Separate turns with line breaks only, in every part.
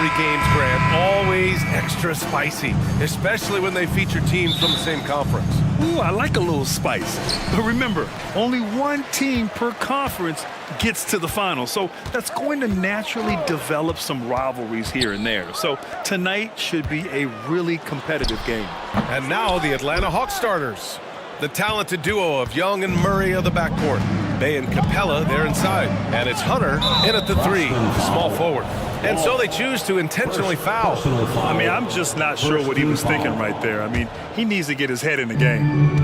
rivalry games, Grant, always extra spicy, especially when they feature teams from the same conference.
Ooh, I like a little spice. But remember, only one team per conference gets to the final. So that's going to naturally develop some rivalries here and there. So tonight should be a really competitive game.
And now the Atlanta Hawks starters. The talented duo of Young and Murray of the backcourt. Bay and Capella, they're inside. And it's Hunter in at the three, the small forward. And so they choose to intentionally foul.
I mean, I'm just not sure what he was thinking right there. I mean, he needs to get his head in the game.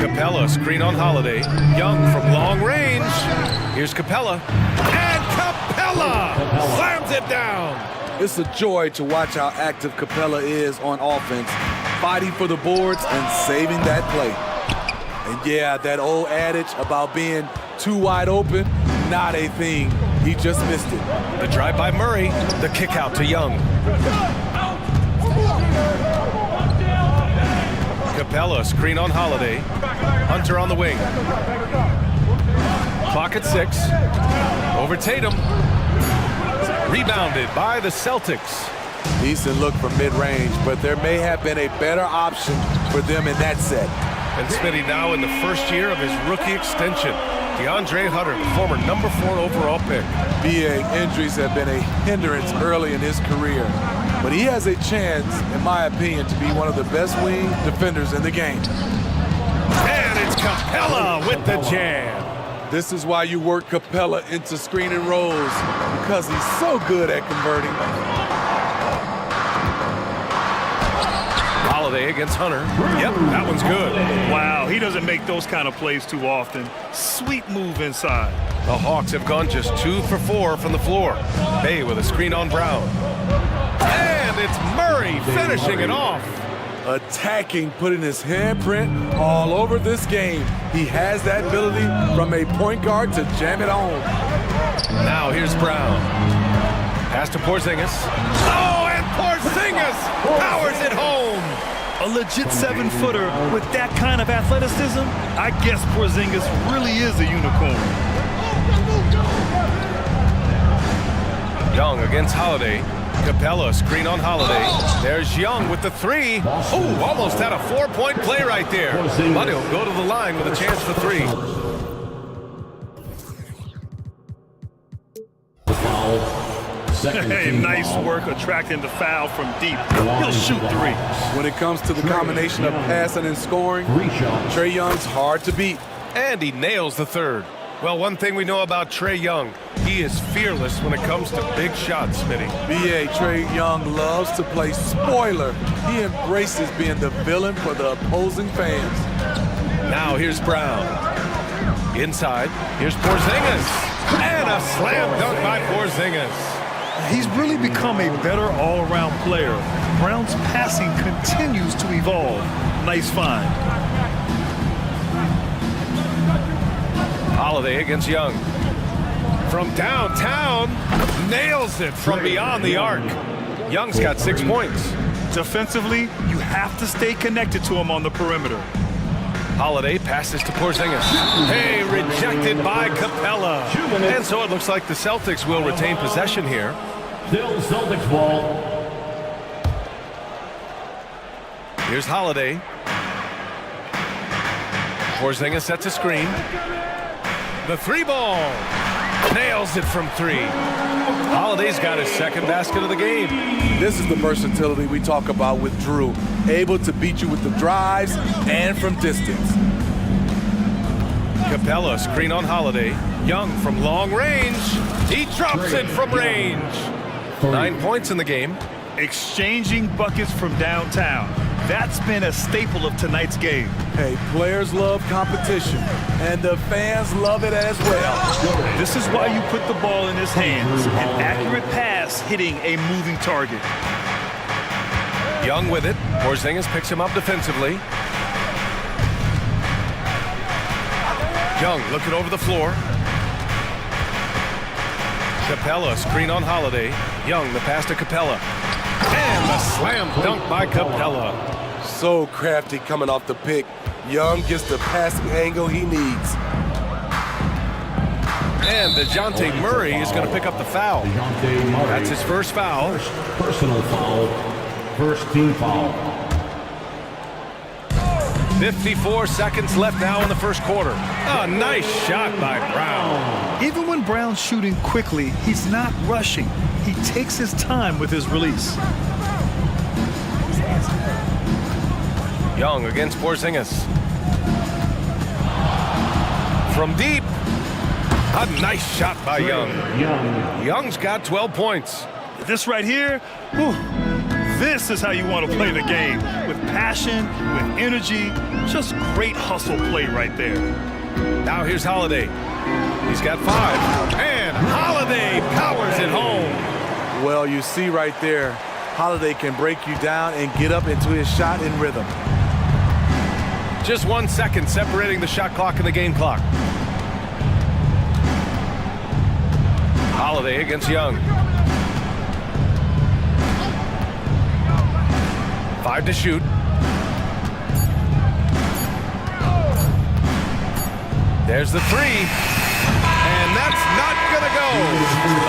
Capella, screen on Holiday. Young from long range. Here's Capella. And Capella slams it down.
It's a joy to watch how active Capella is on offense, fighting for the boards and saving that play. And yeah, that old adage about being too wide open, not a thing. He just missed it.
The drive by Murray, the kick out to Young. Capella, screen on Holiday. Hunter on the wing. Clock at 6. Over Tatum. Rebounded by the Celtics.
Decent look from mid-range, but there may have been a better option for them in that set.
And Smitty now in the first year of his rookie extension. DeAndre Hunter, the former number 4 overall pick.
BA, injuries have been a hindrance early in his career, but he has a chance, in my opinion, to be one of the best wing defenders in the game.
And it's Capella with the jam.
This is why you work Capella into screening roles, because he's so good at converting.
Holiday against Hunter. Yep, that one's good.
Wow, he doesn't make those kind of plays too often. Sweet move inside.
The Hawks have gone just 2 for 4 from the floor. Bay with a screen on Brown. And it's Murray finishing it off.
Attacking, putting his handprint all over this game. He has that ability from a point guard to jam it home.
Now here's Brown. Pass to Porzingis. Oh, and Porzingis powers it home.
A legit 7-footer with that kind of athleticism, I guess Porzingis really is a unicorn.
Young against Holiday. Capella, screen on Holiday. There's Young with the 3. Oh, almost had a 4-point play right there. But he'll go to the line with a chance for 3.
Hey, nice work attracting the foul from deep. He'll shoot 3.
When it comes to the combination of passing and scoring, Trae Young's hard to beat.
And he nails the 3rd. Well, one thing we know about Trae Young, he is fearless when it comes to big shots, Smitty.
BA, Trae Young loves to play spoiler. He embraces being the villain for the opposing fans.
Now here's Brown. Inside, here's Porzingis. And a slam dunk by Porzingis.
He's really become a better all-around player. Brown's passing continues to evolve. Nice find.
Holiday against Young. From downtown, nails it from beyond the arc. Young's got 6 points.
Defensively, you have to stay connected to him on the perimeter.
Holiday passes to Porzingis. Hey, rejected by Capella. And so it looks like the Celtics will retain possession here.
Still Celtics ball.
Here's Holiday. Porzingis sets a screen. The 3-ball. Nails it from 3. Holiday's got his 2nd basket of the game.
This is the versatility we talk about with Drew. Able to beat you with the drives and from distance.
Capella, screen on Holiday. Young from long range. He drops it from range. 9 points in the game.
Exchanging buckets from downtown. That's been a staple of tonight's game.
Hey, players love competition, and the fans love it as well.
This is why you put the ball in his hands. An accurate pass hitting a moving target.
Young with it. Porzingis picks him up defensively. Young looking over the floor. Capella, screen on Holiday. Young, the pass to Capella. And the slam dunk by Capella.
So crafty coming off the pick. Young gets the passing angle he needs.
And DeJounte Murray is going to pick up the foul. That's his first foul.
Personal foul. First team foul.
54 seconds left now in the first quarter. A nice shot by Brown.
Even when Brown's shooting quickly, he's not rushing. He takes his time with his release.
Young against Porzingis. From deep. A nice shot by Young. Young's got 12 points.
This right here, whew, this is how you want to play the game. With passion, with energy, just great hustle play right there.
Now here's Holiday. He's got 5. And Holiday powers it home.
Well, you see right there, Holiday can break you down and get up into his shot in rhythm.
Just 1 second separating the shot clock and the game clock. Holiday against Young. 5 to shoot. There's the 3. And that's not gonna go.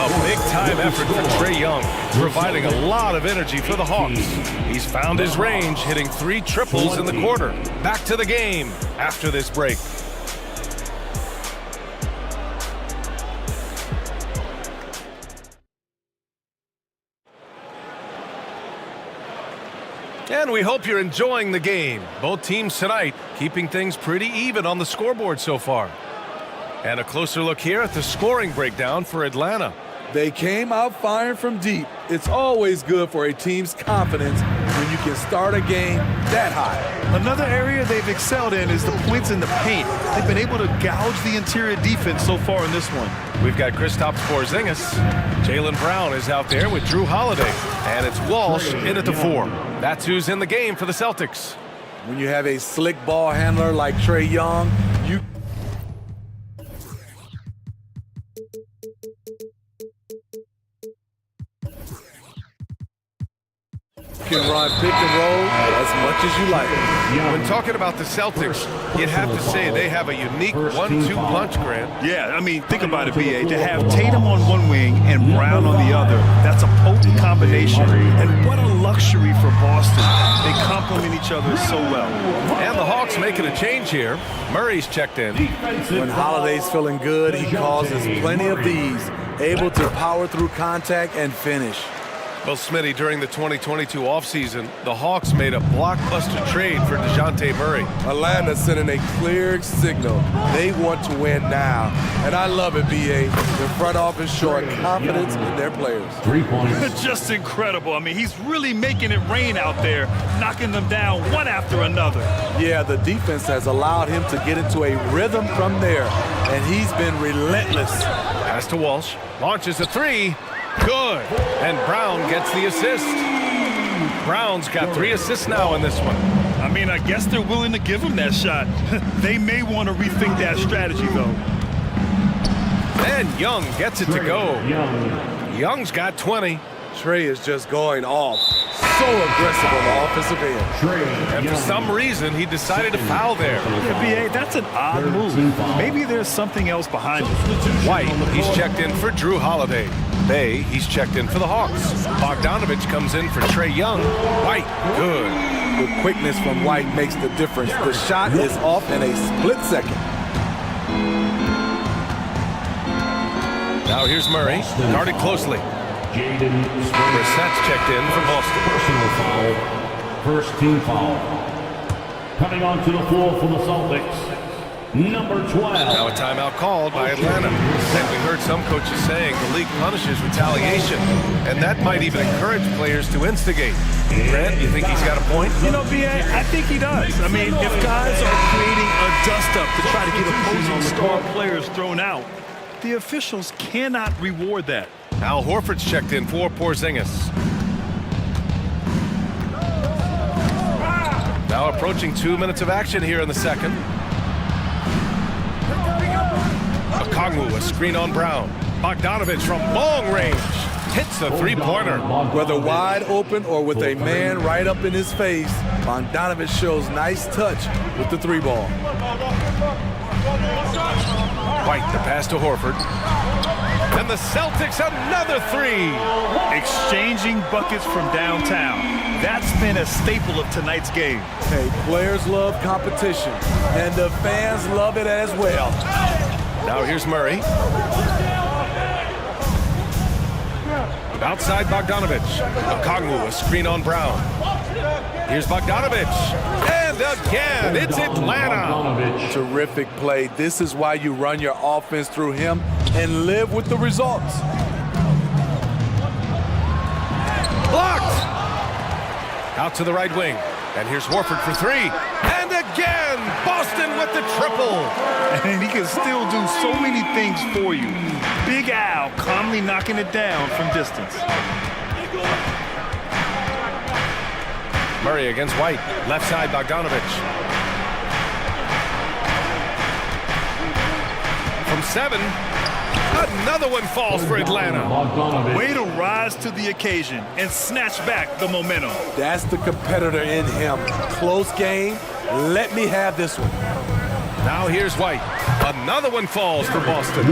A big-time effort for Trae Young, providing a lot of energy for the Hawks. He's found his range, hitting 3 triples in the quarter. Back to the game after this break. And we hope you're enjoying the game. Both teams tonight keeping things pretty even on the scoreboard so far. And a closer look here at the scoring breakdown for Atlanta.
They came out firing from deep. It's always good for a team's confidence when you can start a game that high.
Another area they've excelled in is the points in the paint. They've been able to gouge the interior defense so far in this one.
We've got Kristaps Porzingis. Jaylen Brown is out there with Drew Holiday. And it's Walsh in at the 4. That's who's in the game for the Celtics.
When you have a slick ball handler like Trae Young, you can run pick and roll as much as you like.
When talking about the Celtics, you'd have to say they have a unique 1-2 punch, Grant.
Yeah, I mean, think about it, B.A. To have Tatum on one wing and Brown on the other, that's a potent combination. And what a luxury for Boston. They complement each other so well.
And the Hawks making a change here. Murray's checked in.
When Holiday's feeling good, he causes plenty of these, able to power through contact and finish.
Well, Smitty, during the 2022 offseason, the Hawks made a blockbuster trade for DeJounte Murray.
Atlanta sending a clear signal. They want to win now. And I love it, B.A. The front office showing confidence in their players.
3 points.
Just incredible. I mean, he's really making it rain out there, knocking them down one after another.
Yeah, the defense has allowed him to get into a rhythm from there, and he's been relentless.
Pass to Walsh. Launches a 3. Good. And Brown gets the assist. Brown's got 3 assists now in this one.
I mean, I guess they're willing to give him that shot. They may want to rethink that strategy, though.
And Young gets it to go. Young's got 20.
Trae is just going off. So aggressive on the offensive end.
And for some reason, he decided to foul there.
Yeah, B.A., that's an odd move. Maybe there's something else behind it.
White, he's checked in for Drew Holiday. Bay, he's checked in for the Hawks. Bogdanovich comes in for Trae Young. White, good.
The quickness from White makes the difference. The shot is off in a split second.
Now here's Murray, guarded closely. Brissett's checked in for Boston.
Personal foul. First team foul. Coming onto the floor for the Celtics, number 12.
Now a timeout called by Atlanta. And we heard some coaches saying the league punishes retaliation, and that might even encourage players to instigate. Grant, you think he's got a point?
You know, B.A., I think he does. I mean, if guys are creating a dust-up to try to get opposing star players thrown out, the officials cannot reward that.
Al Horford's checked in for Porzingis. Now approaching 2 minutes of action here in the second. Okongwu, a screen on Brown. Bogdanovich from long range hits a three-pointer.
Whether wide open or with a man right up in his face, Bogdanovich shows nice touch with the 3 ball.
White, the pass to Horford. And the Celtics, another three.
Exchanging buckets from downtown. That's been a staple of tonight's game.
Hey, players love competition, and the fans love it as well.
Now here's Murray. Outside Bogdanovic. Okongwu, a screen on Brown. Here's Bogdanovic. And again, it's Atlanta.
Terrific play. This is why you run your offense through him and live with the results.
Blocked. Out to the right wing. And here's Horford for three. And again, Boston with the triple.
And he can still do so many things for you. Big Al calmly knocking it down from distance.
Murray against White. Left side, Bogdanovic. From 7. Another one falls for Atlanta.
Way to rise to the occasion and snatch back the momentum.
That's the competitor in him. Close game. Let me have this one.
Now here's White. Another one falls for Boston.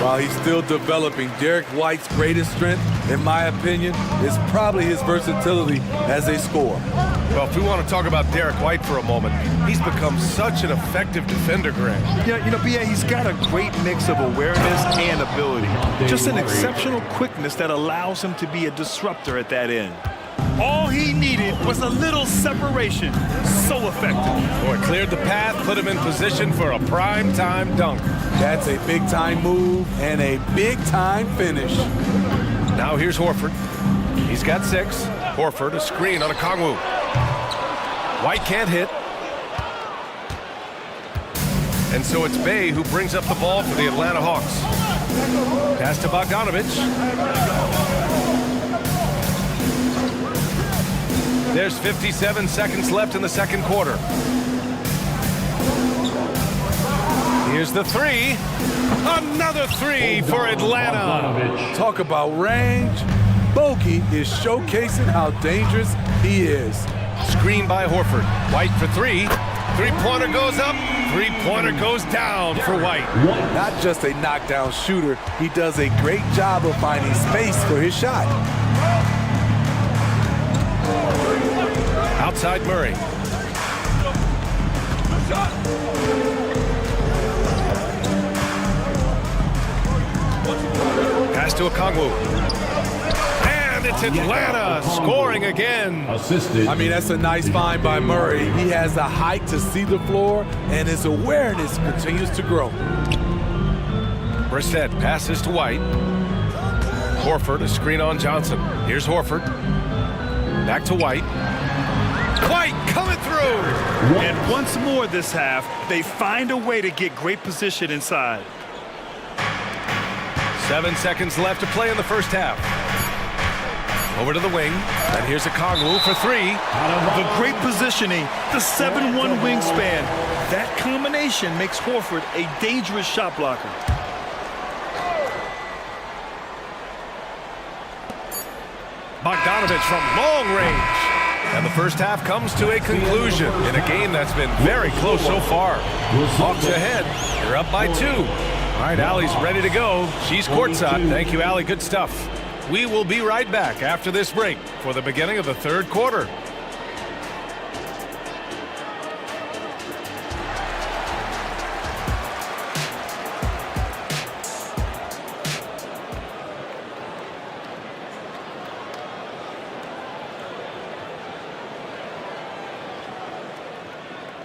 While he's still developing, Derek White's greatest strength, in my opinion, is probably his versatility as a scorer.
Well, if we want to talk about Derek White for a moment, he's become such an effective defender, Grant.
Yeah, B.A., he's got a great mix of awareness and ability. Just an exceptional quickness that allows him to be a disruptor at that end. All he needed was a little separation. So effective.
Boy, cleared the path, put him in position for a prime-time dunk.
That's a big-time move and a big-time finish.
Now here's Horford. He's got 6. Horford, a screen on Okongwu. White can't hit. And so it's Bay who brings up the ball for the Atlanta Hawks. Pass to Bogdanovic. There's 57 seconds left in the second quarter. Here's the 3. Another 3 for Atlanta.
Talk about range. Bogey is showcasing how dangerous he is.
Screen by Horford. White for 3. Three-pointer goes up. Three-pointer goes down for White.
Not just a knockdown shooter, he does a great job of finding space for his shot.
Outside Murray. Pass to Okongwu. And it's Atlanta scoring again.
Assisted.
I mean, that's a nice find by Murray. He has the height to see the floor, and his awareness continues to grow.
Brissett passes to White. Horford, a screen on Johnson. Here's Horford. Back to White. White coming through.
And once more this half, they find a way to get great position inside.
7 seconds left to play in the first half. Over to the wing, and here's Okongwu for 3.
The great positioning, the 7-1 wingspan. That combination makes Horford a dangerous shot blocker.
Bogdanovic from long range. And the first half comes to a conclusion in a game that's been very close so far. Hawks ahead. They're up by 2. All right, Allie's ready to go. She's courtside. Thank you, Allie. Good stuff. We will be right back after this break for the beginning of the third quarter.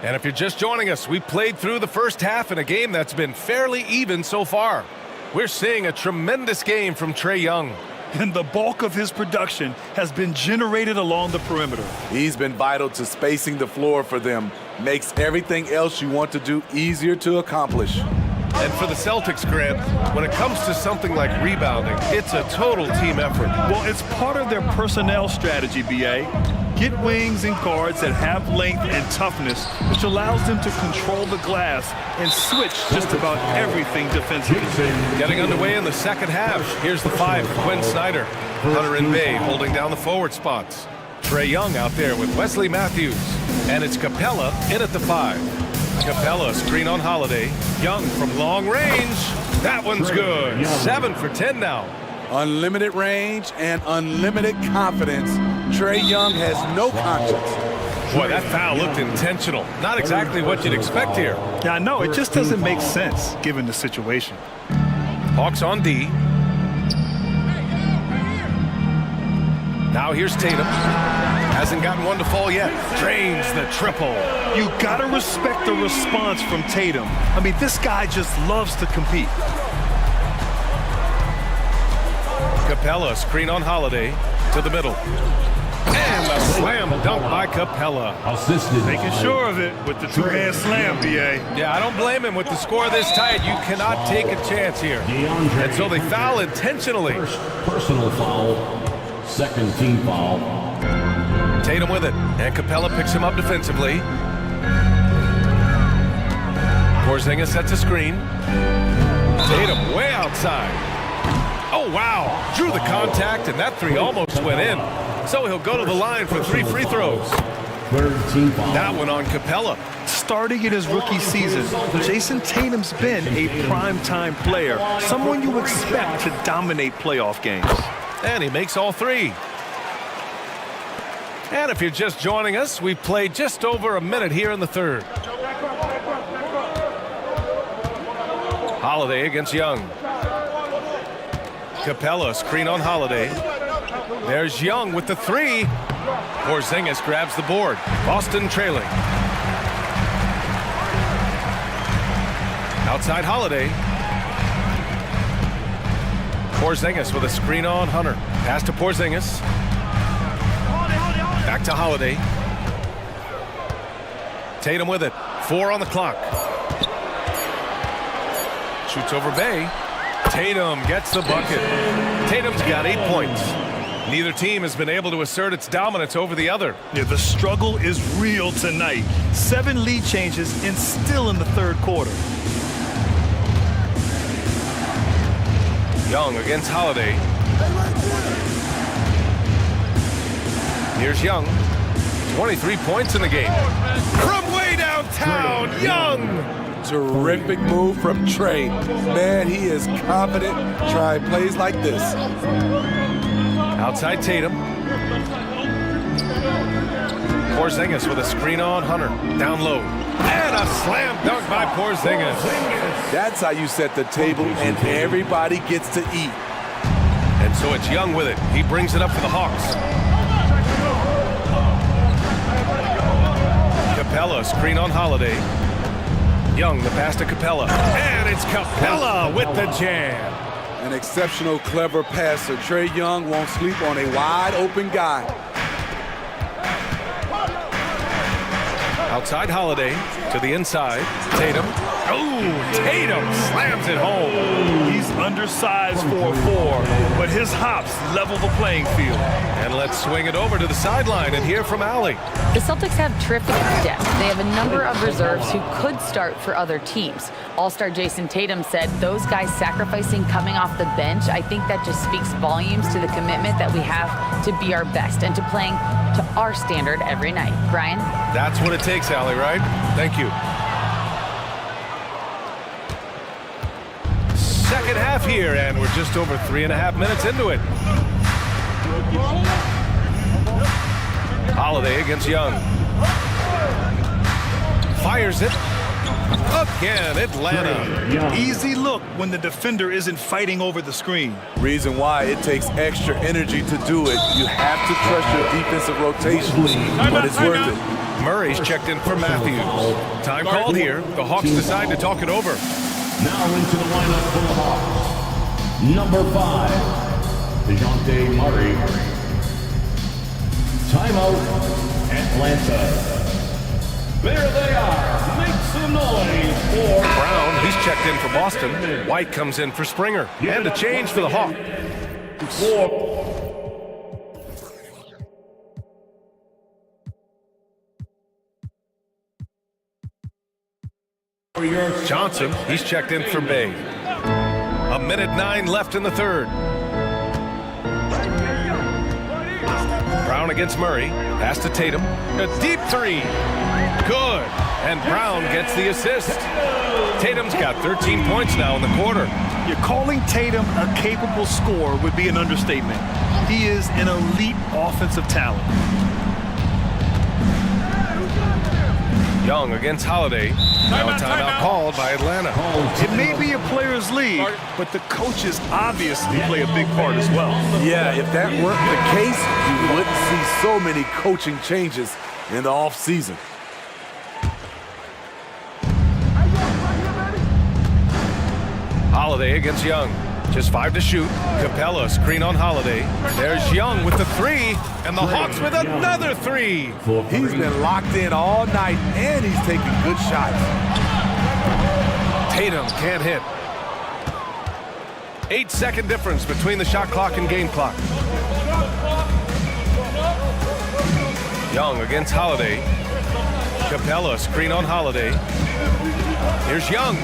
And if you're just joining us, we played through the first half in a game that's been fairly even so far. We're seeing a tremendous game from Trae Young.
And the bulk of his production has been generated along the perimeter.
He's been vital to spacing the floor for them. Makes everything else you want to do easier to accomplish.
And for the Celtics, Grant, when it comes to something like rebounding, it's a total team effort.
Well, it's part of their personnel strategy, B.A. Get wings and guards that have length and toughness, which allows them to control the glass and switch just about everything defensively.
Getting underway in the second half. Here's the 5 for Quinn Snyder. Hunter and Bay holding down the forward spots. Trae Young out there with Wesley Matthews. And it's Capella in at the 5. Capella, screen on Holiday. Young from long range. That one's good. 7 for 10 now.
Unlimited range and unlimited confidence. Trae Young has no conscience.
Boy, that foul looked intentional. Not exactly what you'd expect here.
Yeah, I know. It just doesn't make sense given the situation.
Hawks on D. Now here's Tatum. Hasn't gotten one to fall yet. Drains the triple.
You gotta respect the response from Tatum. I mean, this guy just loves to compete.
Capella, screen on Holiday. To the middle. And a slam dunk by Capella.
Assisted.
Making sure of it with the two-hand slam, BA.
Yeah, I don't blame him. With the score this tight, you cannot take a chance here. And so they foul intentionally.
First personal foul. Second team foul.
Tatum with it, and Capella picks him up defensively. Porzingis sets a screen. Tatum way outside. Oh, wow. Drew the contact, and that three almost went in. So he'll go to the line for 3 free throws.
Third team foul.
That one on Capella.
Starting in his rookie season, Jason Tatum's been a primetime player, someone you expect to dominate playoff games.
And he makes all 3. And if you're just joining us, we've played just over a minute here in the third. Holiday against Young. Capella, screen on Holiday. There's Young with the 3. Porzingis grabs the board. Boston trailing. Outside Holiday. Porzingis with a screen on Hunter. Pass to Porzingis. Back to Holiday. Tatum with it. 4 on the clock. Shoots over Bay. Tatum gets the bucket. Tatum's got 8 points. Neither team has been able to assert its dominance over the other.
Yeah, the struggle is real tonight. 7 lead changes and still in the third quarter.
Young against Holiday. Here's Young. 23 points in the game. From way downtown, Young!
Terrific move from Trae. Man, he is confident trying plays like this.
Outside Tatum. Porzingis with a screen on Hunter. Down low. And a slam dunk by Porzingis.
That's how you set the table and everybody gets to eat.
And so it's Young with it. He brings it up for the Hawks. Capella, screen on Holiday. Young, the pass to Capella. And it's Capella with the jam.
An exceptional, clever passer. Trae Young won't sleep on a wide open guy.
Outside Holiday to the inside. Tatum. Oh, Tatum slams it home.
He's undersized for a 4, but his hops level the playing field.
And let's swing it over to the sideline and hear from Allie.
The Celtics have terrific depth. They have a number of reserves who could start for other teams. All-star Jason Tatum said those guys sacrificing coming off the bench, I think that just speaks volumes to the commitment that we have to be our best and to playing to our standard every night. Brian?
That's what it takes, Allie, right? Thank you. Second half here, and we're just over 3.5 minutes into it. Holiday against Young. Fires it. Again, Atlanta.
Easy look when the defender isn't fighting over the screen.
Reason why it takes extra energy to do it. You have to trust your defensive rotations, but it's worth it.
Murray's checked in for Matthews. Time called here. The Hawks decide to talk it over.
Now into the lineup for the Hawks. Number 5, DeJounte Murray. Timeout, Atlanta. There they are. Make some noise for
Brown, he's checked in for Boston. White comes in for Springer. And a change for the Hawks. Johnson, he's checked in for Bay. 1:09 left in the third. Brown against Murray. Pass to Tatum. A deep 3. Good. And Brown gets the assist. Tatum's got 13 points now in the quarter.
You're calling Tatum a capable scorer would be an understatement. He is an elite offensive talent.
Young against Holiday. Now a timeout called by Atlanta.
It may be a players' league, but the coaches obviously play a big part as well.
Yeah, if that weren't the case, you wouldn't see so many coaching changes in the offseason.
Holiday against Young. Just 5 to shoot. Capella screen on Holiday. There's Young with the 3, and the Hawks with another 3.
He's been locked in all night, and he's taking good shots.
Tatum can't hit. 8-second difference between the shot clock and game clock. Young against Holiday. Capella screen on Holiday. Here's Young.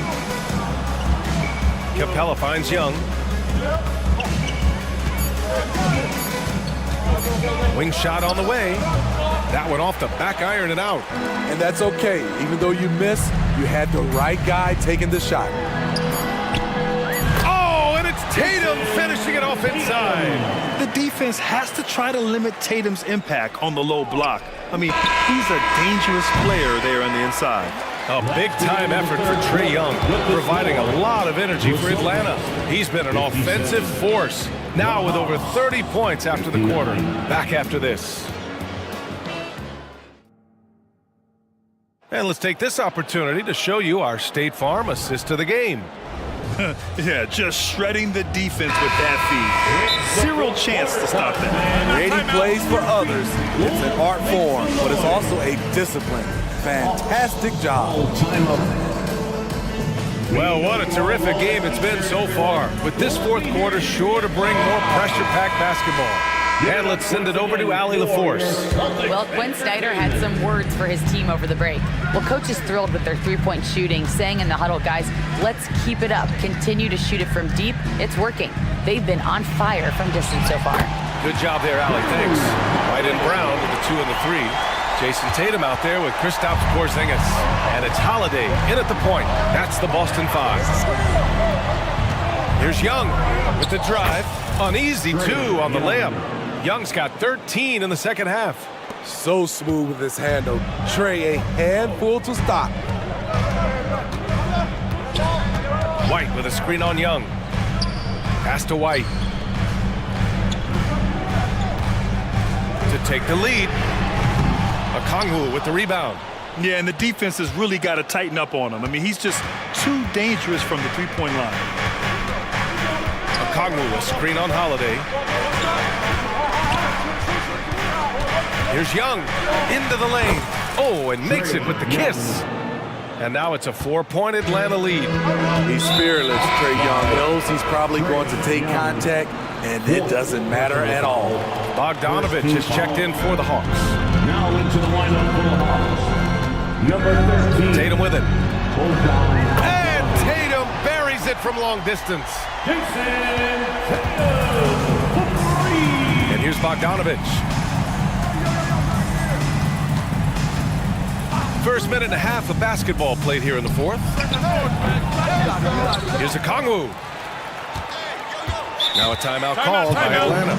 Capella finds Young. Wing shot on the way. That one off the back iron and out.
And that's okay. Even though you miss, you had the right guy taking the shot.
Oh, and it's Tatum finishing it off inside.
The defense has to try to limit Tatum's impact on the low block. I mean, he's a dangerous player there on the inside.
A big-time effort for Trae Young, providing a lot of energy for Atlanta. He's been an offensive force, now with over 30 points after the quarter. Back after this. And let's take this opportunity to show you our State Farm assist to the game.
Yeah, just shredding the defense with that feed. Zero chance to stop that.
Creating plays for others, it's an art form, but it's also a discipline. Fantastic job.
Well, what a terrific game it's been so far, with this fourth quarter sure to bring more pressure-packed basketball. And let's send it over to Allie LaForce.
Well, Quinn Snyder had some words for his team over the break. Well, coach is thrilled with their three-point shooting, saying in the huddle, guys, let's keep it up. Continue to shoot it from deep. It's working. They've been on fire from distance so far.
Good job there, Allie. Thanks. White and Brown with the 2 and the 3. Jason Tatum out there with Kristaps Porzingis. And it's Holiday in at the point. That's the Boston 5. Here's Young with the drive. An easy 2 on the layup. Young's got 13 in the second half.
So smooth with his handle. Trae, a handful to stop.
White with a screen on Young. Pass to White. To take the lead. Okongwu with the rebound.
Yeah, and the defense has really got to tighten up on him. I mean, he's just too dangerous from the three-point line.
Okongwu, a screen on Holiday. Here's Young into the lane. Oh, and makes it with the kiss. And now it's a 4-point Atlanta lead.
He's fearless, Trae Young. Knows he's probably going to take contact, and it doesn't matter at all.
Bogdanovich has checked in for the Hawks.
Now into the lineup for the Hawks. Number 13.
Tatum with it. And Tatum buries it from long distance. And here's Bogdanovich. First minute and a half of basketball played here in the fourth. Here's Okongwu. Now a timeout called by Atlanta.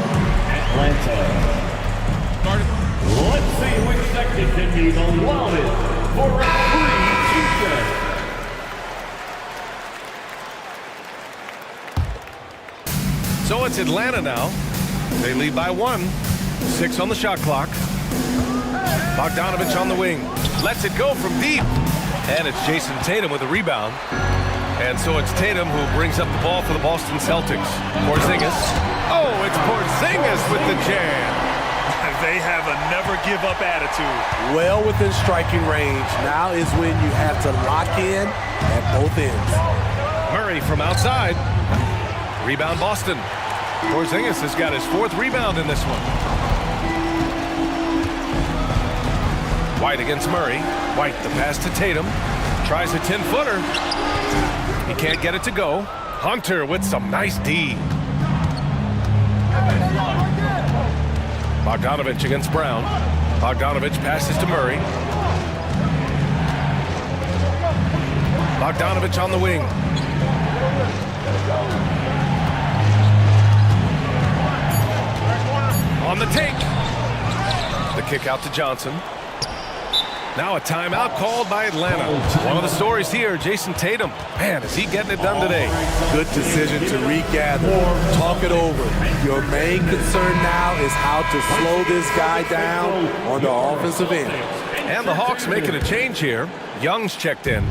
Let's see which section can be the loudest for referee Tuesday.
So it's Atlanta now. They lead by 1. 6 on the shot clock. Bogdanovich on the wing. Lets it go from deep. And it's Jason Tatum with a rebound. And so it's Tatum who brings up the ball for the Boston Celtics. Porzingis. Oh, it's Porzingis with the jam.
They have a never-give-up attitude.
Well within striking range. Now is when you have to lock in at both ends.
Murray from outside. Rebound Boston. Porzingis has got his 4th rebound in this one. White against Murray. White, the pass to Tatum. Tries a 10-footer. He can't get it to go. Hunter with some nice D. Bogdanovich against Brown. Bogdanovich passes to Murray. Bogdanovich on the wing. On the take. The kick out to Johnson. Now a timeout called by Atlanta. One of the stories here, Jason Tatum. Man, is he getting it done today?
Good decision to regather, talk it over. Your main concern now is how to slow this guy down on the offensive end.
And the Hawks making a change here. Young's checked in.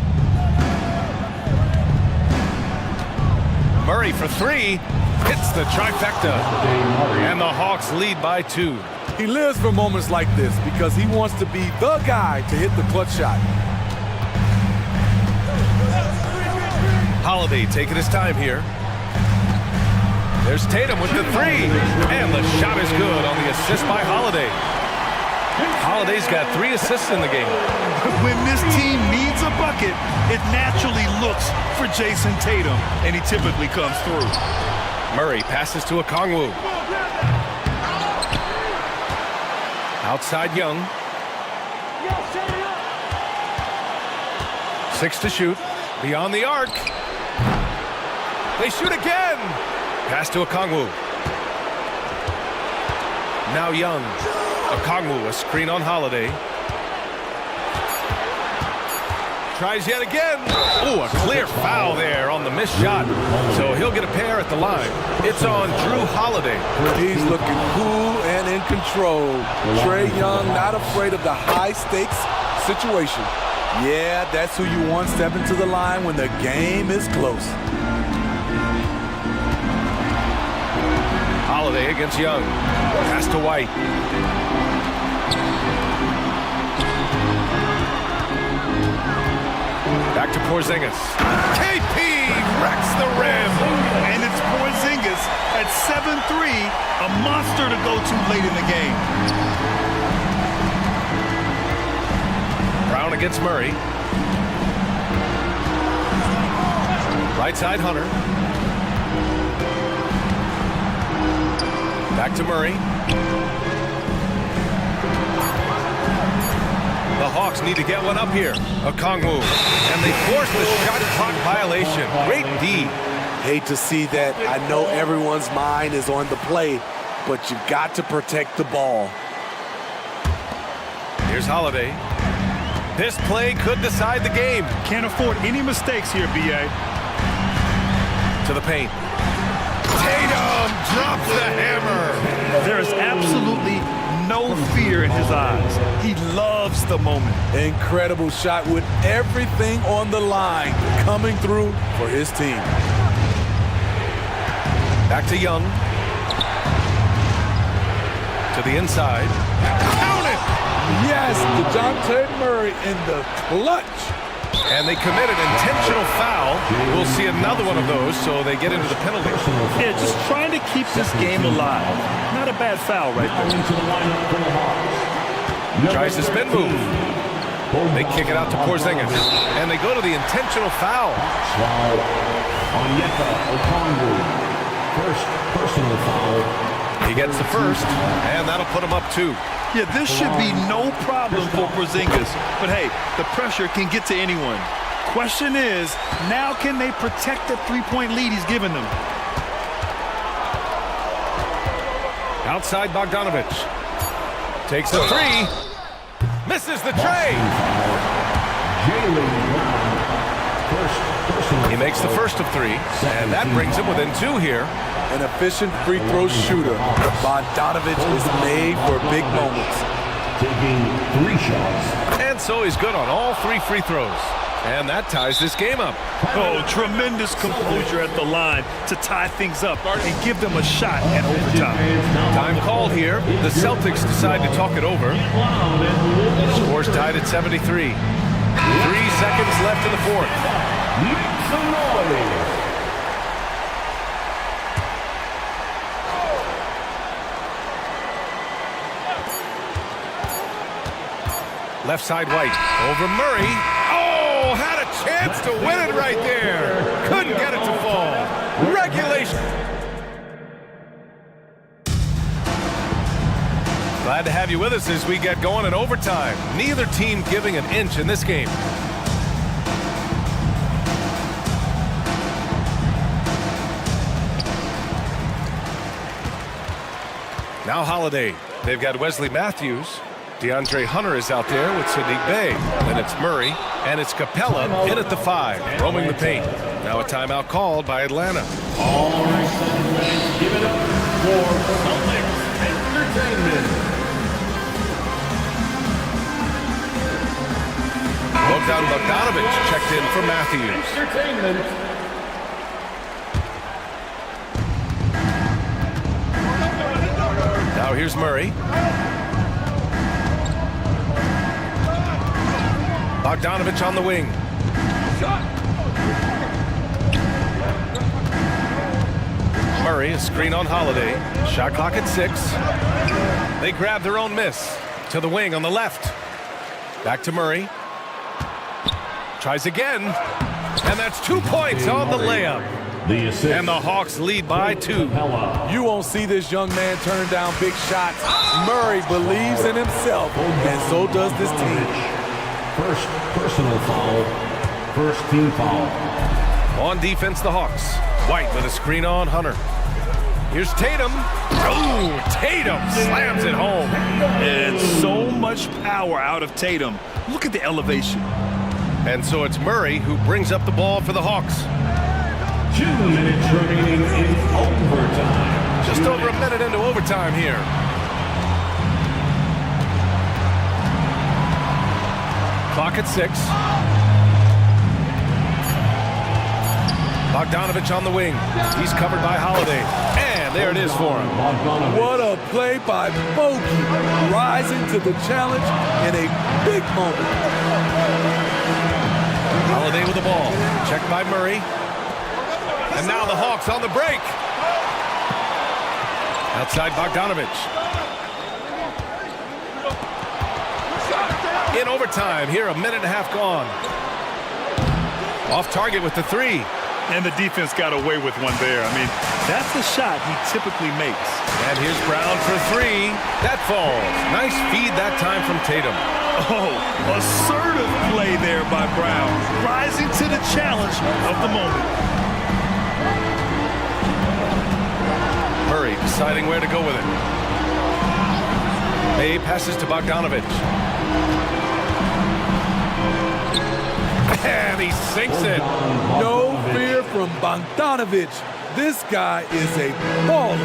Murray for three. Hits the trifecta. And the Hawks lead by 2.
He lives for moments like this because he wants to be the guy to hit the clutch shot.
Holiday taking his time here. There's Tatum with the three. And the shot is good on the assist by Holiday. Holiday's got 3 assists in the game.
When this team needs a bucket, it naturally looks for Jason Tatum, and he typically comes through.
Murray passes to Okongwu. Outside Young. 6 to shoot. Beyond the arc. They shoot again. Pass to Okongwu. Now Young. Okongwu, a screen on Holiday. Tries yet again. Ooh, a clear foul there on the missed shot. So he'll get a pair at the line. It's on Drew Holiday.
He's looking cool and in control. Trae Young not afraid of the high-stakes situation. Yeah, that's who you want stepping to the line when the game is close.
Holiday against Young. Pass to White. Back to Porzingis. KP wrecks the rim.
And it's Porzingis at 7'3", a monster to go to late in the game.
Brown against Murray. Right side Hunter. Back to Murray. The Hawks need to get one up here. Okongwu. And they force the shot clock violation. Great D.
Hate to see that. I know everyone's mind is on the play, but you got to protect the ball.
Here's Holiday. This play could decide the game.
Can't afford any mistakes here, B.A.
To the paint. Tatum drops the hammer.
There is absolutely no fear in his eyes. He loves the moment.
Incredible shot with everything on the line coming through for his team.
Back to Young. To the inside. Count it!
Yes, DeJounte Murray in the clutch.
And they commit an intentional foul. We'll see another one of those, so they get into the penalty.
Yeah, just trying to keep this game alive. Not a bad foul right there.
Tries to spin move. They kick it out to Porzingis. And they go to the intentional foul.
First personal foul.
He gets the first, and that'll put him up 2.
Yeah, this should be no problem for Porzingis. But hey, the pressure can get to anyone. Question is, now can they protect the three-point lead he's given them?
Outside Bogdanovich. Takes the 3. Misses the tray. He makes the first of 3, and that brings him within 2 here.
An efficient free throw shooter. Bogdanovich is made for big moments.
Taking 3 shots.
And so he's good on all 3 free throws. And that ties this game up.
Oh, tremendous composure at the line to tie things up and give them a shot at overtime.
Time called here. The Celtics decide to talk it over. Score's tied at 73. 3 seconds left in the 4th.
Make some noise.
Left side White. Over Murray. Oh, had a chance to win it right there. Couldn't get it to fall. Regulation. Glad to have you with us as we get going in overtime. Neither team giving an inch in this game. Now Holiday. They've got Wesley Matthews. DeAndre Hunter is out there with Sadiq Bey. Then it's Murray, and it's Capella in at the 5, roaming the paint. Now a timeout called by Atlanta.
All right, fans, give it up for Celtics Entertainment.
Bogdan Bogdanovic checked in for Matthews.
Entertainment.
Now here's Murray. Bogdanovic on the wing. Murray, a screen on Holiday. Shot clock at 6. They grab their own miss. To the wing on the left. Back to Murray. Tries again. And that's 2 points on the layup.
The assist.
And the Hawks lead by 2.
You won't see this young man turn down big shots. Murray believes in himself, and so does this team.
First personal foul. First team foul.
On defense, the Hawks. White with a screen on Hunter. Here's Tatum. Oh, Tatum slams it home.
And so much power out of Tatum. Look at the elevation.
And so it's Murray who brings up the ball for the Hawks.
2 minutes remaining in overtime.
Just over a minute into overtime here. Clock at 6. Bogdanovic on the wing. He's covered by Holiday. And there it is for him.
What a play by Bogey, rising to the challenge in a big moment.
Holiday with the ball. Checked by Murray. And now the Hawks on the break. Outside Bogdanovic. In overtime, here a minute and a half gone. Off target with the 3.
And the defense got away with one there. I mean, that's the shot he typically makes.
And here's Brown for 3. That falls. Nice feed that time from Tatum.
Oh, assertive play there by Brown, rising to the challenge of the moment.
Murray deciding where to go with it. May passes to Bogdanovic. And he sinks it.
No fear from Bogdanovic. This guy is a baller.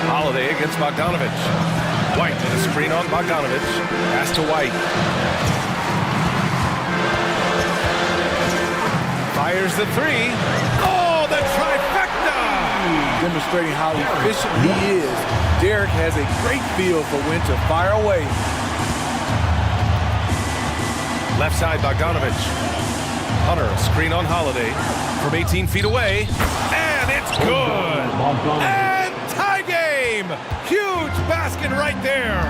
Holiday against Bogdanovic. White with a screen on Bogdanovic. Pass to White. Fires the 3. Oh, the trifecta!
Demonstrating how efficient he is, Derek has a great feel for when to fire away.
Left side, Bogdanovic. Hunter, a screen on Holiday from 18 feet away. And it's good! And tie game! Huge basket right there!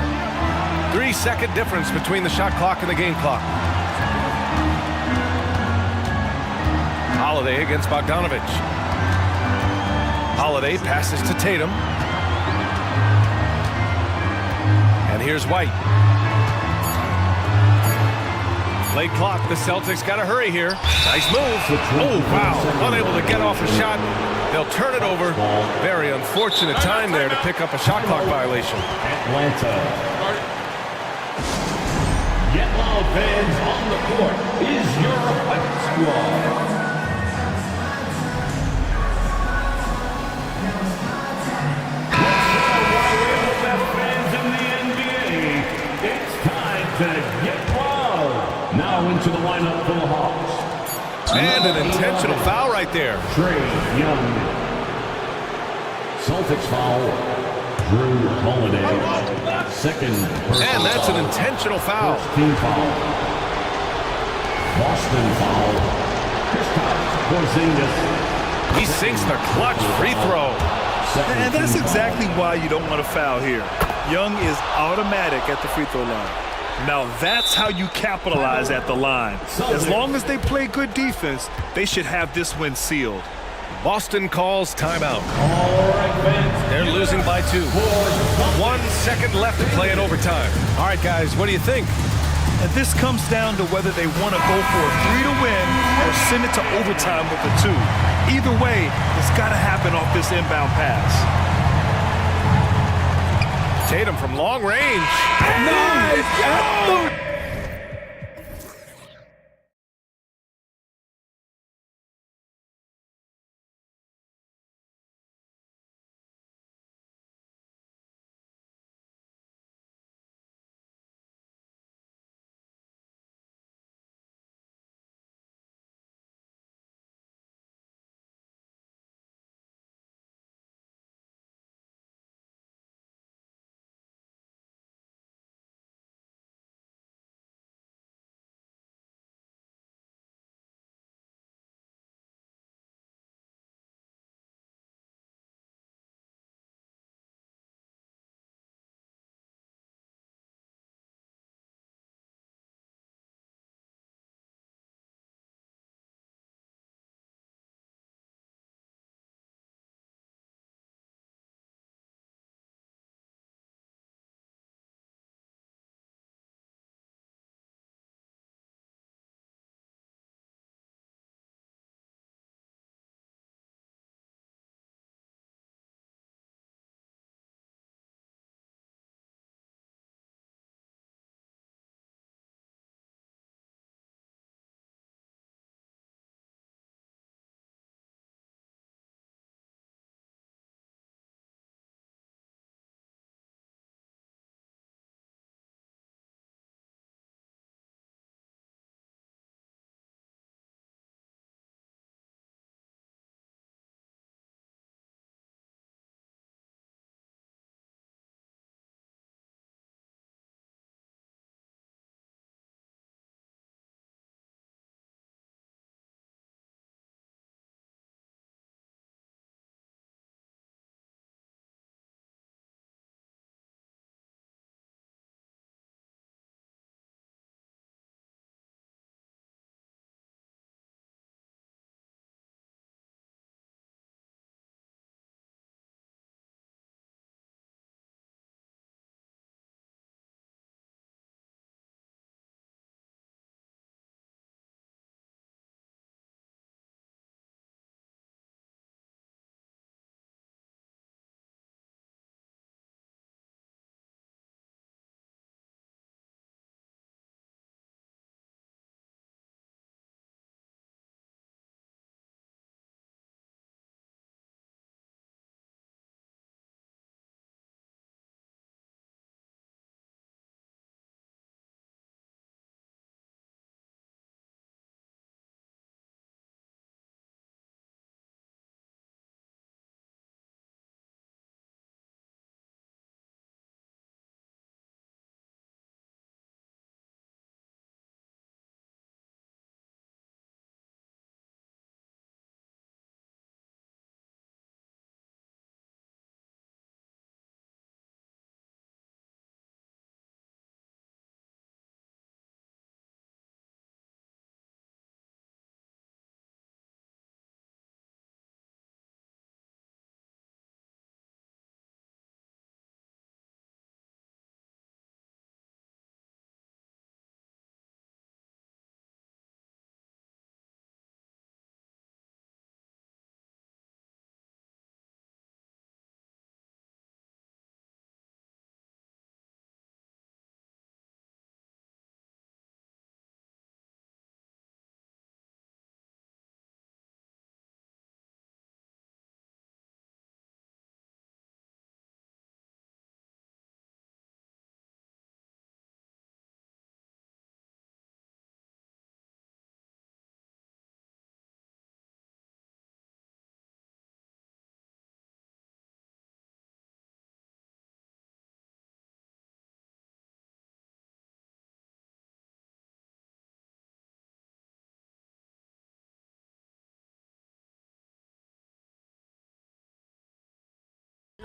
3-second difference between the shot clock and the game clock. Holiday against Bogdanovic. Holiday passes to Tatum. And here's White. Play clock. The Celtics got to hurry here. Nice move. Oh, wow. Unable to get off a shot. They'll turn it over. Very unfortunate time there to pick up a shot clock violation.
Atlanta. Get loud, fans. On the court is your fight squad. To get wild. Now into the lineup for the Hawks.
And an intentional foul right there.
Trey Young. Celtics foul. Drew Holiday. Second.
And that's an intentional foul.
First team foul. Boston foul. Kristaps Porzingis.
He sinks the clutch free throw.
And that's exactly why you don't want to foul here. Young is automatic at the free throw line. Now that's how you capitalize at the line. As long as they play good defense, they should have this win sealed.
Boston calls timeout.
All right, fans.
They're losing by 2. 1 second left to play in overtime. All right, guys, what do you think?
And this comes down to whether they want to go for a 3 to win or send it to overtime with a 2. Either way, it's got to happen off this inbound pass.
Tatum from long range.
Nice! Oh!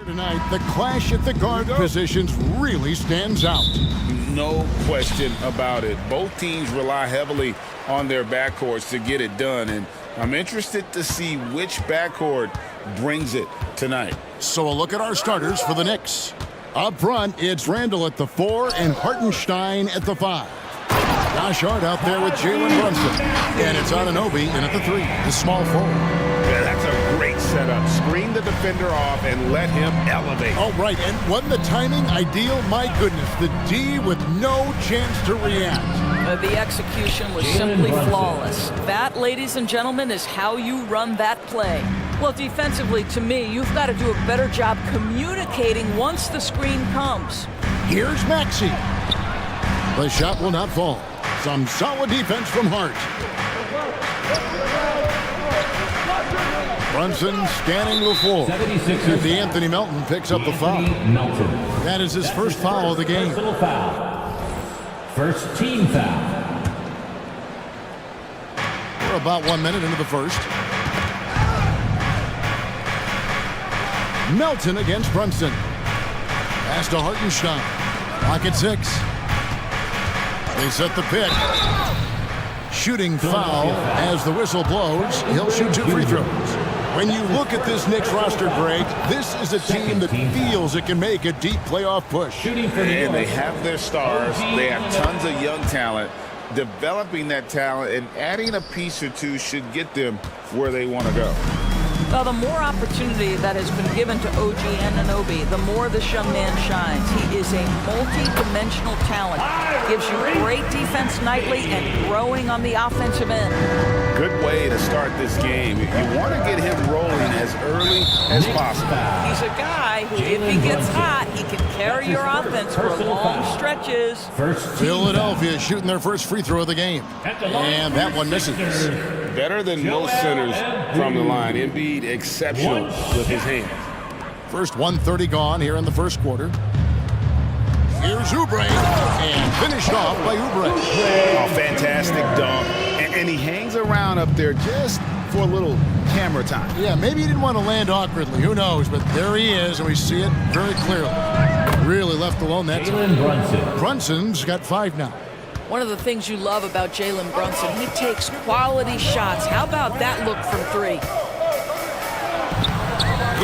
Tonight, the clash at the guard positions really stands out.
No question about it. Both teams rely heavily on their backcourts to get it done, and I'm interested to see which backcourt brings it tonight.
So a look at our starters for the Knicks. Up front, it's Randall at the 4 and Hartenstein at the 5. Josh Hart out there with Jalen Brunson. And it's Anunoby in at the 3, the small forward.
setup. Screen the defender off and let him elevate.
Oh, right. And wasn't the timing ideal? My goodness, the D with no chance to react.
The execution was simply flawless. That, ladies and gentlemen, is how you run that play. Well, defensively, to me, you've got to do a better job communicating once the screen comes.
Here's Maxey. The shot will not fall. Some solid defense from Hart. Brunson scanning the floor.
76ers.
And Anthony Melton picks up the foul.
Melton.
That is his first foul of the game.
Personal foul. First team foul.
We're about 1 minute into the first. Melton against Brunson. Pass to Hartenstein. Clock at 6. They set the pick. Shooting foul as the whistle blows. He'll shoot 2 free throws. When you look at this Knicks roster, Greg, this is a team that feels it can make a deep playoff push.
And they have their stars. They have tons of young talent. Developing that talent and adding a piece or two should get them where they want to go.
Well, the more opportunity that has been given to OG Anunoby, the more this young man shines. He is a multi-dimensional talent. Gives you great defense nightly and growing on the offensive end.
Good way to start this game. You want to get him rolling as early as possible.
He's a guy who, if he gets hot, he can carry your offense for long stretches.
Philadelphia shooting their first free throw of the game. And that one misses.
Better than most centers from the line. Embiid exceptional with his hands.
First 1:30 gone here in the first quarter. Here's Oubre, and finished off by Oubre.
Oh, fantastic dunk. And he hangs around up there just for a little camera time.
Yeah, maybe he didn't want to land awkwardly. Who knows? But there he is, and we see it very clearly. Really left alone that time.
Brunson.
Brunson's got 5 now.
One of the things you love about Jalen Brunson, he takes quality shots. How about that look from 3?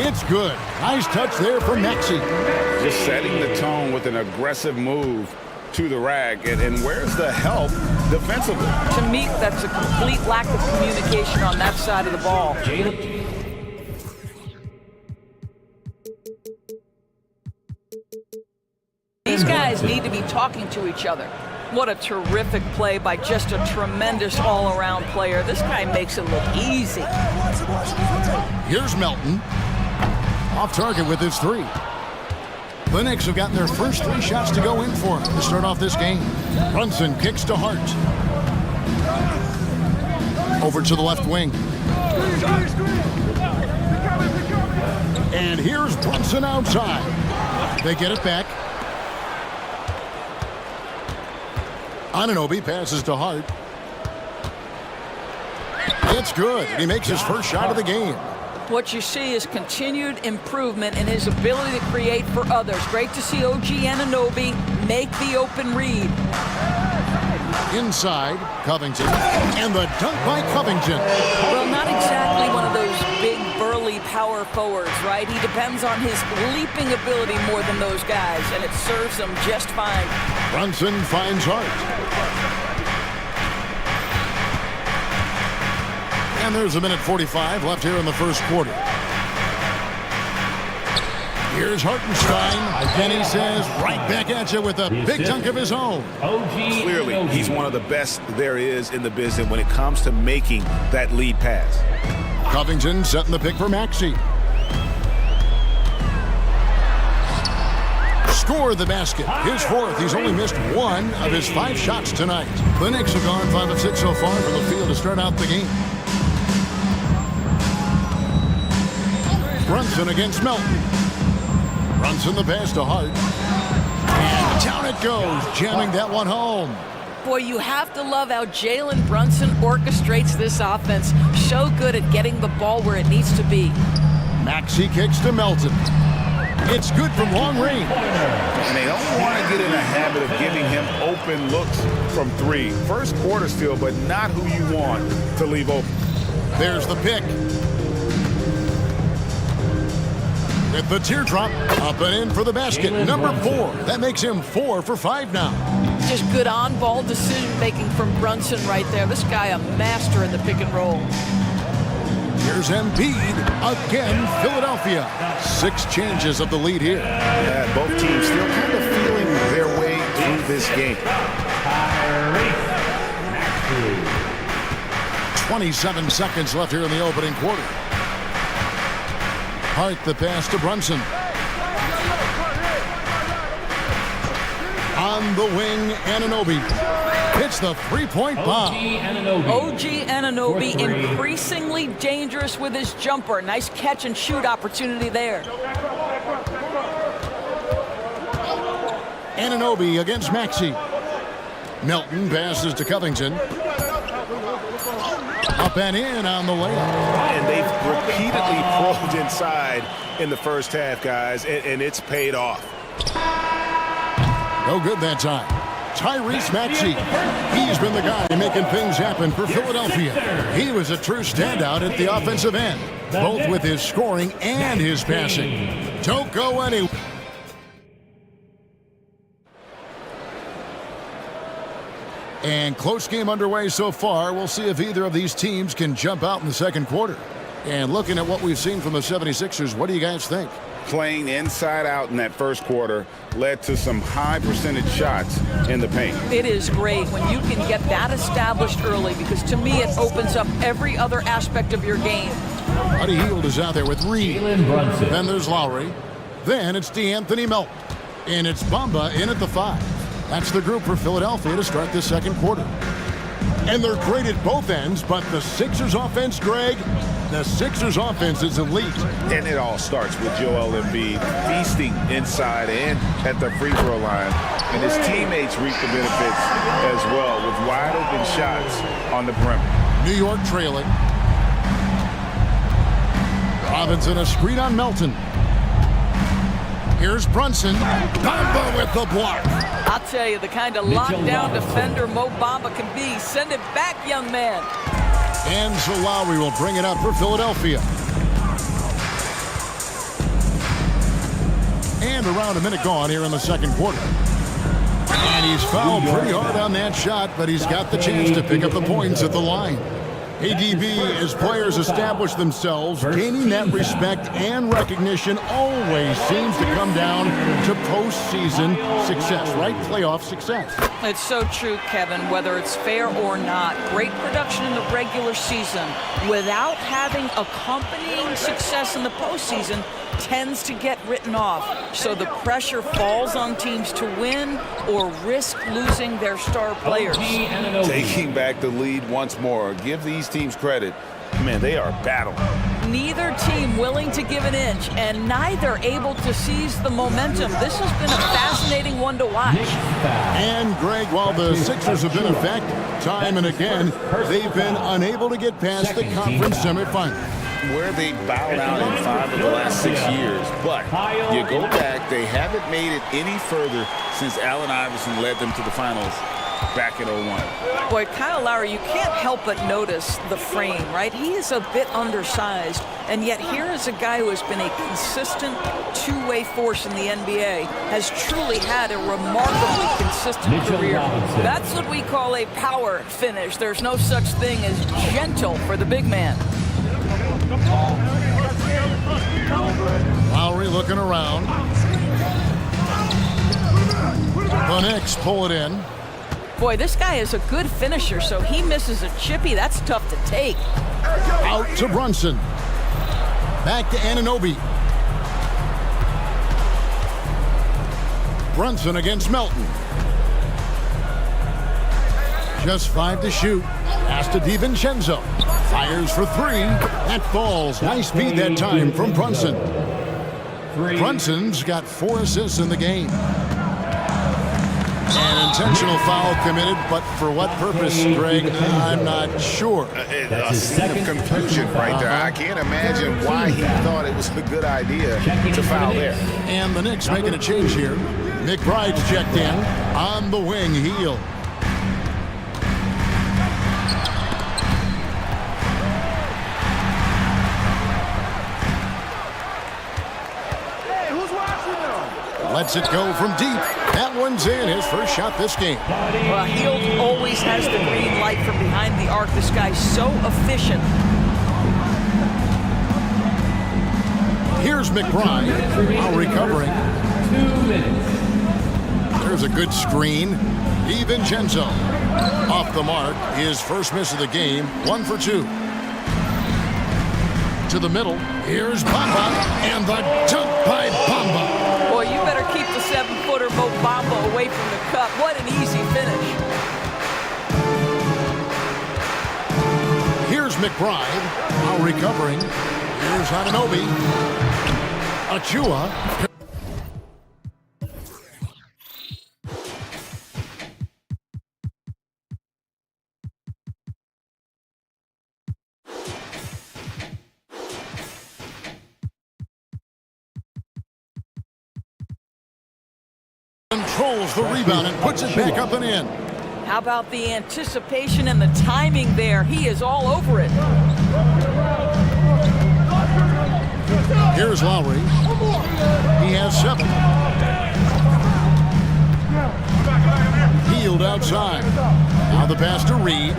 It's good. Nice touch there from Maxey.
Just setting the tone with an aggressive move to the rack. And where's the help defensively?
To me, that's a complete lack of communication on that side of the ball. These guys need to be talking to each other. What a terrific play by just a tremendous all-around player. This guy makes it look easy.
Here's Melton. Off target with his 3. The Knicks have gotten their first 3 shots to go in for him to start off this game. Brunson kicks to Hart. Over to the left wing. And here's Brunson outside. They get it back. Anunoby passes to Hart. It's good. He makes his first shot of the game.
What you see is continued improvement in his ability to create for others. Great to see OG Anunoby make the open read.
Inside, Covington. And the dunk by Covington.
Well, not exactly one of those big, burly power forwards, right? He depends on his leaping ability more than those guys, and it serves him just fine.
Brunson finds Hart. And there's 1:45 left here in the first quarter. Here's Hartenstein. Again, he says, right back at you with a big dunk of his own.
Clearly, he's one of the best there is in the business when it comes to making that lead pass.
Covington setting the pick for Maxey. Score the basket. His 4th. He's only missed 1 of his 5 shots tonight. The Knicks have gone 5 of 6 so far from the field to start out the game. Brunson against Melton. Brunson the pass to Hart. And down it goes, jamming that one home.
Boy, you have to love how Jalen Brunson orchestrates this offense. So good at getting the ball where it needs to be.
Maxey kicks to Melton. It's good from long range.
And they don't want to get in a habit of giving him open looks from 3. First quarter still, but not who you want to leave open.
There's the pick. With the teardrop, up and in for the basket. Number 4. That makes him 4 for 5 now.
Just good on-ball decision-making from Brunson right there. This guy a master in the pick and roll.
Here's Embiid. Again, Philadelphia. 6 changes of the lead here.
Yeah, both teams still kind of feeling their way through this game.
27 seconds left here in the opening quarter. Hart the pass to Brunson. On the wing, Anunoby hits the three-point bomb.
OG Anunoby increasingly dangerous with his jumper. Nice catch and shoot opportunity there.
Anunoby against Maxey. Melton passes to Covington. Up and in on the layup.
And they've repeatedly probed inside in the first half, guys, and it's paid off.
No good that time. Tyrese Maxey. He's been the guy making things happen for Philadelphia. He was a true standout at the offensive end, both with his scoring and his passing. Don't go anywhere. And close game underway so far. We'll see if either of these teams can jump out in the second quarter. And looking at what we've seen from the 76ers, what do you guys think?
Playing inside out in that first quarter led to some high percentage shots in the paint.
It is great when you can get that established early, because to me it opens up every other aspect of your game.
Buddy Hield is out there with Reed. Then there's Lowry. Then it's DeAnthony Melton. And it's Bamba in at the 5. That's the group for Philadelphia to start this second quarter. And they're great at both ends, but the Sixers offense, Greg, the Sixers offense is elite.
And it all starts with Joel Embiid feasting inside and at the free throw line. And his teammates reap the benefits as well with wide open shots on the perimeter.
New York trailing. Robinson a screen on Melton. Here's Brunson. Bamba with the block.
I'll tell you, the kind of lockdown defender Mo Bamba can be. Send it back, young man.
And so Lowry will bring it up for Philadelphia. And around a minute gone here in the second quarter. And he's fouled pretty hard on that shot, but he's got the chance to pick up the points at the line. ADB, as players establish themselves, gaining that respect and recognition always seems to come down to postseason success, right? Playoff success.
It's so true, Kevin, whether it's fair or not. Great production in the regular season without having accompanying success in the postseason tends to get written off. So the pressure falls on teams to win or risk losing their star players.
Taking back the lead once more. Give these teams credit. Man, they are battling.
Neither team willing to give an inch, and neither able to seize the momentum. This has been a fascinating one to watch.
And, Greg, while the Sixers have been in effect time and again, they've been unable to get past the conference semifinal.
Where they bowed out in 5 of the last 6 years. But you go back, they haven't made it any further since Allen Iverson led them to the finals back in 01.
Boy, Kyle Lowry, you can't help but notice the frame, right? He is a bit undersized, and yet here is a guy who has been a consistent two-way force in the NBA, has truly had a remarkably consistent career. That's what we call a power finish. There's no such thing as gentle for the big man.
Lowry looking around. The Knicks pull it in.
Boy, this guy is a good finisher, so he misses a chippy. That's tough to take.
Out to Brunson. Back to Anunoby. Brunson against Melton. Just 5 to shoot. Pass to DiVincenzo. Fires for 3. That falls. Nice speed that time from Brunson. Brunson's got 4 assists in the game. An intentional foul committed, but for what purpose, Greg? I'm not sure.
A scene of confusion right there. I can't imagine why he thought it was a good idea to foul there.
And the Knicks making a change here. McBride's checked in. On the wing, Hield. Lets it go from deep. That one's in. His first shot this game.
Well, Hield always has the green light from behind the arc. This guy's so efficient.
Here's McBride, while recovering.
2 minutes.
There's a good screen. DiVincenzo off the mark. His first miss of the game. 1 for 2. To the middle. Here's Bamba, and the dunk by Bamba.
Boy, you better keep the 7-footer Mo Bamba away from the cup. What an easy finish.
Here's McBride, while recovering. Here's Anunoby. Achua. Controls the rebound and puts it back up and in.
How about the anticipation and the timing there? He is all over it.
Here's Lowry. He has 7. Healed outside. Now the pass to Reed.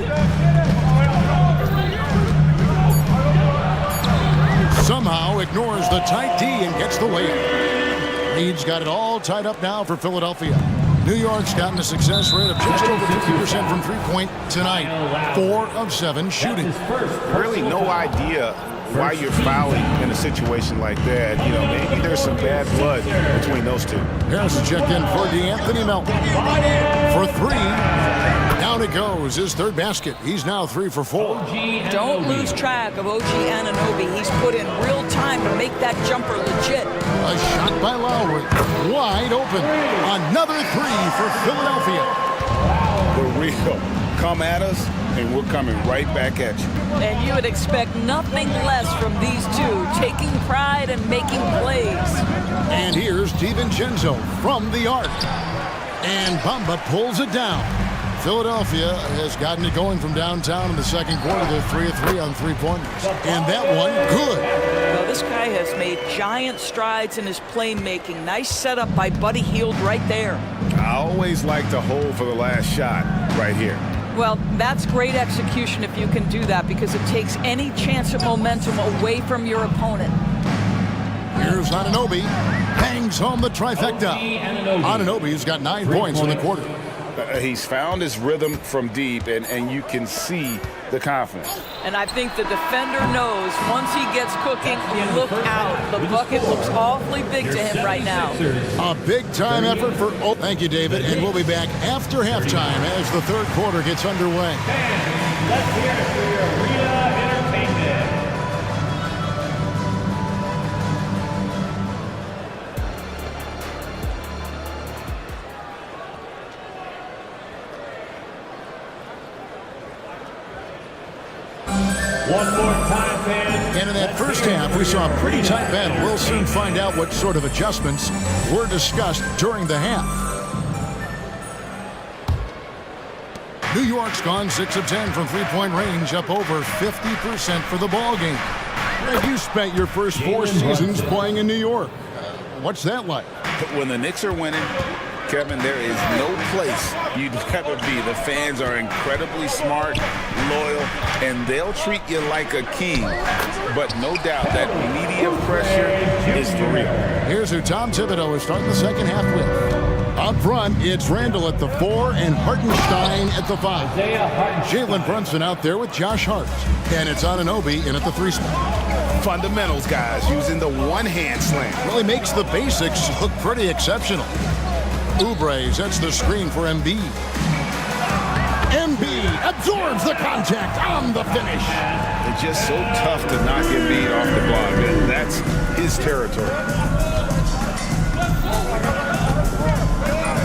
Somehow ignores the tight D and gets the layup. Reed's got it all tied up now for Philadelphia. New York's gotten a success rate of just over 50% from three-point tonight. 4 of 7 shooting.
Really no idea why you're fouling in a situation like that. You know, maybe there's some bad blood between those two.
Harris checked in for DeAnthony Melton. For 3. Down it goes. His 3rd basket. He's now 3 for 4.
Don't lose track of OG Anunoby. He's put in real time to make that jumper legit.
A shot by Lowry. Wide open. Another 3 for Philadelphia.
The real come at us, and we're coming right back at you.
And you would expect nothing less from these two, taking pride and making plays.
And here's DiVincenzo from the arc. And Bamba pulls it down. Philadelphia has gotten it going from downtown in the second quarter. They're 3 of 3 on 3-pointers. And that one, good.
Well, this guy has made giant strides in his playmaking. Nice setup by Buddy Hield right there.
I always like to hold for the last shot right here.
Well, that's great execution if you can do that, because it takes any chance of momentum away from your opponent.
Here's Anunoby. Bangs home the trifecta. Anunoby's got 9 points in the quarter.
He's found his rhythm from deep, and you can see the confidence.
And I think the defender knows once he gets cooking, look out. The bucket looks awfully big to him right now.
A big-time effort for... Oh, thank you, David. And we'll be back after halftime as the 3rd quarter gets underway.
Let's hear it for your arena entertainment. One more time, fans.
And in that first half, we saw a pretty tight battle. We'll soon find out what sort of adjustments were discussed during the half. New York's gone 6 of 10 from three-point range, up over 50% for the ball game. Greg, you spent your first 4 seasons playing in New York. What's that like?
When the Knicks are winning, Kevin, there is no place you'd rather be. The fans are incredibly smart, loyal, and they'll treat you like a king. But no doubt that media pressure is for real.
Here's who Tom Thibodeau is starting the second half with. Up front, it's Randall at the 4 and Hartenstein at the 5. Jalen Brunson out there with Josh Hart. And it's Anunoby in at the 3 spot.
Fundamentals, guys, using the one-hand slam.
Really makes the basics look pretty exceptional. Oubre sets the screen for Embiid. Embiid absorbs the contact on the finish.
It's just so tough to knock Embiid off the block, and that's his territory.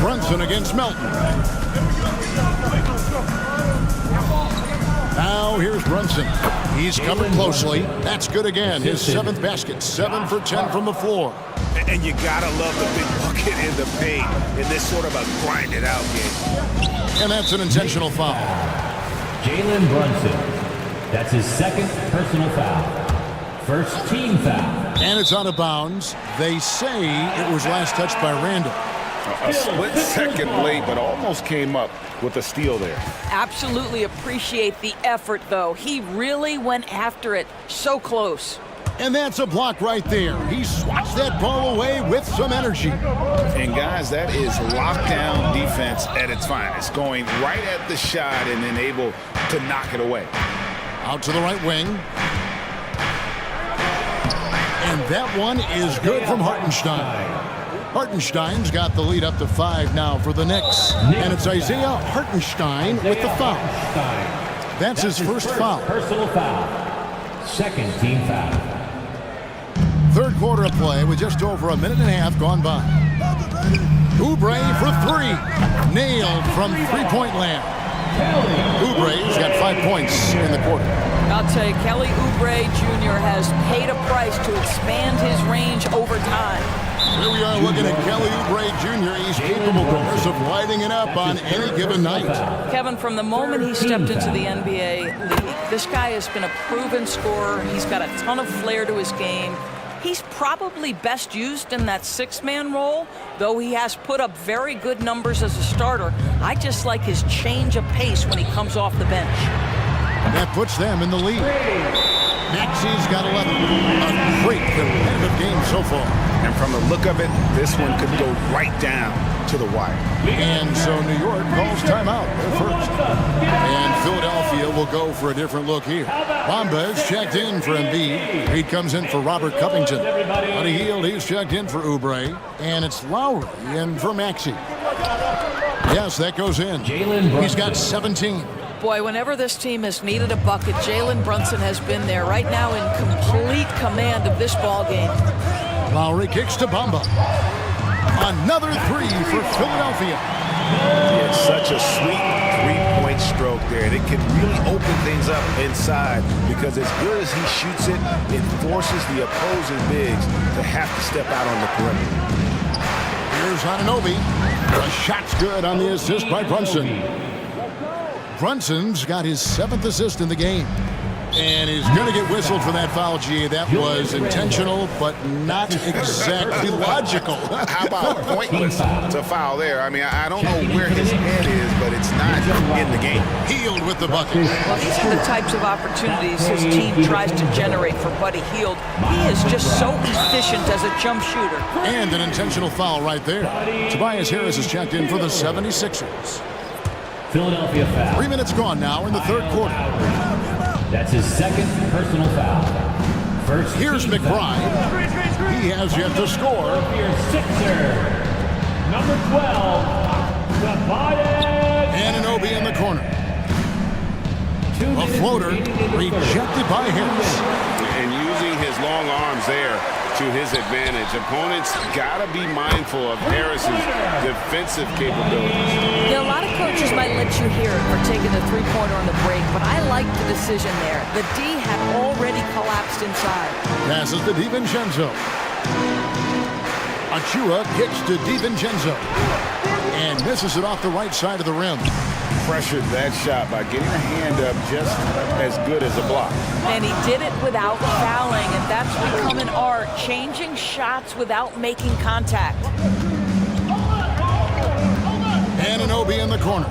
Brunson against Melton. Now here's Brunson. He's coming closely. That's good again. His 7th basket. 7 for 10 from the floor.
And you gotta love the big bucket in the paint in this sort of a grind-it-out game.
And that's an intentional foul.
Jalen Brunson. That's his 2nd personal foul. First team foul.
And it's out of bounds. They say it was last touched by Randall.
A split second late, but almost came up with a steal there.
Absolutely appreciate the effort, though. He really went after it. So close.
And that's a block right there. He swats that ball away with some energy.
And guys, that is lockdown defense at its finest. Going right at the shot and then able to knock it away.
Out to the right wing. And that one is good from Hartenstein. Hartenstein's got the lead up to 5 now for the Knicks. And it's Isaiah Hartenstein with the foul. That's his first foul.
Personal foul. Second team foul.
Third quarter of play with just over a minute and a half gone by. Oubre for 3. Nailed from three-point land. Oubre's got 5 points in the quarter.
I'll tell you, Kelly Oubre Jr. has paid a price to expand his range over time.
Here we are looking at Kelly Oubre Jr. He's capable, of course, of lighting it up on any given night.
Kevin, from the moment he stepped into the NBA league, this guy has been a proven scorer. He's got a ton of flair to his game. He's probably best used in that six-man role, though he has put up very good numbers as a starter. I just like his change of pace when he comes off the bench.
That puts them in the lead. Maxi's got 11. A great competitive game so far.
And from the look of it, this one could go right down to the wire.
And so New York calls timeout. They're first. And Philadelphia will go for a different look here. Bamba's checked in for Embiid. He comes in for Robert Covington. Buddy Hield, he's checked in for Oubre. And it's Lowry in for Maxey. Yes, that goes in. He's got 17.
Boy, whenever this team has needed a bucket, Jalen Brunson has been there right now in complete command of this ball game.
Lowry kicks to Bamba. Another 3 for Philadelphia.
It's such a sweet three-point stroke there, and it can really open things up inside because as good as he shoots it, it forces the opposing bigs to have to step out on the perimeter.
Here's Anunoby. The shot's good on the assist by Brunson. Brunson's got his 7th assist in the game. And he's going to get whistled for that foul, G. That was intentional, but not exactly logical.
How about pointless to foul there? I mean, I don't know where his head is, but it's not in the game.
Hield with the bucket.
Well, these are the types of opportunities his team tries to generate for Buddy Hield. He is just so efficient as a jump shooter.
And an intentional foul right there. Tobias Harris is checked in for the 76ers.
Philadelphia foul.
3 minutes gone now in the third quarter.
That's his second personal foul. First.
Here's McBride. He has yet to score.
Your Sixer, number 12, Tobias.
Anunoby in the corner. A floater rejected by Harris.
And using his long arms there to his advantage. Opponents got to be mindful of Harris's defensive capabilities.
Yeah, a lot of coaches might let you hear it for taking the three-pointer on the break, but I like the decision there. The D had already collapsed inside.
Passes to DiVincenzo. Achua kicks to DiVincenzo. And misses it off the right side of the rim.
Pressured that shot by getting a hand up just as good as a block.
And he did it without fouling, and that's become an art, changing shots without making contact.
Anunoby in the corner.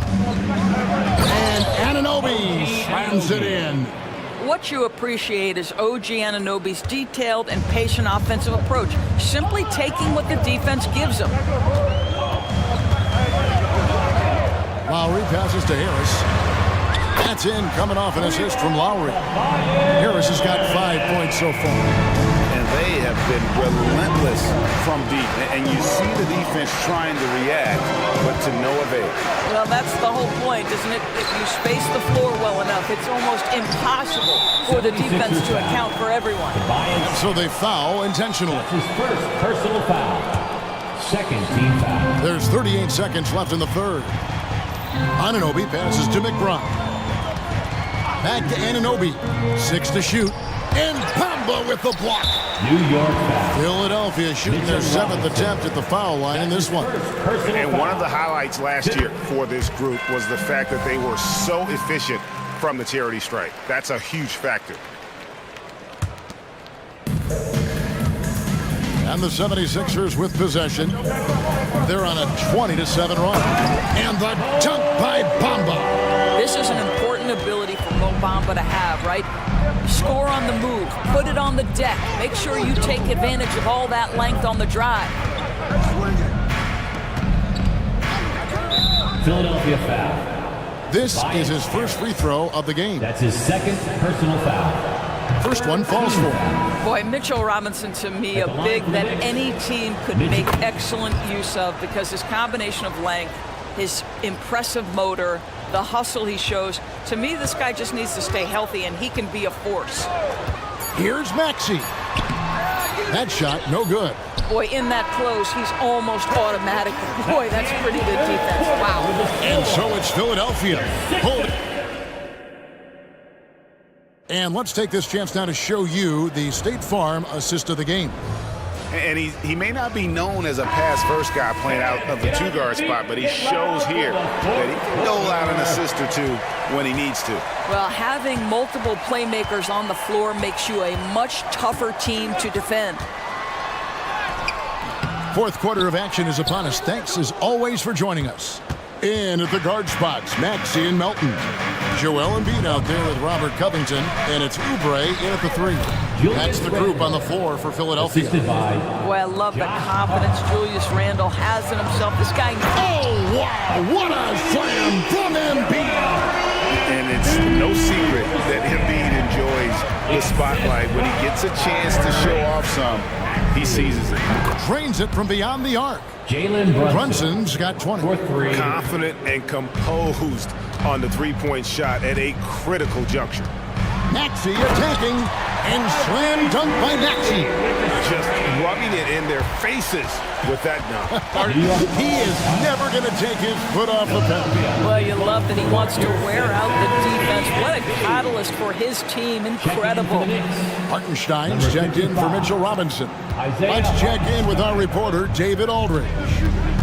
And Anunoby slams it in.
What you appreciate is OG Anunoby's detailed and patient offensive approach, simply taking what the defense gives him.
Lowry passes to Harris. That's in, coming off an assist from Lowry. Harris has got 5 points so far.
And they have been relentless from deep. And you see the defense trying to react, but to no avail.
Well, that's the whole point, isn't it? If you space the floor well enough, it's almost impossible for the defense to account for everyone.
So they foul intentionally.
His first personal foul. Second team foul.
There's 38 seconds left in the third. Anunoby passes to McBride. Back to Anunoby. 6 to shoot. And Bamba with the block.
New York foul.
Philadelphia shooting their 7th attempt at the foul line in this one.
And one of the highlights last year for this group was the fact that they were so efficient from the charity stripe. That's a huge factor.
And the 76ers with possession. They're on a 20-7 run. And the dunk by Bamba.
This is an important ability for Mo Bamba to have, right? Score on the move, put it on the deck, make sure you take advantage of all that length on the drive.
Philadelphia foul.
This is his first free throw of the game.
That's his second personal foul.
First one falls for him.
Boy, Mitchell Robinson, to me, a big that any team could make excellent use of because his combination of length, his impressive motor, the hustle he shows. To me, this guy just needs to stay healthy, and he can be a force.
Here's Maxey. That shot, no good.
Boy, in that close, he's almost automatic. Boy, that's pretty good defense. Wow.
And so it's Philadelphia. Hold it. And let's take this chance now to show you the State Farm assist of the game.
And he may not be known as a pass-first guy playing out of the two-guard spot, but he shows here that he can dole out an assist or two when he needs to.
Well, having multiple playmakers on the floor makes you a much tougher team to defend.
Fourth quarter of action is upon us. Thanks, as always, for joining us. In at the guard spots, Maxey and Melton. Joel Embiid out there with Robert Covington, and it's Oubre in at the three. That's the group on the floor for Philadelphia.
Boy, I love the confidence Julius Randle has in himself. This guy...
Oh, wow! What a slam from Embiid!
And it's no secret that Embiid enjoys the spotlight. When he gets a chance to show off some, he seizes it.
Drains it from beyond the arc.
Jalen
Brunson's got 20.
Confident and composed on the three-point shot at a critical juncture.
Maxey attacking, and slam dunk by Maxey.
Just rubbing it in their faces with that dunk.
He is never going to take his foot off the pedal.
Well, you love that he wants to wear out the defense. What a catalyst for his team. Incredible.
Hartenstein's checked in for Mitchell Robinson. Let's check in with our reporter, David Aldridge.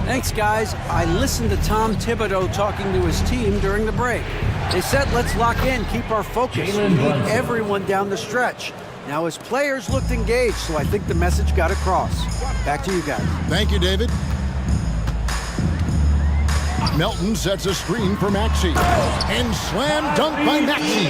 Thanks, guys. I listened to Tom Thibodeau talking to his team during the break. They said, let's lock in, keep our focus. We need everyone down the stretch. Now, his players looked engaged, so I think the message got across. Back to you guys.
Thank you, David. Melton sets a screen for Maxey. And slam dunk by Maxey.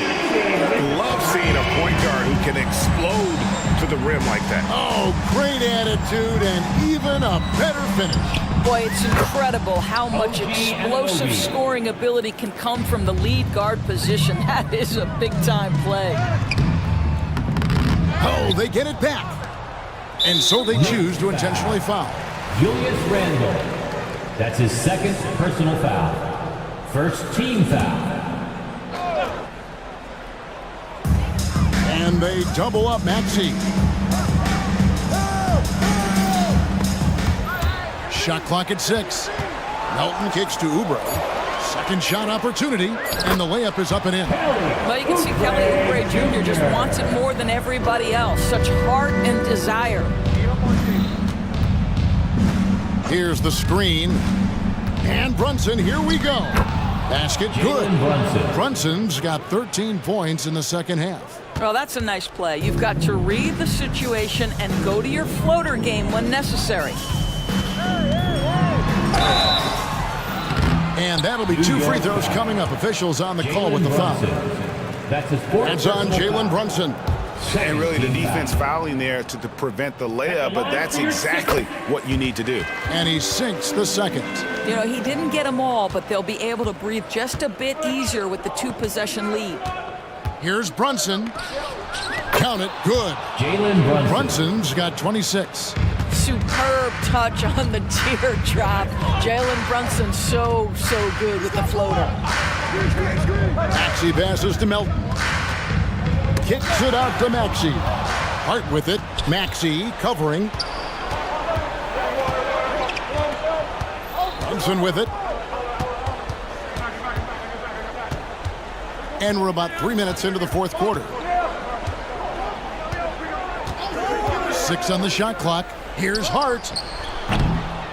Love seeing a point guard who can explode to the rim like that.
Oh, great attitude and even a better finish.
Boy, it's incredible how much explosive scoring ability can come from the lead guard position. That is a big-time play.
Oh, they get it back. And so they choose to intentionally foul.
Julius Randle. That's his second personal foul. First team foul.
And they double up Maxey. Shot clock at 6. Melton kicks to Oubre. Second shot opportunity, and the layup is up and in.
Well, you can see Kelly Oubre Jr. just wants it more than everybody else. Such heart and desire.
Here's the screen. And Brunson, here we go. Basket good. Brunson's got 13 points in the second half.
Well, that's a nice play. You've got to read the situation and go to your floater game when necessary.
And that'll be 2 free throws coming up. Officials on the call with the foul. That's on Jalen Brunson.
And really the defense fouling there to prevent the layup, but that's exactly what you need to do.
And he sinks the second.
You know, he didn't get them all, but they'll be able to breathe just a bit easier with the 2-possession lead.
Here's Brunson. Count it, good.
Jalen Brunson.
Brunson's got 26.
Superb touch on the teardrop. Jalen Brunson so good with the floater.
Maxey passes to Melton. Kicks it out to Maxey. Hart with it. Maxey covering. Brunson with it. And we're about 3 minutes into the fourth quarter. 6 on the shot clock. Here's Hart.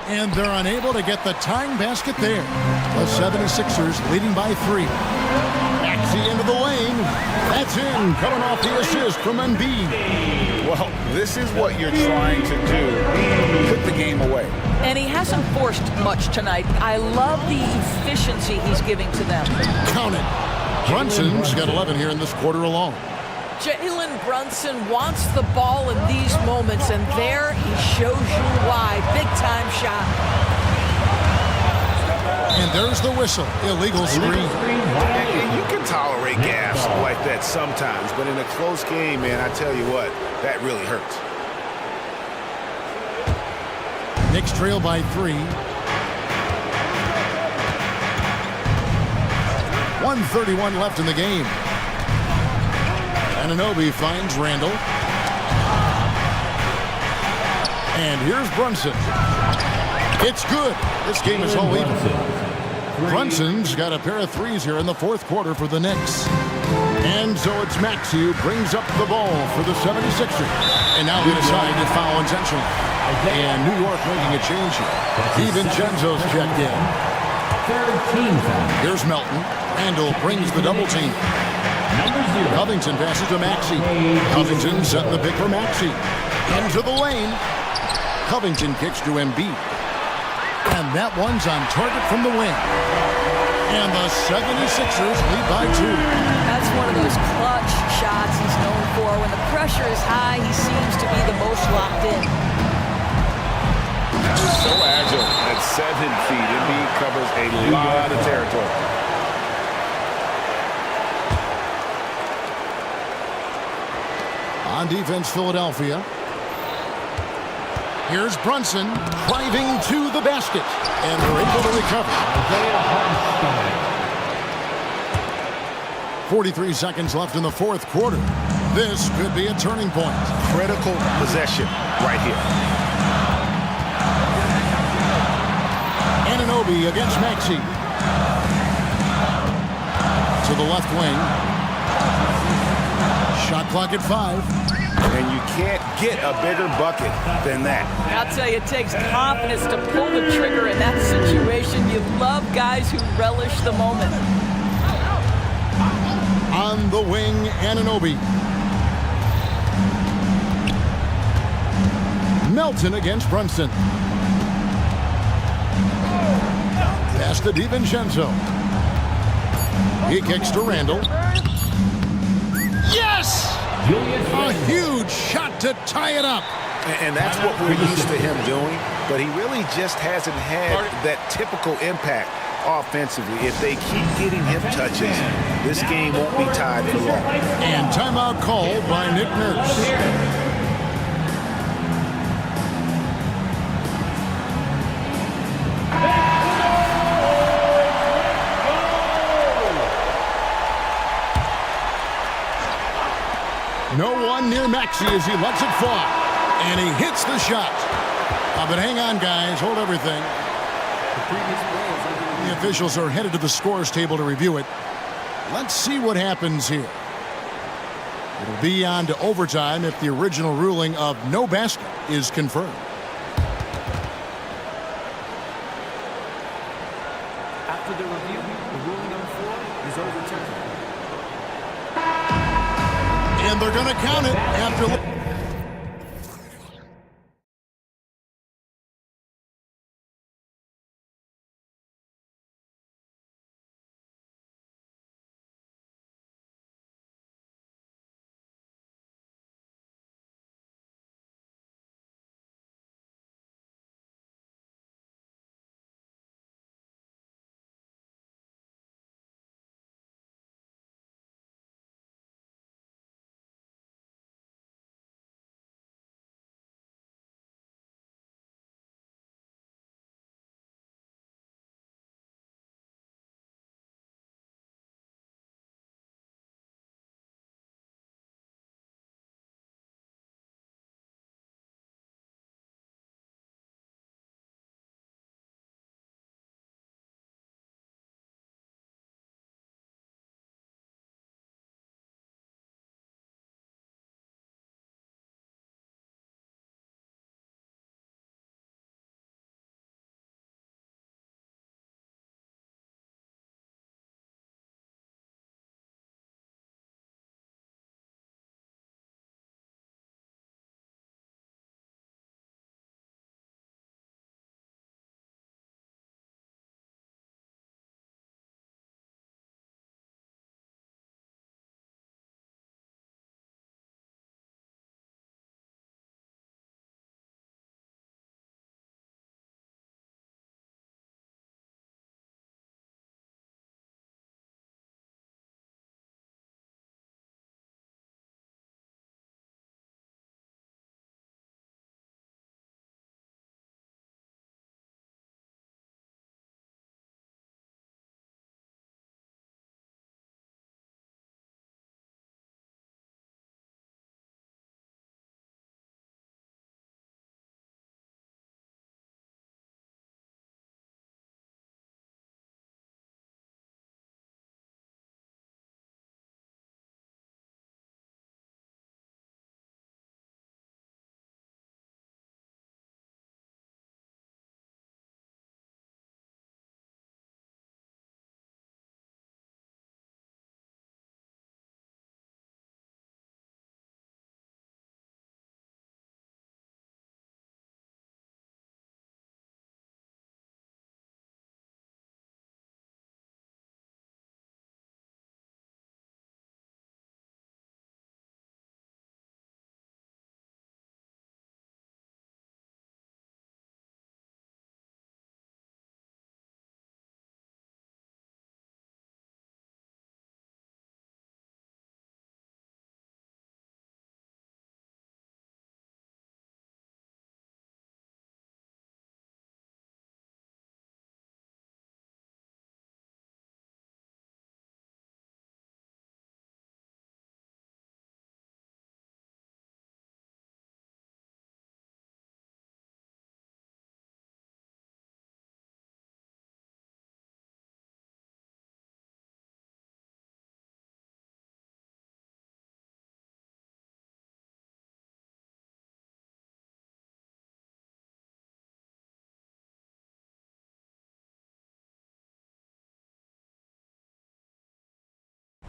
And they're unable to get the tying basket there. The 76ers leading by 3. Maxey into the lane. That's in. Coming off the assist from Embiid.
Well, this is what you're trying to do. Put the game away.
And he hasn't forced much tonight. I love the efficiency he's giving to them.
Count it. Brunson's got 11 here in this quarter alone.
Jalen Brunson wants the ball in these moments, and there he shows you why. Big-time shot.
And there's the whistle. Illegal screen.
And you can tolerate gaps like that sometimes, but in a close game, man, I tell you what, that really hurts.
Knicks trail by 3. 1:31 left in the game. Anunoby finds Randall. And here's Brunson. It's good. This game is all even. Brunson's got a pair of threes here in the fourth quarter for the Knicks. And so it's Maxey who brings up the ball for the 76ers. And now they decide to foul intentionally. And New York making a change here. DiVincenzo's checked in. Here's Melton. Randall brings the double team. Covington passes to Maxey. Covington setting the pick for Maxey. Into the lane. Covington kicks to Embiid. And that one's on target from the wing. And the 76ers lead by 2.
That's one of those clutch shots he's known for. When the pressure is high, he seems to be the most locked in.
So agile at 7 feet. Embiid covers a lot of territory.
On defense, Philadelphia. Here's Brunson driving to the basket. And they're able to recover. 43 seconds left in the fourth quarter. This could be a turning point.
Critical possession right here.
Anunoby against Maxey. To the left wing. Shot clock at 5.
And you can't get a bigger bucket than that.
I'll tell you, it takes confidence to pull the trigger in that situation. You love guys who relish the moment.
On the wing, Anunoby. Melton against Brunson. Pass to DiVincenzo. He kicks to Randall. Yes! A huge shot to tie it up.
And that's what we're used to him doing, but he really just hasn't had that typical impact offensively. If they keep getting him touches, this game won't be tied for long.
And timeout called by Nick Nurse. No one near Maxey as he lets it fly. And he hits the shot. But hang on, guys. Hold everything. The officials are headed to the scores table to review it. Let's see what happens here. It'll be on to overtime if the original ruling of no basket is confirmed.
After the review, the ruling on the floor is overturned.
And they're going to count it after...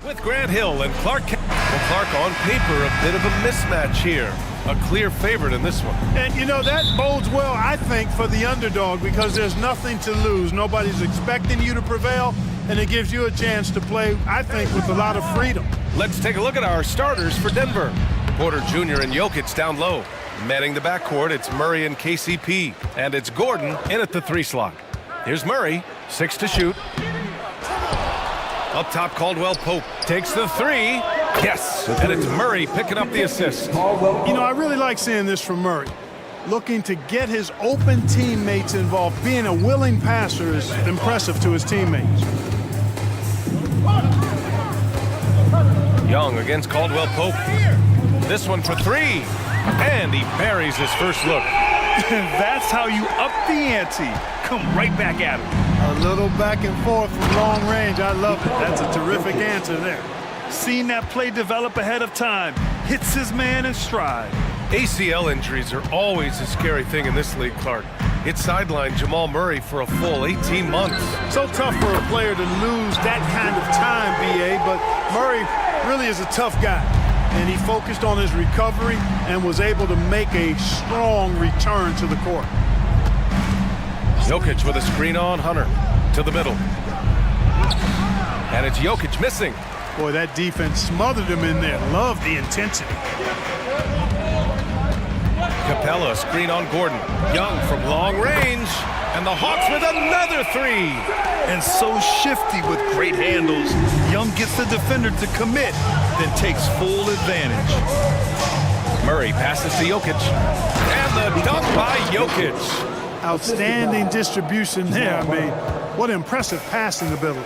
With Grant Hill and Clark. Well, Clark on paper, a bit of a mismatch here. A clear favorite in this one.
And, you know, that bodes well, I think, for the underdog because there's nothing to lose. Nobody's expecting you to prevail, and it gives you a chance to play, I think, with a lot of freedom.
Let's take a look at our starters for Denver. Porter Jr. and Jokic down low. Manning the backcourt, it's Murray and KCP. And it's Gordon in at the 3 slot. Here's Murray, 6 to shoot. Up top, Caldwell Pope takes the 3. Yes, and it's Murray picking up the assist.
You know, I really like seeing this from Murray. Looking to get his open teammates involved. Being a willing passer is impressive to his teammates.
Young against Caldwell Pope. This one for 3. And he buries his first look.
That's how you up the ante. Come right back at him.
A little back and forth from long range. I love it. That's a terrific answer there.
Seen that play develop ahead of time. Hits his man in stride.
ACL injuries are always a scary thing in this league, Clark. It sidelined Jamal Murray for a full 18 months.
So tough for a player to lose that kind of time, BA, but Murray really is a tough guy. And he focused on his recovery and was able to make a strong return to the court.
Jokic with a screen on Hunter to the middle. And it's Jokic missing.
Boy, that defense smothered him in there. Love the intensity.
Capella, screen on Gordon. Young from long range. And the Hawks with another 3.
And so shifty with great handles. Young gets the defender to commit, then takes full advantage.
Murray passes to Jokic. And the dunk by Jokic.
Outstanding distribution there. I mean, what impressive passing ability.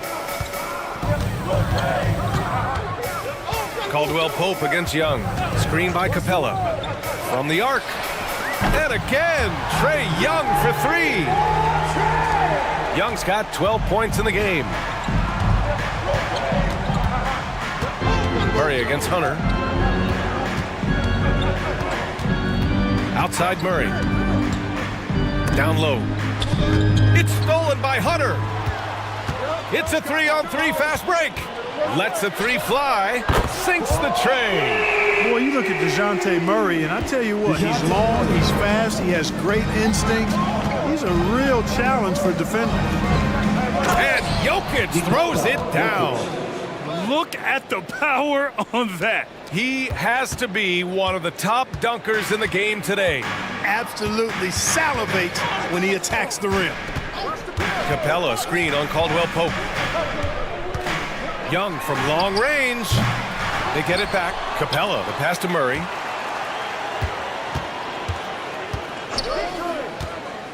Caldwell Pope against Young. Screen by Capella. From the arc. And again, Trae Young for 3. Young's got 12 points in the game. Murray against Hunter. Outside Murray. Down low. It's stolen by Hunter. It's a 3-on-3 fast break. Lets the 3 fly. Sinks the tray.
Boy, you look at DeJounte Murray, and I tell you what, he's long, he's fast, he has great instincts. He's a real challenge for defenders.
And Jokic throws it down.
Look at the power on that.
He has to be one of the top dunkers in the game today.
Absolutely salivates when he attacks the rim.
Capella, screen on Caldwell Pope. Young from long range. They get it back. Capella, the pass to Murray.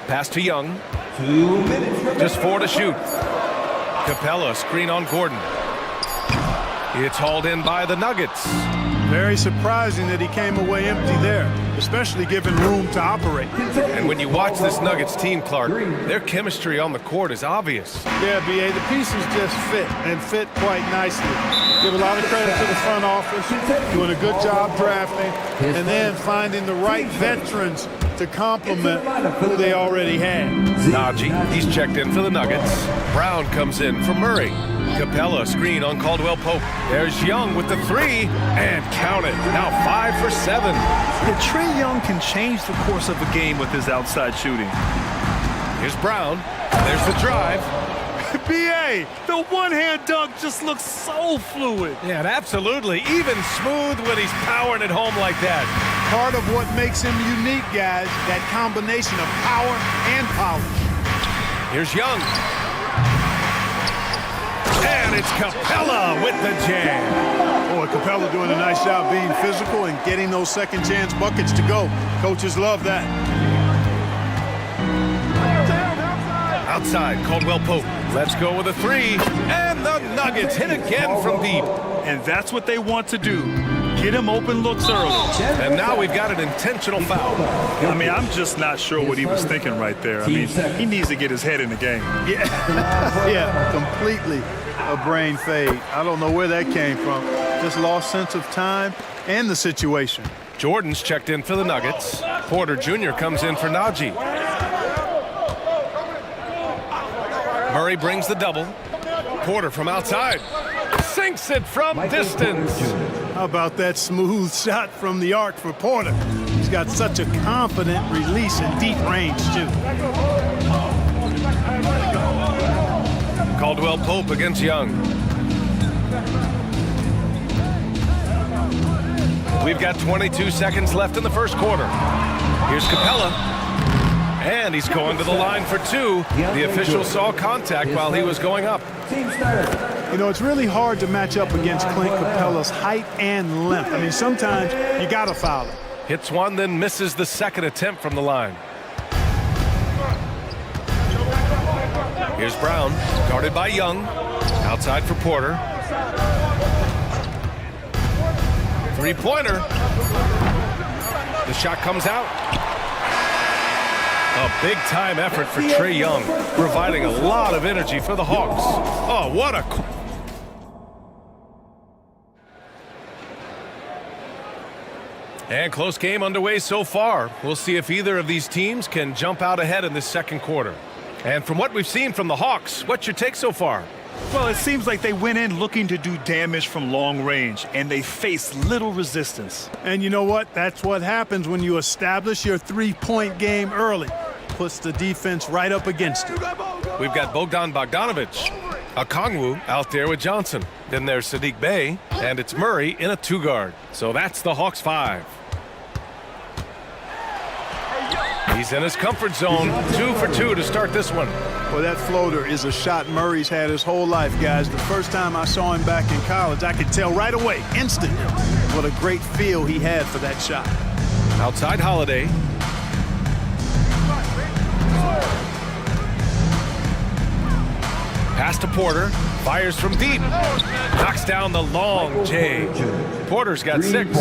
Pass to Young.
2 minutes.
Just 4 to shoot. Capella, screen on Gordon. It's hauled in by the Nuggets.
Very surprising that he came away empty there, especially given room to operate.
And when you watch this Nuggets team, Clark, their chemistry on the court is obvious.
Yeah, BA, the pieces just fit, and fit quite nicely. Give a lot of credit to the front office, doing a good job drafting, and then finding the right veterans to complement who they already had.
Najee, he's checked in for the Nuggets. Brown comes in for Murray. Capella, screen on Caldwell Pope. There's Young with the 3, and count it. Now 5 for 7.
Yeah, Trae Young can change the course of a game with his outside shooting.
Here's Brown. There's the drive.
BA, the one-hand dunk just looks so fluid.
Yeah, absolutely. Even smooth when he's powering it home like that.
Part of what makes him unique, guys, that combination of power and polish.
Here's Young. And it's Capella with the jam.
Boy, Capella doing a nice job being physical and getting those second chance buckets to go. Coaches love that.
Outside, Caldwell Pope. Let's go with a 3. And the Nuggets hit again from deep.
And that's what they want to do. Get him open looks early.
And now we've got an intentional foul.
I mean, I'm just not sure what he was thinking right there. I mean, he needs to get his head in the game.
Yeah, completely a brain fade. I don't know where that came from. Just lost sense of time and the situation.
Jordan's checked in for the Nuggets. Porter Jr. comes in for Najee. Murray brings the double. Porter from outside. sinks it from distance.
How about that smooth shot from the arc for Porter? He's got such a confident release in deep range, too.
Caldwell Pope against Young. We've got 22 seconds left in the first quarter. Here's Capella. And he's going to the line for two. The official saw contact while he was going up.
You know, it's really hard to match up against Clint Capella's height and length. I mean, sometimes you got to foul him.
Hits one, then misses the second attempt from the line. Here's Brown, guarded by Young. Outside for Porter. Three-pointer. The shot comes out. A big-time effort for Trae Young, providing a lot of energy for the Hawks. Oh, what a... And close game underway so far. We'll see if either of these teams can jump out ahead in this second quarter. And from what we've seen from the Hawks, what's your take so far?
Well, it seems like they went in looking to do damage from long range, and they faced little resistance.
And you know what? That's what happens when you establish your three-point game early. Puts the defense right up against it.
We've got Bogdan Bogdanovic, Okongwu out there with Johnson. Then there's Sadiq Bey, and it's Murray in a two-guard. So that's the Hawks 5. He's in his comfort zone. 2 for 2 to start this one.
Well, that floater is a shot Murray's had his whole life, guys. The first time I saw him back in college, I could tell right away, instantly, what a great feel he had for that shot.
Outside Holiday. Pass to Porter. Fires from deep. Knocks down the long J. Porter's got 6.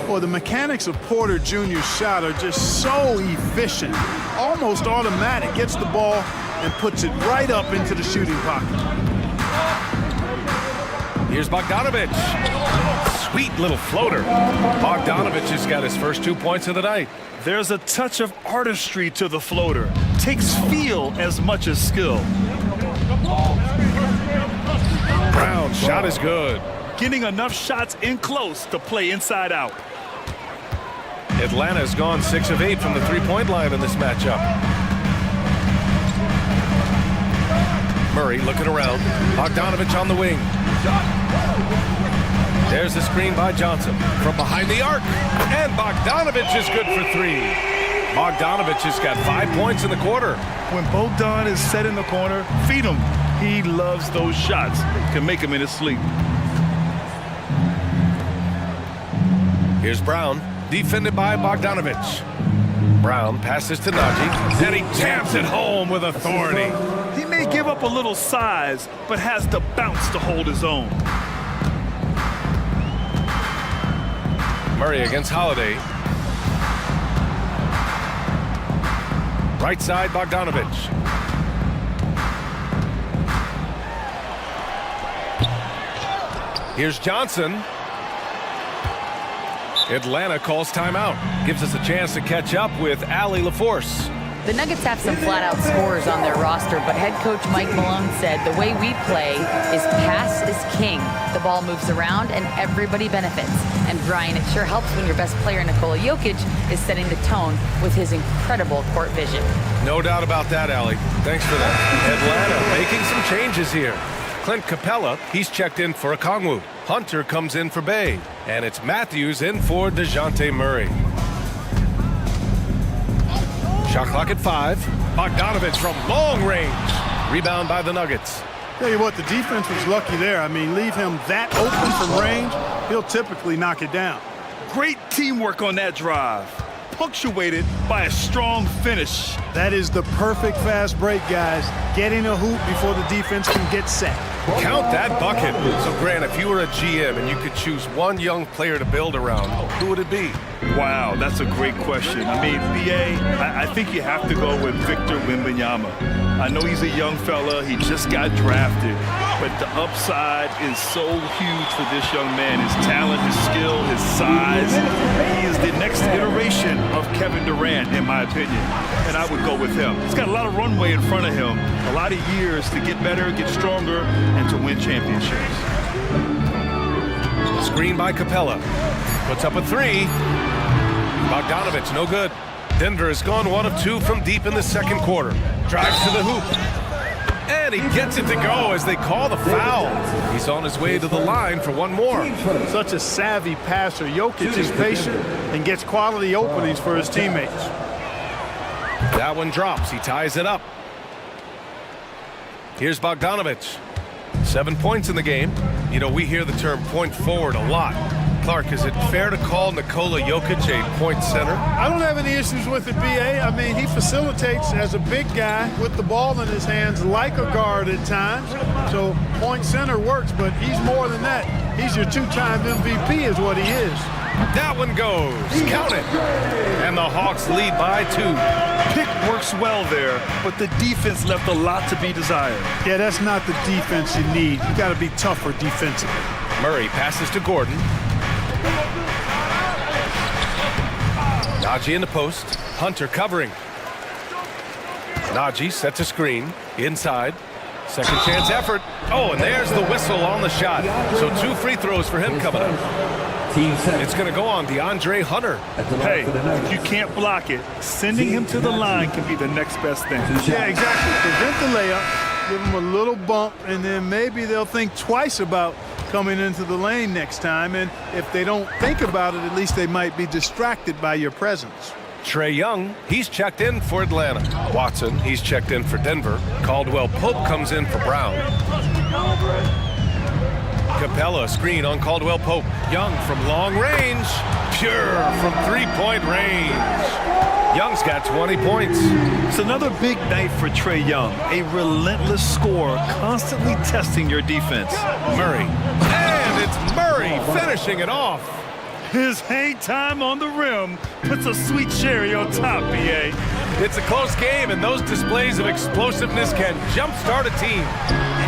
Well, the mechanics of Porter Jr.'s shot are just so efficient. Almost automatic. Gets the ball and puts it right up into the shooting pocket.
Here's Bogdanovic. Sweet little floater. Bogdanovic has got his first 2 points of the night.
There's a touch of artistry to the floater. Takes feel as much as skill.
Brown's shot is good.
Getting enough shots in close to play inside out.
Atlanta's gone 6 of 8 from the three-point line in this matchup. Murray looking around. Bogdanovic on the wing. There's the screen by Johnson from behind the arc. And Bogdanovic is good for 3. Bogdanovic has got 5 points in the quarter.
When Bogdan is set in the corner, feed him. He loves those shots. Can make him in his sleep.
Here's Brown, defended by Bogdanovic. Brown passes to Najee, and he jams it home with authority.
He may give up a little size, but has the bounce to hold his own.
Murray against Holiday. Right side, Bogdanovic. Here's Johnson. Atlanta calls timeout. Gives us a chance to catch up with Allie LaForce.
The Nuggets have some flat-out scorers on their roster, but head coach Mike Malone said the way we play is pass is king. The ball moves around and everybody benefits. And Brian, it sure helps when your best player, Nikola Jokic, is setting the tone with his incredible court vision.
No doubt about that, Allie. Thanks for that. Atlanta making some changes here. Clint Capella, he's checked in for Okongwu. Hunter comes in for Bey. And it's Matthews in for DeJounte Murray. Shot clock at 5. Bogdanovic from long range. Rebound by the Nuggets.
Tell you what, the defense was lucky there. I mean, leave him that open from range, he'll typically knock it down.
Great teamwork on that drive. Punctuated by a strong finish.
That is the perfect fast break, guys. Getting a hoop before the defense can get set.
Count that bucket. So, Grant, if you were a GM and you could choose one young player to build around, who would it be?
Wow, that's a great question. I mean, BA, I think you have to go with Victor Wembanyama. I know he's a young fella. He just got drafted. But the upside is so huge for this young man. His talent, his skill, his size. He is the next iteration of Kevin Durant, in my opinion. And I would go with him. He's got a lot of runway in front of him. A lot of years to get better, get stronger, and to win championships.
Screen by Capella. Puts up a three. Bogdanovich, no good. Denver has gone 1 of 2 from deep in the second quarter. Drives to the hoop. And he gets it to go as they call the foul. He's on his way to the line for one more.
Such a savvy passer. Jokic is patient and gets quality openings for his teammates.
That one drops. He ties it up. Here's Bogdanovich. 7 points in the game. You know, we hear the term point forward a lot. Clark, is it fair to call Nikola Jokic a point center?
I don't have any issues with it, B.A. I mean, he facilitates as a big guy with the ball in his hands like a guard at times. So point center works, but he's more than that. He's your 2-time MVP is what he is.
That one goes. Count it. And the Hawks lead by 2.
Pick works well there, but the defense left a lot to be desired.
Yeah, that's not the defense you need. You got to be tougher defensively.
Murray passes to Gordon. Najee in the post. Hunter covering. Najee sets a screen. Inside. Second chance effort. Oh, and there's the whistle on the shot. So 2 free throws for him coming up. It's going to go on DeAndre Hunter.
Hey, if you can't block it, sending him to the line can be the next best thing.
Yeah, exactly. Prevent the layup, give him a little bump, and then maybe they'll think twice about coming into the lane next time. And if they don't think about it, at least they might be distracted by your presence.
Trae Young, he's checked in for Atlanta. Watson, he's checked in for Denver. Caldwell Pope comes in for Brown. Capella, screen on Caldwell Pope. Young from long range. Pure from 3-point range. Young's got 20 points.
It's another big night for Trae Young. A relentless scorer, constantly testing your defense.
Murray. And it's Murray finishing it off.
His hang time on the rim puts a sweet cherry on top, B.A.
It's a close game, and those displays of explosiveness can jumpstart a team.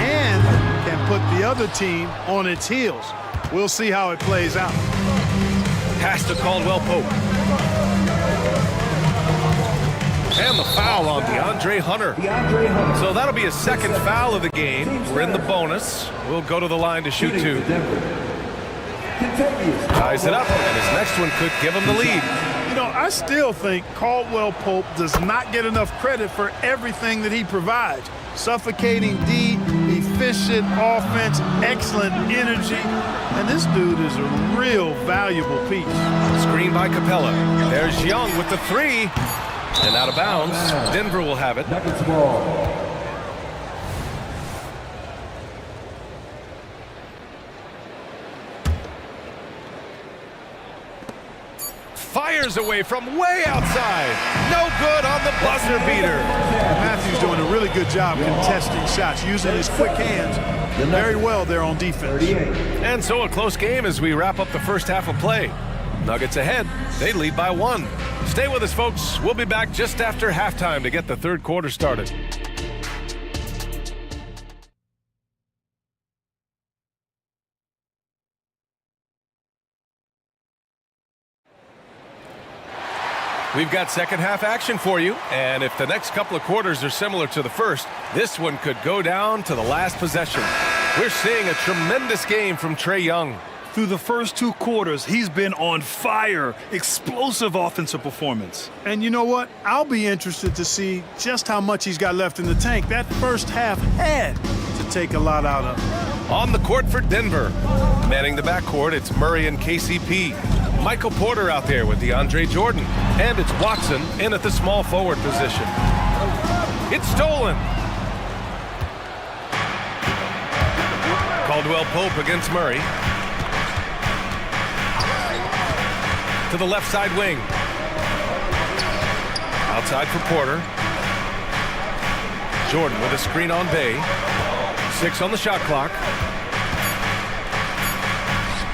And can put the other team on its heels. We'll see how it plays out.
Pass to Caldwell Pope. And the foul on DeAndre Hunter. So that'll be a second foul of the game. We're in the bonus. We'll go to the line to shoot 2. Ties it up, and his next one could give him the lead.
You know, I still think Caldwell Pope does not get enough credit for everything that he provides. Suffocating D, efficient offense, excellent energy, and this dude is a real valuable piece.
Screen by Capella. There's Young with the 3, and out of bounds. Denver will have it. Fires away from way outside. No good on the buzzer beater.
Matthews doing a really good job contesting shots, using his quick hands very well there on defense.
And so a close game as we wrap up the first half of play. Nuggets ahead. They lead by 1. Stay with us, folks. We'll be back just after halftime to get the third quarter started. We've got second half action for you, and if the next couple of quarters are similar to the first, this one could go down to the last possession. We're seeing a tremendous game from Trae Young.
Through the first 2 quarters, he's been on fire. Explosive offensive performance.
And you know what? I'll be interested to see just how much he's got left in the tank. That first half had to take a lot out of him.
On the court for Denver. Manning the backcourt, it's Murray and KCP. Michael Porter out there with DeAndre Jordan. And it's Watson in at the small forward position. It's stolen. Caldwell Pope against Murray. To the left side wing. Outside for Porter. Jordan with a screen on Bay. 6 on the shot clock.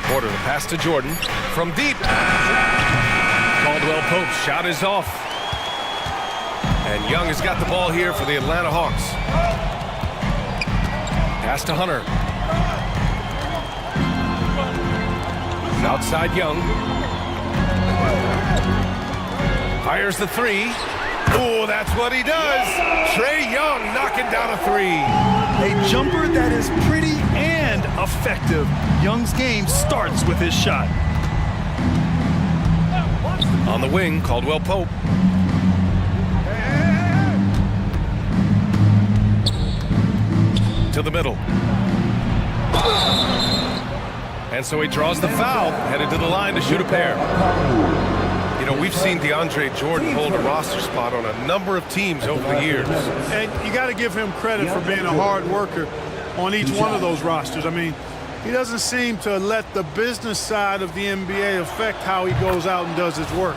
Porter, the pass to Jordan. From deep. Caldwell Pope's shot is off. And Young has got the ball here for the Atlanta Hawks. Pass to Hunter. Outside Young. Fires the 3. Oh, that's what he does. Trae Young knocking down a 3.
A jumper that is pretty and effective. Young's game starts with his shot.
On the wing, Caldwell Pope. To the middle. And so he draws the foul, headed to the line to shoot a pair. You know, we've seen DeAndre Jordan hold a roster spot on a number of teams over the years.
And you got to give him credit for being a hard worker on each one of those rosters. I mean, he doesn't seem to let the business side of the NBA affect how he goes out and does his work.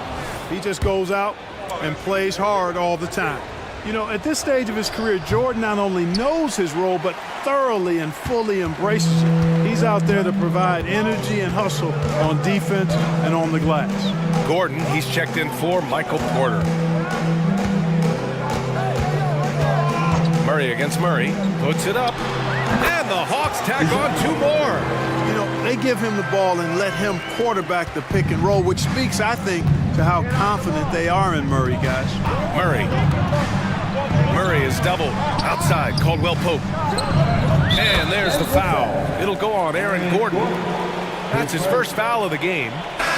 He just goes out and plays hard all the time. You know, at this stage of his career, Jordan not only knows his role, but thoroughly and fully embraces it. He's out there to provide energy and hustle on defense and on the glass.
Gordon, he's checked in for Michael Porter. Murray against Murray, puts it up, and the Hawks tack on 2 more.
You know, they give him the ball and let him quarterback the pick and roll, which speaks, I think, to how confident they are in Murray, guys.
Murray is double. Outside, Caldwell Pope. And there's the foul. It'll go on Aaron Gordon. That's his first foul of the game.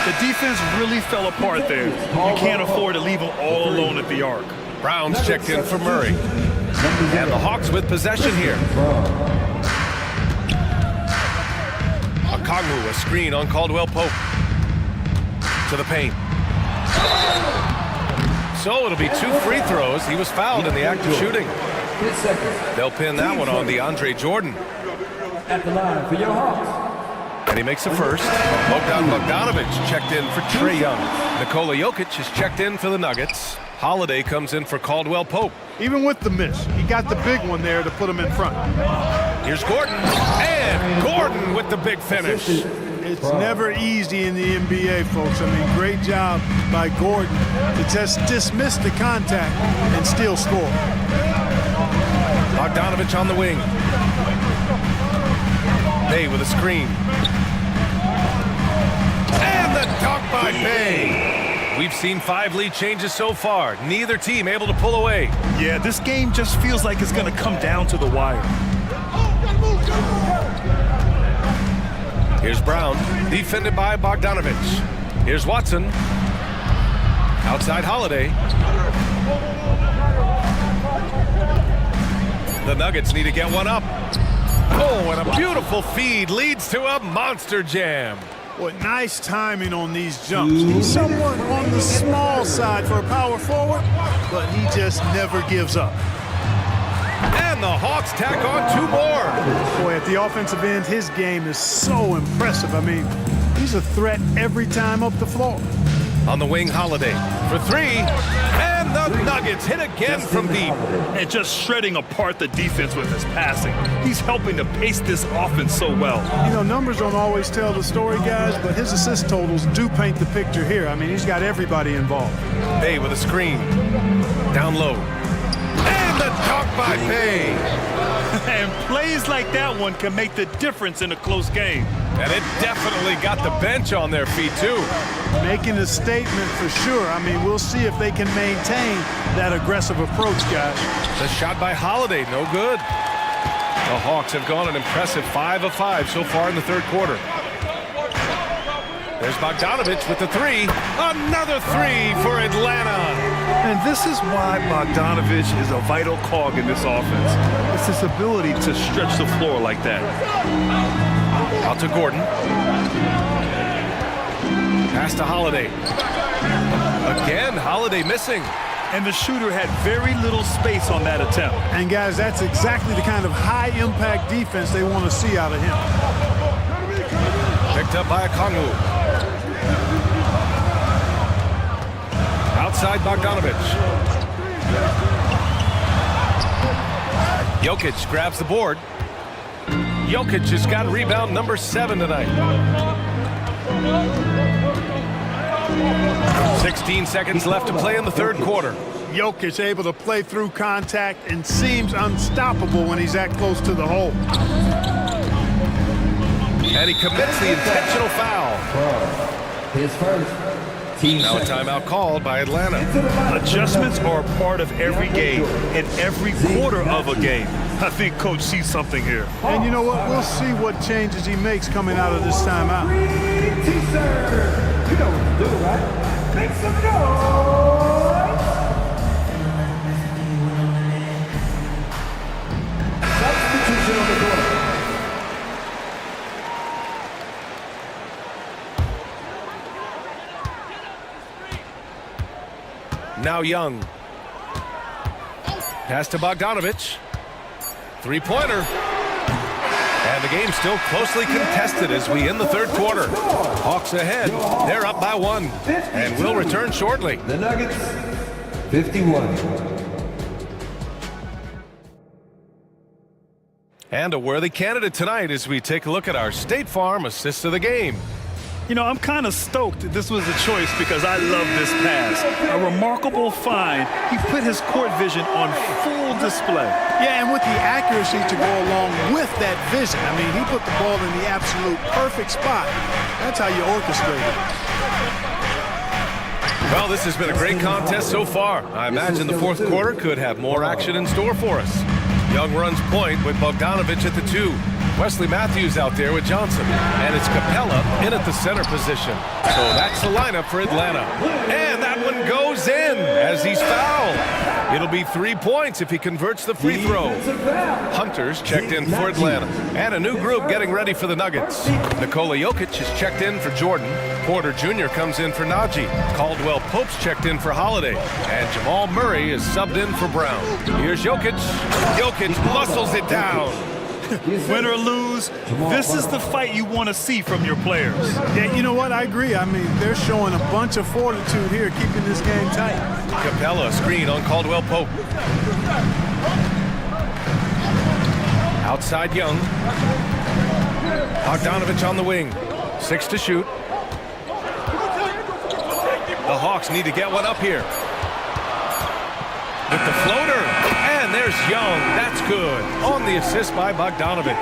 The defense really fell apart there. You can't afford to leave them all alone at the arc.
Brown's checked in for Murray. And the Hawks with possession here. Okongwu, a screen on Caldwell Pope. To the paint. So it'll be 2 free throws. He was fouled in the act of shooting. They'll pin that one on DeAndre Jordan.
At the line for your Hawks.
And he makes a first. Bogdan Bogdanovic checked in for Trae Young. Nikola Jokic is checked in for the Nuggets. Holiday comes in for Caldwell Pope.
Even with the miss, he got the big one there to put him in front.
Here's Gordon. And Gordon with the big finish.
It's never easy in the NBA, folks. I mean, great job by Gordon to just dismiss the contact and still score.
Bogdanovic on the wing. Bay with a screen. And the dunk by Bay. We've seen 5 lead changes so far. Neither team able to pull away.
Yeah, this game just feels like it's going to come down to the wire.
Here's Brown, defended by Bogdanovic. Here's Watson. Outside Holiday. The Nuggets need to get one up. Oh, and a beautiful feed leads to a monster jam.
What nice timing on these jumps. He's somewhat on the small side for a power forward, but he just never gives up.
And the Hawks tack on 2 more.
Boy, at the offensive end, his game is so impressive. I mean, he's a threat every time up the floor.
On the wing, Holiday for 3. And the Nuggets hit again from deep.
And just shredding apart the defense with his passing. He's helping to pace this offense so well.
You know, numbers don't always tell the story, guys, but his assist totals do paint the picture here. I mean, he's got everybody involved.
Bay with a screen. Down low. And the dunk by Bay.
And plays like that one can make the difference in a close game.
And it definitely got the bench on their feet, too.
Making a statement for sure. I mean, we'll see if they can maintain that aggressive approach, guys.
The shot by Holiday, no good. The Hawks have gone an impressive 5 of 5 so far in the 3rd quarter. There's Bogdanovic with the 3. Another 3 for Atlanta.
And this is why Bogdanovic is a vital cog in this offense. It's his ability to stretch the floor like that.
Out to Gordon. Pass to Holiday. Again, Holiday missing.
And the shooter had very little space on that attempt.
And guys, that's exactly the kind of high-impact defense they want to see out of him.
Picked up by Okongwu. Outside Bogdanovic. Jokic grabs the board. Jokic has got rebound number 7 tonight. 16 seconds left to play in the 3rd quarter.
Jokic able to play through contact and seems unstoppable when he's that close to the hole.
And he commits the intentional foul.
His first.
Now a timeout called by Atlanta.
Adjustments are a part of every game and every quarter of a game. I think Coach sees something here.
And you know what? We'll see what changes he makes coming out of this timeout.
You know what to do, right? Make some noise! Substitution on the court.
Now Young. Pass to Bogdanovich. Three-pointer. And the game's still closely contested as we end the third quarter. Hawks ahead. They're up by 1. And will return shortly.
The Nuggets, 51.
And a worthy candidate tonight as we take a look at our State Farm assist of the game.
You know, I'm kind of stoked this was a choice because I love this pass. A remarkable find. He put his court vision on full display.
Yeah, and with the accuracy to go along with that vision. I mean, he put the ball in the absolute perfect spot. That's how you orchestrate it.
Well, this has been a great contest so far. I imagine the fourth quarter could have more action in store for us. Young runs point with Bogdanovich at the 2. Wesley Matthews out there with Johnson. And it's Capella in at the center position. So that's the lineup for Atlanta. And that one goes in as he's fouled. It'll be 3 points if he converts the free throw. Hunter's checked in for Atlanta. And a new group getting ready for the Nuggets. Nikola Jokic is checked in for Jordan. Porter Jr. comes in for Najee. Caldwell Pope's checked in for Holiday. And Jamal Murray is subbed in for Brown. Here's Jokic. Jokic muscles it down.
Win or lose, this is the fight you want to see from your players.
Yeah, you know what? I agree. I mean, they're showing a bunch of fortitude here, keeping this game tight.
Capella screen on Caldwell Pope. Outside Young. Bogdanovich on the wing. 6 to shoot. The Hawks need to get one up here. With the floater. And there's Young. That's good. On the assist by Bogdanovich.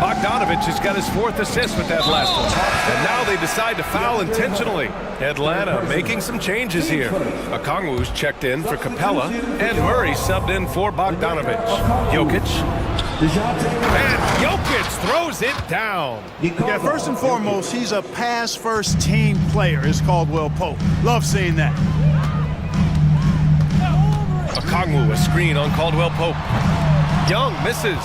Bogdanovich has got his 4th assist with that last one. And now they decide to foul intentionally. Atlanta making some changes here. Okongwu's checked in for Capella. And Murray subbed in for Bogdanovich. Jokic. And Jokic throws it down.
Yeah, first and foremost, he's a pass-first team player, is Caldwell Pope. Love seeing that.
Okongwu, a screen on Caldwell Pope. Young misses.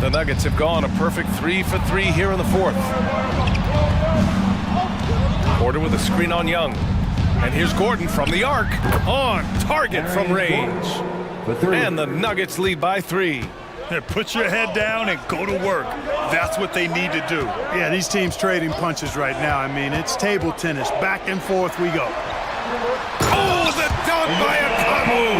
The Nuggets have gone a perfect 3 for 3 here in the 4th. Porter with a screen on Young. And here's Gordon from the arc. On target from range. And the Nuggets lead by 3.
Put your head down and go to work. That's what they need to do.
Yeah, these teams trading punches right now. I mean, it's table tennis. Back and forth we go.
Oh, the dunk by Okongwu!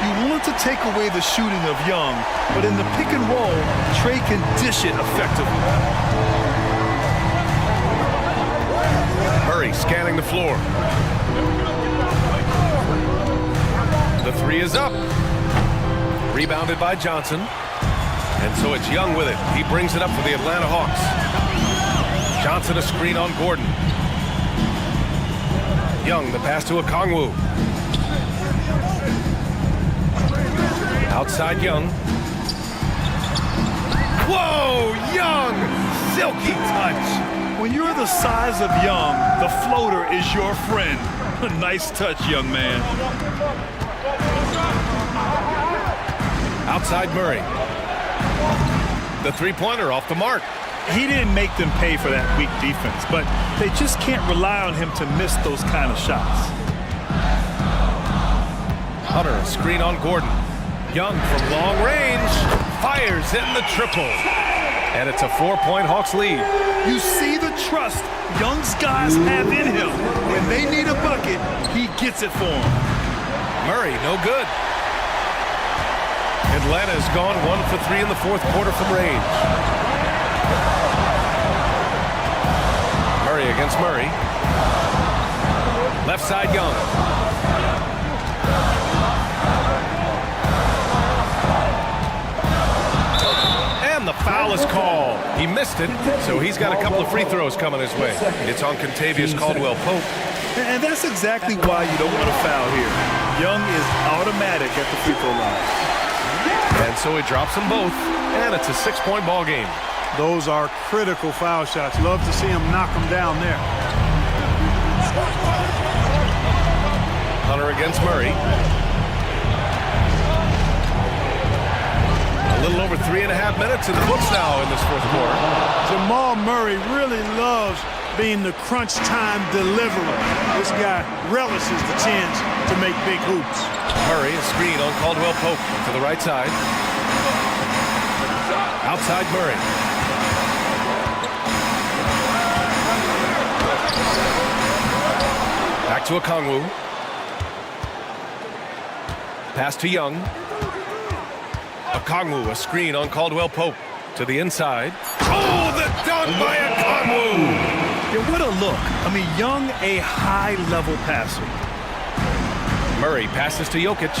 You want to take away the shooting of Young, but in the pick and roll, Trey can dish it effectively.
Murray scanning the floor. The 3 is up. Rebounded by Johnson. And so it's Young with it. He brings it up for the Atlanta Hawks. Johnson a screen on Gordon. Young, the pass to Okongwu. Outside Young. Whoa, Young! Silky touch.
When you're the size of Young, the floater is your friend. Nice touch, young man.
Outside Murray. The three-pointer off the mark.
He didn't make them pay for that weak defense, but they just can't rely on him to miss those kind of shots.
Hunter, screen on Gordon. Young from long range, fires in the triple. And it's a 4-point Hawks lead.
You see the trust Young's guys have in him. When they need a bucket, he gets it for them.
Murray, no good. Atlanta has gone 1 for 3 in the 4th quarter from range. Murray against Murray. Left side Young. And the foul is called. He missed it, so he's got a couple of free throws coming his way. It's on Contavious Caldwell Pope.
And that's exactly why you don't want to foul here. Young is automatic at the free throw line.
And so he drops them both, and it's a 6-point ball game.
Those are critical foul shots. Love to see him knock them down there.
Hunter against Murray. A little over 3.5 minutes in the books now in this fourth quarter.
Jamal Murray really loves being the crunch time deliverer. This guy relishes the chance to make big hoops.
Murray, a screen on Caldwell Pope to the right side. Outside Murray. Back to Okongwu. Pass to Young. Okongwu, a screen on Caldwell Pope to the inside. Oh, the dunk by Okongwu!
Yeah, what a look. I mean, Young, a high-level passer.
Murray passes to Jokic.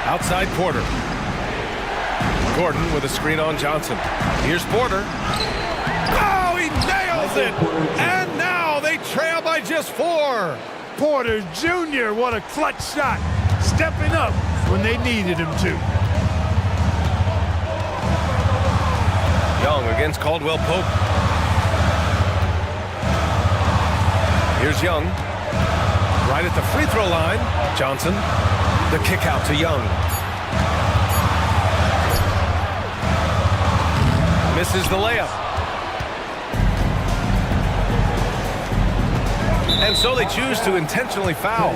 Outside Porter. Gordon with a screen on Johnson. Here's Porter. Oh, he nails it! And now they trail by just 4.
Porter Jr., what a clutch shot. Stepping up when they needed him to.
Young against Caldwell Pope. Here's Young. Right at the free throw line. Johnson. The kick out to Young. Misses the layup. And so they choose to intentionally foul.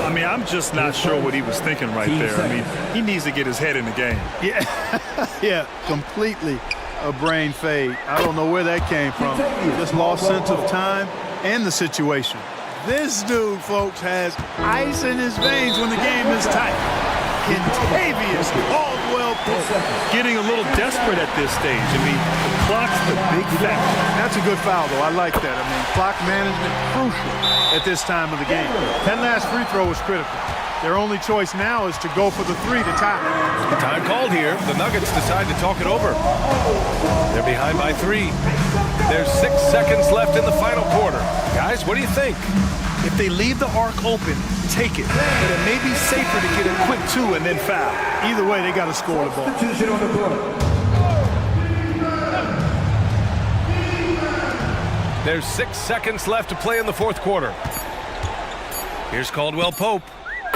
I mean, I'm just not sure what he was thinking right there. I mean, he needs to get his head in the game.
Yeah, yeah, completely a brain fade. I don't know where that came from. Just lost sense of time and the situation. This dude, folks, has ice in his veins when the game is tight. Contavious Caldwell Pope.
Getting a little desperate at this stage. I mean, the clock's the big factor.
That's a good foul, though. I like that. I mean, clock management crucial at this time of the game. That last free throw was critical. Their only choice now is to go for the 3 to tie.
Time called here. The Nuggets decide to talk it over. They're behind by 3. There's 6 seconds left in the final quarter. Guys, what do you think?
If they leave the arc open, take it. But it may be safer to get a quick 2 and then foul.
Either way, they got to score the ball.
There's 6 seconds left to play in the fourth quarter. Here's Caldwell Pope.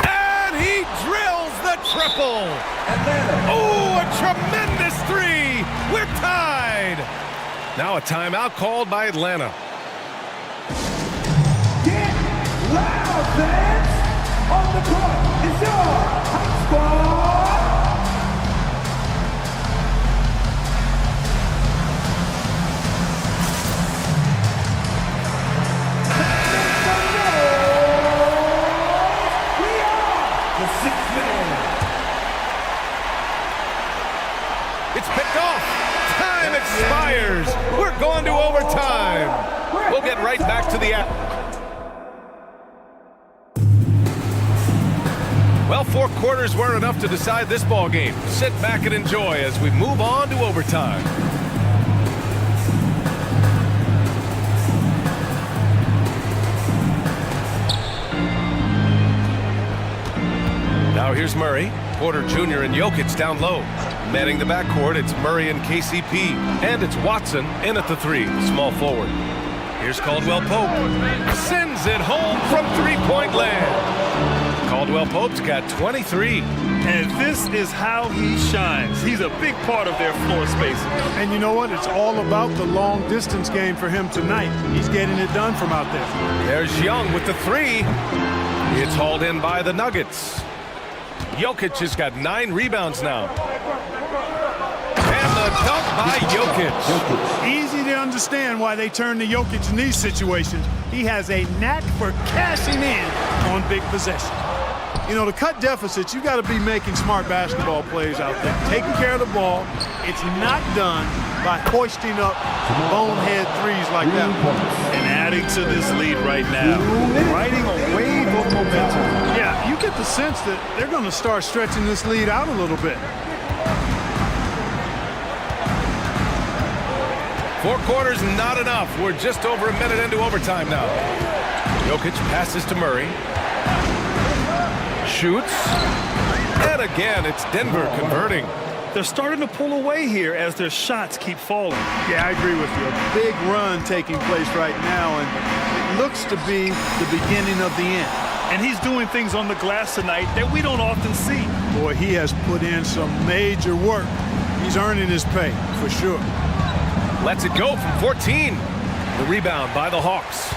And he drills the triple. Oh, a tremendous 3. We're tied. Now a timeout called by Atlanta.
Loud fans on the court is your hot squad. We are the 6th minute.
It's picked off. Time expires. We're going to overtime. We'll get right back to the app. Well, 4 quarters weren't enough to decide this ball game. Sit back and enjoy as we move on to overtime. Now here's Murray. Porter Jr. and Jokic down low. Manning the backcourt, it's Murray and KCP. And it's Watson in at the 3, small forward. Here's Caldwell Pope. Sends it home from 3-point land. Caldwell Pope's got 23.
And this is how he shines. He's a big part of their floor spacing.
And you know what? It's all about the long distance game for him tonight. He's getting it done from out there.
There's Young with the 3. It's hauled in by the Nuggets. Jokic has got 9 rebounds now. And the dunk by Jokic.
Easy to understand why they turn to Jokic in these situations. He has a knack for cashing in on big possessions. You know, to cut deficits, you got to be making smart basketball plays out there. Taking care of the ball. It's not done by hoisting up bonehead threes like that.
And adding to this lead right now. Riding a wave of momentum.
Yeah, you get the sense that they're going to start stretching this lead out a little bit.
4 quarters, not enough. We're just over a minute into overtime now. Jokic passes to Murray. shoots. And again, it's Denver converting.
They're starting to pull away here as their shots keep falling.
Yeah, I agree with you. A big run taking place right now, and it looks to be the beginning of the end.
And he's doing things on the glass tonight that we don't often see.
Boy, he has put in some major work. He's earning his pay, for sure.
Lets it go from 14. The rebound by the Hawks.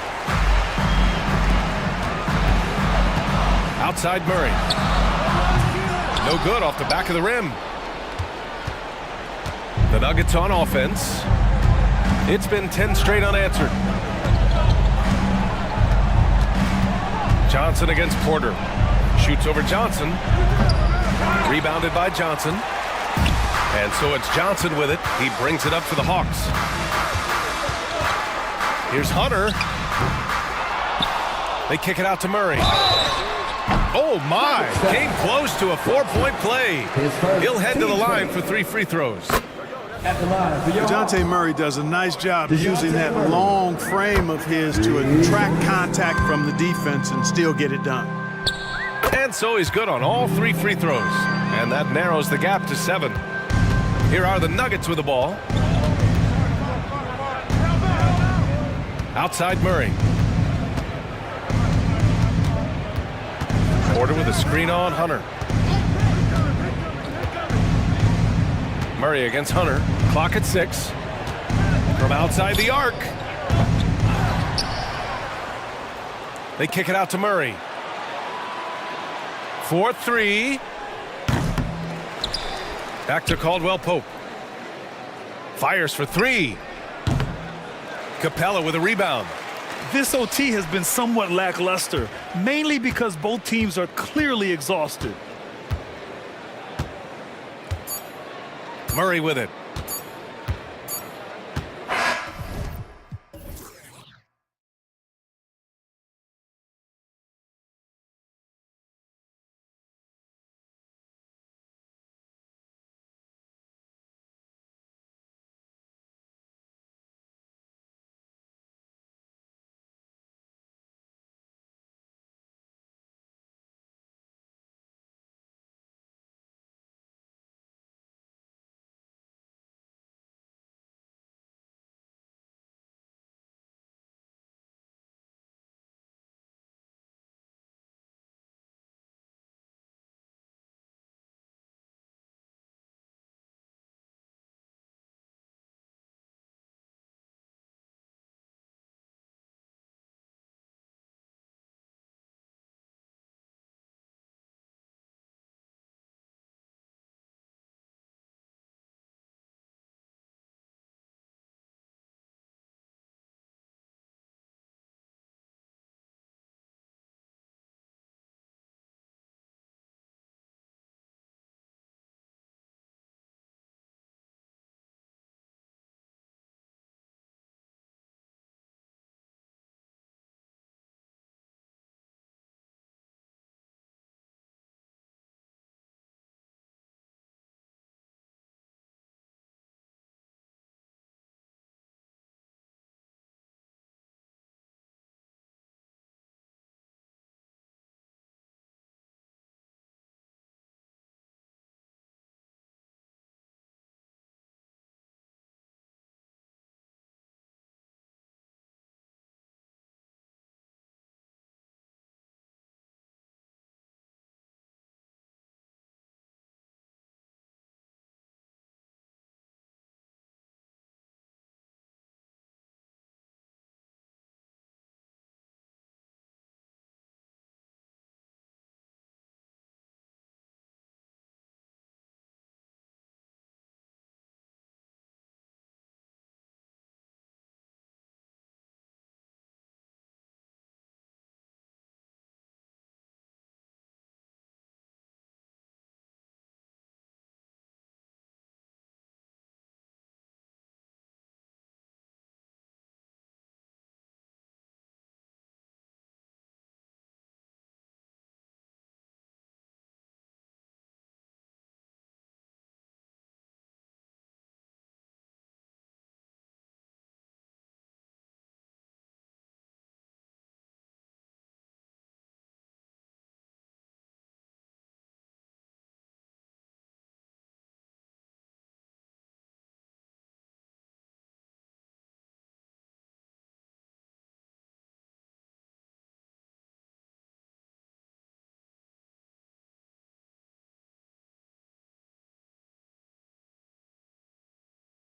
Outside Murray. No good off the back of the rim. The Nuggets on offense. It's been 10 straight unanswered. Johnson against Porter. Shoots over Johnson. Rebounded by Johnson. And so it's Johnson with it. He brings it up for the Hawks. Here's Hunter. They kick it out to Murray. Oh my! Came close to a 4-point play. He'll head to the line for 3 free throws.
DeJounte Murray does a nice job using that long frame of his to attract contact from the defense and still get it done.
And so he's good on all 3 free throws. And that narrows the gap to 7. Here are the Nuggets with the ball. Outside Murray. Porter with a screen on Hunter. Murray against Hunter. Clock at 6. From outside the arc. They kick it out to Murray. 4-3. Back to Caldwell Pope. Fires for 3. Capella with a rebound.
This OT has been somewhat lackluster, mainly because both teams are clearly exhausted.
Murray with it.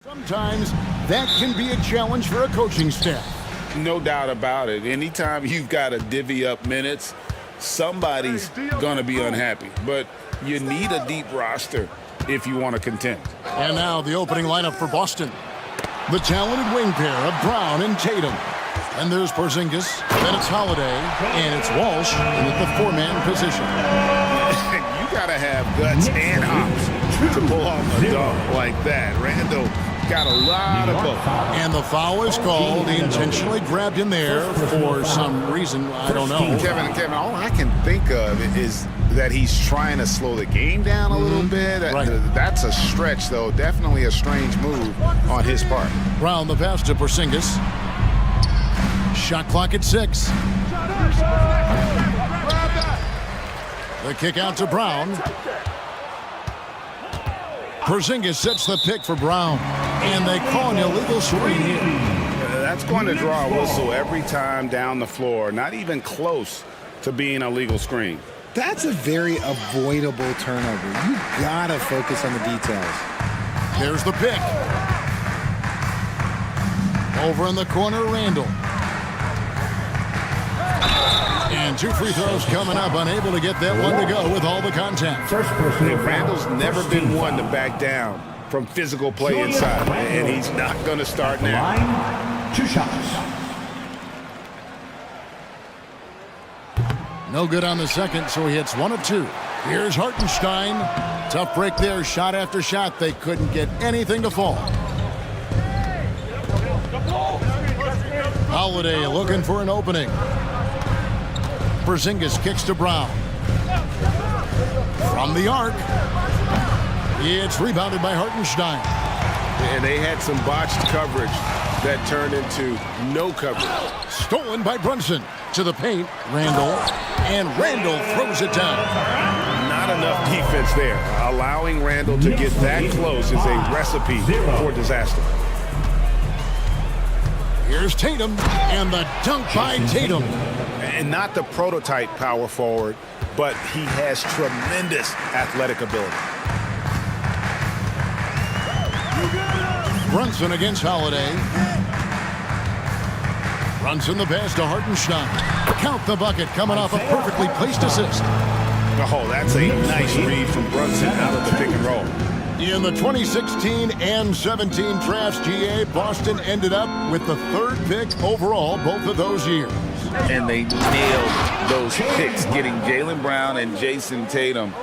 Sometimes that can be a challenge for a coaching staff.
No doubt about it. Anytime you've got to divvy up minutes, somebody's going to be unhappy. But you need a deep roster if you want to contend.
And now the opening lineup for Boston. The talented wing pair of Brown and Tatum. And there's Porzingis, then it's Holiday, and it's Walsh in the four-man position.
You got to have guts and hops to pull off a dunk like that. Randall got a lot of both.
And the foul is called. He intentionally grabbed him there for some reason. I don't know.
Kevin, all I can think of is that he's trying to slow the game down a little bit.
Right.
That's a stretch, though. Definitely a strange move on his part.
Brown the pass to Porzingis. Shot clock at 6. The kick out to Brown. Porzingis sets the pick for Brown. And they call an illegal screen here.
That's going to draw a whistle every time down the floor. Not even close to being a legal screen.
That's a very avoidable turnover. You gotta focus on the details.
There's the pick. Over in the corner, Randall. And 2 free throws coming up, unable to get that one to go with all the contact.
Randall's never been one to back down from physical play inside, and he's not going to start now.
Line, 2 shots.
No good on the second, so he hits 1 of 2. Here's Hartenstein. Tough break there, shot after shot. They couldn't get anything to fall. Holiday looking for an opening. Porzingis kicks to Brown. From the arc. It's rebounded by Hartenstein.
And they had some botched coverage that turned into no coverage.
Stolen by Brunson. To the paint, Randall. And Randall throws it down.
Not enough defense there. Allowing Randall to get that close is a recipe for disaster.
Here's Tatum, and the dunk by Tatum.
And not the prototype power forward, but he has tremendous athletic ability.
Brunson against Holiday. Brunson the pass to Hartenstein. Count the bucket coming off a perfectly placed assist.
Oh, that's a nice read from Brunson out of the pick and roll.
In the 2016 and 17 drafts, GA, Boston ended up with the 3rd pick overall both of those years.
And they nailed those picks, getting Jaylen Brown and Jason Tatum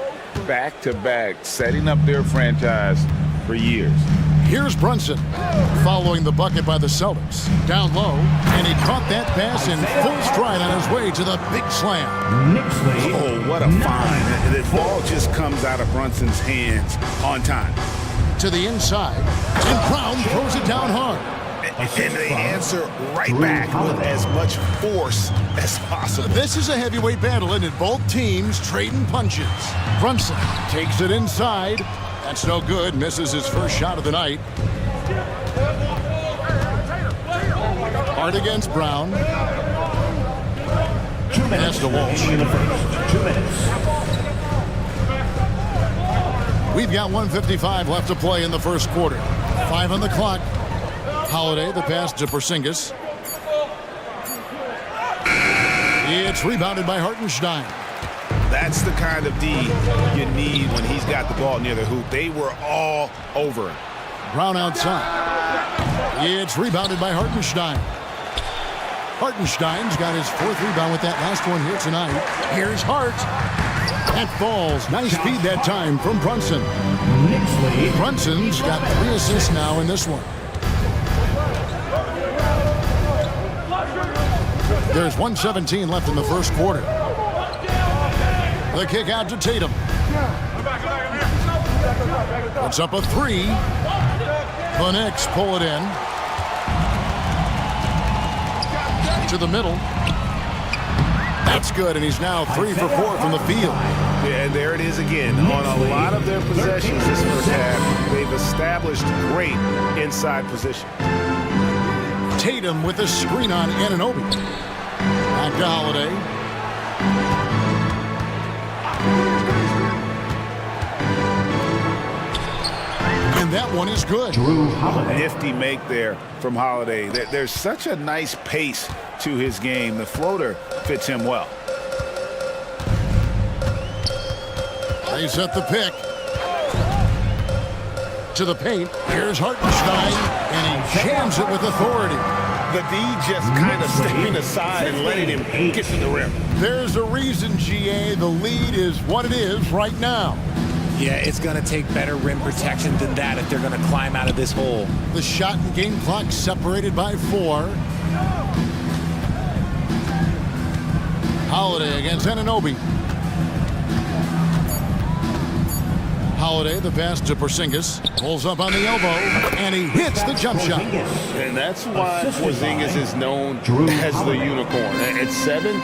back-to-back, setting up their franchise for years.
Here's Brunson, following the bucket by the Celtics. Down low, and he caught that pass in full stride on his way to the big slam.
Oh, what a find. The ball just comes out of Brunson's hands on time.
To the inside, and Brown throws it down hard.
And they answer right back with as much force as possible.
This is a heavyweight battle, and both teams trading punches. Brunson takes it inside. That's no good. Misses his first shot of the night. Hard against Brown. Pass to Walsh.
2 minutes.
We've got 1:55 left to play in the first quarter. 5 on the clock. Holiday, the pass to Porzingis. It's rebounded by Hartenstein.
That's the kind of D you need when he's got the ball near the hoop. They were all over him.
Brown outside. It's rebounded by Hartenstein. Hartenstein's got his 4th rebound with that last one here tonight. Here's Hart. That falls. Nice feed that time from Brunson. Brunson's got 3 assists now in this one. There's 1:17 left in the first quarter. The kick out to Tatum. It's up a 3. The Knicks pull it in. To the middle. That's good, and he's now 3 for 4 from the field.
Yeah, and there it is again. On a lot of their possessions this first half, they've established great inside position.
Tatum with a screen on Anunoby. Back to Holiday. And that one is good.
Nifty make there from Holiday. There's such a nice pace to his game. The floater fits him well.
They set the pick. To the paint. Here's Hartenstein, and he jams it with authority.
The D just kind of stepping aside and letting him get to the rim.
There's a reason, GA. The lead is what it is right now.
Yeah, it's going to take better rim protection than that if they're going to climb out of this hole.
The shot and game clock separated by 4. Holiday against Anunoby. Holiday, the pass to Porzingis, pulls up on the elbow, and he hits the jump shot.
And that's why Porzingis is known as the unicorn. At 7'3",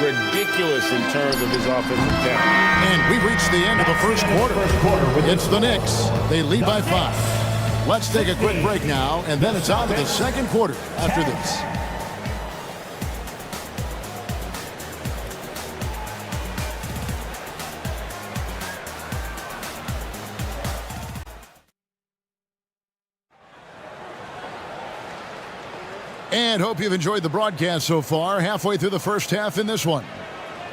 ridiculous in terms of his offensive talent.
And we've reached the end of the first quarter. It's the Knicks. They lead by 5. Let's take a quick break now, and then it's on to the second quarter after this. And hope you've enjoyed the broadcast so far. Halfway through the first half in this one.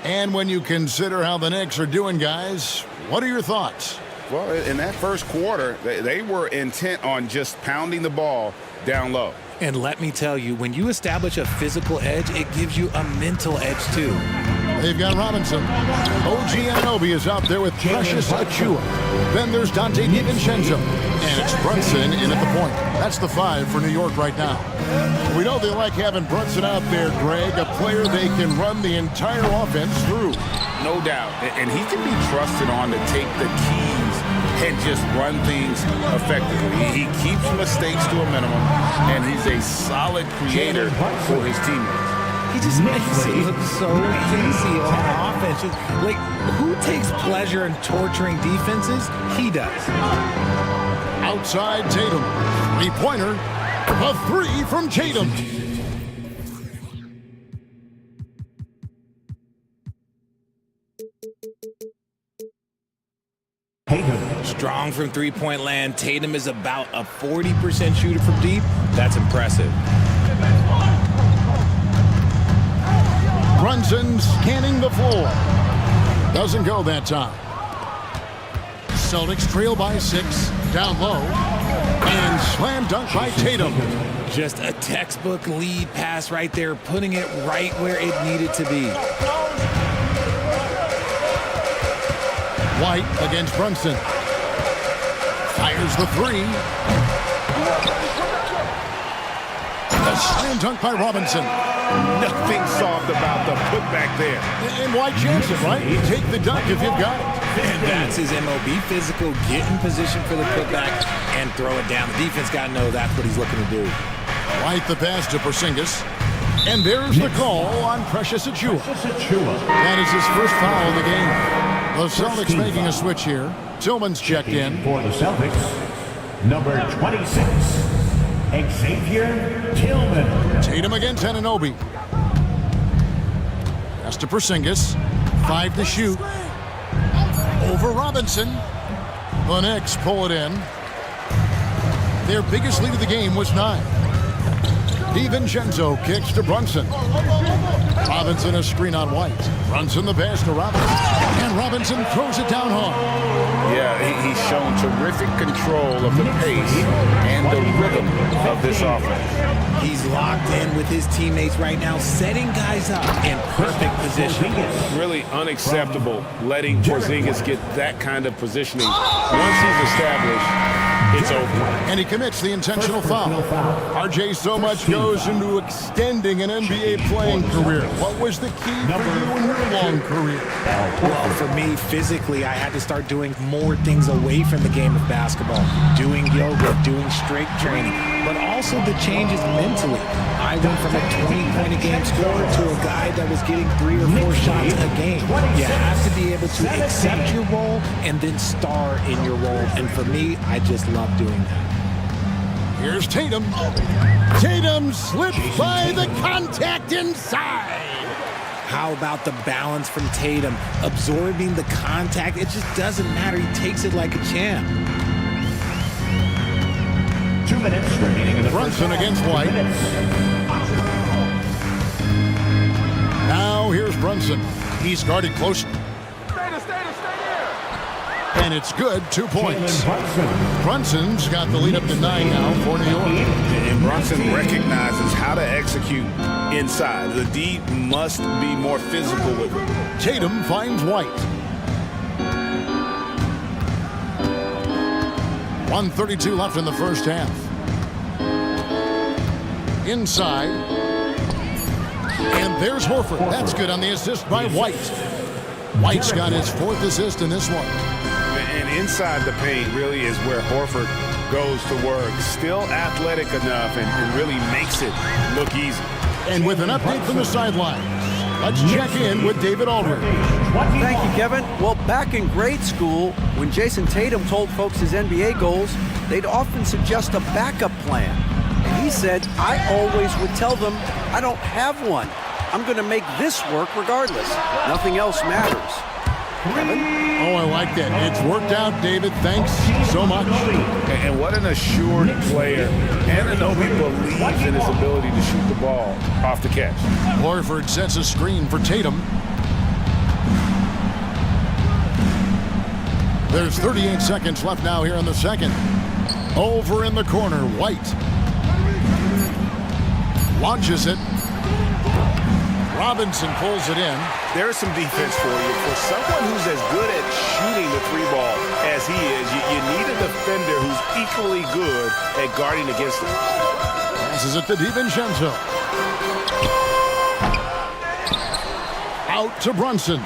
And when you consider how the Knicks are doing, guys, what are your thoughts?
Well, in that first quarter, they were intent on just pounding the ball down low.
And let me tell you, when you establish a physical edge, it gives you a mental edge, too.
They've got Robinson. OG Anunoby is out there with Precious Achiuwa. Then there's Dante DiVincenzo. And it's Brunson in at the point. That's the 5 for New York right now. We know they like having Brunson out there, Greg, a player they can run the entire offense through.
No doubt. And he can be trusted on to take the keys and just run things effectively. He keeps mistakes to a minimum, and he's a solid creator for his teammates.
He just makes it look so easy on offense. Like, who takes pleasure in torturing defenses? He does.
Outside Tatum. Three-pointer. A 3 from Tatum.
Strong from three-point land. Tatum is about a 40% shooter from deep. That's impressive.
Brunson scanning the floor. Doesn't go that time. Celtics trail by 6. Down low. And slam dunk by Tatum.
Just a textbook lead pass right there, putting it right where it needed to be.
White against Brunson. Fires the 3. A slam dunk by Robinson.
Nothing soft about the putback there.
And why chance it, right? You take the dunk if you've got it.
And that's his MOB physical. Get in position for the putback and throw it down. The defense got to know that's what he's looking to do.
White the pass to Porzingis. And there's the call on Precious Achiuwa. That is his first foul of the game. The Celtics making a switch here. Tillman's checked in.
For the Celtics, number 26, Xavier Tillman.
Tatum against Anunoby. Pass to Porzingis. 5 to shoot. Over Robinson. The Knicks pull it in. Their biggest lead of the game was 9. DiVincenzo kicks to Brunson. Robinson a screen on White. Brunson the pass to Robinson. And Robinson throws it down hard.
Yeah, he's shown terrific control of the pace and the rhythm of this offense.
He's locked in with his teammates right now, setting guys up in perfect position.
Really unacceptable letting Porzingis get that kind of positioning. Once he's established, it's over.
And he commits the intentional foul. RJ, so much goes into extending an NBA playing career. What was the key for you in your long career?
Well, for me, physically, I had to start doing more things away from the game of basketball. Doing yoga, doing strength training, but also the changes mentally. I went from a 20-point-a-game scorer to a guy that was getting 3 or 4 shots a game. You have to be able to accept your role and then star in your role. And for me, I just love doing that.
Here's Tatum. Tatum slips by the contact inside.
How about the balance from Tatum? Absorbing the contact, it just doesn't matter. He takes it like a champ.
2 minutes remaining in the
Brunson against White. Now here's Brunson. He's guarded closely. And it's good, 2 points. Brunson's got the lead up to 9 now for New York.
And Brunson recognizes how to execute inside. The D must be more physical with it.
Tatum finds White. 1:32 left in the first half. Inside. And there's Horford. That's good on the assist by White. White's got his 4th assist in this one.
And inside the paint really is where Horford goes to work. Still athletic enough and really makes it look easy.
And with an update from the sidelines, let's check in with David Aldridge.
Thank you, Kevin. Well, back in grade school, when Jason Tatum told folks his NBA goals, they'd often suggest a backup plan. And he said, I always would tell them, I don't have one. I'm going to make this work regardless. Nothing else matters. Kevin?
Oh, I like that. It's worked out, David. Thanks so much.
And what an assured player. Anunoby believes in his ability to shoot the ball off the catch.
Horford sets a screen for Tatum. There's 38 seconds left now here in the second. Over in the corner, White. Launches it. Robinson pulls it in.
There's some defense for you. For someone who's as good at shooting the 3-ball as he is, you need a defender who's equally good at guarding against him.
Passes it to DiVincenzo. Out to Brunson.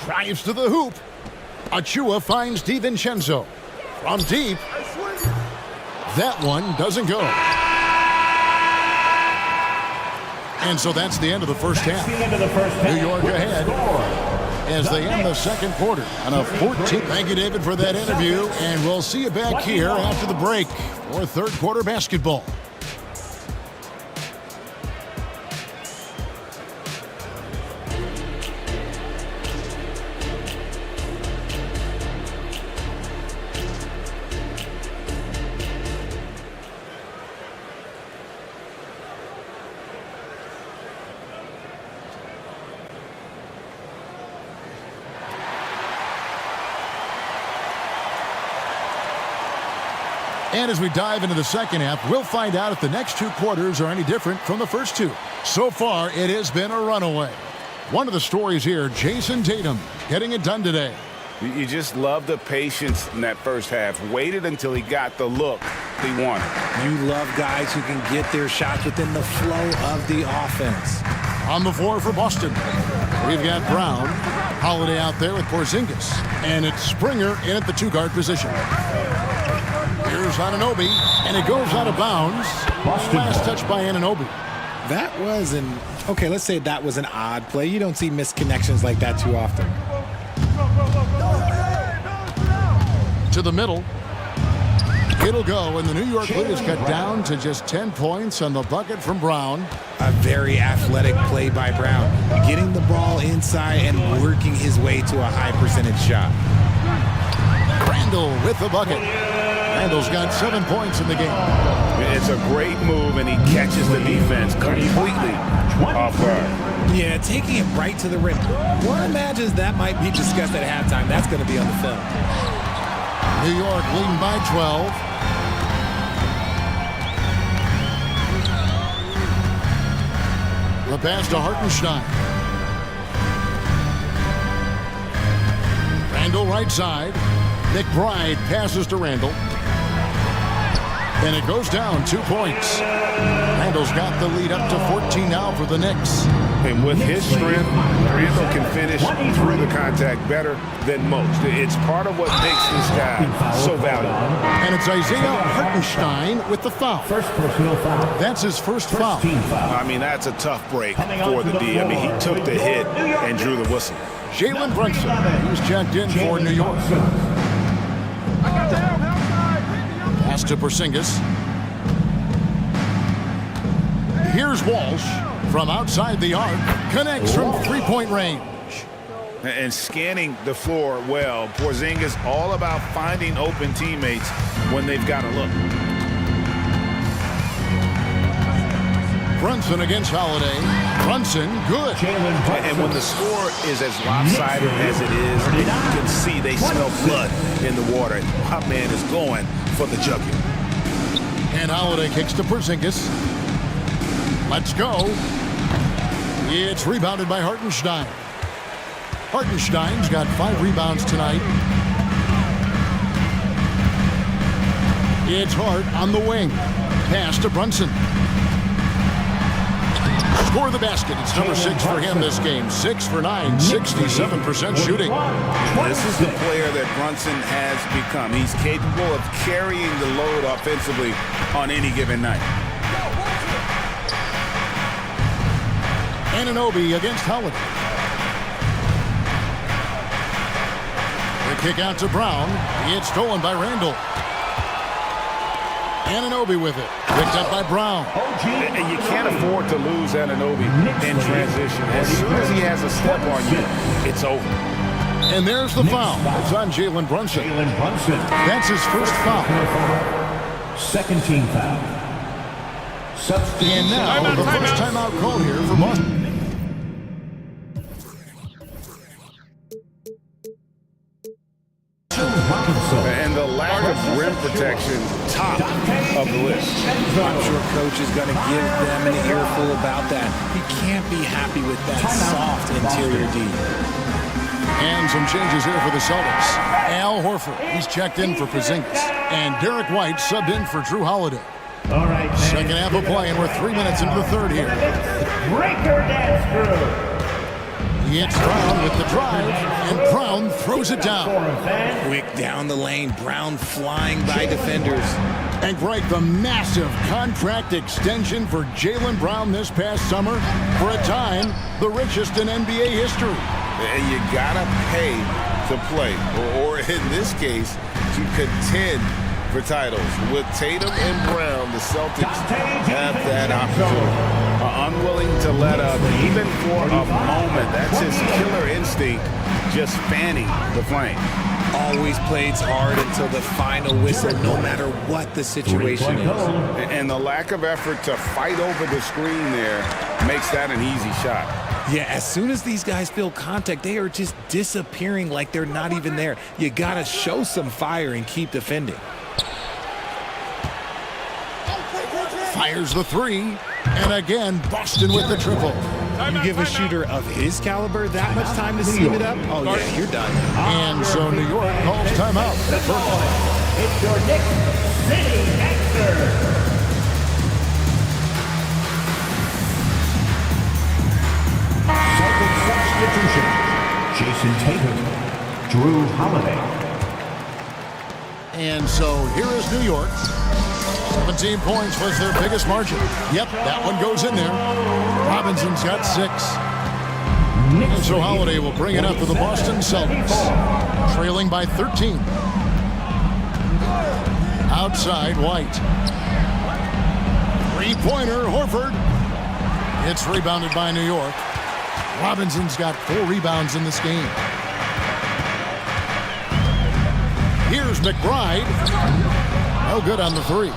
Drives to the hoop. Achua finds DiVincenzo. From deep. That one doesn't go. And so that's the end of the first half. New York ahead as they end the second quarter on a 14. Thank you, David, for that interview. And we'll see you back here after the break for third quarter basketball. And as we dive into the second half, we'll find out if the next 2 quarters are any different from the first 2. So far, it has been a runaway. One of the stories here, Jason Tatum getting it done today.
You just love the patience in that first half. Waited until he got the look he wanted.
You love guys who can get their shots within the flow of the offense.
On the floor for Boston, we've got Brown, Holiday out there with Porzingis, and it's Springer in at the 2-guard position. Here's Anunoby, and it goes out of bounds. Last touch by Anunoby.
That was okay, let's say that was an odd play. You don't see misconnections like that too often.
To the middle. It'll go, and the New York lead is cut down to just 10 points on the bucket from Brown.
A very athletic play by Brown, getting the ball inside and working his way to a high percentage shot.
Randall with the bucket. Randall's got 7 points in the game.
It's a great move, and he catches the defense completely off guard.
Yeah, taking it right to the rim. One imagines that might be discussed at halftime. That's going to be on the film.
New York leading by 12. The pass to Hartenstein. Randall right side. McBride passes to Randall. And it goes down 2 points. Randall's got the lead up to 14 now for the Knicks.
And with his strength, Randall can finish through the contact better than most. It's part of what makes this guy so valuable.
And it's Isaiah Hartenstein with the foul.
First personal foul.
That's his first foul.
I mean, that's a tough break for the D. I mean, he took the hit and drew the whistle.
Jalen Brunson, who's checked in for New York. Pass to Porzingis. Here's Walsh from outside the arc. Connects from 3-point range.
and scanning the floor well. Porzingis all about finding open teammates when they've got a look.
Brunson against Holiday. Brunson, good.
And when the score is as lopsided as it is, you can see they smell blood in the water. My man is going for the jugular.
And Holiday kicks to Porzingis. Let's go. It's rebounded by Hartenstein. Hartenstein's got 5 rebounds tonight. It's Hart on the wing. Pass to Brunson. Score the basket. It's number 6 for him this game. 6 for 9, 67% shooting.
This is the player that Brunson has become. He's capable of carrying the load offensively on any given night.
Anunoby against Holiday. The kick out to Brown. It's stolen by Randall. Anunoby with it. Picked up by Brown.
And you can't afford to lose Anunoby in transition. As soon as he has a step on you, it's over.
And there's the foul. It's on Jalen Brunson. That's his first foul.
Second team foul.
And now the first timeout call here for Boston.
And the lack of rim protection, top of the list.
I'm sure coach is going to give them an earful about that. He can't be happy with that soft interior D.
And some changes here for the Celtics. Al Horford, he's checked in for Porzingis. And Derek White subbed in for Drew Holiday.
All right,
second half of play, and we're 3 minutes into the third here.
Breaker dance crew.
It's Brown with the drive, and Brown throws it down.
Quick down the lane, Brown flying by defenders.
And Greg, the massive contract extension for Jaylen Brown this past summer, for a time, the richest in NBA history.
And you gotta pay to play, or in this case, to contend for titles. With Tatum and Brown, the Celtics have that opportunity. Unwilling to let up, even for a moment. That's his killer instinct, just fanning the flame.
Always plays hard until the final whistle, no matter what the situation is.
And the lack of effort to fight over the screen there makes that an easy shot.
Yeah, as soon as these guys feel contact, they are just disappearing like they're not even there. You gotta show some fire and keep defending.
Fires the three, and again, Boston with the triple.
You give a shooter of his caliber that much time to seam it up, oh yeah, you're done.
And so New York calls timeout.
It's your Knicks City Gangster. Second substitution, Jason Tatum, Drew Holiday.
And so here is New York. 17 points was their biggest margin. Yep, that one goes in there. Robinson's got 6. And so Holiday will bring it up to the Boston Celtics, trailing by 13. Outside, White. Three-pointer, Horford. It's rebounded by New York. Robinson's got 4 rebounds in this game. Here's McBride. No good on the 3.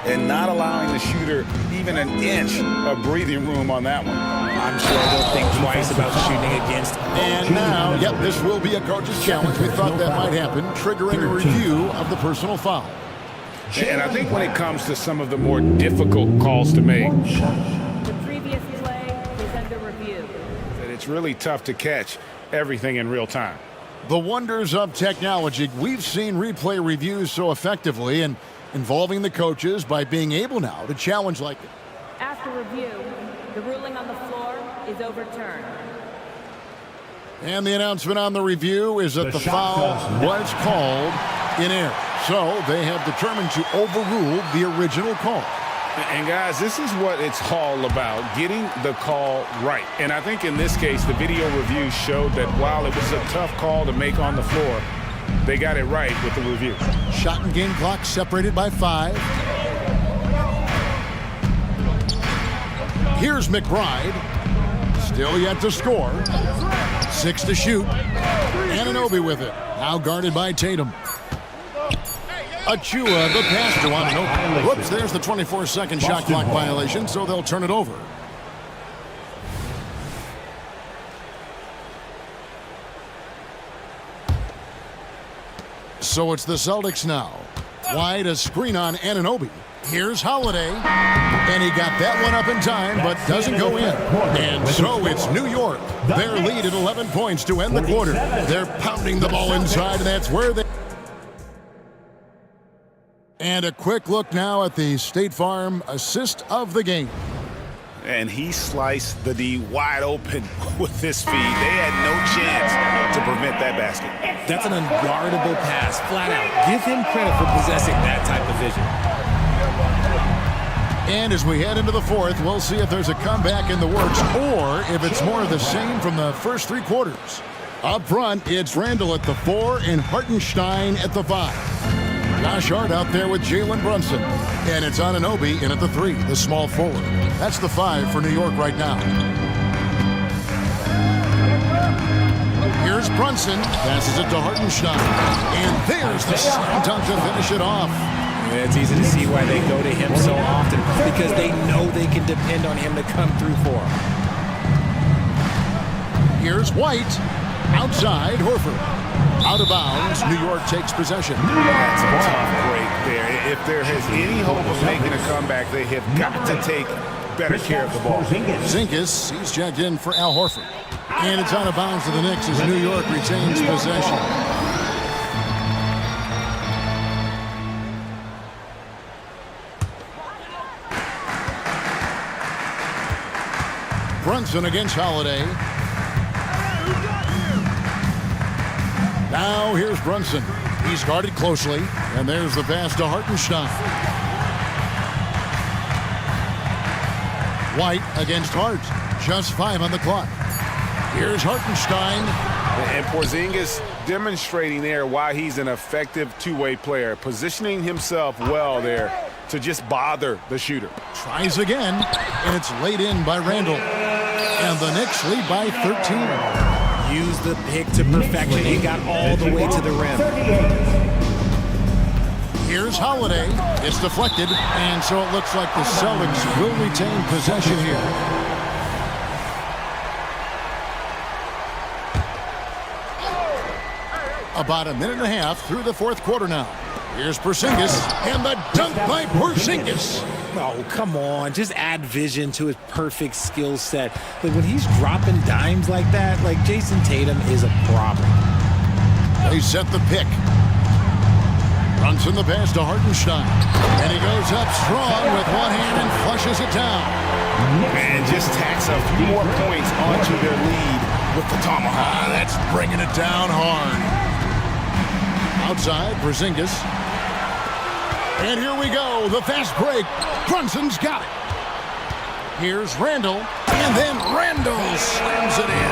And not allowing the shooter even an inch of breathing room on that one.
I'm sure they'll think twice about shooting against.
And now, yep, this will be a coach's challenge. We thought that might happen, triggering a review of the personal foul.
And I think when it comes to some of the more difficult calls to make,
The previous play is under review.
that it's really tough to catch everything in real time.
The wonders of technology. We've seen replay reviews so effectively, and involving the coaches by being able now to challenge like it.
After review, the ruling on the floor is overturned.
And the announcement on the review is that the foul was called in error. So they have determined to overrule the original call.
And guys, this is what it's all about, getting the call right. And I think in this case, the video review showed that while it was a tough call to make on the floor, they got it right with the review.
Shot and game clock separated by 5. Here's McBride. Still yet to score. 6 to shoot. Anunoby with it. Now guarded by Tatum. Achua, the pass to Anunoby. Whoops, there's the 24-second shot clock violation, so they'll turn it over. So it's the Celtics now. Wide, a screen on Anunoby. Here's Holiday. And he got that one up in time, but doesn't go in. And so it's New York. Their lead at 11 points to end the quarter. They're pounding the ball inside, and that's where they... And a quick look now at the State Farm assist of the game.
And he sliced the D wide open with his feed. They had no chance to prevent that basket.
That's an unguardable pass, flat out. Give him credit for possessing that type of vision.
And as we head into the fourth, we'll see if there's a comeback in the works or if it's more of the same from the first 3 quarters. Up front, it's Randall at the 4 and Hartenstein at the 5. Josh Hart out there with Jalen Brunson. And it's Anunoby in at the 3, the small forward. That's the 5 for New York right now. Here's Brunson. Passes it to Hartenstein. And there's the slam dunk to finish it off.
Yeah, it's easy to see why they go to him so often, because they know they can depend on him to come through for them.
Here's White. Outside, Horford. Out of bounds, New York takes possession.
That's a tough break there. If there has any hope of making a comeback, they have got to take better care of the ball.
Zinkas, he's checked in for Al Horford. And it's out of bounds to the Knicks as New York retains possession. Brunson against Holiday. Now here's Brunson. He's guarded closely, and there's the pass to Hartenstein. White against Hart. Just 5 on the clock. Here's Hartenstein.
And Porzingis demonstrating there why he's an effective two-way player, positioning himself well there to just bother the shooter.
Tries again, and it's laid in by Randall. And the Knicks lead by 13.
Use the pick to perfection. He got all the way to the rim.
Here's Holiday. It's deflected, and so it looks like the Celtics will retain possession here. About a minute and a half through the fourth quarter now. Here's Porzingis, and the dunk by Porzingis.
Oh, come on. Just add vision to his perfect skill set. Like, when he's dropping dimes like that, like, Jason Tatum is a problem.
They set the pick. Runs in the pass to Hartenstein. And he goes up strong with one hand and flushes it down.
And just tacks a few more points onto their lead with the tomahawk.
That's bringing it down hard. Outside, Porzingis. And here we go, the fast break. Brunson's got it. Here's Randall, and then Randall slams it in.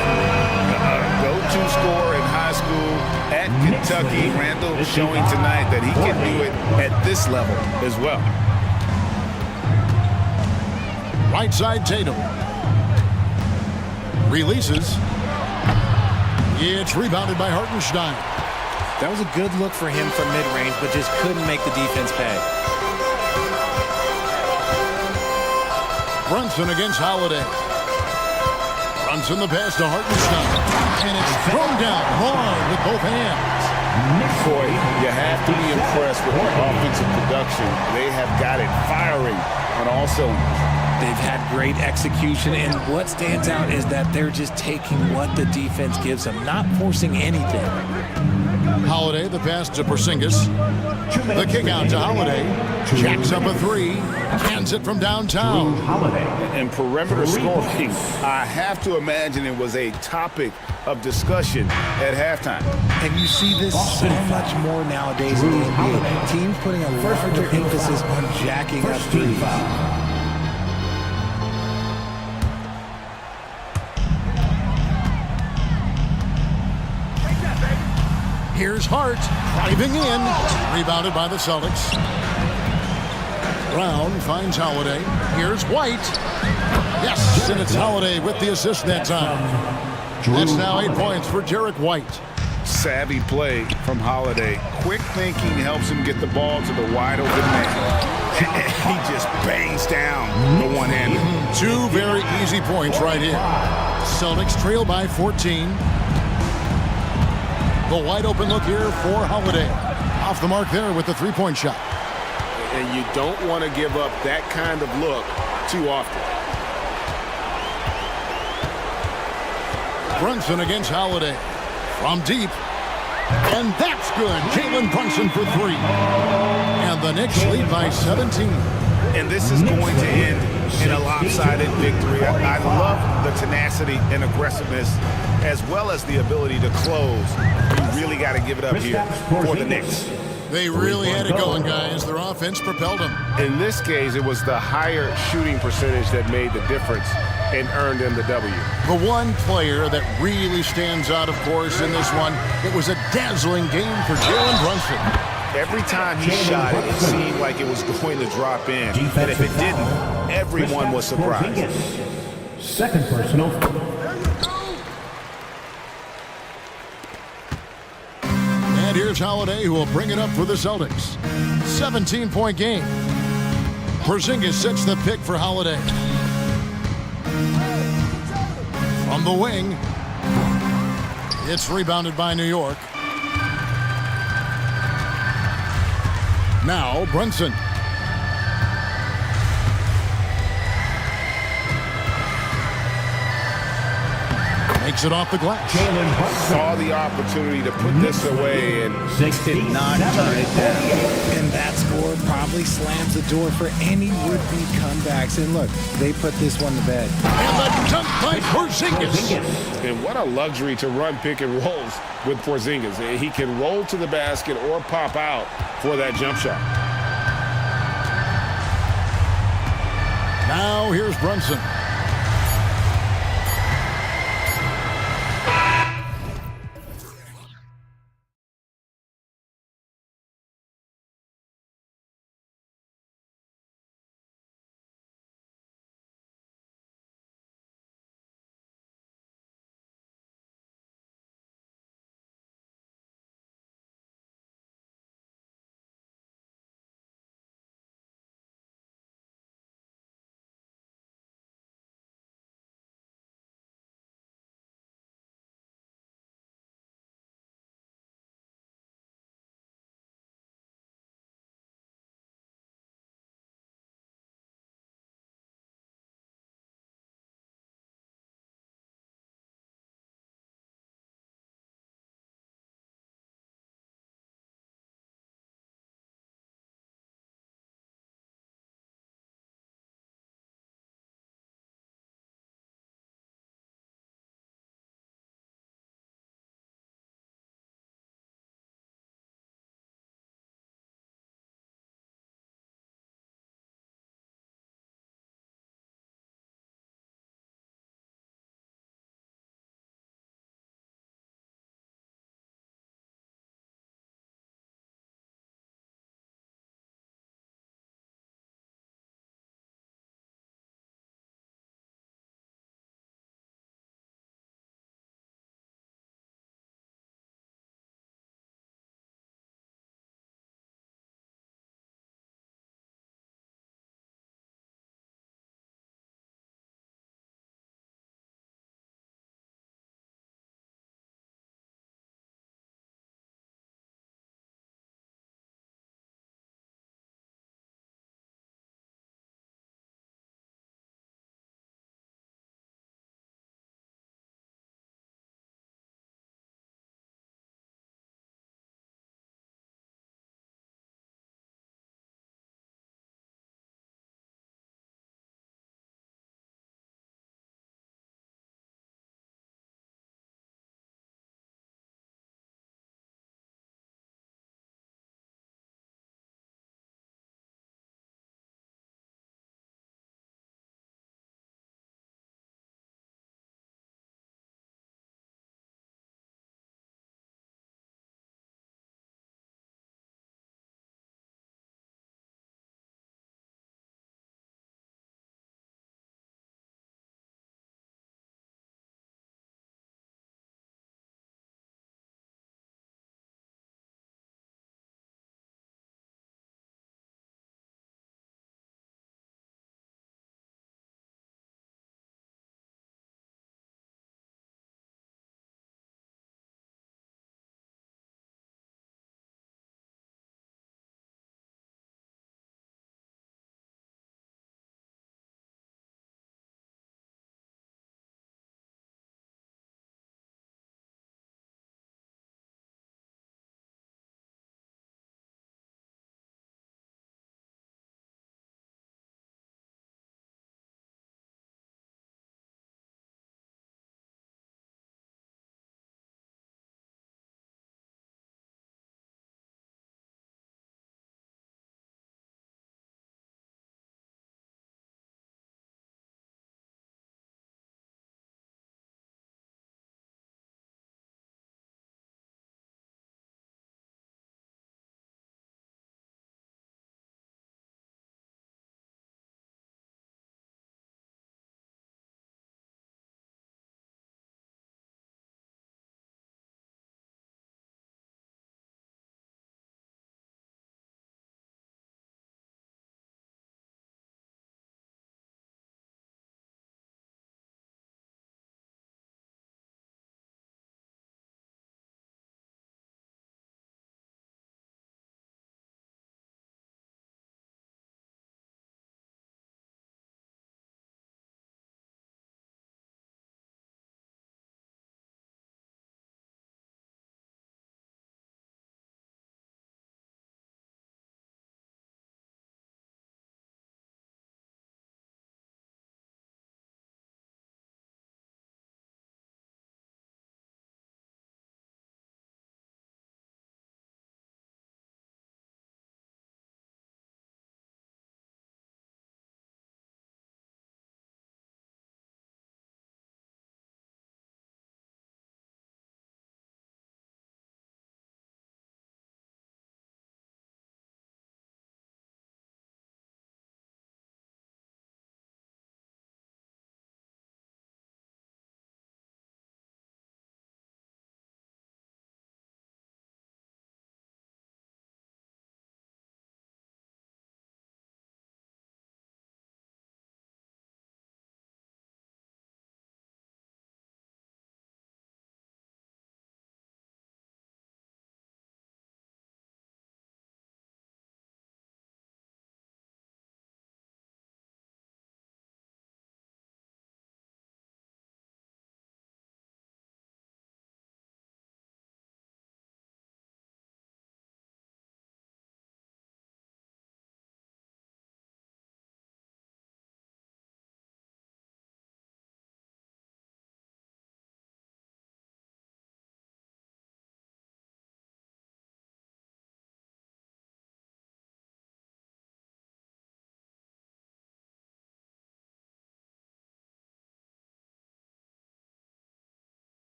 Go-to scorer in high school at Kentucky. Randall showing tonight that he can do it at this level as well.
Right side, Tatum. Releases. It's rebounded by Hartenstein.
That was a good look for him from mid-range, but just couldn't make the defense pay.
Brunson against Holiday. Brunson the pass to Hartenstein. And it's thrown down hard with both hands.
Boy, you have to be impressed with their offensive production. They have got it firing on all cylinders.
They've had great execution, and what stands out is that they're just taking what the defense gives them, not forcing anything.
Holiday, the pass to Porzingis. The kick out to Holiday. Jacks up a 3. Cans it from downtown.
And perimeter scoring, I have to imagine it was a topic of discussion at halftime.
And you see this so much more nowadays in the NBA. Teams putting a larger emphasis on jacking up threes.
Here's Hart driving in. Rebounded by the Celtics. Brown finds Holiday. Here's White. Yes, and it's Holiday with the assist that time. That's now 8 points for Derek White.
Savvy play from Holiday. Quick thinking helps him get the ball to the wide open man. He just bangs down the one-hander.
2 very easy points right here. Celtics trail by 14. The wide open look here for Holiday. Off the mark there with the three-point shot.
And you don't want to give up that kind of look too often.
Brunson against Holiday. From deep. And that's good. Jalen Brunson for 3. And the Knicks lead by 17.
And this is going to end in a lopsided victory. I love the tenacity and aggressiveness as well as the ability to close. You really got to give it up here for the Knicks.
They really had it going, guys. Their offense propelled them.
In this case, it was the higher shooting percentage that made the difference and earned them the W.
The one player that really stands out, of course, in this one, it was a dazzling game for Jalen Brunson.
Every time he shot it, it seemed like it was going to drop in. And if it didn't, everyone was surprised.
Second personal.
And here's Holiday, who will bring it up for the Celtics. 17-point game. Porzingis sets the pick for Holiday. From the wing. It's rebounded by New York. Now Brunson. Makes it off the glass.
Saw the opportunity to put this away and did not turn it down.
And that score probably slams the door for any would-be comebacks. And look, they put this one to bed.
And the dunk by Porzingis.
And what a luxury to run pick and rolls with Porzingis. He can roll to the basket or pop out for that jump shot.
Now here's Brunson.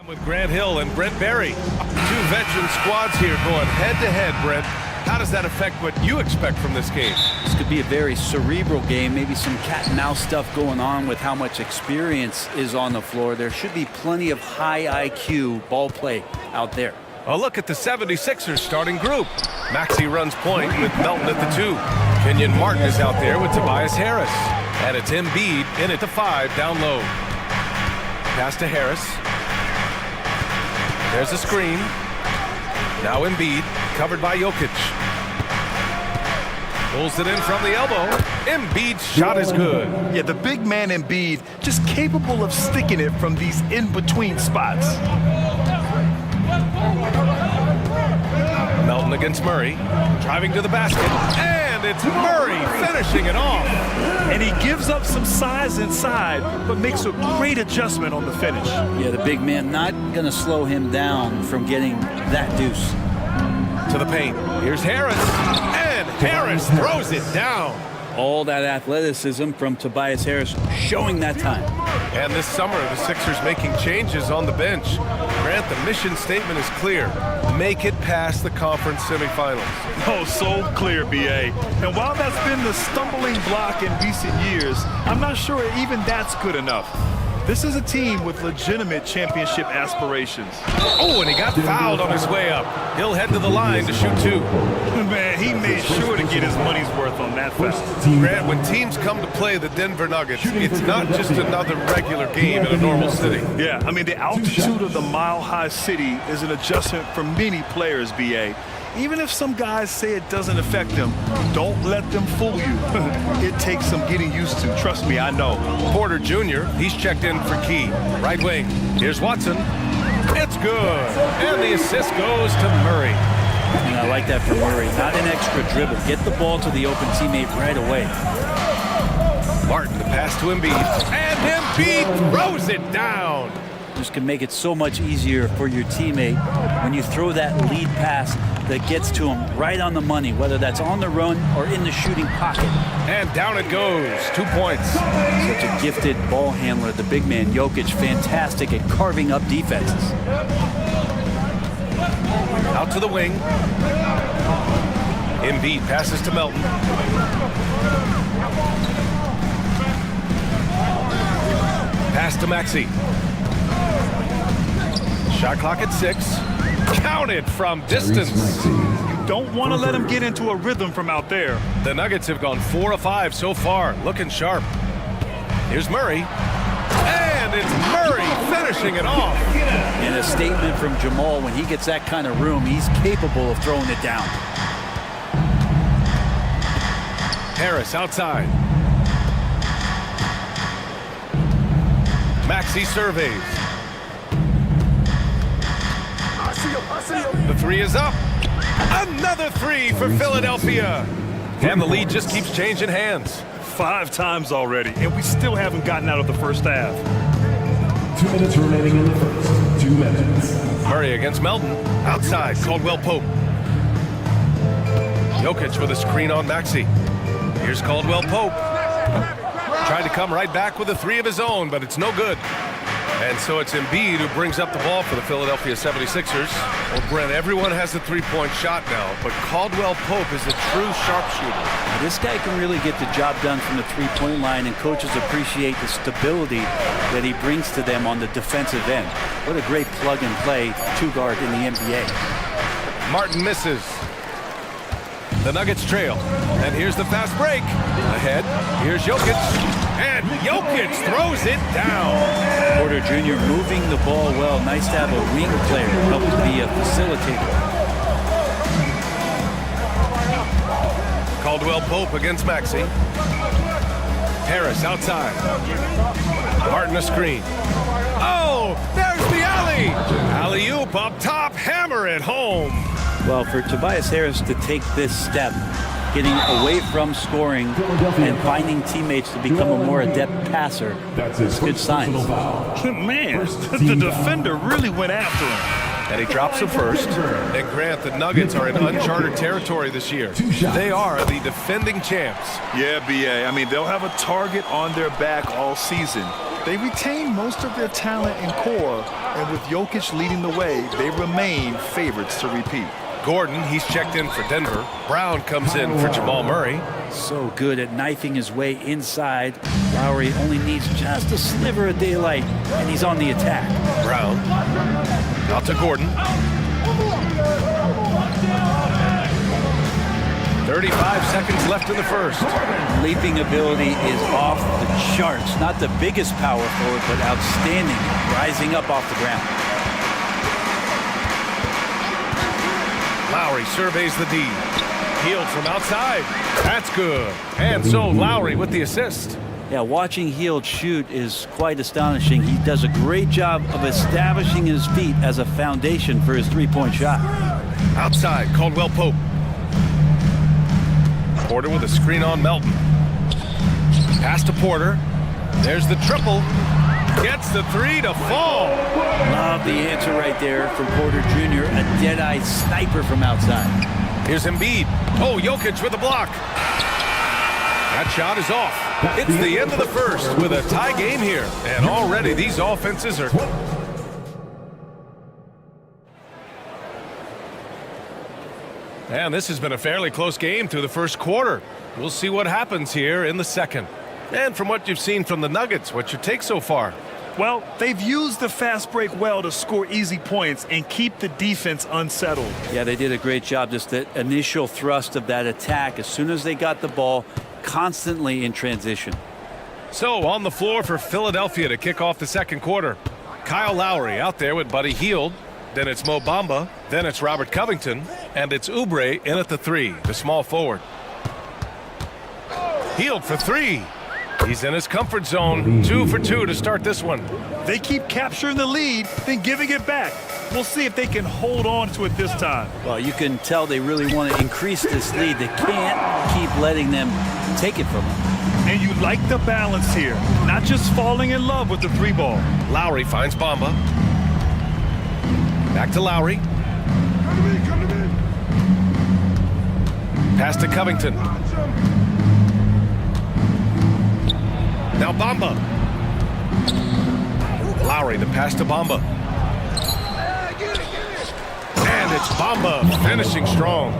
With Grant Hill and Brent Berry. Two veteran squads here going head-to-head, Brent. How does that affect what you expect from this game?
This could be a very cerebral game, maybe some cat and mouse stuff going on with how much experience is on the floor. There should be plenty of high IQ ball play out there.
A look at the 76ers starting group. Maxey runs point with Melton at the 2. Kenyon Martin is out there with Tobias Harris. And it's Embiid in at the 5 down low. Pass to Harris. There's a screen. Now Embiid, covered by Jokic. Pulls it in from the elbow. Embiid's shot is good.
Yeah, the big man Embiid just capable of sticking it from these in-between spots.
Melton against Murray, driving to the basket, and it's Murray finishing it off.
And he gives up some size inside, but makes a great adjustment on the finish.
Yeah, the big man not going to slow him down from getting that deuce.
To the paint, here's Harris, and Harris throws it down.
All that athleticism from Tobias Harris showing that time.
And this summer, the Sixers making changes on the bench. Grant, the mission statement is clear. Make it past the conference semifinals.
Oh, so clear, BA. And while that's been the stumbling block in recent years, I'm not sure even that's good enough. This is a team with legitimate championship aspirations.
Oh, and he got fouled on his way up. He'll head to the line to shoot 2.
Man, he made sure to get his money's worth on that foul.
Grant, when teams come to play the Denver Nuggets, it's not just another regular game in a normal city.
Yeah, I mean, the altitude of the mile-high city is an adjustment for many players, BA. Even if some guys say it doesn't affect them, don't let them fool you. It takes some getting used to. Trust me, I know.
Porter Jr., he's checked in for Key. Right wing. Here's Watson. It's good. And the assist goes to Murray.
And I like that for Murray. Not an extra dribble. Get the ball to the open teammate right away.
Martin, the pass to Embiid. And Embiid throws it down.
This can make it so much easier for your teammate when you throw that lead pass that gets to him right on the money, whether that's on the run or in the shooting pocket.
And down it goes. 2 points.
Such a gifted ball handler, the big man Jokic, fantastic at carving up defenses.
Out to the wing. Embiid passes to Melton. Pass to Maxey. Shot clock at 6. Counted from distance.
You don't want to let him get into a rhythm from out there.
The Nuggets have gone 4 of 5 so far, looking sharp. Here's Murray. And it's Murray finishing it off.
And a statement from Jamal, when he gets that kind of room, he's capable of throwing it down.
Harris outside. Maxey surveys. The 3 is up. Another 3 for Philadelphia. And the lead just keeps changing hands.
5 times already, and we still haven't gotten out of the first half.
2 minutes remaining in the first. 2 minutes.
Murray against Melton. Outside, Caldwell Pope. Jokic with a screen on Maxey. Here's Caldwell Pope. Tried to come right back with a 3 of his own, but it's no good. And so it's Embiid who brings up the ball for the Philadelphia 76ers. Well, Brent, everyone has a three-point shot now, but Caldwell Pope is a true sharpshooter.
This guy can really get the job done from the three-point line, and coaches appreciate the stability that he brings to them on the defensive end. What a great plug-and-play two-guard in the NBA.
Martin misses. The Nuggets trail. And here's the fast break. Ahead, here's Jokic. And Jokic throws it down.
Porter Jr. moving the ball well. Nice to have a wing player help to be a facilitator.
Caldwell Pope against Maxey. Harris outside. Martin a screen. Oh, there's the alley. Alley-oop up top, hammer it home.
Well, for Tobias Harris to take this step, getting away from scoring and finding teammates to become a more adept passer, it's good signs.
Man, the defender really went after him.
And he drops him first. And Grant, the Nuggets are in uncharted territory this year. They are the defending champs.
Yeah, BA. I mean, they'll have a target on their back all season. They retain most of their talent and core, and with Jokic leading the way, they remain favorites to repeat.
Gordon, he's checked in for Denver. Brown comes in for Jamal Murray.
So good at knifing his way inside. Lowry only needs just a sliver of daylight, and he's on the attack.
Brown, out to Gordon. 35 seconds left in the first.
Leaping ability is off the charts. Not the biggest power forward, but outstanding, rising up off the ground.
Lowry surveys the D. Hield from outside. That's good. And so Lowry with the assist.
Yeah, watching Hield shoot is quite astonishing. He does a great job of establishing his feet as a foundation for his three-point shot.
Outside, Caldwell Pope. Porter with a screen on Melton. Pass to Porter. There's the triple. Gets the three to fall.
Love the answer right there from Porter Jr., a dead-eye sniper from outside.
Here's Embiid. Oh, Jokic with a block. That shot is off. It's the end of the first with a tie game here. And already these offenses are... And this has been a fairly close game through the first quarter. We'll see what happens here in the second. And from what you've seen from the Nuggets, what's your take so far?
Well, they've used the fast break well to score easy points and keep the defense unsettled.
Yeah, they did a great job. Just the initial thrust of that attack, as soon as they got the ball, constantly in transition.
So on the floor for Philadelphia to kick off the second quarter. Kyle Lowry out there with Buddy Hield. Then it's Mo Bamba. Then it's Robert Covington. And it's Oubre in at the three, the small forward. Hield for three. He's in his comfort zone. 2 for 2 to start this one.
They keep capturing the lead, then giving it back. We'll see if they can hold on to it this time.
Well, you can tell they really want to increase this lead. They can't keep letting them take it from them.
And you like the balance here, not just falling in love with the three ball.
Lowry finds Bamba. Back to Lowry. Pass to Covington. Now Bamba. Lowry, the pass to Bamba. And it's Bamba finishing strong.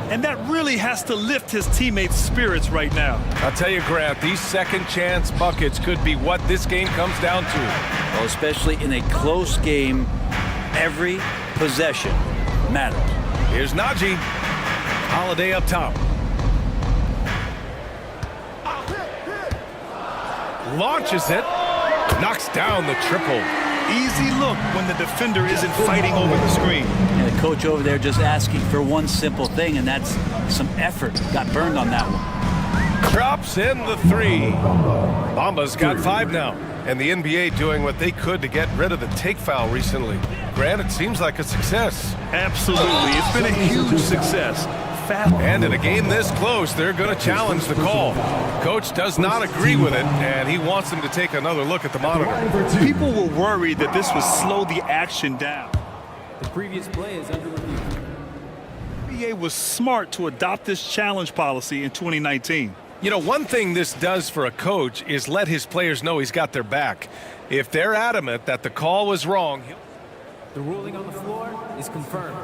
And that really has to lift his teammates' spirits right now.
I'll tell you, Grant, these second chance buckets could be what this game comes down to.
Well, especially in a close game, every possession matters.
Here's Najee. Holiday up top. Launches it. Knocks down the triple.
Easy look when the defender isn't fighting over the screen.
And the coach over there just asking for one simple thing, and that's some effort. Got burned on that one.
Drops in the three. Bamba's got 5 now. And the NBA doing what they could to get rid of the take foul recently. Grant, it seems like a success.
Absolutely. It's been a huge success.
And in a game this close, they're going to challenge the call. Coach does not agree with it, and he wants them to take another look at the monitor.
People were worried that this would slow the action down.
The previous play is under review.
The NBA was smart to adopt this challenge policy in 2019.
You know, one thing this does for a coach is let his players know he's got their back. If they're adamant that the call was wrong...
The ruling on the floor is confirmed.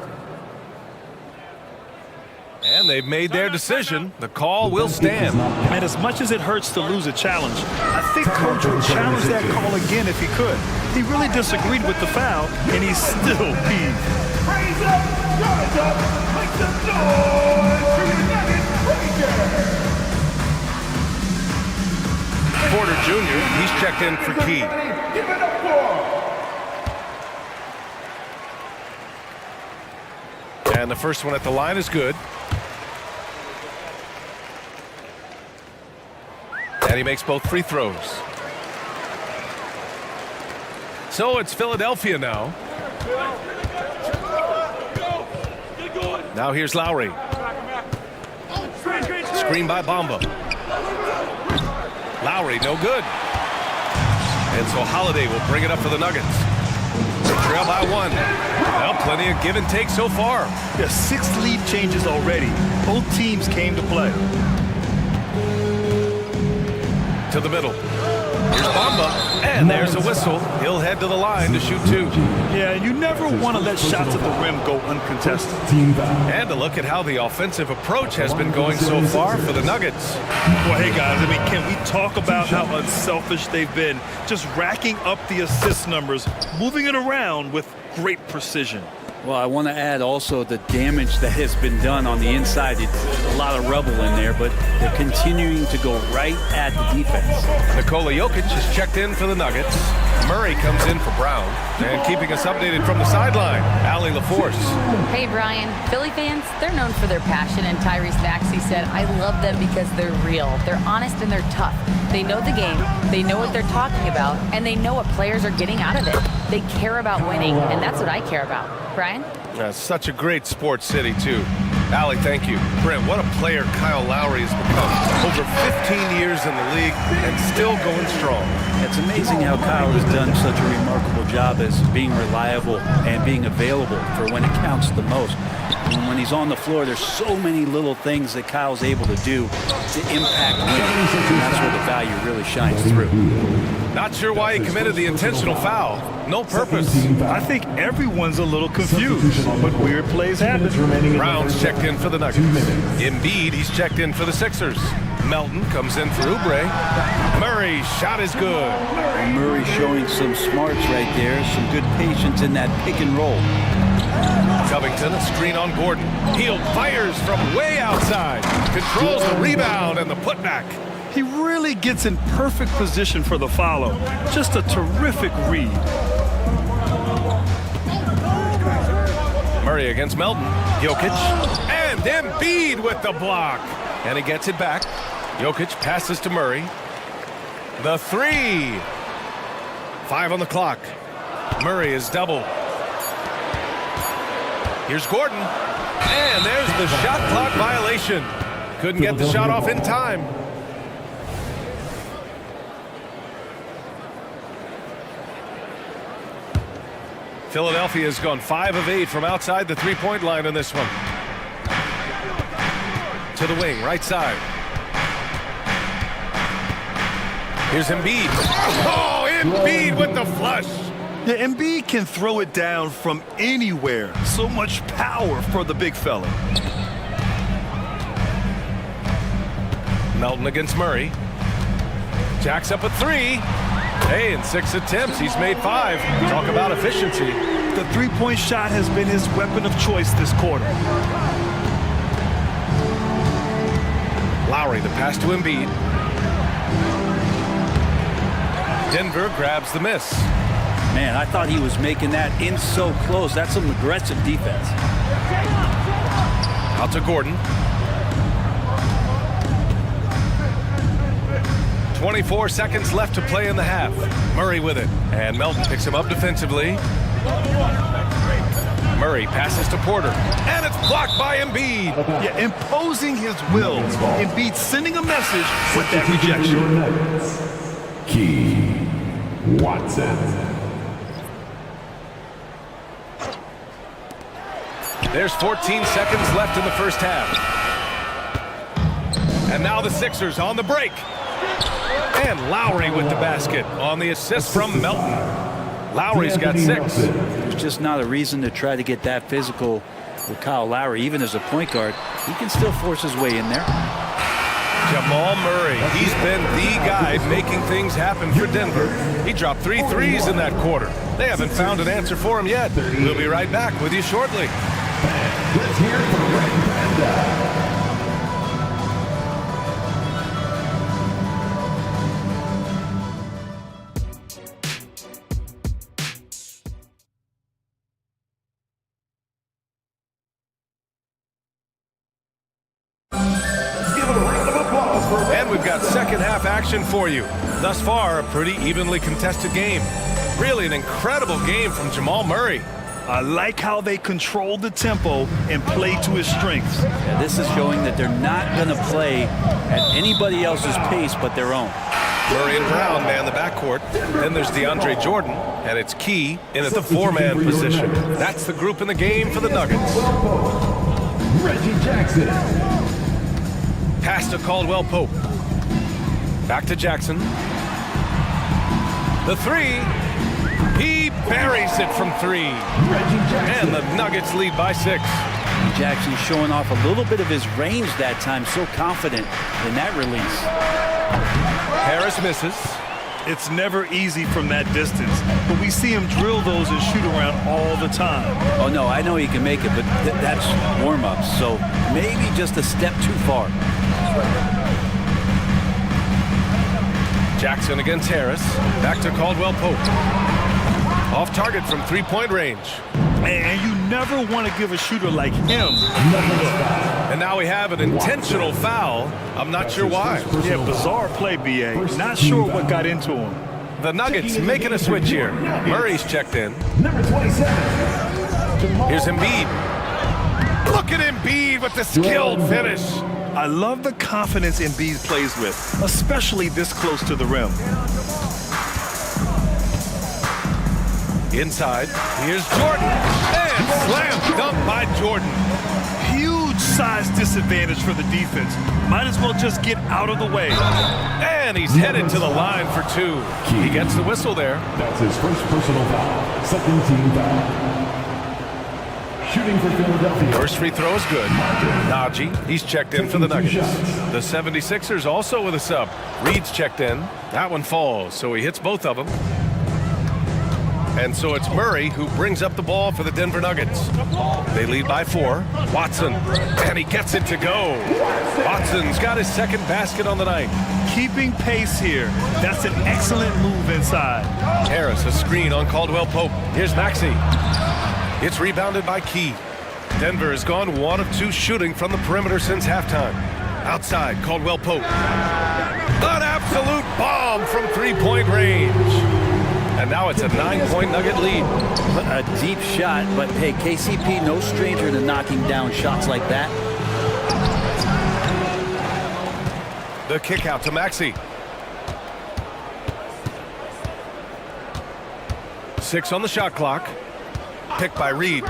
And they've made their decision. The call will stand.
And as much as it hurts to lose a challenge, I think Coach would challenge that call again if he could. He really disagreed with the foul, and he's still peeved.
Raise up, rise up, make some noise for your Nuggets Rangers.
Porter Jr., he's checked in for Key.
Give it up for.
And the first one at the line is good. And he makes both free throws. So it's Philadelphia now. Now here's Lowry. Screen by Bamba. Lowry, no good. And so Holiday will bring it up for the Nuggets. Trail by 1. Well, plenty of give and take so far.
Yeah, 6 lead changes already. Both teams came to play.
To the middle. Here's Bamba, and there's a whistle. He'll head to the line to shoot 2.
Yeah, you never want to let shots at the rim go uncontested.
And a look at how the offensive approach has been going so far for the Nuggets.
Well, hey guys, I mean, can we talk about how unselfish they've been? Just racking up the assist numbers, moving it around with great precision.
Well, I want to add also the damage that has been done on the inside. It's a lot of rubble in there, but they're continuing to go right at the defense.
Nikola Jokic has checked in for the Nuggets. Murray comes in for Brown. And keeping us updated from the sideline, Allie LaForce.
Hey, Brian. Philly fans, they're known for their passion, and Tyrese Maxey said, I love them because they're real. They're honest and they're tough. They know the game, they know what they're talking about, and they know what players are getting out of it. They care about winning, and that's what I care about. Brian?
Such a great sports city, too. Allie, thank you. Brent, what a player Kyle Lowry has become. Over 15 years in the league and still going strong.
It's amazing how Kyle has done such a remarkable job as being reliable and being available for when it counts the most. And when he's on the floor, there's so many little things that Kyle's able to do to impact winning. And that's where the value really shines through.
Not sure why he committed the intentional foul. No purpose.
I think everyone's a little confused, but weird plays happen.
Brown's checked in for the Nuggets. Embiid, he's checked in for the Sixers. Melton comes in for Oubre. Murray's shot is good.
Murray showing some smarts right there, some good patience in that pick and roll.
Covington, a screen on Gordon. Hield fires from way outside. Controls the rebound and the putback.
He really gets in perfect position for the follow. Just a terrific read.
Murray against Melton. Jokic. And Embiid with the block. And he gets it back. Jokic passes to Murray. The 3. 5 on the clock. Murray is double. Here's Gordon. And there's the shot clock violation. Couldn't get the shot off in time. Philadelphia has gone 5 of 8 from outside the three-point line in this one. To the wing, right side. Here's Embiid. Oh, Embiid with the flush.
Yeah, Embiid can throw it down from anywhere. So much power for the big fella.
Melton against Murray. Jacks up a 3. Hey, in 6 attempts, he's made 5. Talk about efficiency.
The three-point shot has been his weapon of choice this quarter.
Lowry, the pass to Embiid. Denver grabs the miss.
Man, I thought he was making that in so close. That's some aggressive defense.
Out to Gordon. 24 seconds left to play in the half. Murray with it. And Melton picks him up defensively. Murray passes to Porter. And it's blocked by Embiid.
Yeah, imposing his will. Embiid sending a message with that rejection.
Key Watson.
There's 14 seconds left in the first half. And now the Sixers on the break. And Lowry with the basket on the assist from Melton. Lowry's got 6.
There's just not a reason to try to get that physical with Kyle Lowry. Even as a point guard, he can still force his way in there.
Jamal Murray, he's been the guy making things happen for Denver. He dropped 3 threes in that quarter. They haven't found an answer for him yet. We'll be right back with you shortly.
Let's hear it for Red Panda.
And we've got second half action for you. Thus far, a pretty evenly contested game. Really an incredible game from Jamal Murray.
I like how they control the tempo and play to his strengths.
Yeah, this is showing that they're not going to play at anybody else's pace but their own.
Murray and Brown man the backcourt. Then there's DeAndre Jordan, and it's Key in at the 4-man position. That's the group in the game for the Nuggets.
Reggie Jackson.
Pass to Caldwell Pope. Back to Jackson. The three. He buries it from three. And the Nuggets lead by 6.
Jackson showing off a little bit of his range that time. So confident in that release.
Harris misses.
It's never easy from that distance, but we see him drill those and shoot around all the time.
Oh, no, I know he can make it, but that's warm-ups, so maybe just a step too far.
Jackson against Harris. Back to Caldwell Pope. Off target from three-point range.
And you never want to give a shooter like him.
And now we have an intentional foul. I'm not sure why.
Yeah, bizarre play, B.A. Not sure what got into him.
The Nuggets making a switch here. Murray's checked in.
Number 27.
Here's Embiid. Look at Embiid with the skilled finish.
I love the confidence Embiid plays with, especially this close to the rim.
Inside, here's Jordan. And slam dunk by Jordan.
Huge size disadvantage for the defense. Might as well just get out of the way.
And he's headed to the line for 2. He gets the whistle there.
That's his first personal foul. Second team foul. Shooting for Philadelphia.
First free throw is good. Najee, he's checked in for the Nuggets. The 76ers also with a sub. Reed's checked in. That one falls, so he hits both of them. And so it's Murray who brings up the ball for the Denver Nuggets. They lead by 4. Watson, and he gets it to go. Watson's got his second basket on the night.
Keeping pace here. That's an excellent move inside.
Harris, a screen on Caldwell Pope. Here's Maxey. It's rebounded by Key. Denver has gone 1 of 2 shooting from the perimeter since halftime. Outside, Caldwell Pope. An absolute bomb from three-point range. And now it's a 9-point Nugget lead.
A deep shot, but hey, KCP no stranger to knocking down shots like that.
The kick out to Maxey. 6 on the shot clock. Picked by Reed.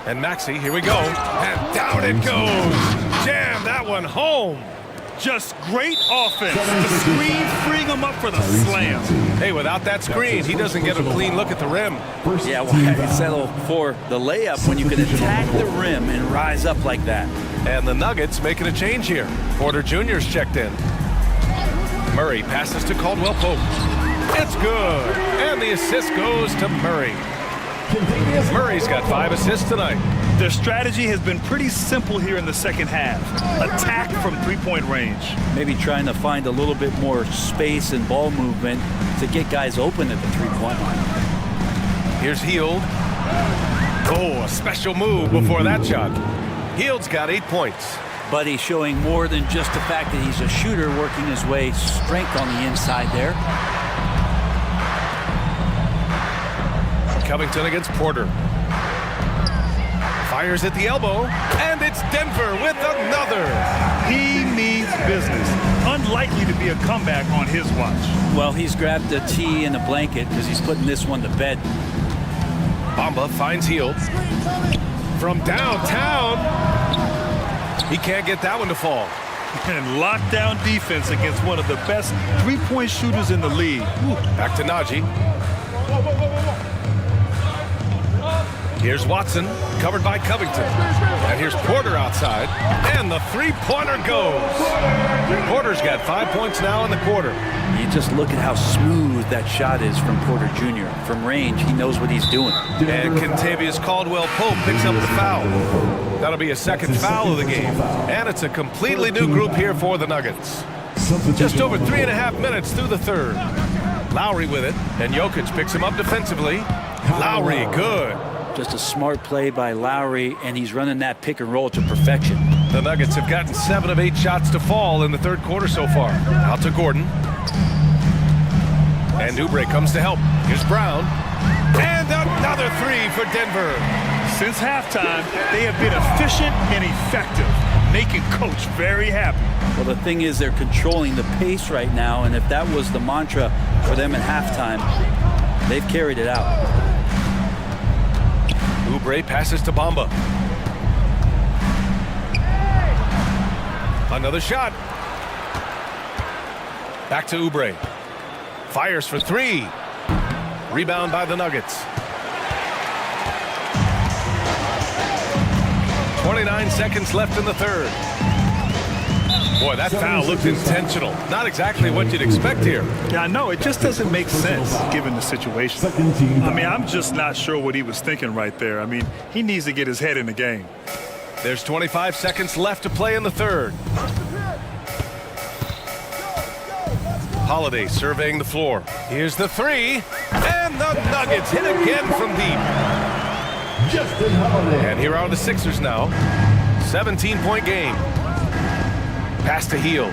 And Maxey, here we go. And down it goes. Jam that one home.
Just great offense. The screen freeing him up for the slam.
Hey, without that screen, he doesn't get a clean look at the rim.
Yeah, why settle for the layup when you can attack the rim and rise up like that?
And the Nuggets making a change here. Porter Jr.'s checked in. Murray passes to Caldwell Pope. It's good. And the assist goes to Murray. Murray's got 5 assists tonight.
Their strategy has been pretty simple here in the second half. Attack from three-point range.
Maybe trying to find a little bit more space and ball movement to get guys open at the three-point line.
Here's Hield. Oh, a special move before that shot. Hield's got 8 points.
But he's showing more than just the fact that he's a shooter, working his way strength on the inside there.
Covington against Porter. Fires at the elbow, and it's Denver with another.
He means business. Unlikely to be a comeback on his watch.
Well, he's grabbed a tee and a blanket because he's putting this one to bed.
Bamba finds Hield. From downtown. He can't get that one to fall.
And lockdown defense against one of the best three-point shooters in the league.
Back to Najee. Here's Watson, covered by Covington. And here's Porter outside, and the three-pointer goes. Porter's got 5 points now in the quarter.
You just look at how smooth that shot is from Porter Jr. From range, he knows what he's doing.
And Kentavious Caldwell Pope picks up the foul. That'll be a second foul of the game. And it's a completely new group here for the Nuggets. Just over 3.5 minutes through the third. Lowry with it, and Jokic picks him up defensively. Lowry, good.
Just a smart play by Lowry, and he's running that pick and roll to perfection.
The Nuggets have gotten 7 of 8 shots to fall in the third quarter so far. Out to Gordon. And Oubre comes to help. Here's Brown. And another 3 for Denver.
Since halftime, they have been efficient and effective, making Coach very happy.
Well, the thing is, they're controlling the pace right now, and if that was the mantra for them at halftime, they've carried it out.
Oubre passes to Bamba. Another shot. Back to Oubre. Fires for 3. Rebound by the Nuggets. 29 seconds left in the third. Boy, that foul looked intentional. Not exactly what you'd expect here.
Yeah, I know. It just doesn't make sense given the situation. I mean, I'm just not sure what he was thinking right there. I mean, he needs to get his head in the game.
There's 25 seconds left to play in the third. Holiday surveying the floor. Here's the three. And the Nuggets hit again from deep. And here are the Sixers now. 17-point game. Pass to Hield.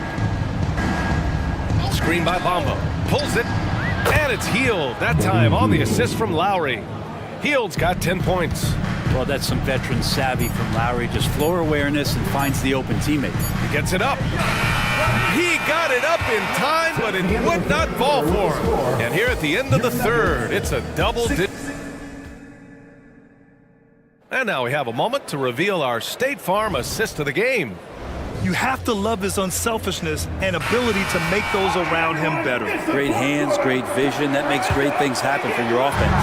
Screen by Bamba. Pulls it. And it's Hield. That time on the assist from Lowry. Hield's got 10 points.
Well, that's some veteran savvy from Lowry. Just floor awareness and finds the open teammate.
He gets it up. He got it up in time, but it would not fall for him. And here at the end of the third, it's a double. And now we have a moment to reveal our State Farm assist of the game.
You have to love his unselfishness and ability to make those around him better.
Great hands, great vision. That makes great things happen for your offense.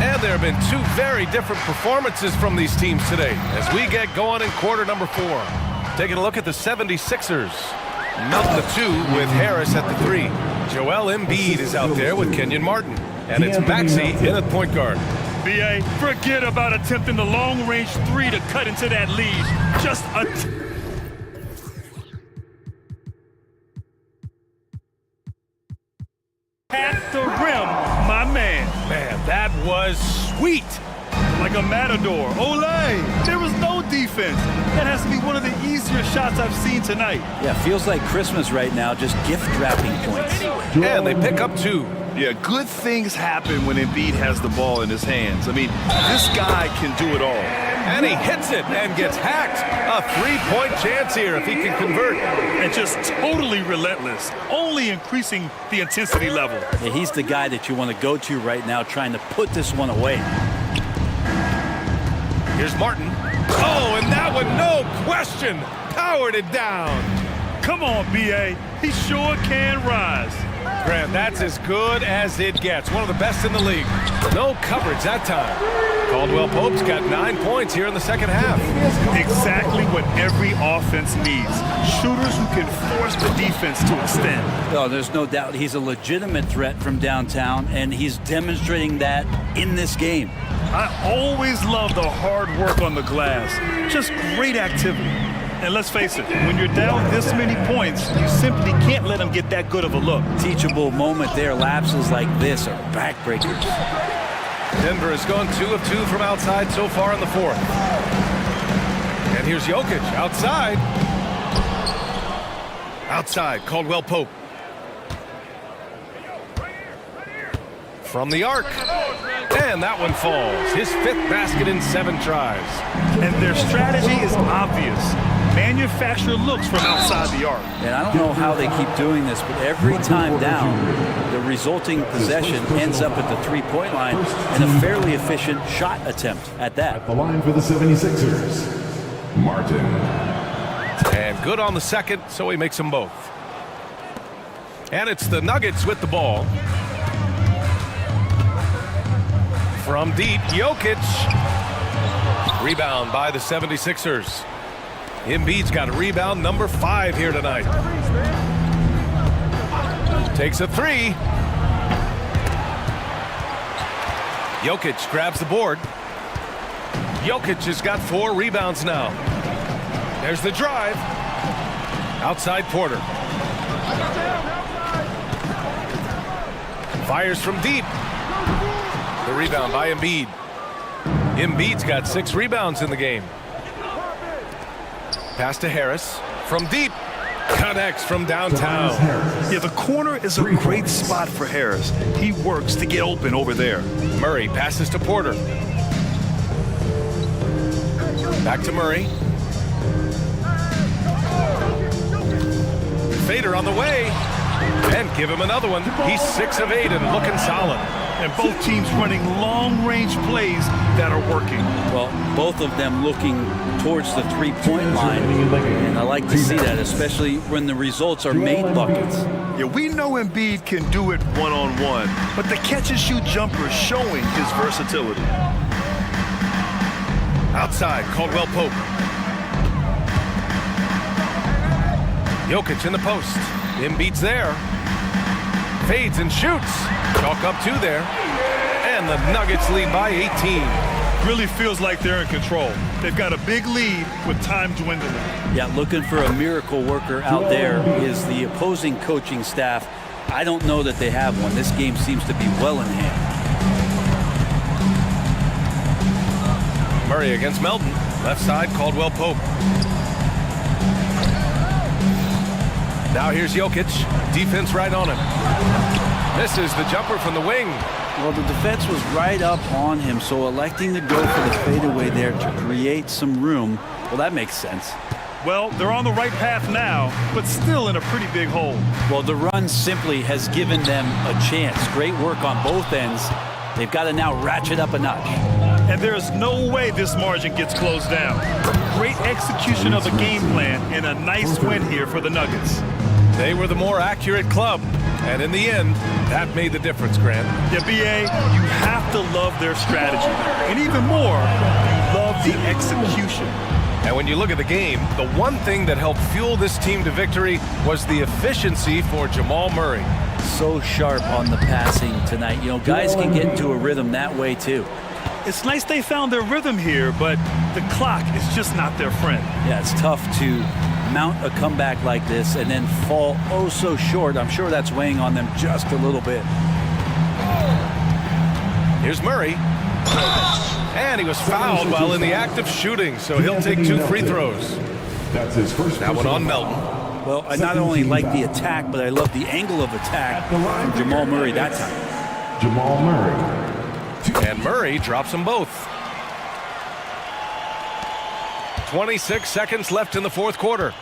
And there have been two very different performances from these teams today as we get going in quarter number 4. Taking a look at the 76ers. Milk the two with Harris at the 3. Joel Embiid is out there with Kenyon Martin. And it's Maxey in at point guard.
B.A., forget about attempting the long-range 3 to cut into that lead. Just at the rim, my man.
Man, that was sweet.
Like a matador. Olay! There was no defense. That has to be one of the easier shots I've seen tonight.
Yeah, feels like Christmas right now, just gift wrapping points.
And they pick up 2.
Yeah, good things happen when Embiid has the ball in his hands. I mean, this guy can do it all.
And he hits it and gets hacked. A 3-point chance here if he can convert.
And just totally relentless, only increasing the intensity level.
Yeah, he's the guy that you want to go to right now trying to put this one away.
Here's Martin. Oh, and that one, no question, powered it down.
Come on, B.A. He sure can rise.
Grant, that's as good as it gets. One of the best in the league. No coverage that time. Caldwell Pope's got 9 points here in the second half.
Exactly what every offense needs. Shooters who can force the defense to extend.
Oh, there's no doubt he's a legitimate threat from downtown, and he's demonstrating that in this game.
I always love the hard work on the glass. Just great activity. And let's face it, when you're down this many points, you simply can't let them get that good of a look.
Teachable moment there. Lapses like this are backbreakers.
Denver has gone 2 of 2 from outside so far in the fourth. And here's Jokic outside. Outside, Caldwell Pope. From the arc. And that one falls. His 5th basket in 7 tries.
And their strategy is obvious. Manufacture looks from outside the arc.
And I don't know how they keep doing this, but every time down, the resulting possession ends up at the 3-point line and a fairly efficient shot attempt at that.
At the line for the 76ers, Martin.
And good on the second, so he makes them both. And it's the Nuggets with the ball. From deep, Jokic. Rebound by the 76ers. Embiid's got a rebound number 5 here tonight. Takes a 3. Jokic grabs the board. Jokic has got 4 rebounds now. There's the drive. Outside Porter. Fires from deep. The rebound by Embiid. Embiid's got 6 rebounds in the game. Pass to Harris. From deep. Connects from downtown.
Yeah, the corner is a great spot for Harris. He works to get open over there.
Murray passes to Porter. Back to Murray. Fader on the way. And give him another one. He's 6 of 8 and looking solid.
And both teams running long-range plays that are working?
Well, both of them looking towards the three-point line, and I like to see that, especially when the results are made buckets.
Yeah, we know Embiid can do it one-on-one, but the catch-and-shoot jumper is showing his versatility.
Outside, Caldwell Pope. Jokic in the post. Embiid's there. Fades and shoots. Chalk up two there. And the Nuggets lead by 18.
Really feels like they're in control. They've got a big lead with time dwindling.
Yeah, looking for a miracle worker out there is the opposing coaching staff. I don't know that they have one. This game seems to be well in hand.
Murray against Melton. Left side, Caldwell Pope. Now here's Jokic. Defense right on him. Misses the jumper from the wing.
Well, the defense was right up on him, so electing to go for the fadeaway there to create some room, well, that makes sense.
Well, they're on the right path now, but still in a pretty big hole.
Well, the run simply has given them a chance. Great work on both ends. They've got to now ratchet up a notch.
And there's no way this margin gets closed down. Great execution of a game plan and a nice win here for the Nuggets.
They were the more accurate club, and in the end, that made the difference, Grant.
Yeah, B.A., you have to love their strategy. And even more, you love the execution.
And when you look at the game, the one thing that helped fuel this team to victory was the efficiency for Jamal Murray.
So sharp on the passing tonight. You know, guys can get into a rhythm that way, too.
It's nice they found their rhythm here, but the clock is just not their friend.
Yeah, it's tough to mount a comeback like this and then fall oh so short. I'm sure that's weighing on them just a little bit.
Here's Murray. And he was fouled while in the act of shooting, so he'll take 2 free throws.
That's his first.
That one on Melton.
Well, I not only like the attack, but I love the angle of attack from Jamal Murray that time.
Jamal Murray.
And Murray drops them both. 26 seconds left in the fourth quarter.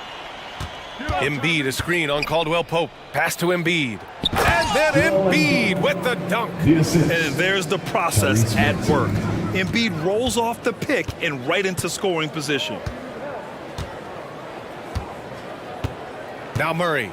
Embiid a screen on Caldwell Pope. Pass to Embiid. And then Embiid with the dunk.
And there's the process at work. Embiid rolls off the pick and right into scoring position.
Now Murray.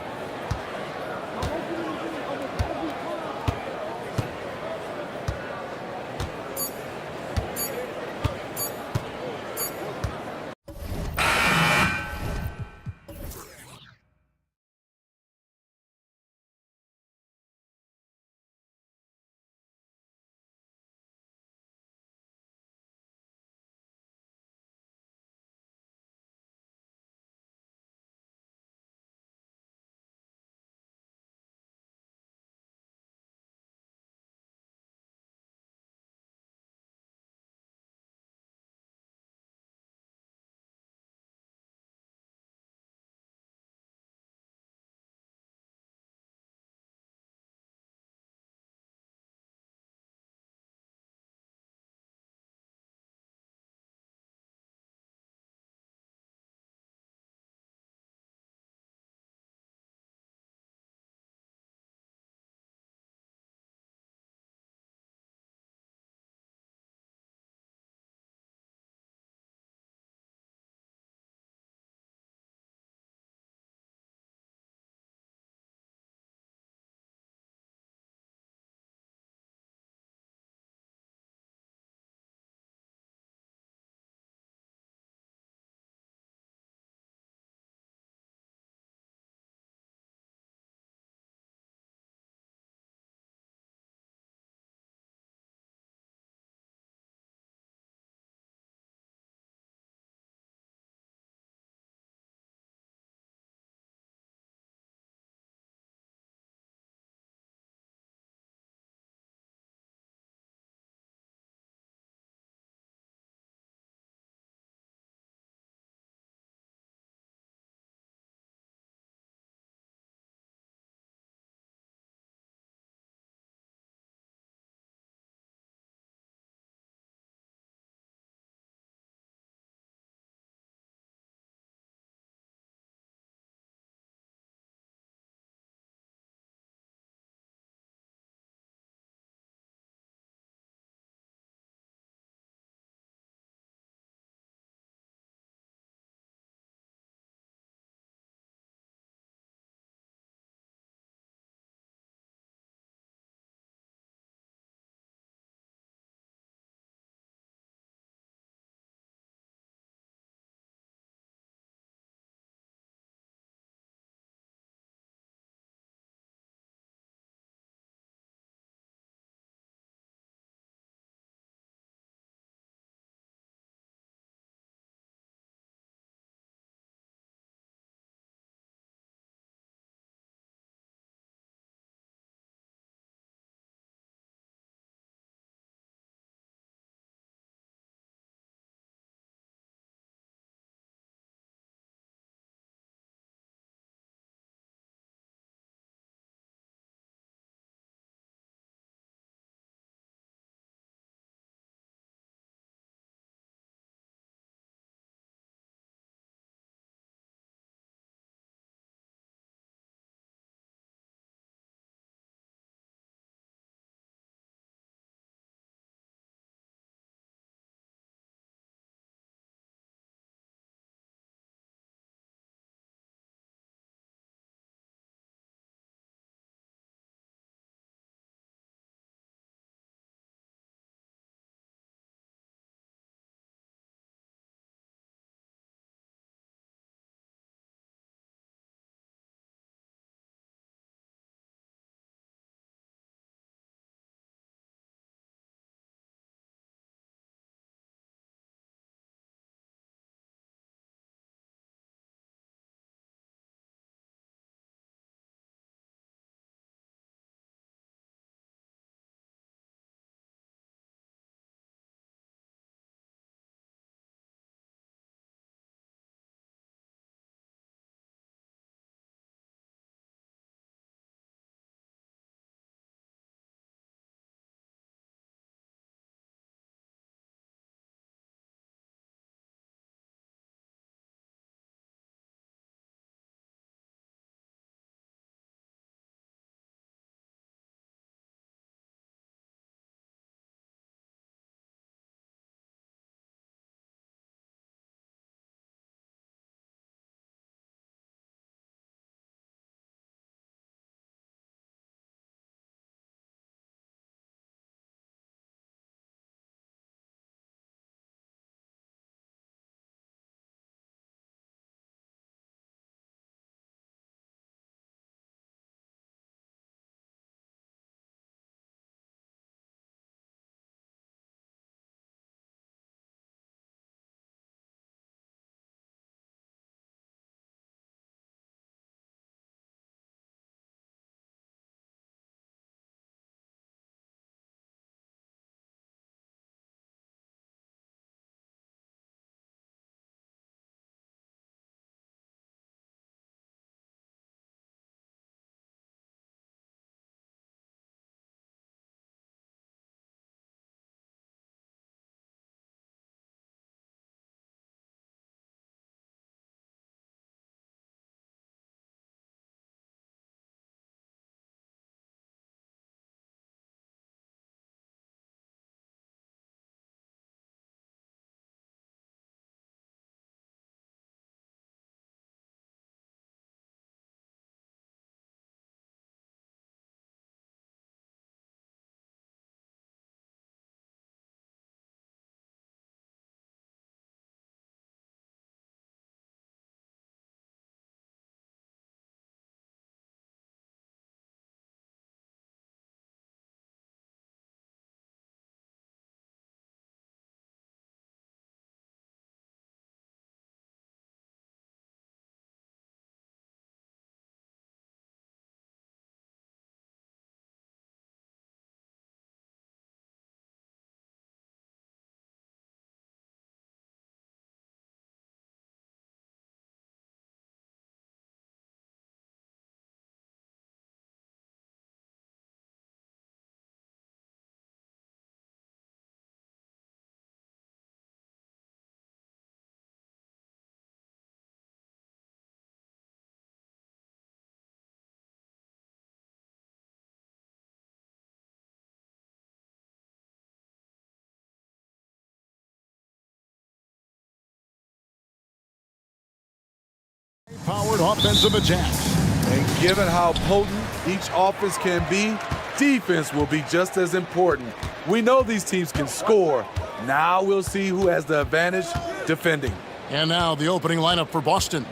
Powered offensive attacks.
And given how potent each offense can be, defense will be just as important. We know these teams can score. Now we'll see who has the advantage defending.
And now the opening lineup for Boston.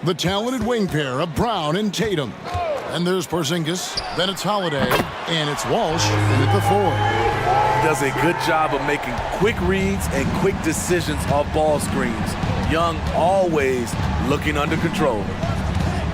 The talented wing pair of Brown and Tatum. And there's Porzingis, then it's Holiday, and it's Walsh in at the 4.
He does a good job of making quick reads and quick decisions off ball screens. Young always looking under control.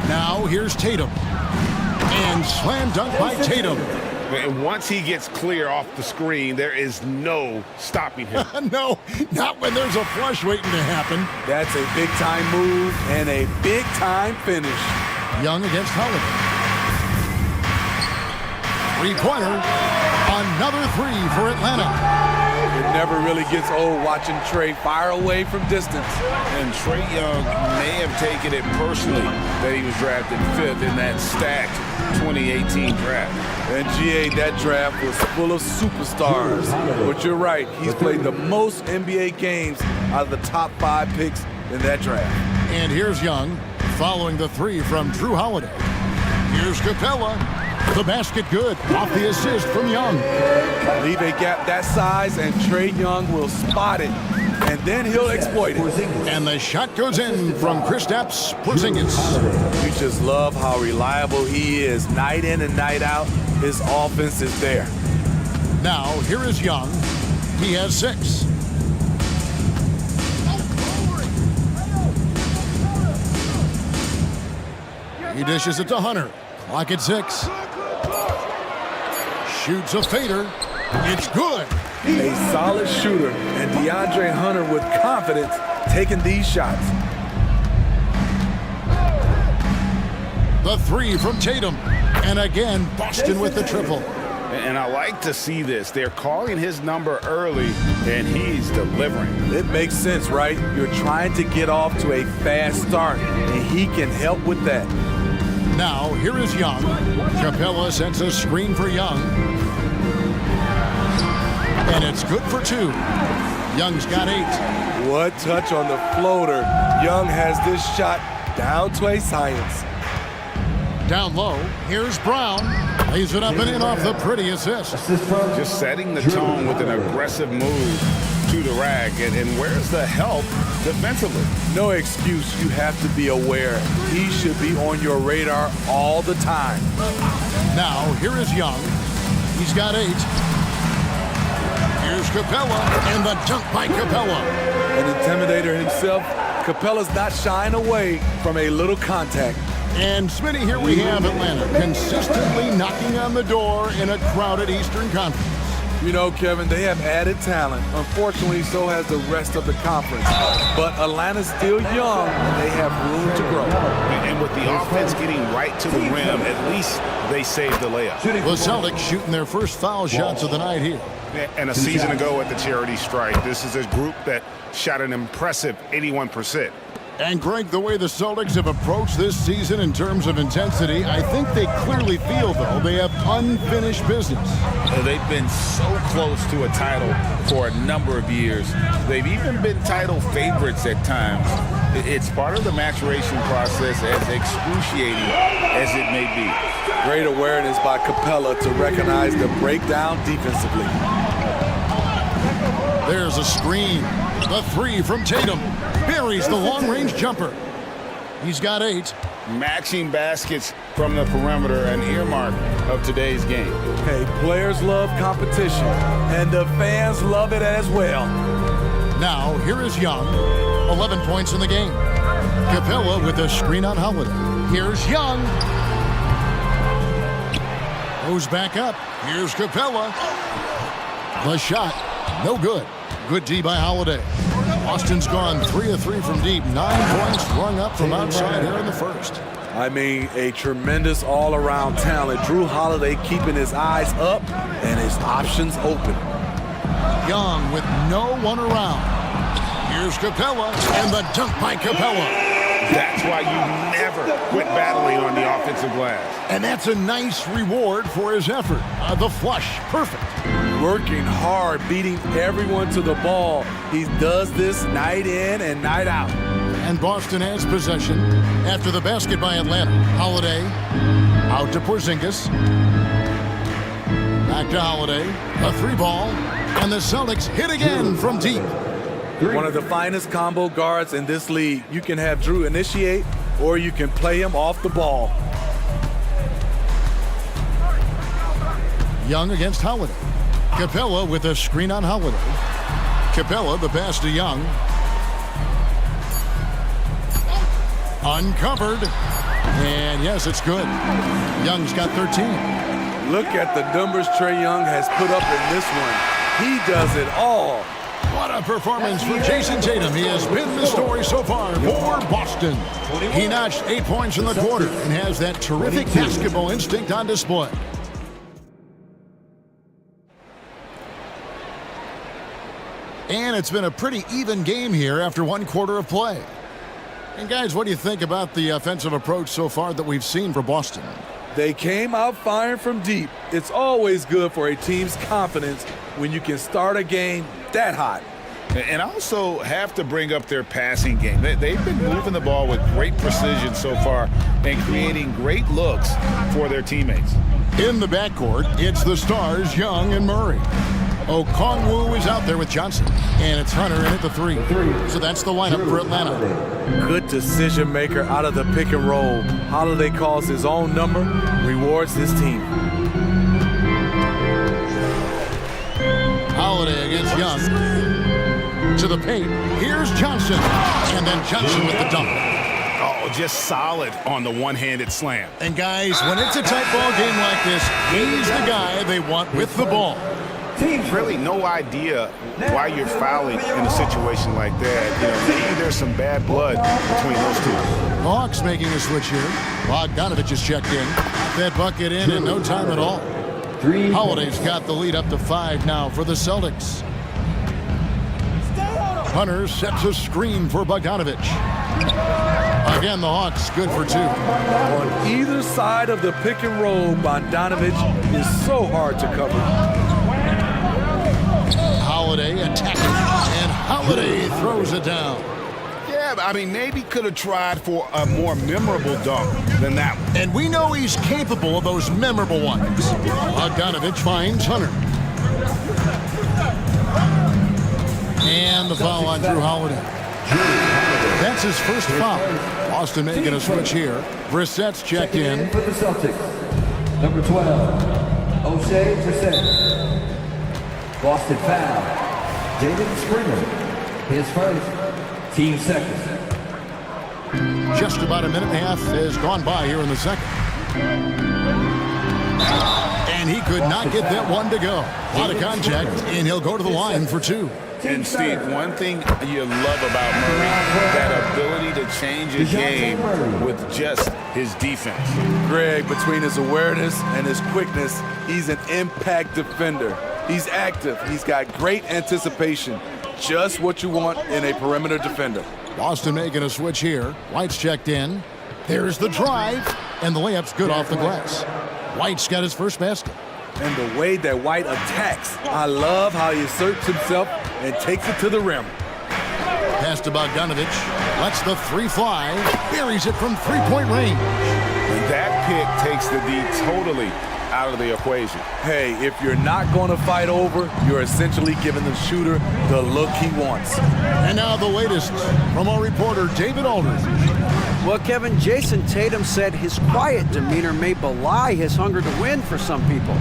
Now here's Tatum. And slam dunk by Tatum.
And once he gets clear off the screen, there is no stopping him.
No, not when there's a flush waiting to happen.
That's a big-time move and a big-time finish.
Young against Holiday. Three-pointer. Another 3 for Atlanta.
It never really gets old watching Trey fire away from distance.
And Trey Young may have taken it personally that he was drafted 5th in that stacked 2018 draft.
And GA, that draft was full of superstars. But you're right, he's played the most NBA games out of the top 5 picks in that draft.
And here's Young, following the 3 from Drew Holiday. Here's Capella. The basket good off the assist from Young.
Leave a gap that size and Trey Young will spot it. And then he'll exploit it.
And the shot goes in from Kristaps Porzingis.
You just love how reliable he is. Night in and night out, his offense is there.
Now, here is Young. He has 6. He dishes it to Hunter. Clock at 6. Shoots a fader. It's good.
A solid shooter, and DeAndre Hunter with confidence taking these shots.
The 3 from Tatum. And again, Boston with the triple.
And I like to see this. They're calling his number early, and he's delivering.
It makes sense, right? You're trying to get off to a fast start, and he can help with that.
Now, here is Young. Capella sends a screen for Young. And it's good for 2. Young's got 8.
What touch on the floater. Young has this shot down to a science.
Down low, here's Brown. Lays it up and in off the pretty assist.
Just setting the tone with an aggressive move to the rack. And where's the help defensively?
No excuse. You have to be aware. He should be on your radar all the time.
Now, here is Young. He's got 8. Here's Capella, and the dunk by Capella.
An intimidator himself, Capella's not shying away from a little contact.
And Smitty, here we have Atlanta consistently knocking on the door in a crowded Eastern Conference.
You know, Kevin, they have added talent. Unfortunately, so has the rest of the conference. But Atlanta's still young, and they have room to grow.
And with the offense getting right to the rim, at least they saved the layup.
The Celtics shooting their first foul shots of the night here.
And a season ago at the charity strike, this is a group that shot an impressive 81%.
And Greg, the way the Celtics have approached this season in terms of intensity, I think they clearly feel, though, they have unfinished business.
They've been so close to a title for a number of years. They've even been title favorites at times. It's part of the maturation process, as excruciating as it may be.
Great awareness by Capella to recognize the breakdown defensively.
There's a screen. The 3 from Tatum. Buries the long-range jumper. He's got 8.
Matching baskets from the perimeter, an earmark of today's game.
Hey, players love competition, and the fans love it as well.
Now, here is Young. 11 points in the game. Capella with a screen on Holiday. Here's Young. Goes back up. Here's Capella. The shot. No good. Good D by Holiday. Boston's gone 3 of 3 from deep. 9 points rung up from outside here in the first.
I mean, a tremendous all-around talent. Drew Holiday keeping his eyes up and his options open.
Young with no one around. Here's Capella, and the dunk by Capella.
That's why you never quit battling on the offensive glass.
And that's a nice reward for his effort. The flush, perfect.
working hard, beating everyone to the ball. He does this night in and night out.
And Boston has possession after the basket by Atlanta. Holiday out to Porzingis. Back to Holiday. A three ball. And the Celtics hit again from deep.
One of the finest combo guards in this league. You can have Drew initiate, or you can play him off the ball.
Young against Holiday. Capella with a screen on Holiday. Capella, the pass to Young. Uncovered. And yes, it's good. Young's got 13.
Look at the numbers Trae Young has put up in this one. He does it all.
What a performance for Jason Tatum. He has been the story so far for Boston. He notched 8 points in the quarter and has that terrific basketball instinct on display. And it's been a pretty even game here after one quarter of play. And guys, what do you think about the offensive approach so far that we've seen for Boston?
They came out firing from deep. It's always good for a team's confidence when you can start a game that hot.
And also have to bring up their passing game. They've been moving the ball with great precision so far and creating great looks for their teammates.
In the backcourt, it's the stars, Young and Murray. Okongwu is out there with Johnson, and it's Hunter in at the three. So that's the lineup for Atlanta.
Good decision maker out of the pick and roll. Holiday calls his own number, rewards his team.
Holiday against Young. To the paint. Here's Johnson. And then Johnson with the dunk.
Oh, just solid on the one-handed slam.
And guys, when it's a tight ball game like this, he's the guy they want with the ball.
Really no idea why you're fouling in a situation like that. You know, maybe there's some bad blood between those two.
Hawks making a switch here. Bogdanovich is checked in. That bucket in no time at all. Holiday's got the lead up to 5 now for the Celtics. Hunter sets a screen for Bogdanovich. Again, the Hawks good for 2.
On either side of the pick and roll, Bogdanovich is so hard to cover.
Holiday attacking, and Holiday throws it down.
Yeah, I mean, maybe could have tried for a more memorable dunk than that one.
And we know he's capable of those memorable ones. Bogdanovich finds Hunter. And the foul on Drew Holiday. That's his first foul. Boston making a switch here. Brissett's checked in.
For the Celtics, number 12, O'Shea Brissett. Boston foul, Jaden Springer, his first, team second.
Just about a minute and a half has gone by here in the second. And he could not get that one to go. A lot of contact, and he'll go to the line for 2.
And Steve, one thing you love about Murray, that ability to change a game with just his defense.
Greg, between his awareness and his quickness, he's an impact defender. He's active. He's got great anticipation. Just what you want in a perimeter defender.
Boston making a switch here. White's checked in. There's the drive, and the layup's good off the glass. White's got his first basket.
And the way that White attacks, I love how he asserts himself and takes it to the rim.
Pass to Bogdanovich. Lets the 3 fly. Buries it from 3-point range.
And that pick takes the D totally out of the equation.
Hey, if you're not going to fight over, you're essentially giving the shooter the look he wants.
And now the latest from our reporter, David Aldridge.
Well, Kevin, Jason Tatum said his quiet demeanor may belie his hunger to win for some people.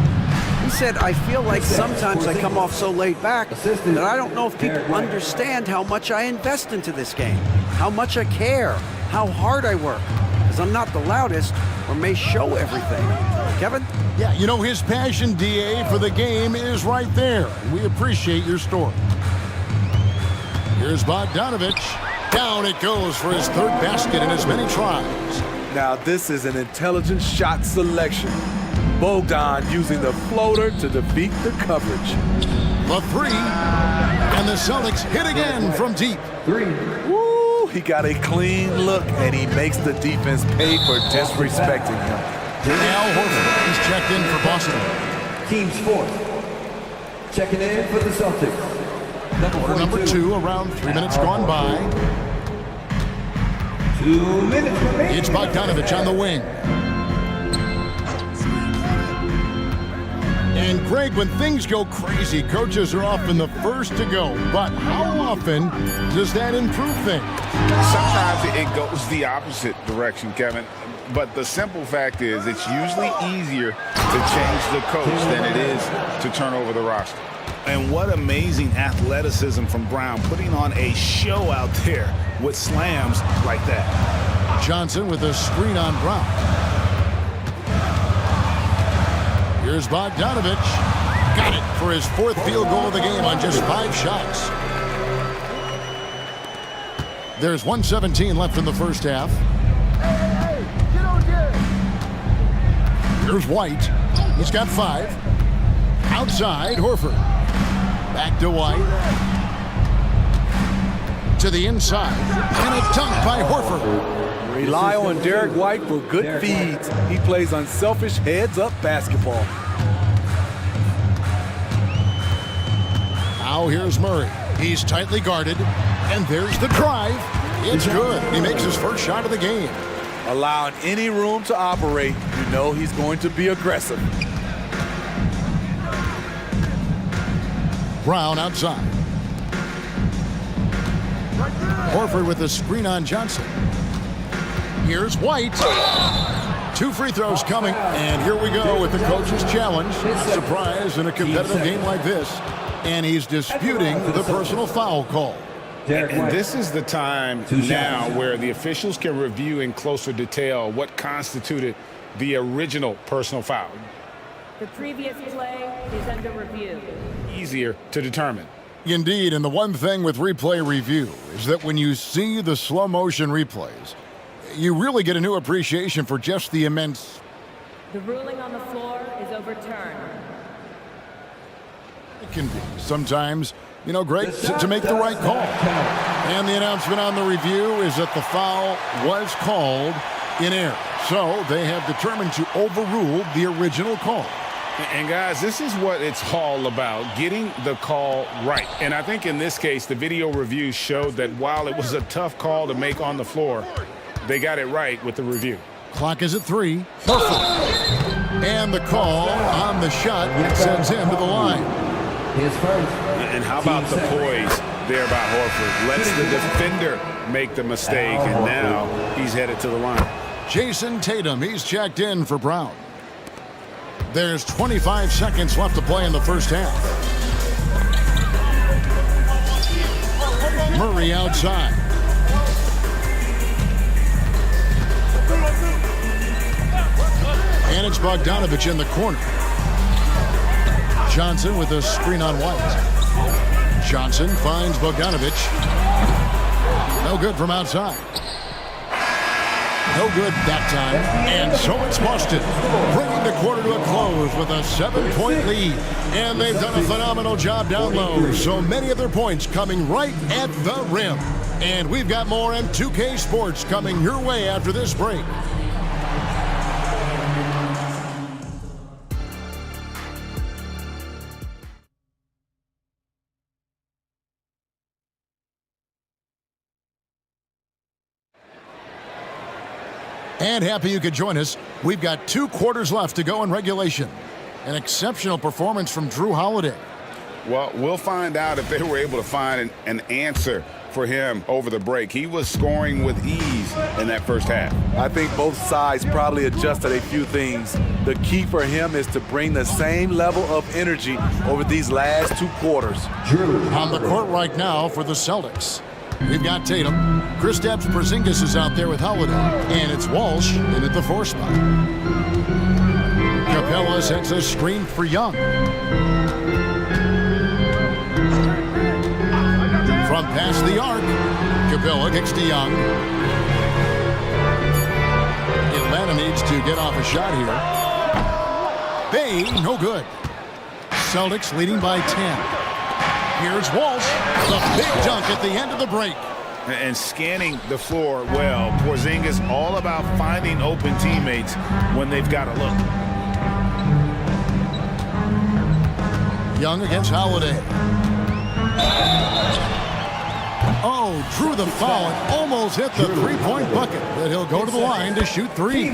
He said, I feel like sometimes I come off so laid back that I don't know if people understand how much I invest into this game, how much I care, how hard I work, because I'm not the loudest or may show everything. Kevin?
Yeah, you know, his passion, DA, for the game is right there. We appreciate your story. Here's Bogdanovich. Down it goes for his 3rd basket in as many tries.
Now this is an intelligent shot selection. Bogdan using the floater to defeat the coverage.
The 3, and the Celtics hit again from deep.
3.
Woo, he got a clean look, and he makes the defense pay for disrespecting him.
Al Horford is checked in for Boston.
Team's 4th, Checking in for the Celtics.
Quarter number 2, around 3 minutes gone by.
2 minutes remaining.
It's Bogdanovich on the wing. And Greg, when things go crazy, coaches are often the first to go. But how often does that improve things?
Sometimes it goes the opposite direction, Kevin. But the simple fact is it's usually easier to change the coach than it is to turn over the roster.
And what amazing athleticism from Brown, putting on a show out there with slams like that.
Johnson with a screen on Brown. Here's Bogdanovich. Got it for his 4th field goal of the game on just 5 shots. There's 1:17 left in the first half. Here's White. He's got 5. Outside, Horford. Back to White. To the inside. And a dunk by Horford.
Rely on Derek White for good feeds. He plays unselfish heads-up basketball.
Now here's Murray. He's tightly guarded. And there's the drive. It's good. He makes his first shot of the game.
Allowing any room to operate, you know he's going to be aggressive.
Brown outside. Horford with a screen on Johnson. Here's White. 2 free throws coming. And here we go with the coach's challenge. Surprise in a competitive game like this. And he's disputing the personal foul call.
And this is the time now where the officials can review in closer detail what constituted the original personal foul.
The previous play is under review.
Easier to determine.
Indeed, and the one thing with replay review is that when you see the slow motion replays, you really get a new appreciation for just the immense.
The ruling on the floor is overturned.
It can be sometimes, you know, Greg, to make the right call. And the announcement on the review is that the foul was called in error. So they have determined to overrule the original call.
And guys, this is what it's all about, getting the call right. And I think in this case, the video review showed that while it was a tough call to make on the floor, they got it right with the review.
Clock is at 3. Perfect. And the call on the shot sends him to the line.
And how about the poise there by Horford? Lets the defender make the mistake, and now he's headed to the line.
Jason Tatum, he's checked in for Brown. There's 25 seconds left to play in the first half. Murray outside. And it's Bogdanovich in the corner. Johnson with a screen on White. Johnson finds Bogdanovich. No good from outside. No good that time. And so it's Boston, bringing the quarter to a close with a 7-point lead. And they've done a phenomenal job down low. So many of their points coming right at the rim. And we've got more in 2K Sports coming your way after this break. And happy you could join us. We've got 2 quarters left to go in regulation. An exceptional performance from Drew Holiday.
Well, we'll find out if they were able to find an answer for him over the break. He was scoring with ease in that first half.
I think both sides probably adjusted a few things. The key for him is to bring the same level of energy over these last 2 quarters.
Drew on the court right now for the Celtics. We've got Tatum. Kristaps Porzingis is out there with Holiday. And it's Walsh in at the 4 spot. Capella sets a screen for Young. From past the arc, Capella kicks to Young. Atlanta needs to get off a shot here. Bay, no good. Celtics leading by 10. Here's Walsh, the big dunk at the end of the break.
And scanning the floor well. Porzingis all about finding open teammates when they've got a look.
Young against Holiday. Oh, drew the foul and almost hit the three-point bucket. But he'll go to the line to shoot three.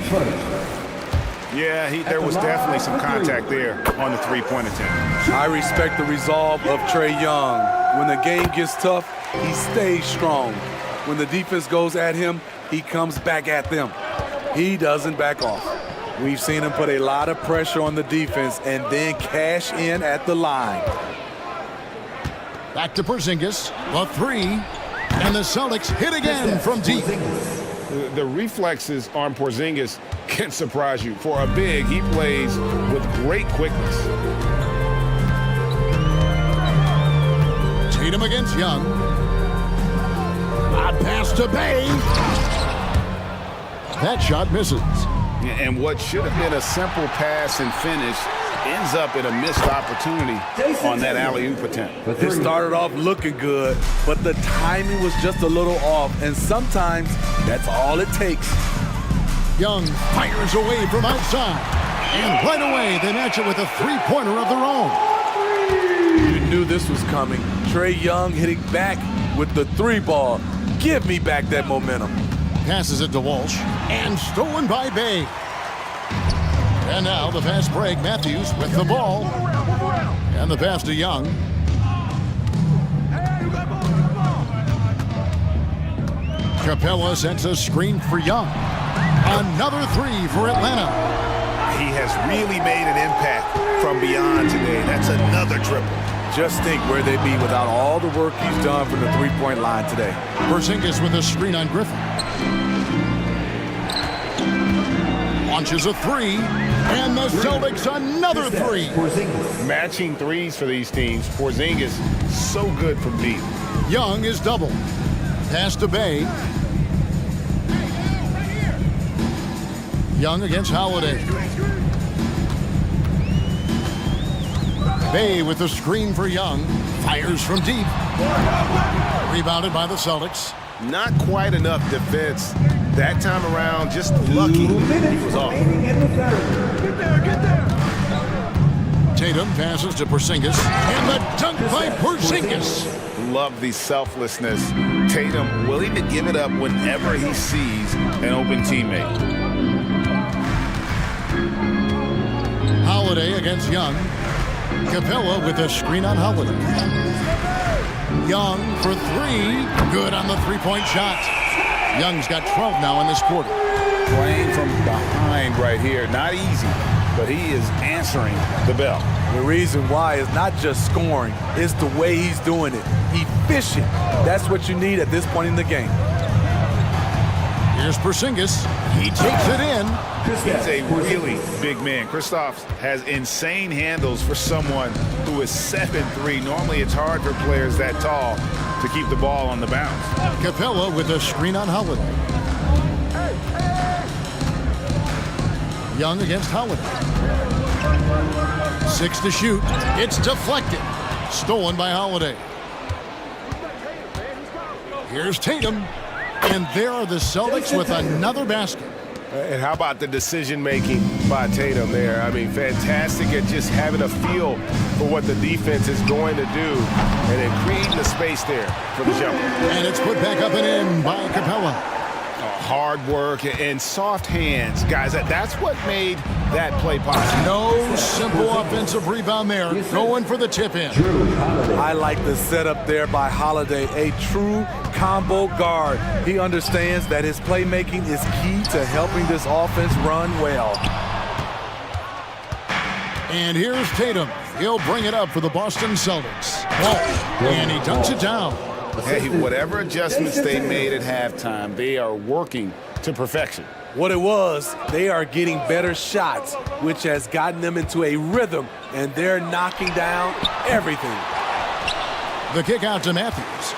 Yeah, there was definitely some contact there on the three-point attempt.
I respect the resolve of Trae Young. When the game gets tough, he stays strong. When the defense goes at him, he comes back at them. He doesn't back off. We've seen him put a lot of pressure on the defense and then cash in at the line.
Back to Porzingis, the three, and the Celtics hit again from deep.
The reflexes on Porzingis can surprise you. For a big, he plays with great quickness.
Tatum against Young. Odd pass to Bay. That shot misses.
And what should have been a simple pass and finish ends up in a missed opportunity on that alley-oop attempt.
It started off looking good, but the timing was just a little off, and sometimes that's all it takes.
Young fires away from outside, and right away they match it with a three-pointer of their own.
You knew this was coming. Trae Young hitting back with the three ball. Give me back that momentum.
Passes it to Walsh, and stolen by Bay. And now the fast break, Matthews with the ball. And the pass to Young. Capella sets a screen for Young. Another three for Atlanta.
He has really made an impact from beyond today. That's another triple.
Just think where they'd be without all the work he's done from the three-point line today.
Porzingis with a screen on Griffin. Launches a three, and the Celtics another three.
Matching threes for these teams. Porzingis so good from deep.
Young is doubled. Pass to Bay. Young against Holiday. Bay with the screen for Young. Fires from deep. Rebounded by the Celtics.
Not quite enough defense that time around. Just lucky he was off.
Tatum passes to Porzingis. And the dunk by Porzingis.
Love the selflessness. Tatum willing to give it up whenever he sees an open teammate.
Holiday against Young. Capella with a screen on Holiday. Young for three. Good on the three-point shot. Young's got 12 now in this quarter.
Playing from behind right here. Not easy, but he is answering the bell.
The reason why is not just scoring. It's the way he's doing it. Efficient. That's what you need at this point in the game.
Here's Porzingis. He takes it in.
He's a really big man. Kristaps has insane handles for someone who is 7'3". Normally it's hard for players that tall to keep the ball on the bounce.
Capella with a screen on Holiday. Young against Holiday. 6 to shoot. It's deflected. Stolen by Holiday. Here's Tatum. And there are the Celtics with another basket.
And how about the decision-making by Tatum there? I mean, fantastic at just having a feel for what the defense is going to do and then creating the space there for the jumper.
And it's put back up and in by Capella.
Hard work and soft hands. Guys, that's what made that play possible.
No simple offensive rebound there. Going for the tip-in.
I like the setup there by Holiday. A true combo guard. He understands that his playmaking is key to helping this offense run well.
And here's Tatum. He'll bring it up for the Boston Celtics. And he dunks it down.
Hey, whatever adjustments they made at halftime, they are working to perfection.
What it was, they are getting better shots, which has gotten them into a rhythm, and they're knocking down everything.
The kick out to Matthews.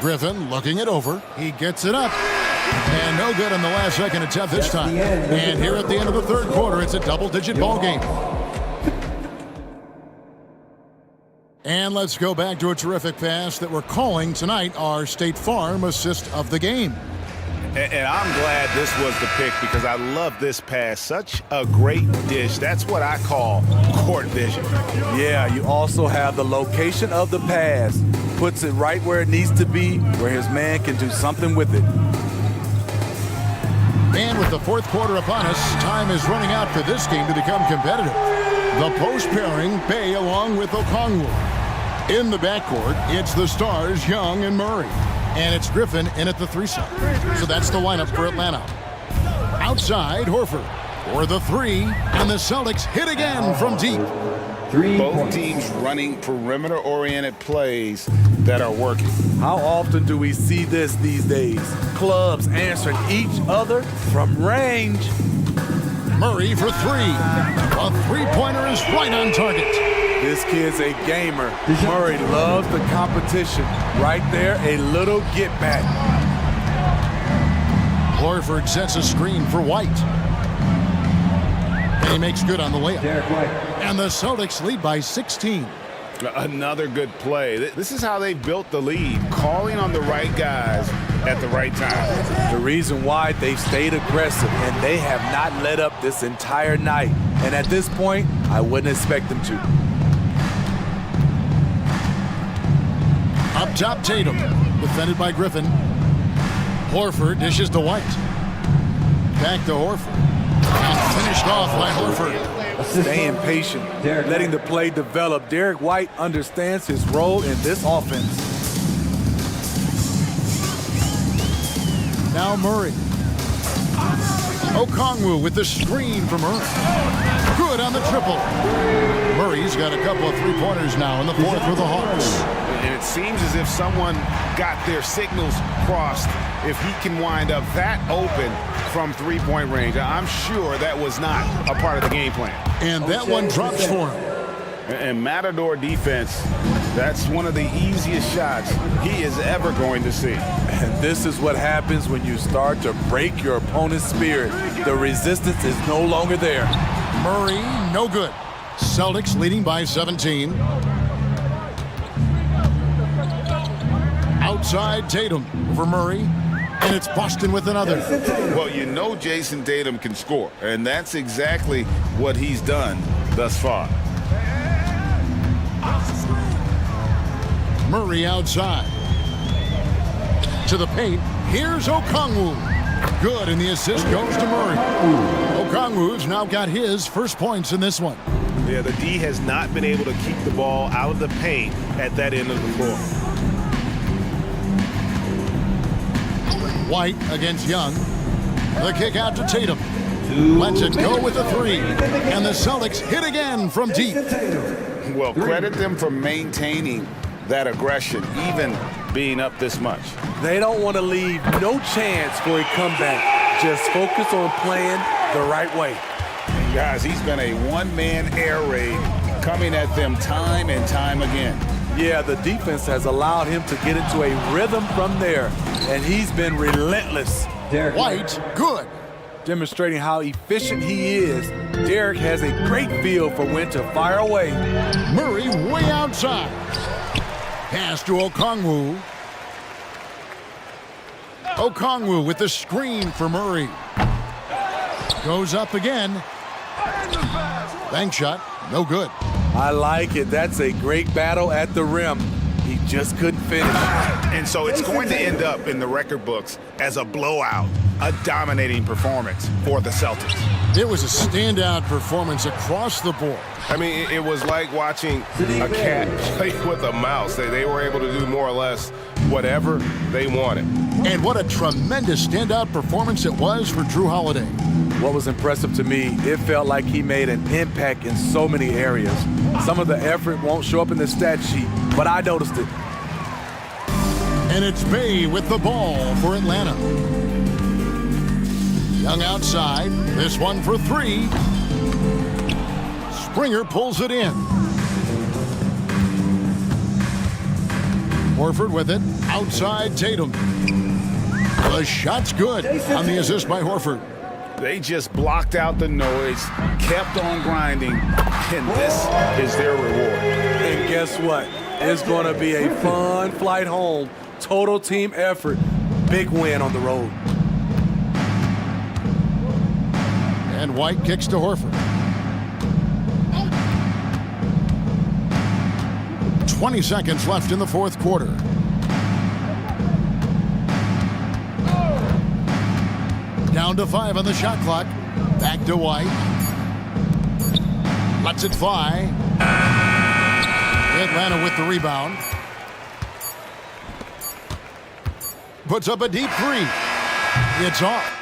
Griffin looking it over. He gets it up. And no good on the last second attempt this time. And here at the end of the third quarter, it's a double-digit ball game. And let's go back to a terrific pass that we're calling tonight our State Farm assist of the game.
And I'm glad this was the pick because I love this pass. Such a great dish. That's what I call court vision.
Yeah, you also have the location of the pass. Puts it right where it needs to be, where his man can do something with it.
And with the fourth quarter upon us, time is running out for this game to become competitive. The post pairing, Bay along with Okongwu. In the backcourt, it's the stars, Young and Murray. And it's Griffin in at the 3 slot. So that's the lineup for Atlanta. Outside, Horford for the 3, and the Celtics hit again from deep.
Both teams running perimeter-oriented plays that are working.
How often do we see this these days? Clubs answering each other from range.
Murray for 3. A three-pointer is right on target.
This kid's a gamer. Murray loves the competition. Right there, a little get back.
Horford sets a screen for White. And he makes good on the layup. And the Celtics lead by 16.
Another good play. This is how they built the lead, calling on the right guys at the right time.
The reason why they've stayed aggressive, and they have not let up this entire night. And at this point, I wouldn't expect them to.
Up top, Tatum, defended by Griffin. Horford dishes to White. Back to Horford. And finished off by Horford.
Staying patient, letting the play develop. Derek White understands his role in this offense.
Now Murray. Okongwu with the screen from Murray. Good on the triple. Murray's got a couple of three-pointers now in the fourth for the Hawks.
And it seems as if someone got their signals crossed. If he can wind up that open from three-point range, I'm sure that was not a part of the game plan.
And that one drops for him.
And Matador defense, that's one of the easiest shots he is ever going to see.
And this is what happens when you start to break your opponent's spirit. The resistance is no longer there.
Murray, no good. Celtics leading by 17. Outside Tatum over Murray. And it's Boston with another.
Well, you know Jason Tatum can score, and that's exactly what he's done thus far.
Murray outside. To the paint. Here's Okongwu. Good, and the assist goes to Murray. Okongwu's now got his first points in this one.
Yeah, the D has not been able to keep the ball out of the paint at that end of the floor.
White against Young. The kick out to Tatum. Lets it go with a 3. And the Celtics hit again from deep.
Well, credit them for maintaining that aggression, even being up this much.
They don't want to leave no chance for a comeback. Just focus on playing the right way.
And guys, he's been a one-man air raid coming at them time and time again.
Yeah, the defense has allowed him to get into a rhythm from there, and he's been relentless.
White, good.
Demonstrating how efficient he is, Derek has a great feel for when to fire away.
Murray way outside. Pass to Okongwu. Okongwu with the screen for Murray. Goes up again. Bank shot, no good.
I like it. That's a great battle at the rim. He just couldn't finish.
And so it's going to end up in the record books as a blowout, a dominating performance for the Celtics.
It was a standout performance across the board.
I mean, it was like watching a cat play with a mouse. They were able to do more or less whatever they wanted.
And what a tremendous standout performance it was for Drew Holiday.
What was impressive to me, it felt like he made an impact in so many areas. Some of the effort won't show up in the stat sheet, but I noticed it.
And it's Bay with the ball for Atlanta. Young outside, this one for 3. Springer pulls it in. Horford with it, outside Tatum. The shot's good on the assist by Horford.
They just blocked out the noise, kept on grinding, and this is their reward.
And guess what? It's going to be a fun flight home. Total team effort. Big win on the road.
And White kicks to Horford. 20 seconds left in the fourth quarter. Down to 5 on the shot clock. Back to White. Lets it fly. Atlanta with the rebound. Puts up a deep three. It's off.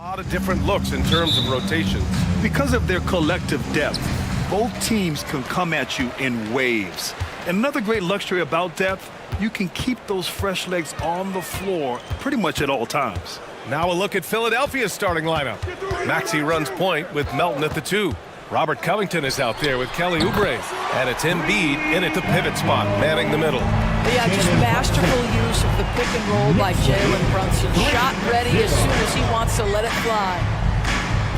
A lot of different looks in terms of rotations.
Because of their collective depth, both teams can come at you in waves. And another great luxury about depth, you can keep those fresh legs on the floor pretty much at all times.
Now a look at Philadelphia's starting lineup. Maxey runs point with Melton at the 2. Robert Covington is out there with Kelly Oubre. And it's Embiid in at the pivot spot, manning the middle.
Yeah, just masterful use of the pick and roll by Jalen Brunson. Shot ready as soon as he wants to let it fly.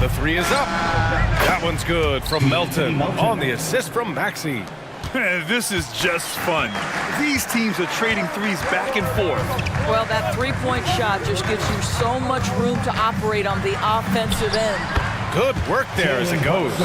The 3 is up. That one's good from Melton on the assist from Maxey.
This is just fun. These teams are trading threes back and forth.
Well, that three-point shot just gives you so much room to operate on the offensive end.
Good work there as it goes.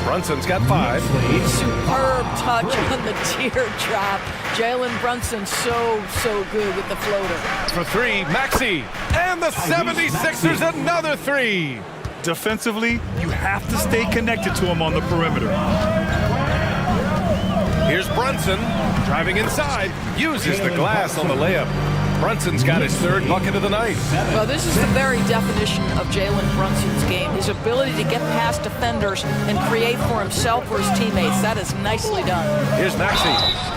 Brunson's got 5.
Superb touch on the teardrop. Jalen Brunson so good with the floater.
For 3, Maxey. And the 76ers another 3.
Defensively, you have to stay connected to him on the perimeter.
Here's Brunson, driving inside, uses the glass on the layup. Brunson's got his 3rd bucket of the night.
Well, this is the very definition of Jalen Brunson's game. His ability to get past defenders and create for himself or his teammates. That is nicely done.
Here's Maxey.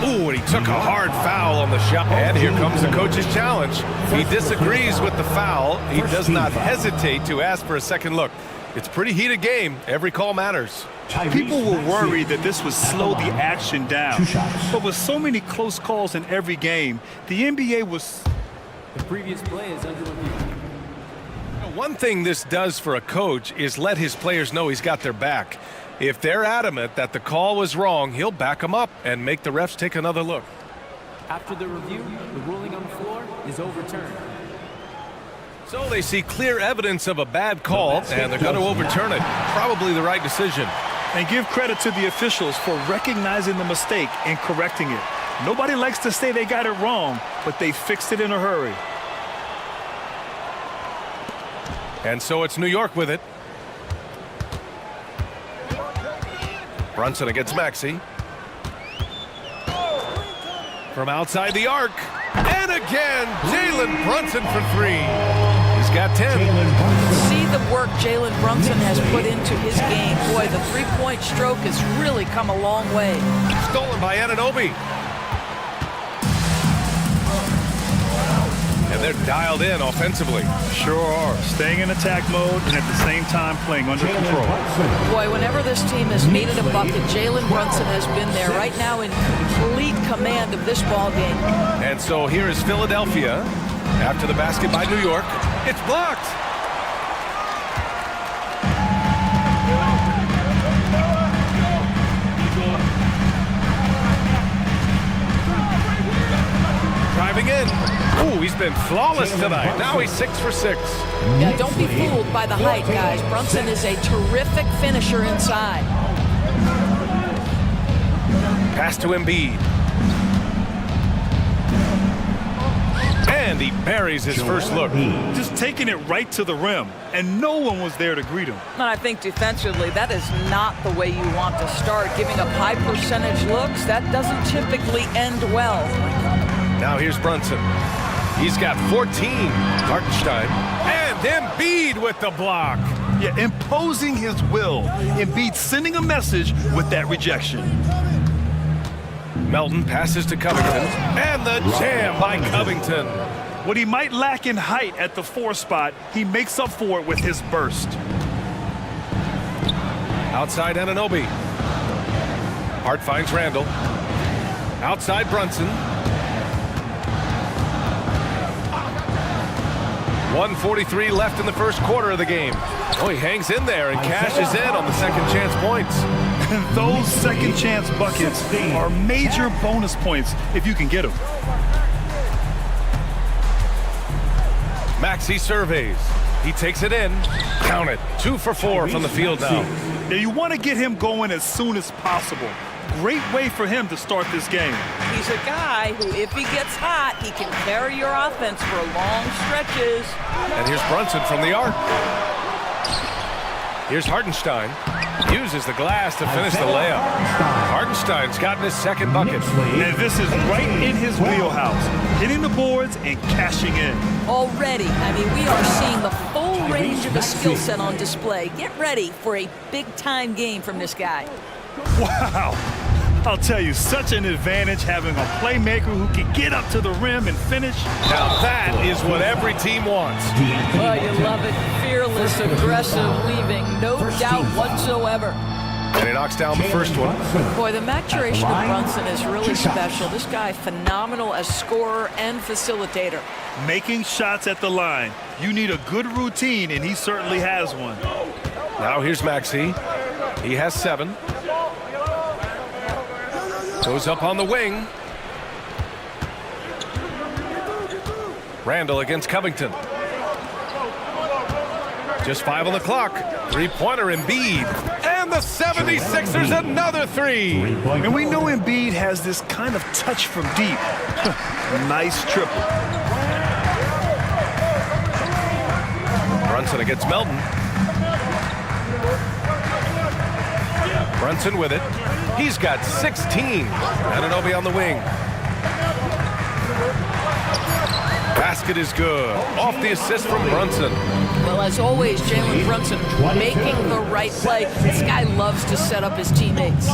Ooh, and he took a hard foul on the shot. And here comes the coach's challenge. He disagrees with the foul. He does not hesitate to ask for a second look. It's a pretty heated game. Every call matters.
People were worried that this would slow the action down. But with so many close calls in every game, the NBA was...
The previous play is under review.
One thing this does for a coach is let his players know he's got their back. If they're adamant that the call was wrong, he'll back them up and make the refs take another look.
After the review, the ruling on the floor is overturned.
So they see clear evidence of a bad call, and they're going to overturn it. Probably the right decision.
And give credit to the officials for recognizing the mistake and correcting it. Nobody likes to say they got it wrong, but they fixed it in a hurry.
And so it's New York with it. Brunson against Maxey. From outside the arc. And again, Jalen Brunson for 3. He's got 10.
See the work Jalen Brunson has put into his game. Boy, the three-point stroke has really come a long way.
Stolen by Anunoby. And they're dialed in offensively.
Sure are. Staying in attack mode and at the same time playing under control.
Boy, whenever this team has needed a bucket, Jalen Brunson has been there right now in complete command of this ball game.
And so here is Philadelphia. After the basket by New York, it's blocked. Driving in. Ooh, he's been flawless tonight. Now he's 6 for 6.
Yeah, don't be fooled by the height, guys. Brunson is a terrific finisher inside.
Pass to Embiid. And he buries his first look.
Just taking it right to the rim, and no one was there to greet him.
And I think defensively, that is not the way you want to start. Giving up high percentage looks, that doesn't typically end well.
Now here's Brunson. He's got 14. Hartenstein. And Embiid with the block.
Yeah, imposing his will. Embiid sending a message with that rejection.
Melton passes to Covington. And the jam by Covington.
What he might lack in height at the 4 spot, he makes up for it with his burst.
Outside Anunoby. Hart finds Randall. Outside Brunson. 1:43 left in the first quarter of the game. Oh, he hangs in there and cashes in on the second chance points.
And those second chance buckets are major bonus points if you can get them.
Maxey surveys. He takes it in. Count it. 2 for 4 from the field now.
Now you want to get him going as soon as possible. Great way for him to start this game.
He's a guy who, if he gets hot, he can carry your offense for long stretches.
And here's Brunson from the arc. Here's Hartenstein. Uses the glass to finish the layup. Hartenstein's gotten his second bucket.
And this is right in his wheelhouse, hitting the boards and cashing in.
Already, I mean, we are seeing the full range of his skill set on display. Get ready for a big-time game from this guy.
Wow. I'll tell you, such an advantage having a playmaker who can get up to the rim and finish.
Now that is what every team wants.
Oh, you love it. Fearless, aggressive, leaving, no doubt whatsoever.
And he knocks down the first one.
Boy, the maturation of Brunson is really special. This guy, phenomenal as scorer and facilitator.
Making shots at the line. You need a good routine, and he certainly has one.
Now here's Maxey. He has 7. Goes up on the wing. Randall against Covington. Just 5 on the clock. Three-pointer Embiid. And the 76ers another 3.
And we know Embiid has this kind of touch from deep. Nice triple.
Brunson against Melton. Brunson with it. He's got 16. Anunoby on the wing. Basket is good. Off the assist from Brunson.
Well, as always, Jalen Brunson making the right play. This guy loves to set up his teammates.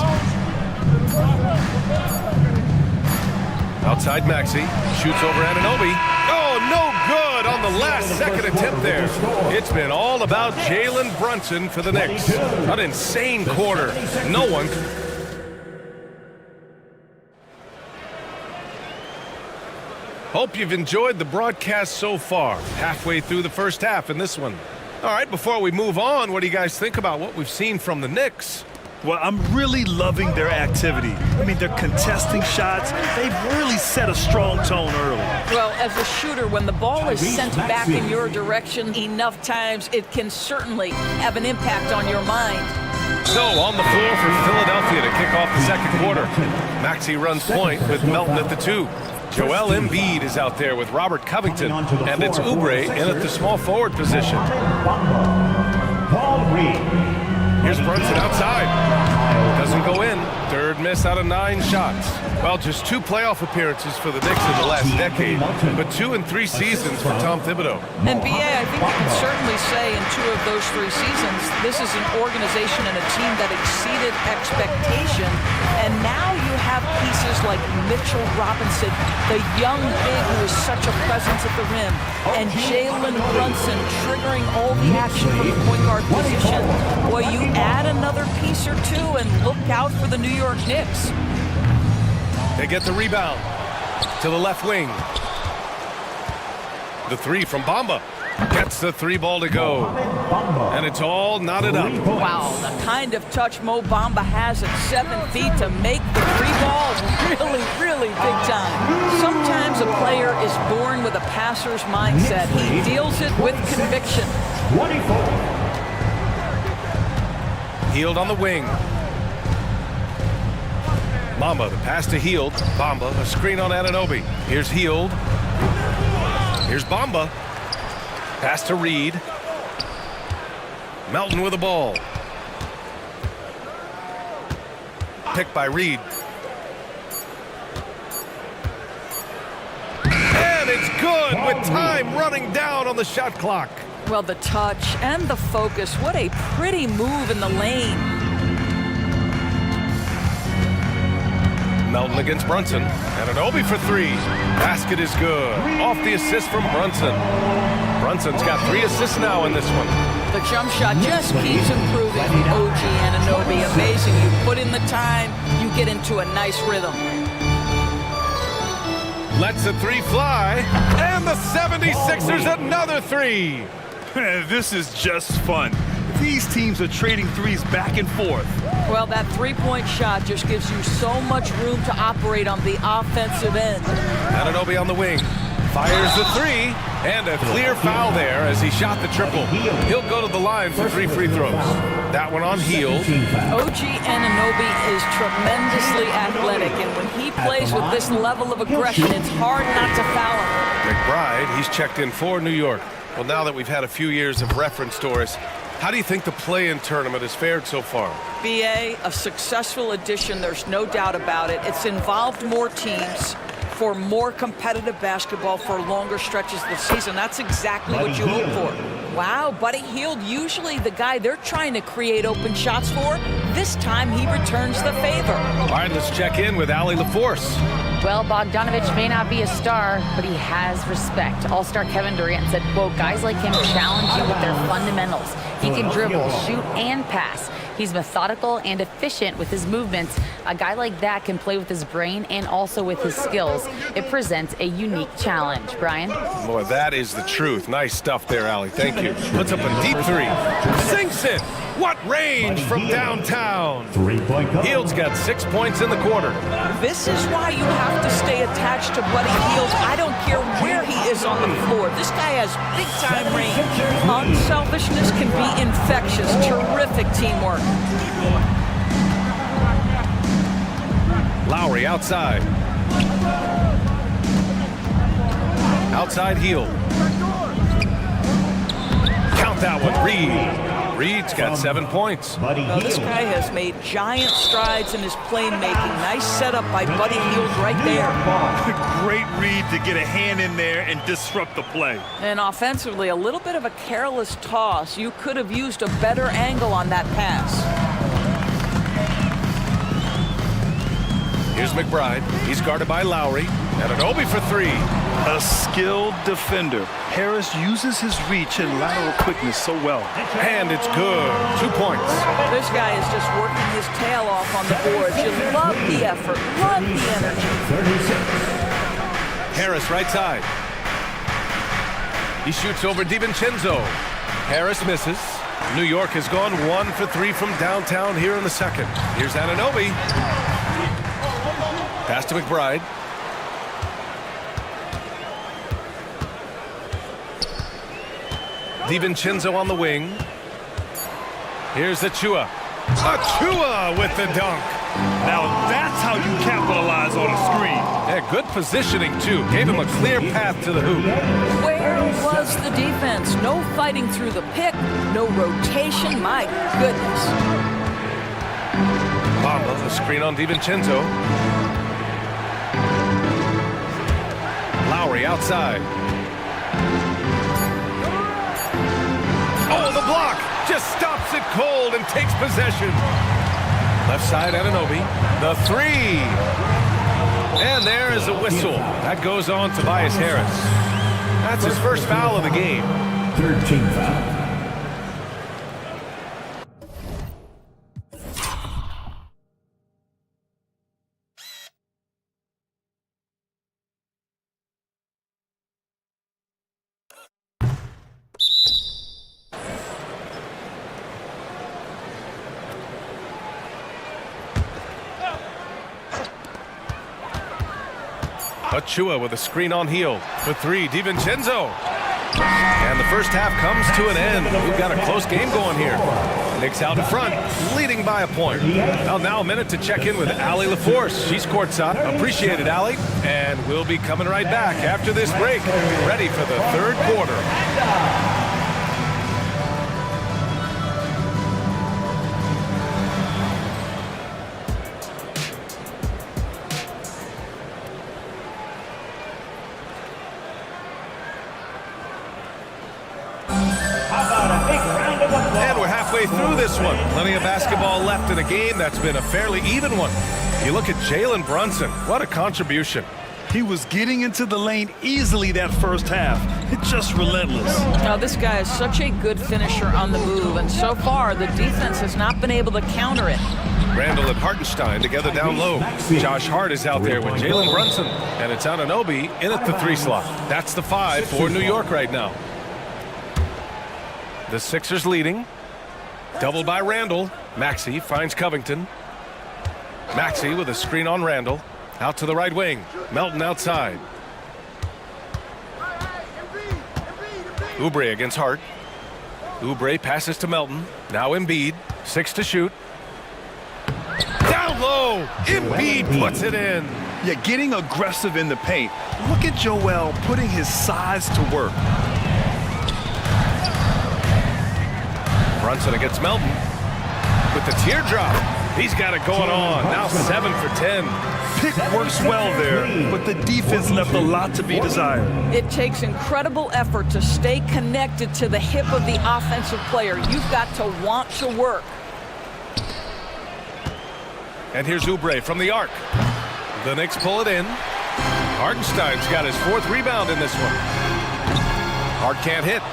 Outside Maxey. Shoots over Anunoby. Oh, no good on the last second attempt there. It's been all about Jalen Brunson for the Knicks. An insane quarter. No one... Hope you've enjoyed the broadcast so far. Halfway through the first half in this one. All right, before we move on, what do you guys think about what we've seen from the Knicks?
Well, I'm really loving their activity. I mean, they're contesting shots. They've really set a strong tone early.
Well, as a shooter, when the ball is sent back in your direction enough times, it can certainly have an impact on your mind.
So, on the floor for Philadelphia to kick off the second quarter. Maxey runs point with Melton at the 2. Joel Embiid is out there with Robert Covington, and it's Oubre in at the small forward position. Here's Brunson outside. Doesn't go in. Third miss out of 9 shots. Well, just 2 playoff appearances for the Knicks in the last decade, but 2 in 3 seasons for Tom Thibodeau.
And B.A., I think you can certainly say in 2 of those 3 seasons, this is an organization and a team that exceeded expectation. And now you have pieces like Mitchell Robinson, the young big who is such a presence at the rim, and Jalen Brunson triggering all the action from the point guard position. Boy, you add another piece or 2 and look out for the New York Knicks.
They get the rebound to the left wing. The 3 from Bamba. Gets the 3 ball to go. And it's all knotted up.
Wow, the kind of touch Mo Bamba has at 7 feet to make the 3 ball really, really big time. Sometimes a player is born with a passer's mindset. He deals it with conviction.
24. Hield on the wing. Bamba, the pass to Hield. Bamba, a screen on Anunoby. Here's Hield. Here's Bamba. Pass to Reed. Melton with the ball. Picked by Reed. And it's good with time running down on the shot clock.
Well, the touch and the focus. What a pretty move in the lane.
Melton against Brunson. Anunoby for 3. Basket is good. Off the assist from Brunson. Brunson's got 3 assists now in this one.
The jump shot just keeps improving. OG Anunoby, amazing. You put in the time, you get into a nice rhythm.
Lets the 3 fly. And the 76ers another 3.
This is just fun. These teams are trading 3s back and forth.
Well, that 3-point shot just gives you so much room to operate on the offensive end.
Anunoby on the wing. Fires the 3. And a clear foul there as he shot the triple. He'll go to the line for 3 free throws. That one on Hield.
OG Anunoby is tremendously athletic, and when he plays with this level of aggression, it's hard not to foul him.
McBride, he's checked in for New York. Well, now that we've had a few years of reference to us, How do you think the play-in tournament has fared so far?
BA, a successful addition, there's no doubt about it. It's involved more teams for more competitive basketball for longer stretches of the season. That's exactly what you hope for. Wow, Buddy Hield, usually the guy they're trying to create open shots for. This time he returns the favor.
All right, let's check in with Allie LaForce.
Well, Bogdanovich may not be a star, but he has respect. All-star Kevin Durant said, quote, guys like him challenge you with their fundamentals. He can dribble, shoot, and pass. He's methodical and efficient with his movements. A guy like that can play with his brain and also with his skills. It presents a unique challenge. Brian?
Boy, that is the truth. Nice stuff there, Allie. Thank you. Puts up a deep three. Sinks it. What range from downtown. Hield's got 6 points in the quarter.
This is why you have to stay attached to Buddy Hield. I don't care where he is on the floor. This guy has big-time range. Unselfishness can be infectious. Terrific teamwork.
Lowry outside. Outside Hield. Count that one, Reed. Reed's got 7 points.
Now, this guy has made giant strides in his playmaking. Nice setup by Buddy Hield right there.
Great read to get a hand in there and disrupt the play.
And offensively, a little bit of a careless toss. You could have used a better angle on that pass.
Here's McBride. He's guarded by Lowry. And an Obi for three.
A skilled defender. Harris uses his reach and lateral quickness so well.
And it's good. 2 points.
This guy is just working his tail off on the boards. You love the effort, love the energy.
Harris right side. He shoots over DiVincenzo. Harris misses. New York has gone 1 for 3 from downtown here in the second. Here's Anunoby. Pass to McBride. DiVincenzo on the wing. Here's Achua. Achua with the dunk.
Now that's how you capitalize on a screen.
Yeah, good positioning too. Gave him a clear path to the hoop.
Where was the defense? No fighting through the pick, no rotation. My goodness.
Bamba, the screen on DiVincenzo. Lowry outside. Oh, the block just stops it cold and takes possession. Left side, Anunoby. The three. And there is a whistle. That goes on Tobias Harris. That's his first foul of the game.
13 foul.
Achua with a screen on Hield. For three, DiVincenzo. And the first half comes to an end. We've got a close game going here. Knicks out in front, leading by a point. Well, now a minute to check in with Allie LaForce. She's courtside. Appreciate it, Allie. And we'll be coming right back after this break, ready for the third quarter. Through this one. Plenty of basketball left in a game that's been a fairly even one. You look at Jalen Brunson. What a contribution.
He was getting into the lane easily that first half. It's just relentless.
Now, this guy is such a good finisher on the move, and so far the defense has not been able to counter it.
Randall and Hartenstein together down low. Josh Hart is out there with Jalen Brunson, and it's Anunoby in at the 3 slot. That's the 5 for New York right now. The Sixers leading. Doubled by Randall. Maxey finds Covington. Maxey with a screen on Randall. Out to the right wing. Melton outside. Oubre against Hart. Oubre passes to Melton. Now Embiid. 6 to shoot. Down low. Embiid puts it in.
Yeah, getting aggressive in the paint. Look at Joel putting his size to work.
Brunson against Melton with the teardrop. He's got it going on. Now 7 for 10.
Pick works well there, but the defense left a lot to be desired.
It takes incredible effort to stay connected to the hip of the offensive player. You've got to want to work.
And here's Oubre from the arc. The Knicks pull it in. Hartenstein's got his 4th rebound in this one. Hart can't hit.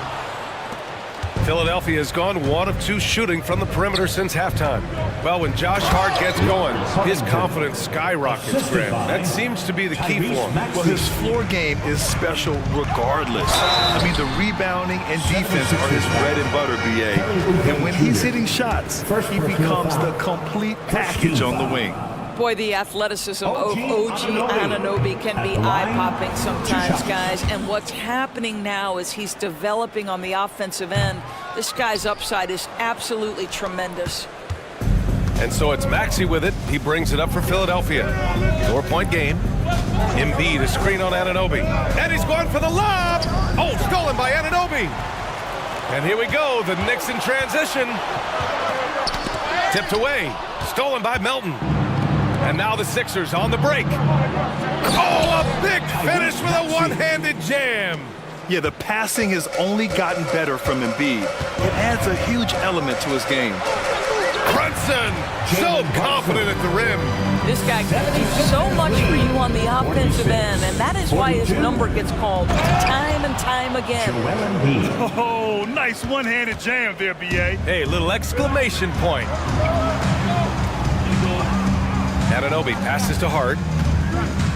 Philadelphia has gone 1 of 2 shooting from the perimeter since halftime. Well, when Josh Hart gets going, his confidence skyrockets, Graham. That seems to be the key for him.
Well, his floor game is special regardless. I mean, the rebounding and defense are his bread and butter, BA. And when he's hitting shots, he becomes the complete package on the wing.
Boy, the athleticism of OG Anunoby can be eye-popping sometimes, guys. And what's happening now is he's developing on the offensive end. This guy's upside is absolutely tremendous.
And so it's Maxey with it. He brings it up for Philadelphia. 4-point game. Embiid, a screen on Anunoby. And he's going for the lob. Oh, stolen by Anunoby. And here we go. The Knicks in transition. Tipped away. Stolen by Melton. And now the Sixers on the break. Oh, a big finish with a one-handed jam.
Yeah, the passing has only gotten better from Embiid. It adds a huge element to his game.
Brunson, so confident at the rim.
This guy can do so much for you on the offensive end, and that is why his number gets called time and time again.
Oh, nice one-handed jam there, B.A.
Hey, little exclamation point. Anunoby passes to Hart.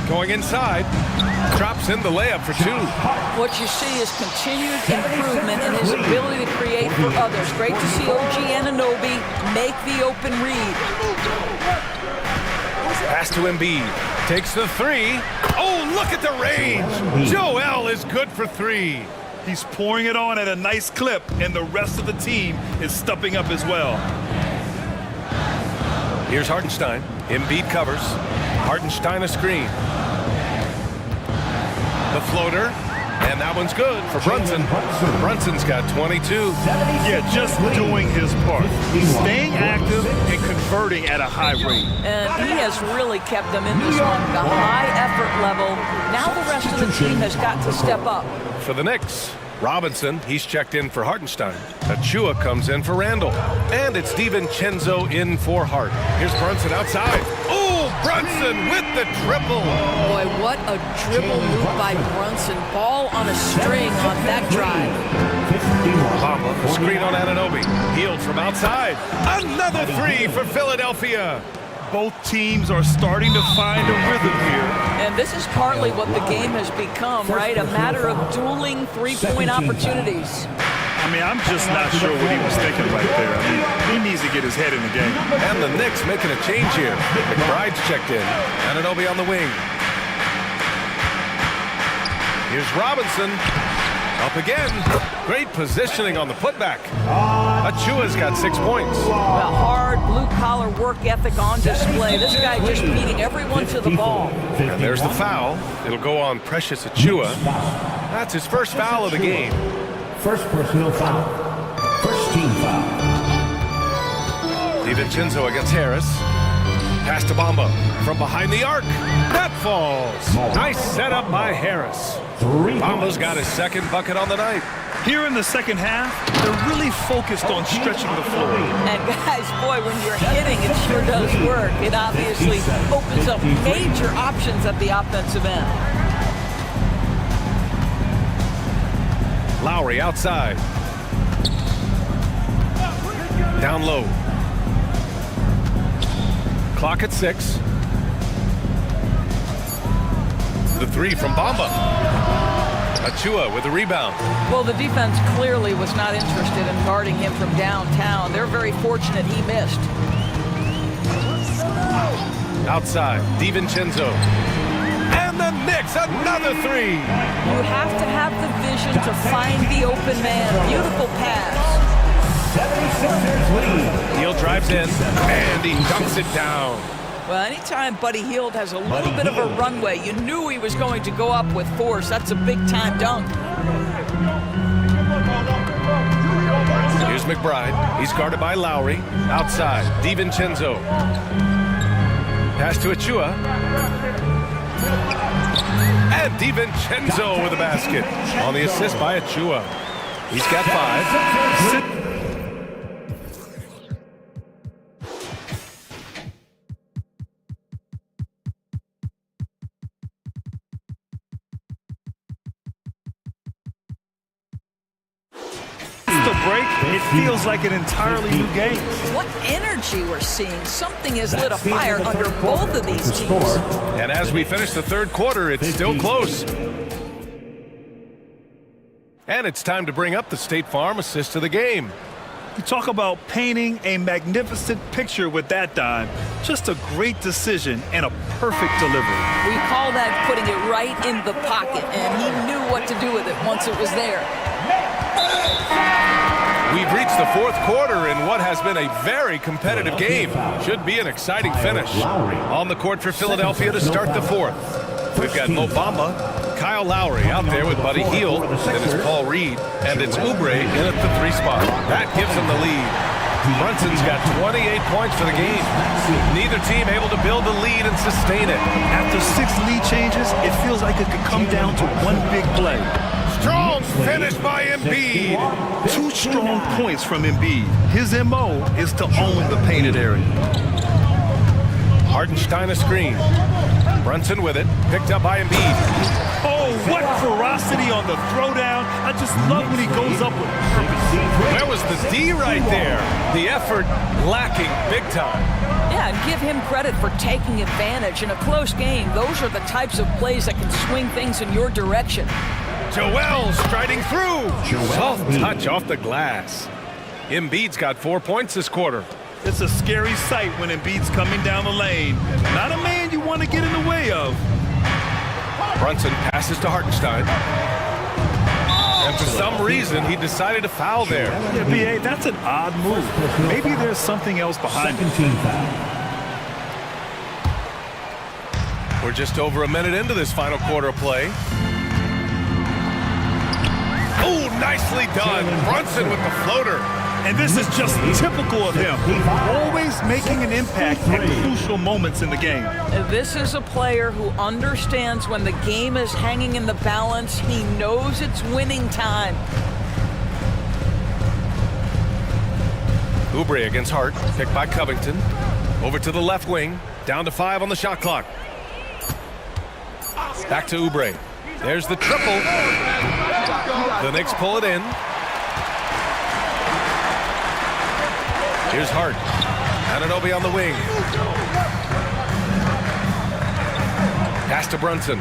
Going inside. Drops in the layup for 2.
What you see is continued improvement in his ability to create for others. Great to see OG Anunoby make the open read.
Pass to Embiid. Takes the 3. Oh, look at the range. Joel is good for 3.
He's pouring it on at a nice clip, and the rest of the team is stepping up as well.
Here's Hartenstein. Embiid covers. Hartenstein a screen. The floater. And that one's good for Brunson. Brunson's got 22.
Yeah, just doing his part. Staying active and converting at a high rate.
And he has really kept them in this one. The high effort level. Now the rest of the team has got to step up.
For the Knicks, Robinson, he's checked in for Hartenstein. Achua comes in for Randall. And it's DiVincenzo in for Hart. Here's Brunson outside. Oh, Brunson with the triple.
Boy, what a dribble move by Brunson. Ball on a string on that drive.
Bamba, screen on Anunoby. Healed from outside. Another 3 for Philadelphia.
Both teams are starting to find a rhythm here.
And this is partly what the game has become, right? A matter of dueling three-point opportunities.
I mean, I'm just not sure what he was thinking right there. I mean, he needs to get his head in the game.
And the Knicks making a change here. McBride's checked in. Anunoby on the wing. Here's Robinson. Up again. Great positioning on the putback. Achua's got 6 points.
Well, hard blue-collar work ethic on display. This guy just beating everyone to the ball.
And there's the foul. It'll go on Precious Achua. That's his first foul of the game.
First personal foul. First team foul.
DiVincenzo against Harris. Pass to Bamba from behind the arc. That falls. Nice setup by Harris. Bamba's got his second bucket on the night.
Here in the second half, they're really focused on stretching the floor.
And guys, boy, when you're hitting, it sure does work. It obviously opens up major options at the offensive end.
Lowry outside. Down low. Clock at 6. The 3 from Bamba. Achua with the rebound.
Well, the defense clearly was not interested in guarding him from downtown. They're very fortunate he missed.
Outside, DiVincenzo. And the Knicks, another 3.
You have to have the vision to find the open man. Beautiful pass.
76ers lead.
Hield drives in, and he dunks it down.
Well, anytime Buddy Hield has a little bit of a runway, you knew he was going to go up with force. That's a big-time dunk.
Here's McBride. He's guarded by Lowry. Outside, DiVincenzo. Pass to Achua. And DiVincenzo with a basket. On the assist by Achua. He's got 5.
Break, it feels like an entirely new game.
What energy we're seeing. Something has lit a fire under both of these teams.
And as we finish the third quarter, it's still close. And it's time to bring up the State Farm assist of the game.
You talk about painting a magnificent picture with that dime. Just a great decision and a perfect delivery.
We call that putting it right in the pocket, and he knew what to do with it once it was there.
We've reached the fourth quarter in what has been a very competitive game. Should be an exciting finish. On the court for Philadelphia to start the fourth. We've got Mo Bamba, Kyle Lowry out there with Buddy Hield, then it's Paul Reed, and it's Oubre in at the 3 spot. That gives them the lead. Brunson's got 28 points for the game. Neither team able to build the lead and sustain it.
After 6 lead changes, it feels like it could come down to one big play.
Strong finish by Embiid.
2 strong points from Embiid. His MO is to own the painted area.
Hartenstein a screen. Brunson with it, picked up by Embiid.
Oh, what ferocity on the throwdown. I just love when he goes up with purpose.
Where was the D right there? The effort lacking big time.
Yeah, and give him credit for taking advantage. In a close game, those are the types of plays that can swing things in your direction.
Joel striding through. Soft touch off the glass. Embiid's got 4 points this quarter.
It's a scary sight when Embiid's coming down the lane. Not a man you want to get in the way of.
Brunson passes to Hartenstein. And for some reason, he decided to foul there.
Yeah, B.A., that's an odd move. Maybe there's something else behind it.
We're just over a minute into this final quarter of play. Oh, nicely done. Brunson with the floater.
And this is just typical of him. Always making an impact at crucial moments in the game.
This is a player who understands when the game is hanging in the balance. He knows it's winning time.
Oubre against Hart, picked by Covington. Over to the left wing, down to 5 on the shot clock. Back to Oubre. There's the triple. The Knicks pull it in. Here's Hart. Anunoby on the wing. Pass to Brunson.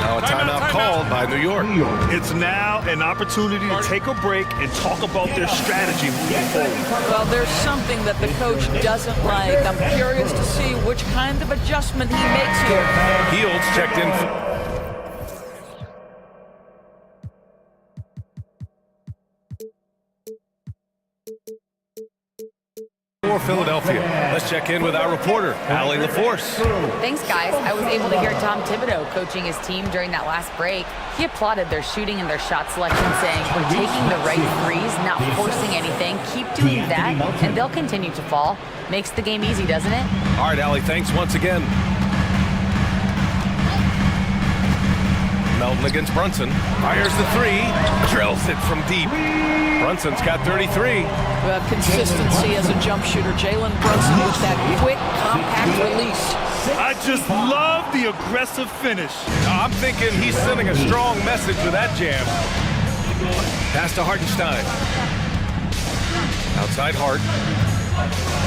Now a timeout called by New York.
It's now an opportunity to take a break and talk about their strategy moving forward.
Well, there's something that the coach doesn't like. I'm curious to see which kind of adjustment he makes here.
Hield's checked in. For Philadelphia. Let's check in with our reporter, Allie LaForce.
Thanks, guys. I was able to hear Tom Thibodeau coaching his team during that last break. He applauded their shooting and their shot selection, saying, "We're taking the right threes, not forcing anything. Keep doing that, and they'll continue to fall." Makes the game easy, doesn't it?
All right, Allie, thanks once again. Melton against Brunson. Fires the 3. Drills it from deep. Brunson's got 33.
Consistency as a jump shooter. Jalen Brunson with that quick, compact release.
I just love the aggressive finish.
I'm thinking he's sending a strong message with that jam. Pass to Hartenstein. Outside Hart.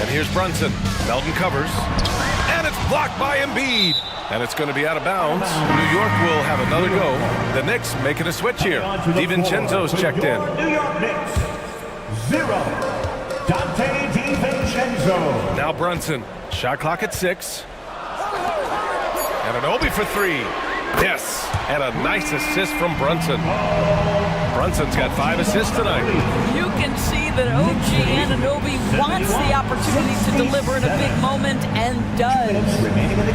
And here's Brunson. Melton covers. And it's blocked by Embiid. And it's going to be out of bounds. New York will have another go. The Knicks making a switch here. DiVincenzo's checked in.
New York Knicks, 0. Dante DiVincenzo.
Now Brunson. Shot clock at 6. And Anunoby for 3. Yes. And a nice assist from Brunson. Brunson's got 5 assists tonight.
You can see that OG Anunoby wants the opportunity to deliver in a big moment and does.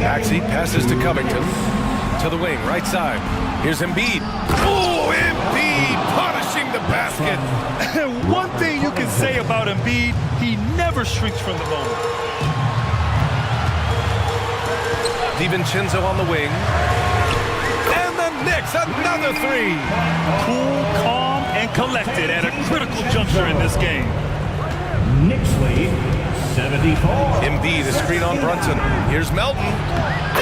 Maxey passes to Covington. To the wing, right side. Here's Embiid. Oh, Embiid punishing the Basket.
One thing you can say about Embiid, he never shrinks from the moment.
DiVincenzo on the wing. And the Knicks, another three.
Cool, calm, and collected at a critical juncture in this game.
Knicks lead, 74.
Embiid, a screen on Brunson. Here's Melton.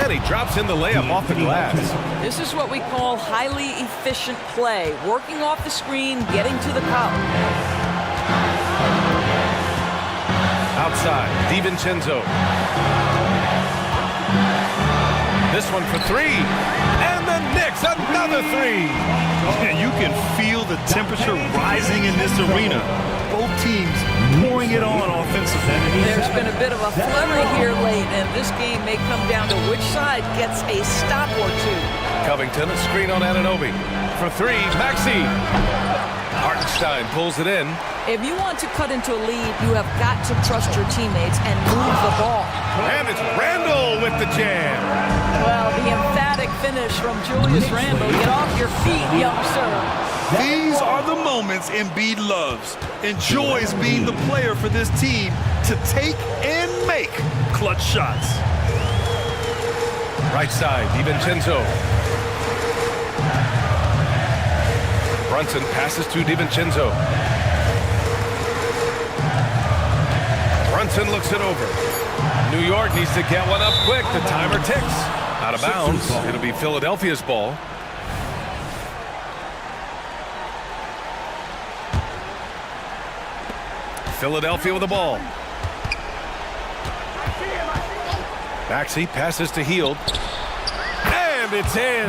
And he drops in the layup off the glass.
This is what we call highly efficient play. Working off the screen, getting to the cup.
Outside, DiVincenzo. This one for three. And the Knicks, another three.
And you can feel the temperature rising in this arena. Both teams pouring it on offensively.
There's been a bit of a flurry here late, and this game may come down to which side gets a stop or two.
Covington, a screen on Anunoby. For three, Maxey. Hartenstein pulls it in.
If you want to cut into a lead, you have got to trust your teammates and move the ball.
And it's Randle with the jam.
Well, the emphatic finish from Julius Randle. Get off your feet, young sir.
These are the moments Embiid loves. Enjoys being the player for this team to take and make clutch shots.
Right side, DiVincenzo. Brunson passes to DiVincenzo. Brunson looks it over. New York needs to get one up quick. The timer ticks. Out of bounds. It'll be Philadelphia's ball. Philadelphia with the ball. Maxey passes to Hield. And it's in.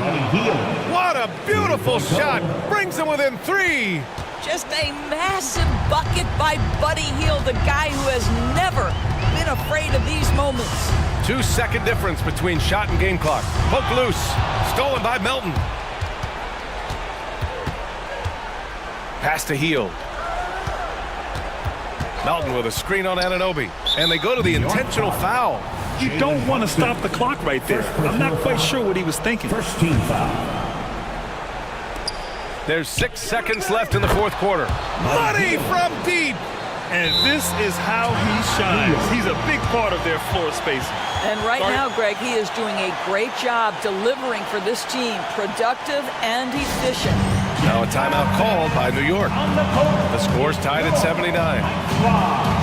What a beautiful shot. Brings him within three.
Just a massive bucket by Buddy Hield, the guy who has never been afraid of these moments.
2-second difference between shot and game clock. Poke loose. Stolen by Melton. Pass to Hield. Melton with a screen on Anunoby. And they go to the intentional foul.
You don't want to stop the clock right there. I'm not quite sure what he was thinking.
First team foul.
There's 6 seconds left in the fourth quarter. Money from deep.
And this is how he shines. He's a big part of their floor space.
And right now, Greg, he is doing a great job delivering for this team. Productive and efficient.
Now a timeout called by New York. The score's tied at 79.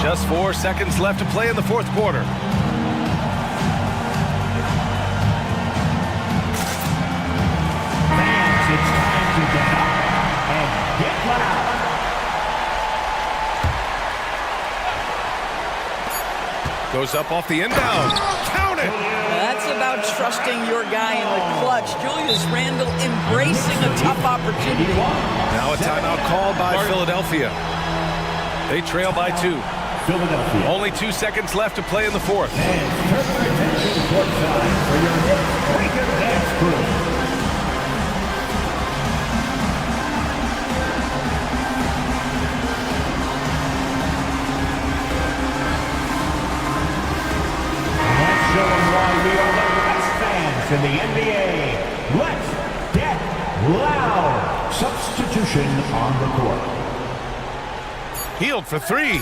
Just 4 seconds left to play in the fourth quarter.
Fans, it's time to get up and get loud.
Goes up off the inbound. Count it!
That's about trusting your guy in the clutch. Julius Randle embracing a tough opportunity.
Now a timeout called by Philadelphia. They trail by 2.
Philadelphia.
Only 2 seconds left to play in the fourth.
And turn your attention courtside for your next Breaker Dance crew. Show them why we are the best fans in the NBA. Let's get loud. Substitution on the court.
Hield for 3.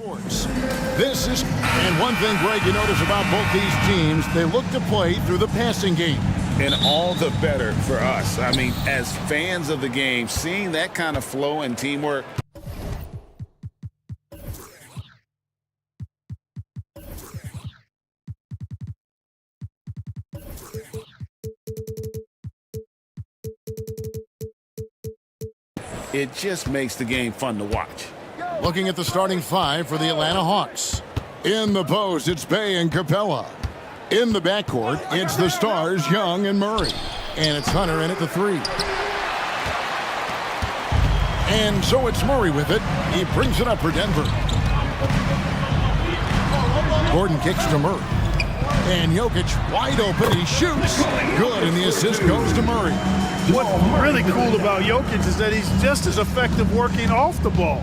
This is, and one thing, Greg, you notice about both these teams, they look to play through the passing game.
And all the better for us. I mean, as fans of the game, seeing that kind of flow and teamwork. It just makes the game fun to watch.
Looking at the starting five for the Atlanta Hawks. In the post, it's Bay and Capella. In the backcourt, it's the stars, Young and Murray. And it's Hunter in at the three. And so it's Murray with it. He brings it up for Denver. Gordon kicks to Murray. And Jokic wide open. He shoots. Good, and the assist goes to Murray.
What's really cool about Jokic is that he's just as effective working off the ball.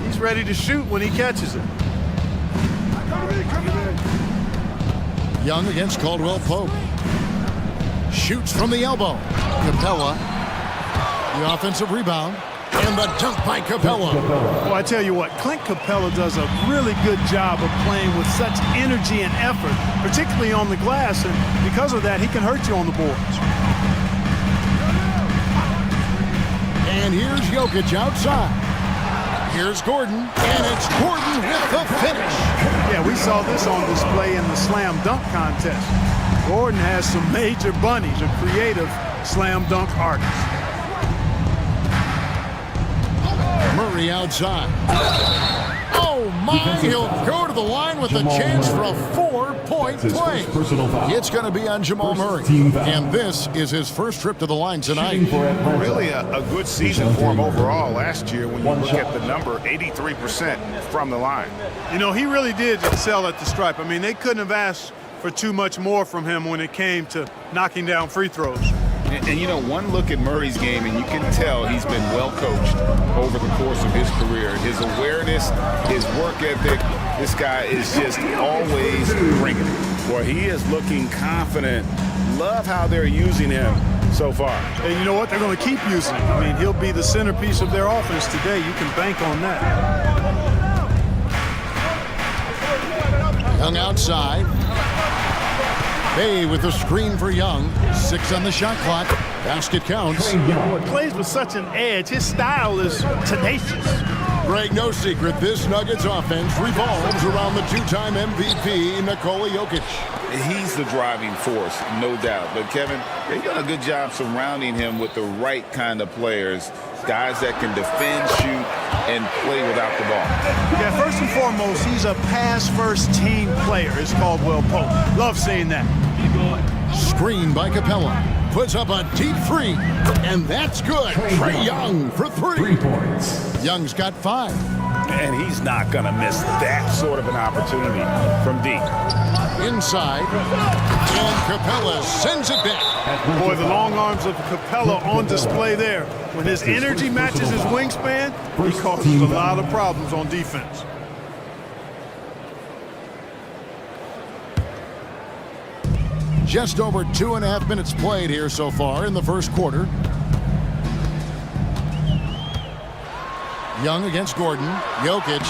He's ready to shoot when he catches it.
Young against Caldwell Pope. Shoots from the elbow. Capella. The offensive rebound. And the dunk by Capella.
Well, I tell you what, Clint Capella does a really good job of playing with such energy and effort, particularly on the glass, and because of that, he can hurt you on the boards.
And here's Jokic outside. Here's Gordon, and it's Gordon with the finish.
Yeah, we saw this on display in the slam dunk contest. Gordon has some major bunnies, a creative slam dunk artist.
Murray outside. Oh my, he'll go to the line with a chance for a 4-point play. It's going to be on Jamal Murray, and this is his first trip to the line tonight.
Really a good season for him overall last year when you look at the number, 83% from the line.
You know, he really did excel at the stripe. I mean, they couldn't have asked for too much more from him when it came to knocking down free throws.
And you know, one look at Murray's game, and you can tell he's been well coached over the course of his career. His awareness, his work ethic, this guy is just always bringing it. Boy, he is looking confident. Love how they're using him so far.
And you know what? They're going to keep using him. I mean, he'll be the centerpiece of their offense today. You can bank on that.
Young outside. Bay with the screen for Young. 6 on the shot clock. Basket counts.
He plays with such an edge. His style is tenacious.
Greg, no secret, this Nuggets offense revolves around the two-time MVP, Nikola Jokic.
He's the driving force, no doubt. But, Kevin, they've done a good job surrounding him with the right kind of players, guys that can defend, shoot, and play without the ball.
Yeah, first and foremost, he's a pass-first team player, is Caldwell Pope. Love seeing that.
Screen by Capella. Puts up a deep three, and that's good. Trae Young for 3.
3 points.
Young's got 5.
And he's not going to miss that sort of an opportunity from deep.
Inside, and Capella sends it back.
Boy, the long arms of Capella on display there. When his energy matches his wingspan, he causes a lot of problems on defense.
Just over 2.5 minutes played here so far in the first quarter. Young against Gordon. Jokic.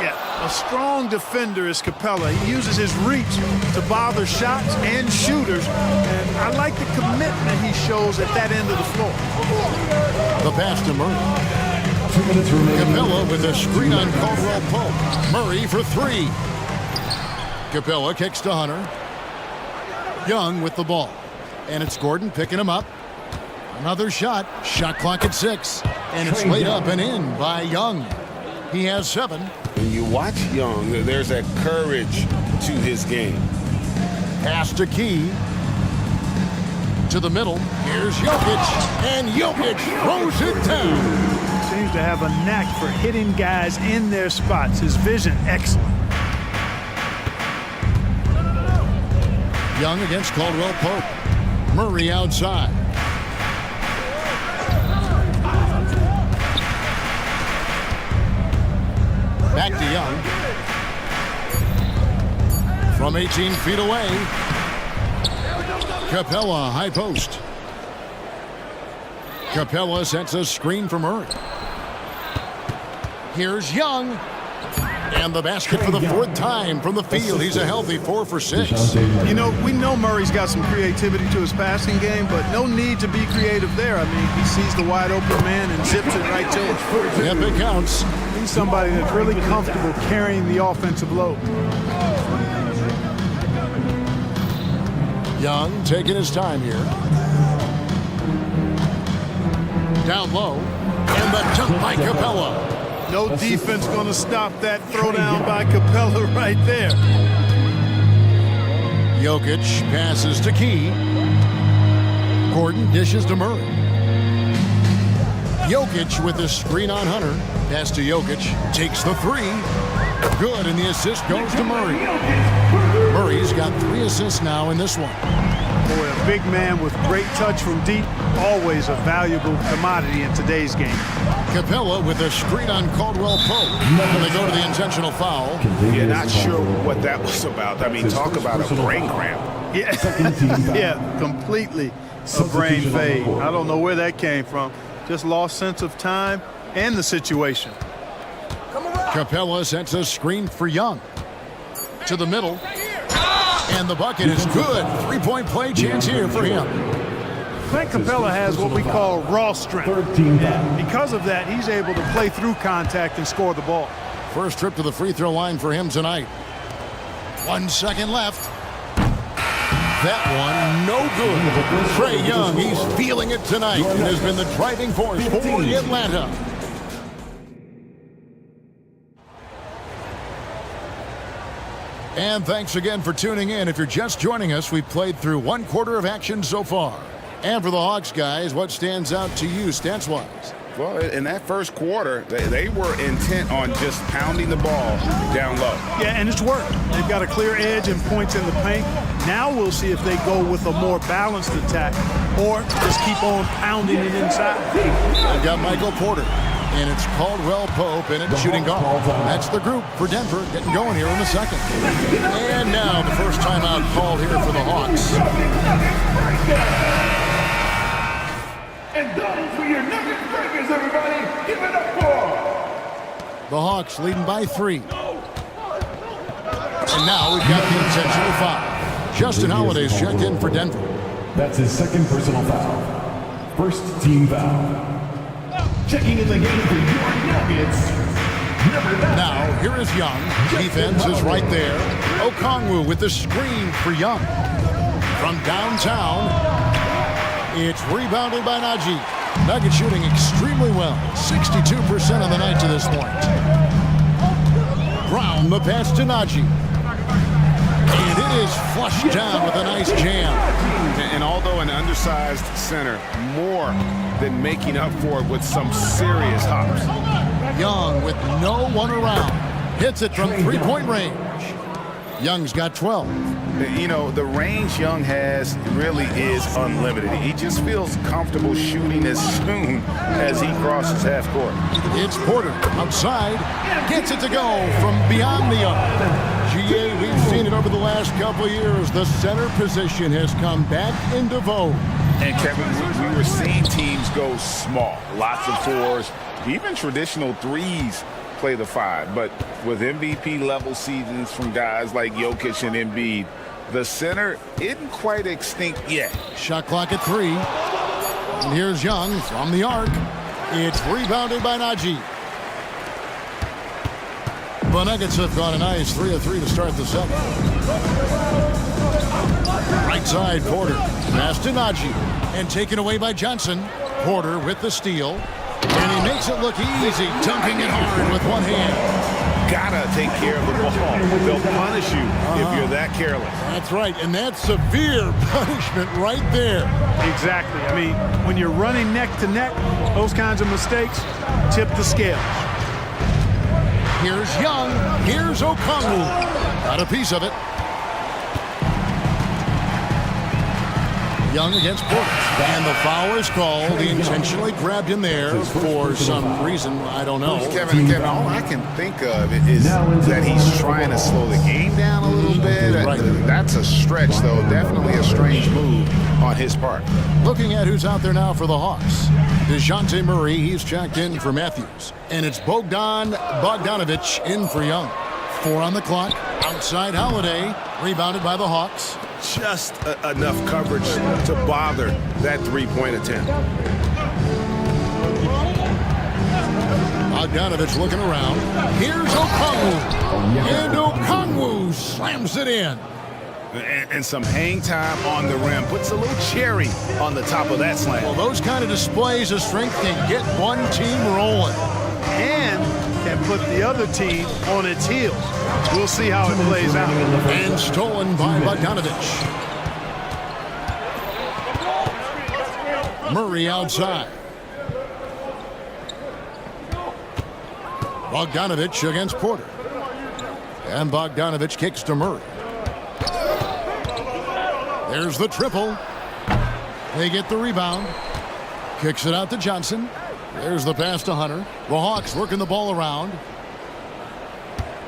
Yeah, a strong defender is Capella. He uses his reach to bother shots and shooters. And I like the commitment he shows at that end of the floor.
The pass to Murray.
2 minutes remaining.
Capella with a screen on Caldwell Pope. Murray for 3. Capella kicks to Hunter. Young with the ball. And it's Gordon picking him up. Another shot. Shot clock at 6. And it's laid up and in by Young. He has 7.
When you watch Young, there's that courage to his game.
Pass to Key. To the middle. Here's Jokic. And Jokic throws it down.
Seems to have a knack for hitting guys in their spots. His vision, excellent.
Young against Caldwell Pope. Murray outside. Back to Young. From 18 feet away. Capella high post. Capella sets a screen for Murray. Here's Young. And the basket for the fourth time from the field. He's a healthy 4 for 6.
You know, we know Murray's got some creativity to his passing game, but no need to be creative there. I mean, he sees the wide open man and zips it right to him.
Yep, it counts.
He's somebody that's really comfortable carrying the offensive load.
Young taking his time here. Down low. And the dunk by Capella.
No defense going to stop that throwdown by Capella right there.
Jokic passes to Key. Gordon dishes to Murray. Jokic with the screen on Hunter. Pass to Jokic. Takes the 3. Good, and the assist goes to Murray. Murray's got 3 assists now in this one.
Boy, a big man with great touch from deep, always a valuable commodity in today's game.
Capella with a screen on Caldwell Pope. And they go to the intentional foul.
Yeah, not sure what that was about. I mean, talk about a brain cramp.
Yeah, yeah, completely a brain fade. I don't know where that came from. Just lost sense of time and the situation.
Capella sets a screen for Young. To the middle. And the bucket is good. 3-point play chance here for him.
Clint Capella has what we call raw strength. Because of that, he's able to play through contact and score the ball.
First trip to the free throw line for him tonight. 1 second left. That one, no good. Trae Young, he's feeling it tonight and has been the driving force for Atlanta. And thanks again for tuning in. If you're just joining us, we've played through 1 quarter of action so far. And for the Hawks guys, what stands out to you stats-wise?
Well, in that first quarter, they were intent on just pounding the ball down low.
Yeah, and it's worked. They've got a clear edge and points in the paint. Now we'll see if they go with a more balanced attack or just keep on pounding it inside.
They've got Michael Porter, and it's Caldwell Pope in it shooting guard. That's the group for Denver getting going here in the second. And now the first timeout called here for the Hawks.
And those were your Nuggets breakers, everybody. Give it up for
the Hawks leading by 3. And now we've got the intentional foul. Justin Holiday's checked in for Denver.
That's his second personal foul. First team foul. Checking in the game for your Nuggets.
Now, here is Young. Defense is right there. Okongwu with the screen for Young. From downtown, it's rebounded by Najee. Nuggets shooting extremely well. 62% of the night to this point. Brown, the pass to Najee. And it is flushed down with a nice jam.
And although an undersized center, more than making up for it with some serious hops.
Young with no one around. Hits it from 3-point range. Young's got 12.
You know, the range Young has really is unlimited. He just feels comfortable shooting as soon as he crosses half court.
It's Porter outside. Gets it to go from beyond the arc. GA, we've seen it over the last couple of years. The center position has come back into vogue.
And Kevin, we were seeing teams go small. Lots of 4s, even traditional 3s play the 5. But with MVP level seasons from guys like Jokic and Embiid, the center isn't quite extinct yet.
Shot clock at 3. And here's Young from the arc. It's rebounded by Najee. The Nuggets have gone a nice 3 of 3 to start the second. Right side, Porter. Pass to Najee. And taken away by Johnson. Porter with the steal. And he makes it look easy, dunking it hard with one hand.
Gotta take care of the ball. They'll punish you if you're that careless.
That's right, and that's severe punishment right there.
Exactly. I mean, when you're running neck to neck, those kinds of mistakes tip the scales.
Here's Young. Here's Okongwu. Got a piece of it. Young against Porter. And the foul is called. He intentionally grabbed him there for some reason. I don't know.
Kevin, all I can think of is that he's trying to slow the game down a little bit.
Right.
That's a stretch, though. Definitely a strange move on his part.
Looking at who's out there now for the Hawks. DeJounte Murray, he's checked in for Matthews. And it's Bogdanovich in for Young. 4 on the clock. Outside Holiday. Rebounded by the Hawks.
Just enough coverage to bother that three-point attempt.
Bogdanovich looking around. Here's Okongwu. And Okongwu slams it in.
And some hang time on the rim. Puts a little cherry on the top of that slam.
Well, those kind of displays of strength can get one team rolling.
And can put the other team on its heels. We'll see how it plays out.
And stolen by Bogdanovich. Murray outside. Bogdanovich against Porter. And Bogdanovich kicks to Murray. There's the triple. They get the rebound. Kicks it out to Johnson. There's the pass to Hunter. The Hawks working the ball around.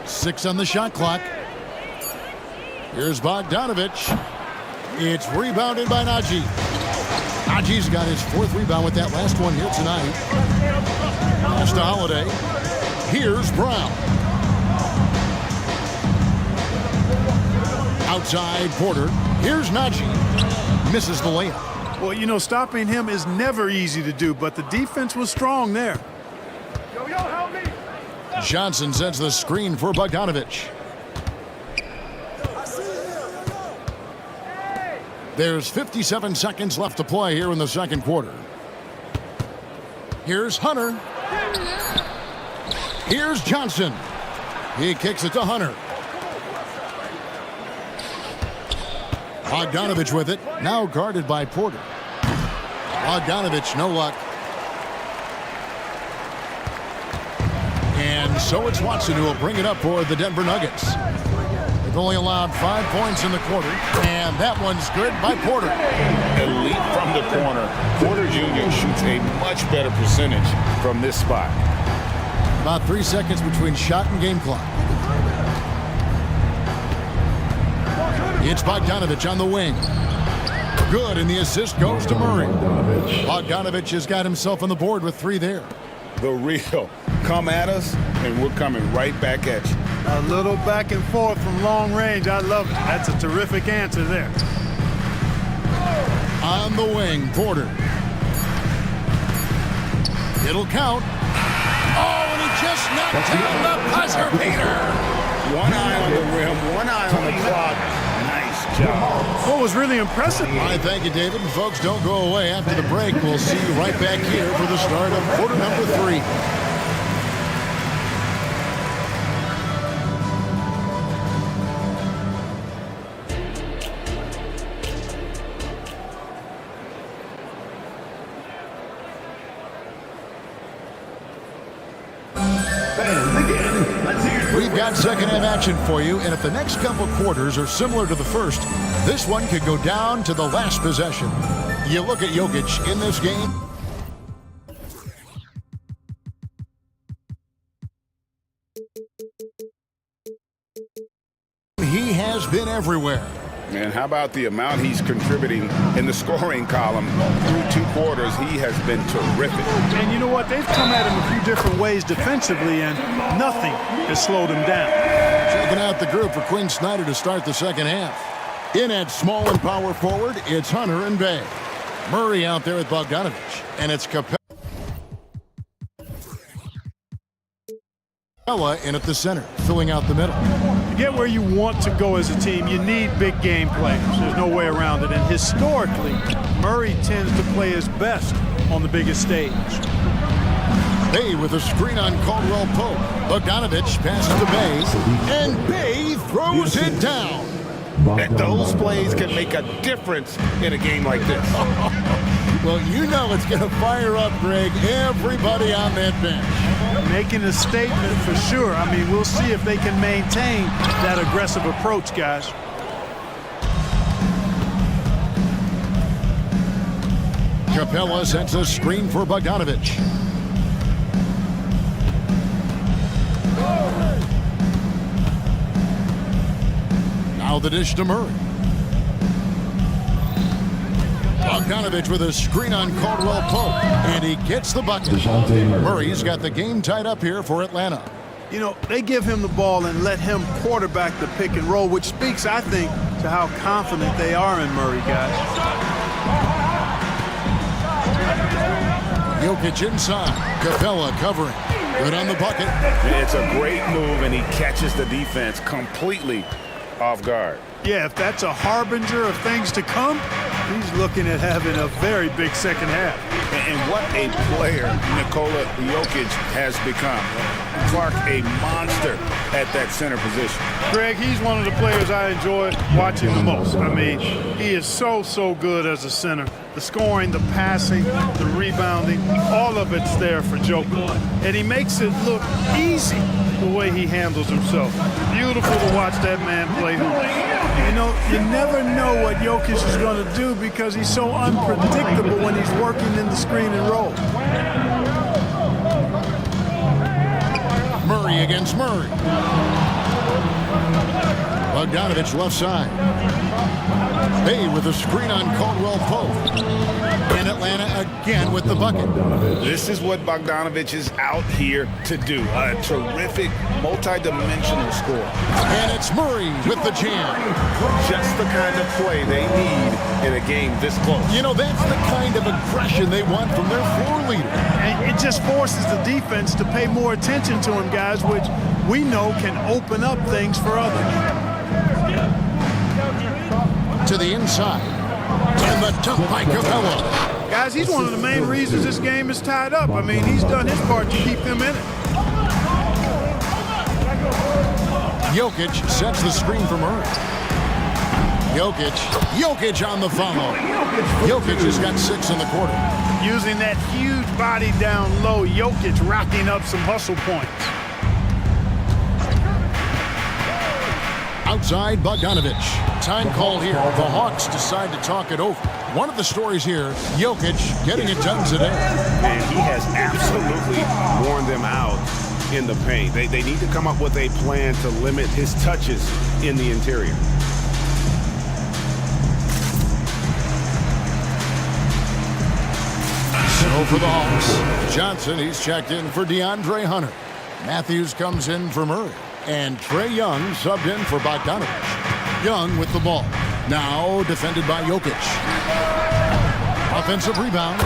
6 on the shot clock. Here's Bogdanovich. It's rebounded by Najee. Najee's got his 4th rebound with that last one here tonight. Pass to Holiday. Here's Brown. Outside Porter. Here's Najee. Misses the layup.
Well, you know, stopping him is never easy to do, but the defense was strong there. Help me.
Johnson sends the screen for Bogdanovich. There's 57 seconds left to play here in the second quarter. Here's Hunter. Here's Johnson. He kicks it to Hunter. Bogdanovich with it, now guarded by Porter. Bogdanovich, no luck. And so it's Watson who will bring it up for the Denver Nuggets. They've only allowed 5 points in the quarter, and that one's good by Porter.
Elite from the corner. Porter Jr. shoots a much better percentage from this spot.
About 3 seconds between shot and game clock. It's Bogdanovich on the wing. Good, and the assist goes to Murray. Bogdanovich has got himself on the board with 3 there.
The real. Come at us, and we're coming right back at you.
A little back and forth from long range. I love it. That's a terrific answer there.
On the wing, Porter. It'll count. Oh, and he just knocked down the buzzer beater.
One eye on the rim, one eye on the clock. Nice job.
What was really impressive?
I thank you, David. And folks, don't go away. After the break, we'll see you right back here for the start of quarter number 3. We've got second half action for you, and if the next couple quarters are similar to the first, this one could go down to the last possession. You look at Jokic in this game. He has been everywhere.
And how about the amount he's contributing in the scoring column through 2 quarters? He has been terrific.
And you know what? They've come at him a few different ways defensively, and nothing has slowed him down.
Checking out the group for Quinn Snyder to start the second half. In at small and power forward, it's Hunter and Bay. Murray out there with Bogdanovich, and it's Capella in at the center, filling out the middle.
To get where you want to go as a team, you need big game players. There's no way around it. And historically, Murray tends to play his best on the biggest stage.
Bay with a screen on Caldwell Pope. Bogdanovich passes to Bay, and Bay throws it down.
And those plays can make a difference in a game like this.
Well, you know it's going to fire up, Greg, everybody on that bench.
Making a statement for sure. I mean, we'll see if they can maintain that aggressive approach, guys.
Capella sends a screen for Bogdanovich. Now the dish to Murray. Bogdanovich with a screen on Caldwell Pope, and he gets the bucket. Murray's got the game tied up here for Atlanta.
You know, they give him the ball and let him quarterback the pick and roll, which speaks, I think, to how confident they are in Murray, guys.
Jokic inside. Capella covering. Good on the bucket.
It's a great move, and he catches the defense completely off guard.
Yeah, if that's a harbinger of things to come, he's looking at having a very big second half.
And what a player Nikola Jokic has become. Clark, a monster at that center position.
Greg, he's one of the players I enjoy watching the most. I mean, he is so good as a center. The scoring, the passing, the rebounding, all of it's there for Jokic. And he makes it look easy the way he handles himself. Beautiful to watch that man play. You know, you never know what Jokic is going to do because he's so unpredictable when he's working in the screen and roll.
Murray against Murray. Bogdanovich left side. Bay with a screen on Caldwell Pope. And Atlanta again with the bucket.
This is what Bogdanovich is out here to do. A terrific, multi-dimensional score.
And it's Murray with the jam.
Just the kind of play they need in a game this close.
You know, that's the kind of aggression they want from their floor leader.
And it just forces the defense to pay more attention to him, guys, which we know can open up things for others.
To the inside. And the dunk by Capella.
Guys, he's one of the main reasons this game is tied up. I mean, he's done his part to keep them in it.
Jokic sets the screen for Murray. Jokic on the follow. Jokic has got 6 in the quarter.
Using that huge body down low, Jokic racking up some hustle points.
Outside Bogdanovich. Time called here. The Hawks decide to talk it over. One of the stories here, Jokic getting it done today.
And he has absolutely worn them out in the paint. They need to come up with a plan to limit his touches in the interior.
So for the Hawks, Johnson, he's checked in for DeAndre Hunter. Matthews comes in for Murray. And Trae Young subbed in for Bogdanovich. Young with the ball. Now defended by Jokic. Offensive rebound.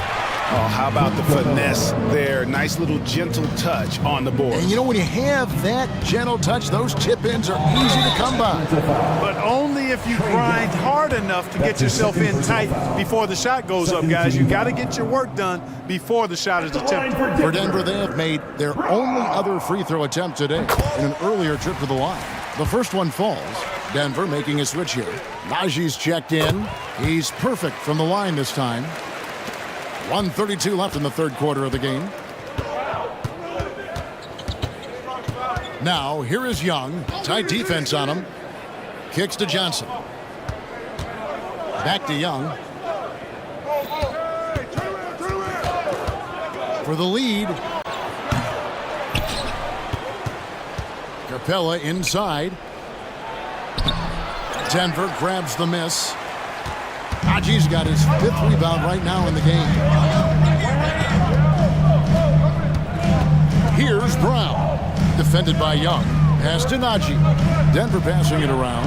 Oh, how about the finesse there? Nice little gentle touch on the board.
And you know, when you have that gentle touch, those tip-ins are easy to come by.
But only if you grind hard enough to get yourself in tight before the shot goes up, guys. You got to get your work done before the shot is attempted.
For Denver, they have made their only other free throw attempt today in an earlier trip to the line. The first one falls. Denver making a switch here. Najee's checked in. He's perfect from the line this time. 1:32 left in the third quarter of the game. Now, here is Young. Tight defense on him. Kicks to Johnson. Back to Young. For the lead. Capella inside. Denver grabs the miss. Najee's got his 5th rebound right now in the game. Here's Brown. Defended by Young. Pass to Najee. Denver passing it around.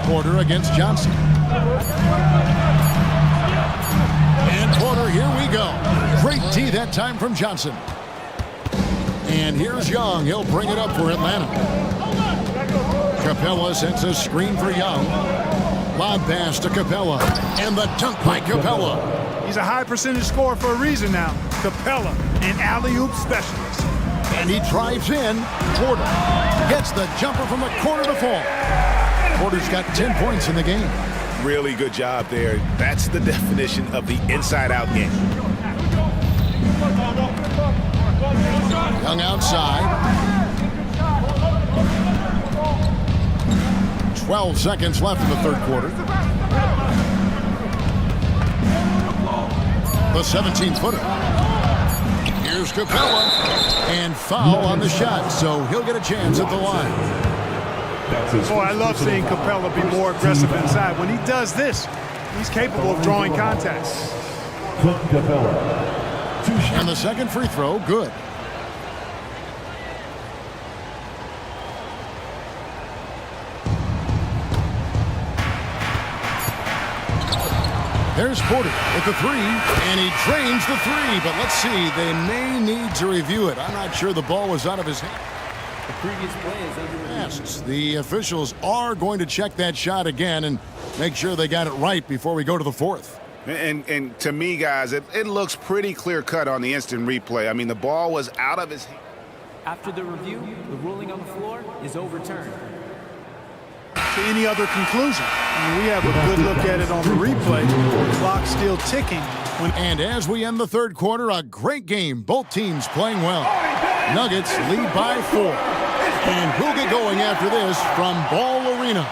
Porter against Johnson. And Porter, here we go. Great D that time from Johnson. And here's Young. He'll bring it up for Atlanta. Capella sends a screen for Young. Lob pass to Capella. And the dunk by Capella.
He's a high percentage scorer for a reason now. Capella, an alley-oop specialist.
And he drives in. Porter gets the jumper from the corner to fall. Porter's got 10 points in the game.
Really good job there. That's the definition of the inside-out game.
Young outside. 12 seconds left in the third quarter. The 17-footer. Here's Capella. And foul on the shot, so he'll get a chance at the line.
Boy, I love seeing Capella be more aggressive inside. When he does this, he's capable of drawing contact.
And the second free throw, good. There's Porter with the three, and he drains the three. But let's see, they may need to review it. I'm not sure the ball was out of his hand.
The previous play is under review.
The officials are going to check that shot again and make sure they got it right before we go to the fourth.
And to me, guys, it looks pretty clear-cut on the instant replay. I mean, the ball was out of his hand.
After the review, the ruling on the floor is overturned.
To any other conclusion. I mean, we have a good look at it on the replay. The clock's still ticking.
And as we end the third quarter, a great game. Both teams playing well. Nuggets lead by 4. And we'll get going after this from Ball Arena.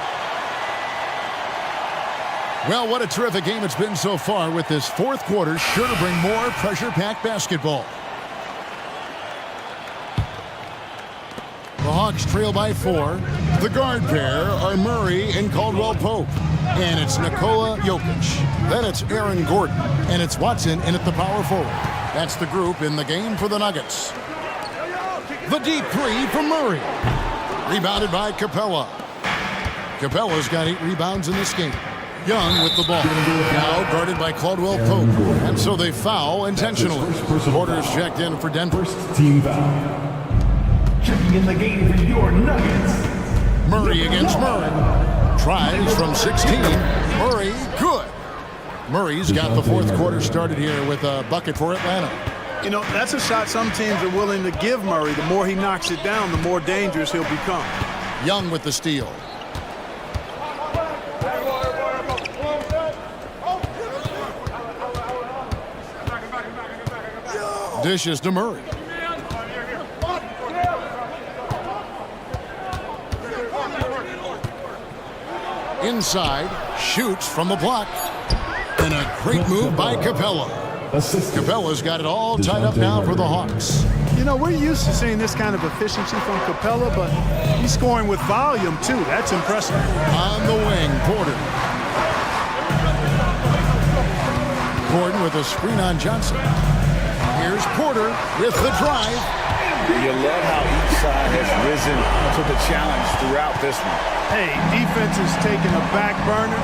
Well, what a terrific game it's been so far, with this fourth quarter sure to bring more pressure-packed basketball. The Hawks trail by 4. The guard pair are Murray and Caldwell Pope. And it's Nikola Jokic. Then it's Aaron Gordon. And it's Watson in at the power forward. That's the group in the game for the Nuggets. The deep three from Murray. Rebounded by Capella. Capella's got 8 rebounds in this game. Young with the ball. Now guarded by Caldwell Pope. And so they foul intentionally. Porter's checked in for Denver.
Team foul. Checking in the game for your Nuggets.
Murray against Murray. Tries from 16. Murray, good. Murray's got the fourth quarter started here with a bucket for Atlanta.
You know, that's a shot some teams are willing to give Murray. The more he knocks it down, the more dangerous he'll become.
Young with the steal. Dishes to Murray. Inside, shoots from the block. And a great move by Capella. Capella's got it all tied up now for the Hawks.
You know, we're used to seeing this kind of efficiency from Capella, but he's scoring with volume, too. That's impressive.
On the wing, Porter. Gordon with a screen on Johnson. Here's Porter with the drive.
You love how each side has risen to the challenge throughout this one.
Hey, defense is taking a back burner,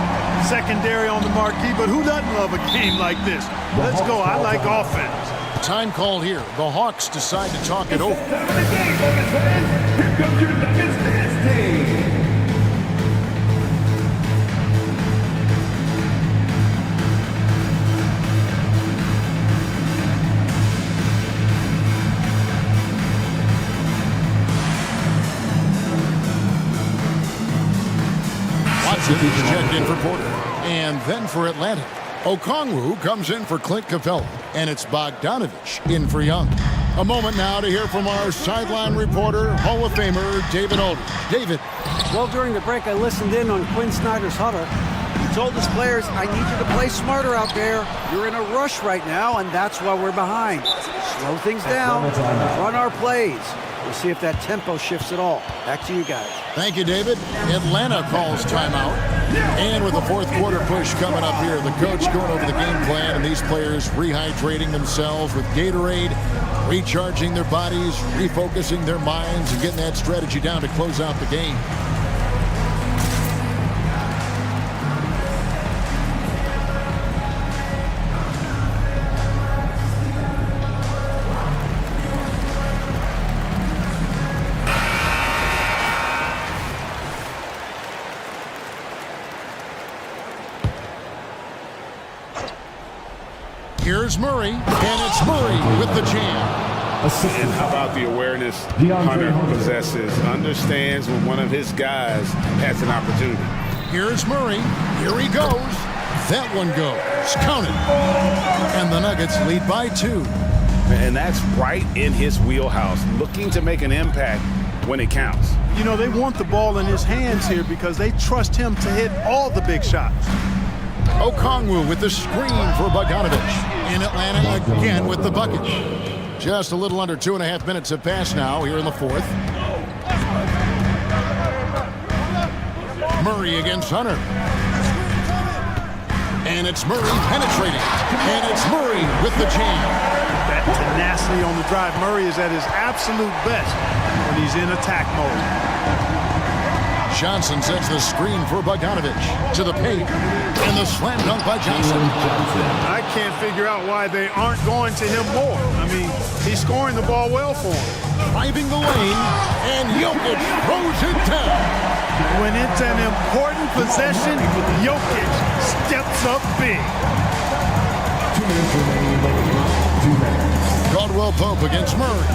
secondary on the marquee, but who doesn't love a game like this? Let's go. I like offense.
Time called here. The Hawks decide to talk it over.
Here comes your Nuggets dance team.
He's checked in for Porter. And then for Atlanta, Okongwu comes in for Clint Capella. And it's Bogdanovich in for Young. A moment now to hear from our sideline reporter, Hall of Famer David Aldridge. David.
Well, during the break, I listened in on Quinn Snyder's huddle. He told his players, I need you to play smarter out there. You're in a rush right now, and that's why we're behind. Slow things down, run our plays. We'll see if that tempo shifts at all. Back to you guys.
Thank you, David. Atlanta calls timeout. And with the fourth quarter push coming up here, the coach going over the game plan, and these players rehydrating themselves with Gatorade, recharging their bodies, refocusing their minds, and getting that strategy down to close out the game. Here's Murray, and it's Murray with the jam.
And how about the awareness Hunter possesses? Understands when one of his guys has an opportunity.
Here's Murray. Here he goes. That one goes. Count it. And the Nuggets lead by 2.
And that's right in his wheelhouse, looking to make an impact when it counts.
You know, they want the ball in his hands here because they trust him to hit all the big shots.
Okongwu with the screen for Bogdanovich. In Atlanta again with the bucket. Just a little under 2.5 minutes have passed now here in the fourth. Murray against Hunter. And it's Murray penetrating. And it's Murray with the jam.
That tenacity on the drive. Murray is at his absolute best when he's in attack mode.
Johnson sets the screen for Bogdanovich to the paint. And the slam dunk by Johnson.
I can't figure out why they aren't going to him more. I mean, he's scoring the ball well for him.
Driving the lane, and Jokic throws it down.
When it's an important possession, Jokic steps up big.
Caldwell Pope against Murray.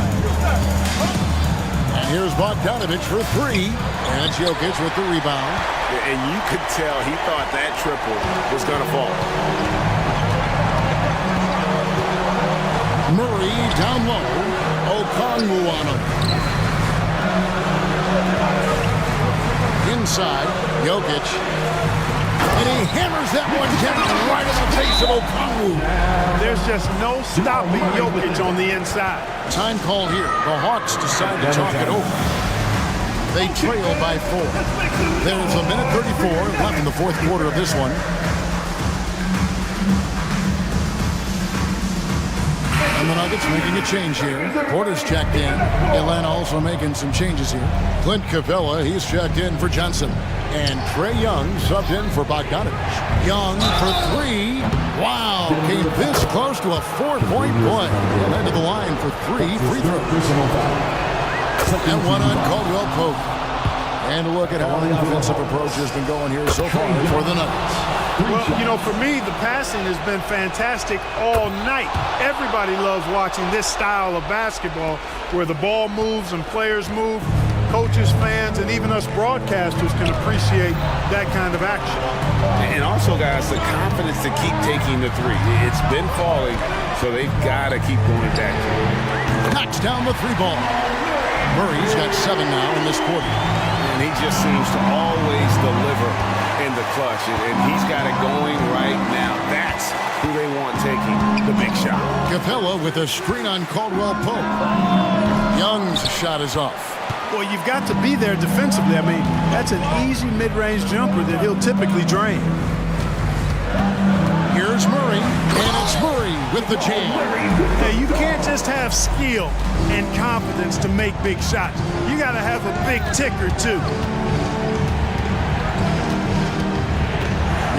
And here's Bogdanovich for three. And it's Jokic with the rebound.
And you could tell he thought that triple was going to fall.
Murray down low. Okongwu on him. Inside, Jokic. And he hammers that one down right in the face of Okongwu.
There's just no stopping Jokic on the inside.
Time called here. The Hawks decide to talk it over. They trail by 4. There's a minute 34 left in the fourth quarter of this one. And the Nuggets making a change here. Porter's checked in. Atlanta also making some changes here. Clint Capella, he's checked in for Johnson. And Trae Young subbed in for Bogdanovich. Young for three. Wow, came this close to a 4-point play. He'll head to the line for 3 free throws. And one on Caldwell Pope. And look at how the offensive approach has been going here so far for the Nuggets.
Well, you know, for me, the passing has been fantastic all night. Everybody loves watching this style of basketball where the ball moves and players move. Coaches, fans, and even us broadcasters can appreciate that kind of action.
And also, guys, the confidence to keep taking the three. It's been falling, so they've got to keep going back to it.
Knocks down the three ball. Murray's got 7 now in this quarter.
And he just seems to always deliver in the clutch. And he's got it going right now. That's who they want taking the big shot.
Capella with a screen on Caldwell Pope. Young's shot is off.
Well, you've got to be there defensively. I mean, that's an easy mid-range jumper that he'll typically drain.
Here's Murray, and it's Murray with the jam.
Hey, you can't just have skill and confidence to make big shots. You got to have a big ticker, too.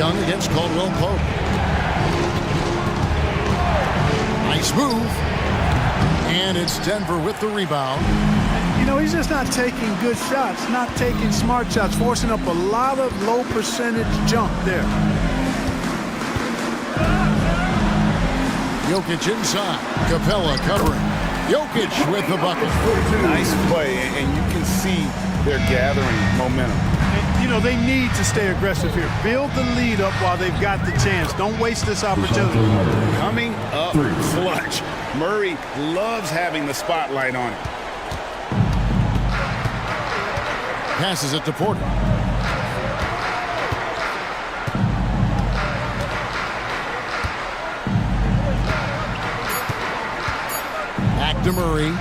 Young against Caldwell Pope. Nice move. And it's Denver with the rebound.
You know, he's just not taking good shots, not taking smart shots, forcing up a lot of low percentage jump there.
Jokic inside. Capella covering. Jokic with the bucket.
Nice play, and you can see they're gathering momentum.
And, you know, they need to stay aggressive here. Build the lead up while they've got the chance. Don't waste this opportunity.
Coming up clutch. Murray loves having the spotlight on him.
Passes it to Porter. Back to Murray.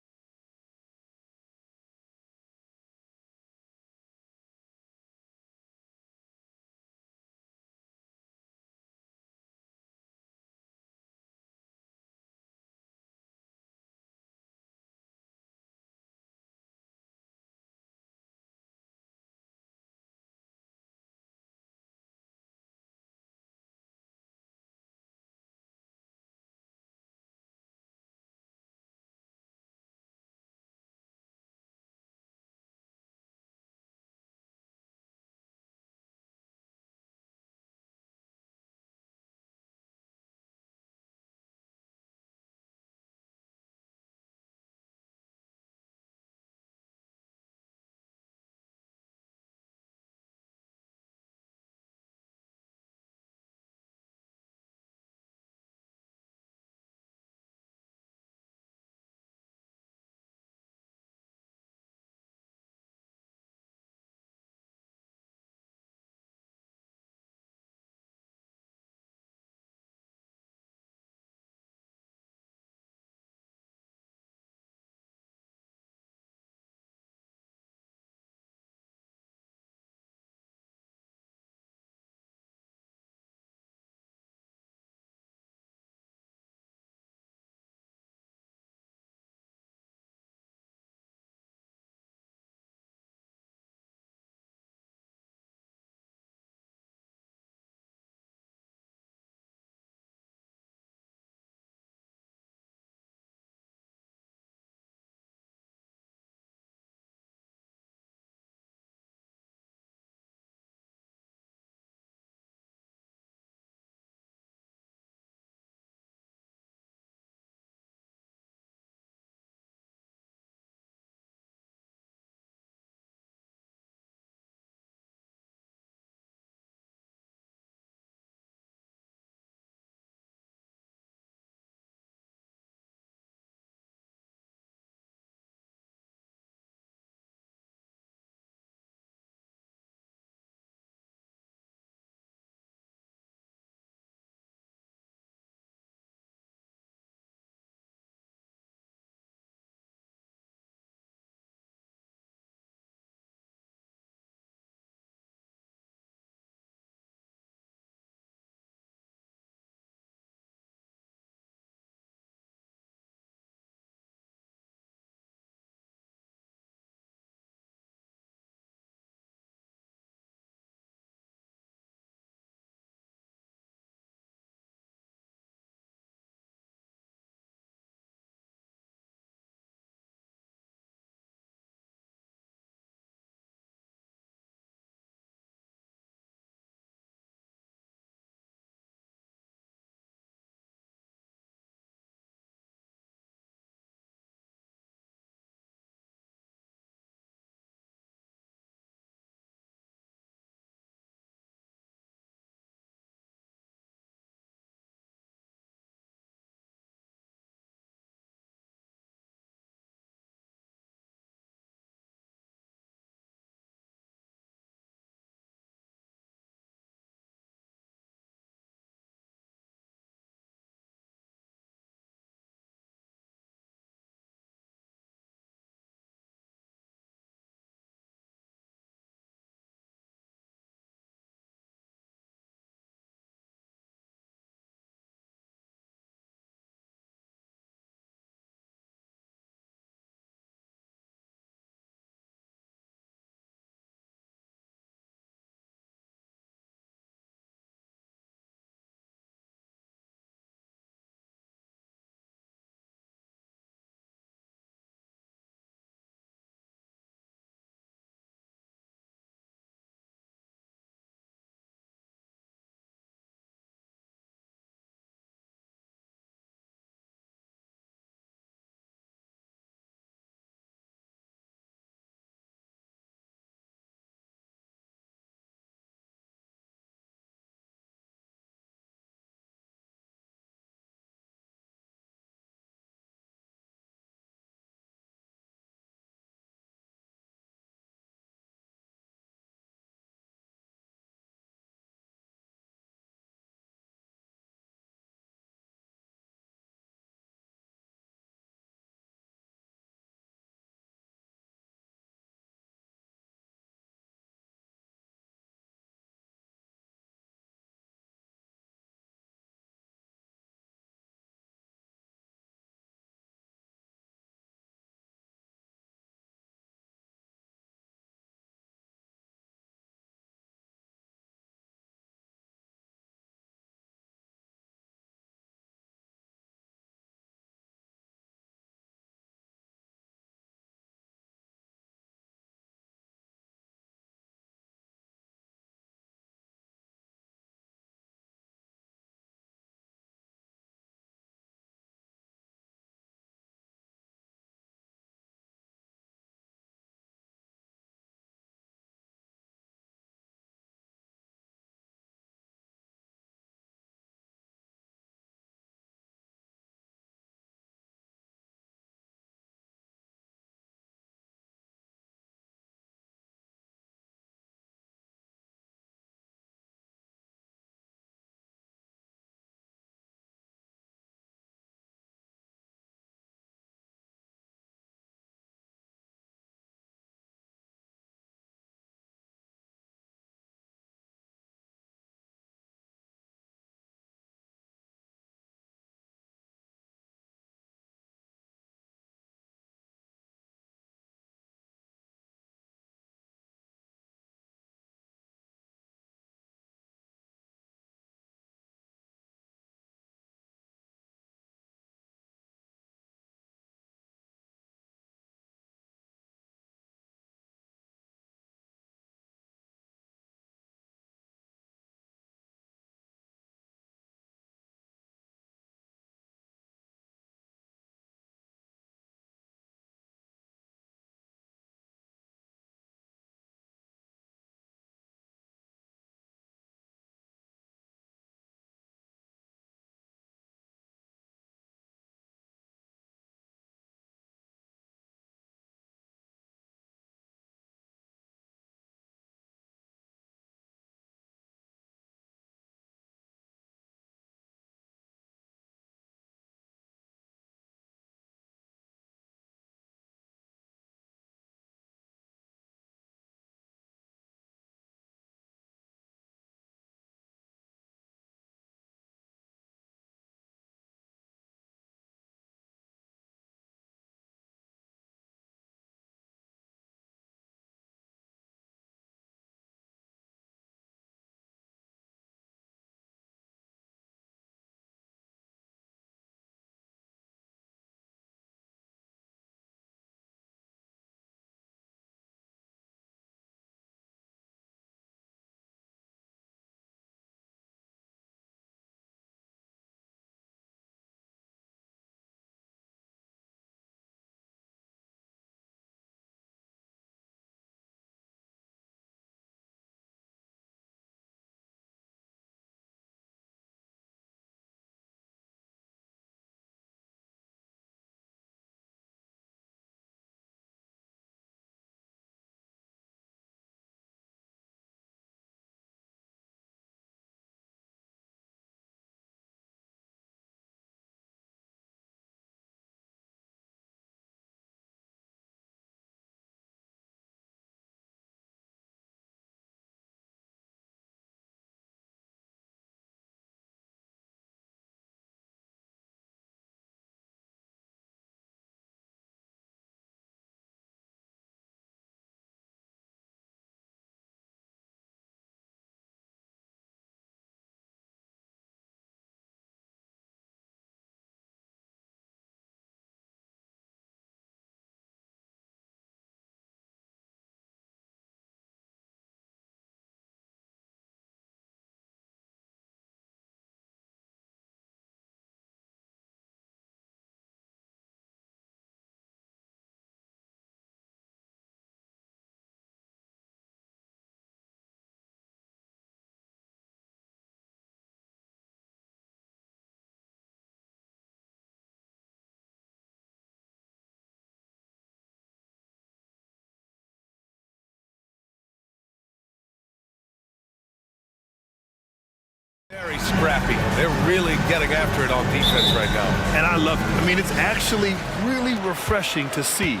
Very scrappy. They're really getting after it on defense right now.
And I love it. I mean, it's actually really refreshing to see.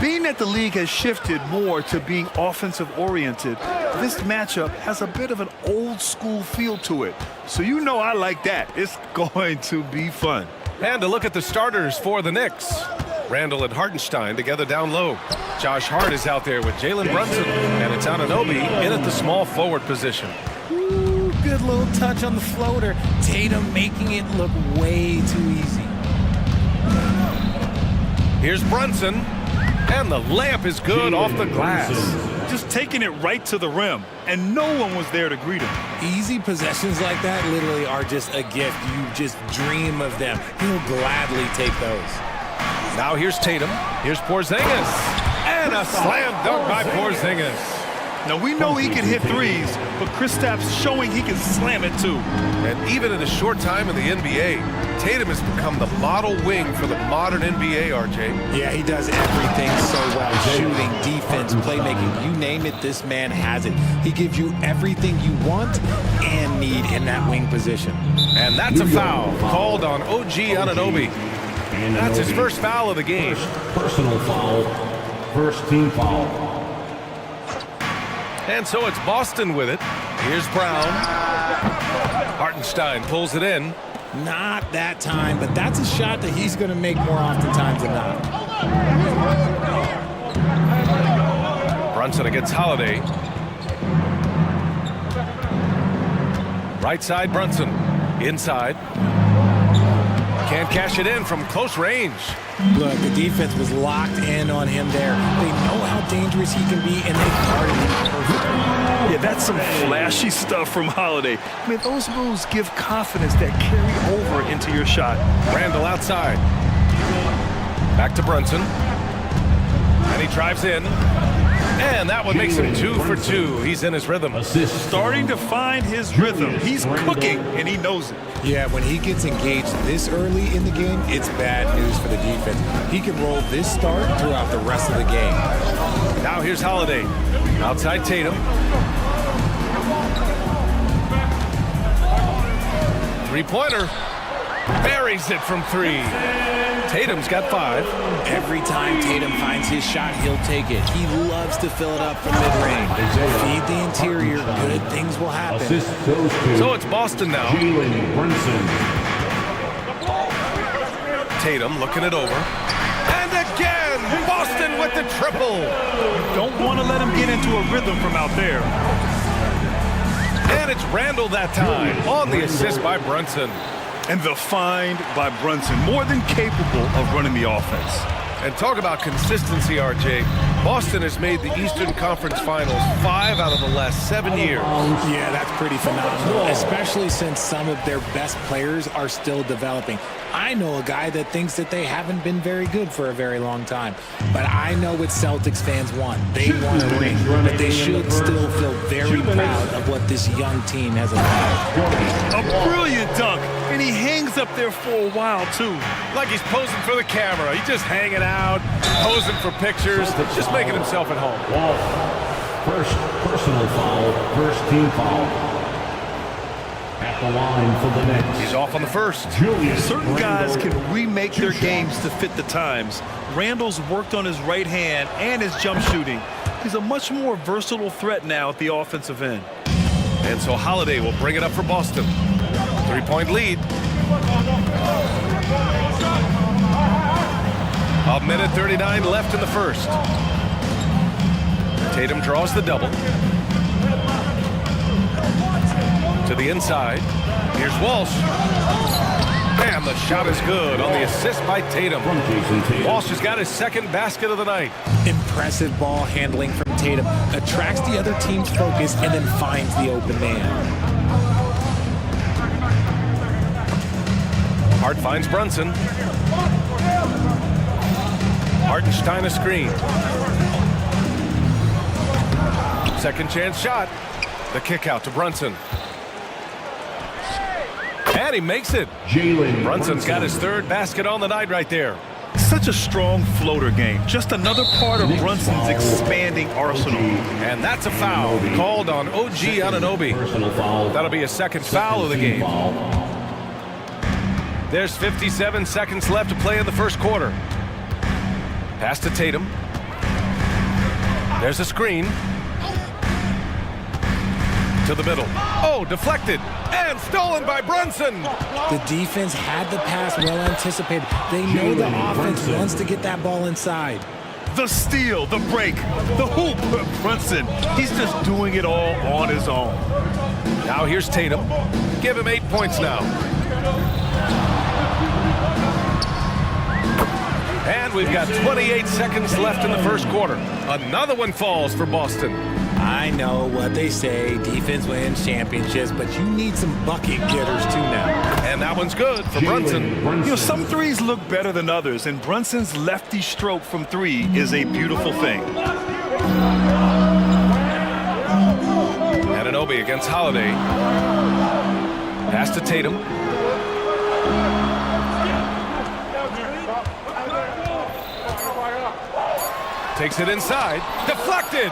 Being that the league has shifted more to being offensive-oriented, this matchup has a bit of an old-school feel to it. So you know I like that. It's going to be fun.
And to look at the starters for the Knicks. Randall and Hartenstein together down low. Josh Hart is out there with Jalen Brunson. And it's Anunoby in at the small forward position.
Ooh, good little touch on the floater. Tatum making it look way too easy.
Here's Brunson. And the layup is good off the glass.
Just taking it right to the rim. And no one was there to greet him.
Easy possessions like that literally are just a gift. You just dream of them. He'll gladly take those.
Now here's Tatum. Here's Porzingis. And a slam dunk by Porzingis.
Now we know he can hit threes, but Kristaps showing he can slam it too.
And even in a short time in the NBA, Tatum has become the model wing for the modern NBA, RJ.
Yeah, he does everything so well. Shooting, defense, playmaking, you name it, this man has it. He gives you everything you want and need in that wing position.
And that's a foul called on OG Anunoby. That's his first foul of the game.
Personal foul. First team foul.
And so it's Boston with it. Here's Brown. Hartenstein pulls it in.
Not that time, but that's a shot that he's going to make more oftentimes than not.
Brunson against Holiday. Right side, Brunson. Inside. Can't cash it in from close range.
Look, the defense was locked in on him there. They know how dangerous he can be, and they guarded him perfectly.
Yeah, that's some flashy stuff from Holiday. I mean, those moves give confidence that carry over into your shot.
Randall outside. Back to Brunson. And he drives in. And that one makes him 2 for 2. He's in his rhythm.
Starting to find his rhythm. He's cooking, and he knows it.
Yeah, when he gets engaged this early in the game, it's bad news for the defense. He can roll this start throughout the rest of the game.
Now here's Holiday. Outside Tatum. Three-pointer. Buries it from 3. Tatum's got 5.
Every time Tatum finds his shot, he'll take it. He loves to fill it up from mid-range. Feed the interior, good things will happen.
So it's Boston now. Tatum looking it over. And again, Boston with the triple.
You don't want to let him get into a rhythm from out there.
And it's Randall that time on the assist by Brunson.
And the find by Brunson, more than capable of running the offense.
And talk about consistency, RJ. Boston has made the Eastern Conference Finals 5 out of the last 7 years.
Yeah, that's pretty phenomenal, especially since some of their best players are still developing. I know a guy that thinks that they haven't been very good for a very long time. But I know what Celtics fans want. They want to win, but they should still feel very proud of what this young team has accomplished.
A brilliant dunk, and he hangs up there for a while, too.
Like he's posing for the camera. He's just hanging out, posing for pictures, just making himself at home.
First personal foul, first team foul. At the line for the Knicks.
He's off on the first.
Certain guys can remake their games to fit the times. Randall's worked on his right hand and his jump shooting. He's a much more versatile threat now at the offensive end.
And so Holiday will bring it up for Boston. 3-point lead. A minute 39 left in the first. Tatum draws the double. To the inside. Here's Walsh. And the shot is good on the assist by Tatum. Walsh has got his second basket of the night.
Impressive ball handling from Tatum. Attracts the other team's focus and then finds the open man.
Hart finds Brunson. Hartenstein a screen. Second chance shot. The kick out to Brunson. And he makes it. Brunson's got his third basket on the night right there.
Such a strong floater game. Just another part of Brunson's expanding arsenal.
And that's a foul called on OG Anunoby. That'll be a second foul of the game. There's 57 seconds left to play in the first quarter. Pass to Tatum. There's a screen. To the middle. Oh, deflected. And stolen by Brunson.
The defense had the pass well anticipated. They know the offense wants to get that ball inside.
The steal, the break, the hoop. Brunson, he's just doing it all on his own.
Now here's Tatum. Give him 8 points now. And we've got 28 seconds left in the first quarter. Another one falls for Boston.
I know what they say, defense wins championships, but you need some bucket getters too now.
And that one's good for Brunson.
You know, some threes look better than others, and Brunson's lefty stroke from three is a beautiful thing.
Anunoby against Holiday. Pass to Tatum. Takes it inside. Deflected.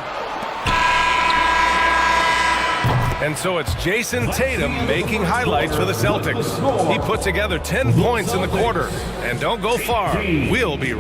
And so it's Jason Tatum making highlights for the Celtics. He put together 10 points in the quarter. And don't go far. We'll be...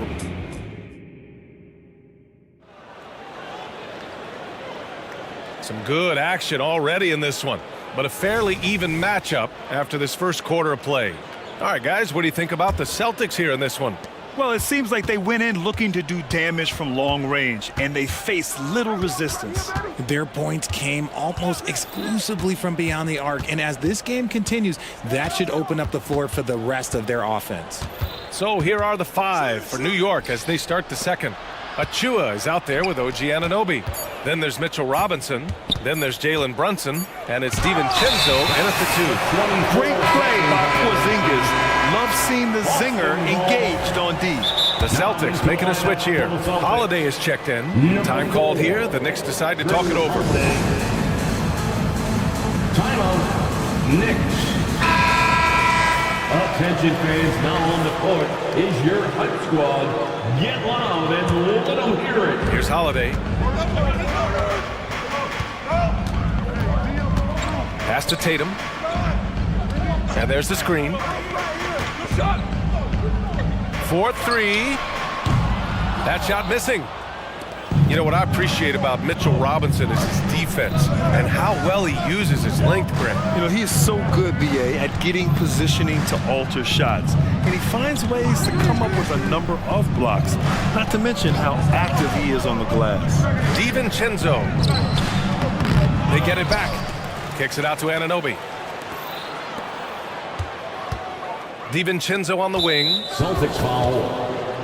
Some good action already in this one. But a fairly even matchup after this first quarter of play. All right, guys, what do you think about the Celtics here in this one?
Well, it seems like they went in looking to do damage from long range, and they faced little resistance.
Their points came almost exclusively from beyond the arc, and as this game continues, that should open up the floor for the rest of their offense.
So here are the 5 for New York as they start the second. Achua is out there with OG Anunoby. Then there's Mitchell Robinson. Then there's Jalen Brunson. And it's DiVincenzo in at the 2.
Great play by Porzingis. Love seeing the zinger engaged on D.
The Celtics making a switch here. Holiday is checked in. Time called here. The Knicks decide to talk it over.
Timeout, Knicks. Attention fans, now on the court is your hype squad. Get loud and let them hear it.
Here's Holiday. Pass to Tatum. And there's the screen. 4-3. That shot missing. You know what I appreciate about Mitchell Robinson is his defense and how well he uses his length, Brent.
You know, he is so good, BA, at getting positioning to alter shots. And he finds ways to come up with a number of blocks, not to mention how active he is on the glass.
DiVincenzo. They get it back. Kicks it out to Anunoby. DiVincenzo on the wing.
Celtics foul.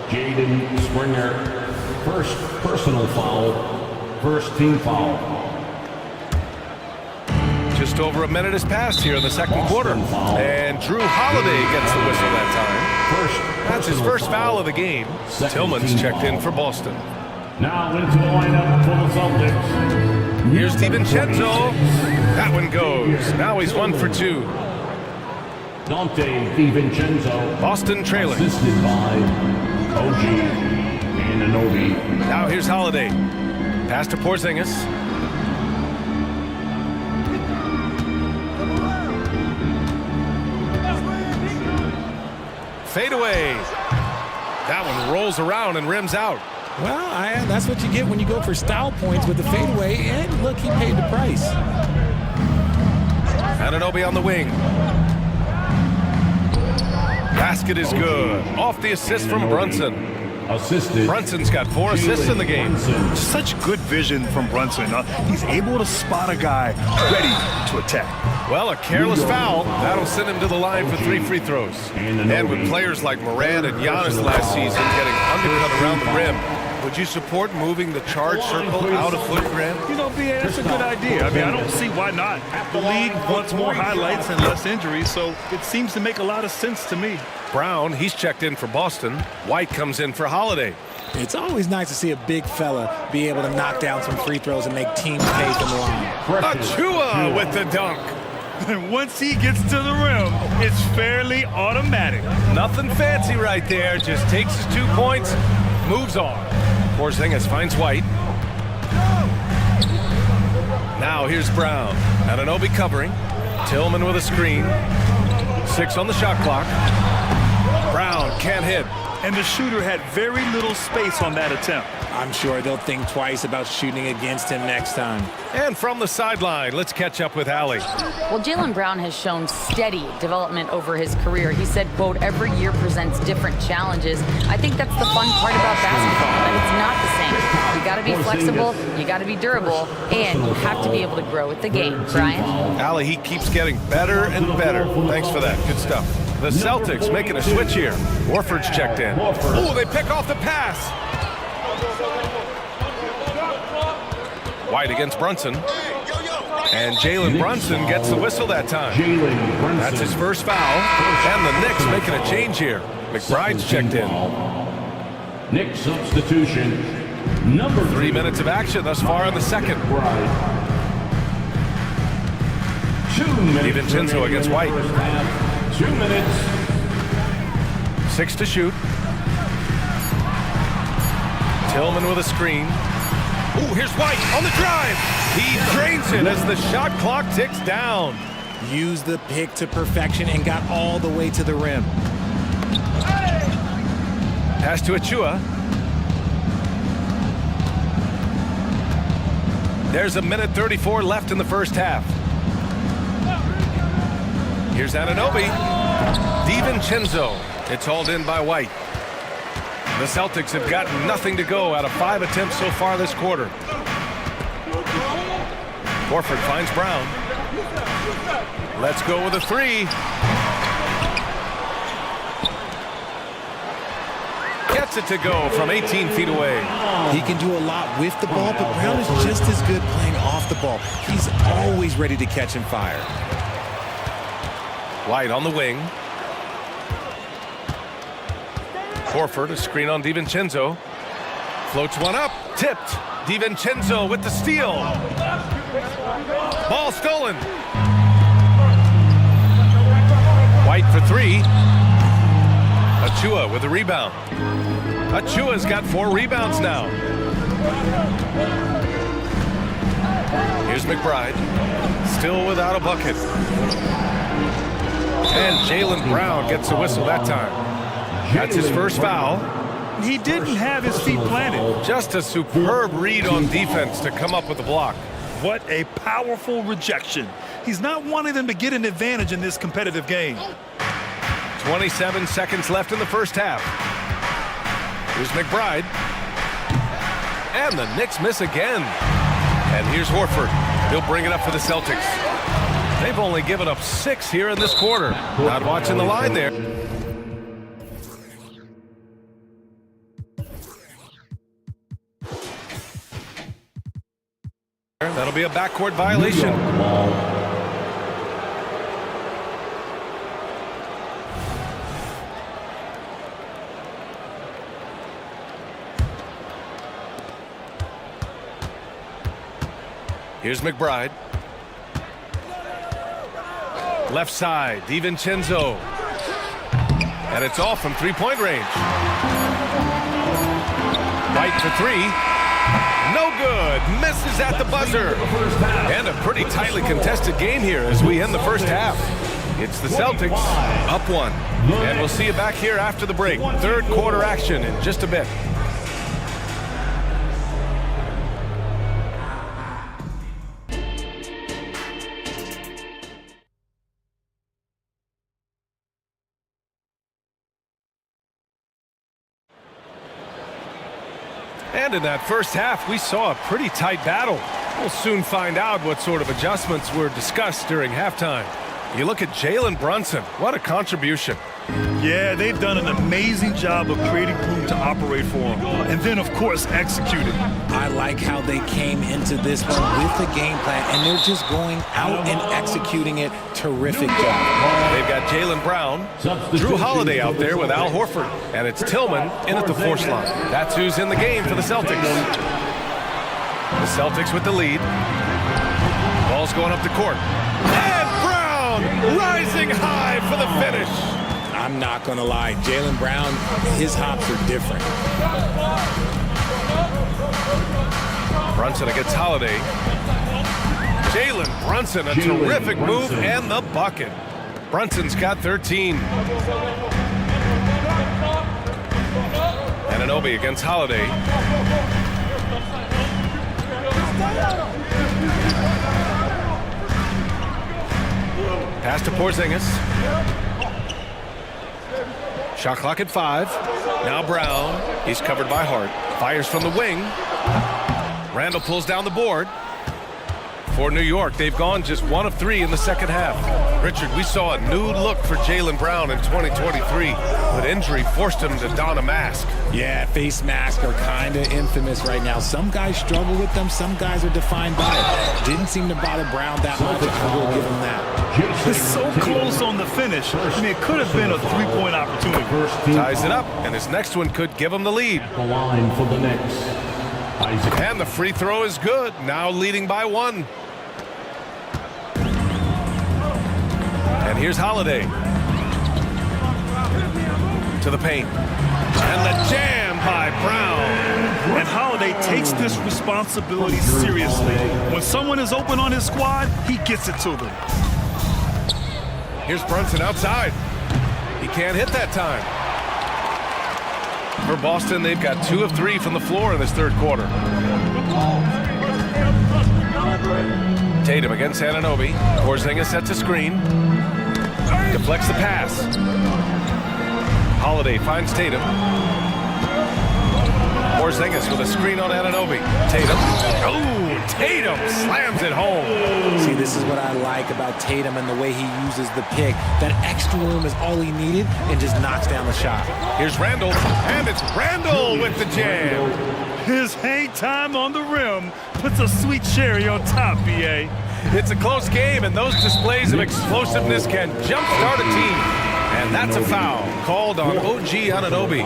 Jaden Springer. First personal foul, first team foul.
Just over a minute has passed here in the second quarter. And Drew Holiday gets the whistle that time. That's his first foul of the game. Tillman's checked in for Boston.
Now into the lineup for the Celtics.
Here's DiVincenzo. That one goes. Now he's 1 for 2.
Dante DiVincenzo.
Boston trailing.
Assisted by OG.
Now here's Holiday. Pass to Porzingis. Fade away. That one rolls around and rims out.
Well, that's what you get when you go for style points with the fadeaway, and look, he paid the price.
Anunoby on the wing. Basket is good. Off the assist from Brunson.
Assisted.
Brunson's got 4 assists in the game.
Such good vision from Brunson. He's able to spot a guy ready to attack.
Well, a careless foul. That'll send him to the line for 3 free throws. And with players like Morant and Giannis last season getting undercut around the rim, would you support moving the charge circle out of Foot Grand?
You know, BA, that's a good idea. I mean, I don't see why not. The league wants more highlights and less injuries, so it seems to make a lot of sense to me.
Brown, he's checked in for Boston. White comes in for Holiday.
It's always nice to see a big fella be able to knock down some free throws and make teams pay from the line.
Achua with the dunk.
And once he gets to the rim, it's fairly automatic.
Nothing fancy right there. Just takes his 2 points, moves on. Porzingis finds White. Now here's Brown. Anunoby covering. Tillman with a screen. 6 on the shot clock. Brown can't hit.
And the shooter had very little space on that attempt.
I'm sure they'll think twice about shooting against him next time.
And from the sideline, let's catch up with Allie.
Well, Jaylen Brown has shown steady development over his career. He said, quote, every year presents different challenges. I think that's the fun part about basketball, that it's not the same. You got to be flexible, you got to be durable, and you have to be able to grow with the game. Brian?
Allie, he keeps getting better and better. Thanks for that. Good stuff. The Celtics making a switch here. Warford's checked in. Oh, they pick off the pass. White against Brunson. And Jalen Brunson gets the whistle that time. That's his first foul. And the Knicks making a change here. McBride's checked in.
Knicks substitution. Number
3 minutes of action thus far in the second.
2 minutes.
DiVincenzo against White.
2 minutes.
6 to shoot. Tillman with a screen. Ooh, here's White on the drive. He drains it as the shot clock ticks down.
Used the pick to perfection and got all the way to the rim.
Pass to Achua. There's a minute 34 left in the first half. Here's Anunoby. DiVincenzo. It's hauled in by White. The Celtics have gotten nothing to go out of 5 attempts so far this quarter. Horford finds Brown. Let's go with a 3. Gets it to go from 18 feet away.
He can do a lot with the ball, but Brown is just as good playing off the ball. He's always ready to catch and fire.
White on the wing. Horford, a screen on DiVincenzo. Floats one up, tipped. DiVincenzo with the steal. Ball stolen. White for 3. Achua with a rebound. Achua's got 4 rebounds now. Here's McBride. Still without a bucket. And Jaylen Brown gets a whistle that time. That's his first foul.
He didn't have his feet planted.
Just a superb read on defense to come up with the block.
What a powerful rejection. He's not wanting them to get an advantage in this competitive game.
27 seconds left in the first half. Here's McBride. And the Knicks miss again. And here's Horford. He'll bring it up for the Celtics. They've only given up 6 here in this quarter. Not watching the line there. That'll be a backcourt violation. Here's McBride. Left side, DiVincenzo. And it's off from 3-point range. White for 3. No good. Misses at the buzzer. And a pretty tightly contested game here as we end the first half. It's the Celtics up 1. And we'll see you back here after the break. Third quarter action in just a bit. And in that first half, we saw a pretty tight battle. We'll soon find out what sort of adjustments were discussed during halftime. You look at Jalen Brunson. What a contribution.
Yeah, they've done an amazing job of creating room to operate for him. And then, of course, executing.
I like how they came into this one with the game plan, and they're just going out and executing it. Terrific job.
They've got Jaylen Brown, Drew Holiday out there with Al Horford, and it's Tillman in at the force line. That's who's in the game for the Celtics. The Celtics with the lead. Ball's going up the court. And Brown rising high for the finish.
I'm not going to lie. Jaylen Brown, his hops are different.
Brunson against Holiday. Jalen Brunson, a terrific move and the bucket. Brunson's got 13. Anunoby against Holiday. Pass to Porzingis. Shot clock at 5. Now Brown. He's covered by Hart. Fires from the wing. Randall pulls down the board. For New York, they've gone just 1 of 3 in the second half. Richard, we saw a new look for Jaylen Brown in 2023, but injury forced him to don a mask.
Yeah, face masks are kind of infamous right now. Some guys struggle with them. Some guys are defined by it. Didn't seem to bother Brown that much. I will give him that.
It's so close on the finish. I mean, it could have been a three-point opportunity.
Ties it up, and his next one could give him the lead.
The line for the Knicks.
And the free throw is good, now leading by 1. And here's Holiday. To the paint. And the jam by Brown.
And Holiday takes this responsibility seriously. When someone is open on his squad, he gets it to them.
Here's Brunson outside. He can't hit that time. For Boston, they've got 2 of 3 from the floor in this third quarter. Tatum against Anunoby. Porzingis sets a screen. Deflects the pass. Holiday finds Tatum. Porzingis with a screen on Anunoby. Tatum. Oh, Tatum slams it home.
See, this is what I like about Tatum and the way he uses the pick. That extra room is all he needed and just knocks down the shot.
Here's Randall, and it's Randall with the jam.
His hang time on the rim puts a sweet cherry on top, B.A.
It's a close game, and those displays of explosiveness can jumpstart a team. And that's a foul called on OG Anunoby.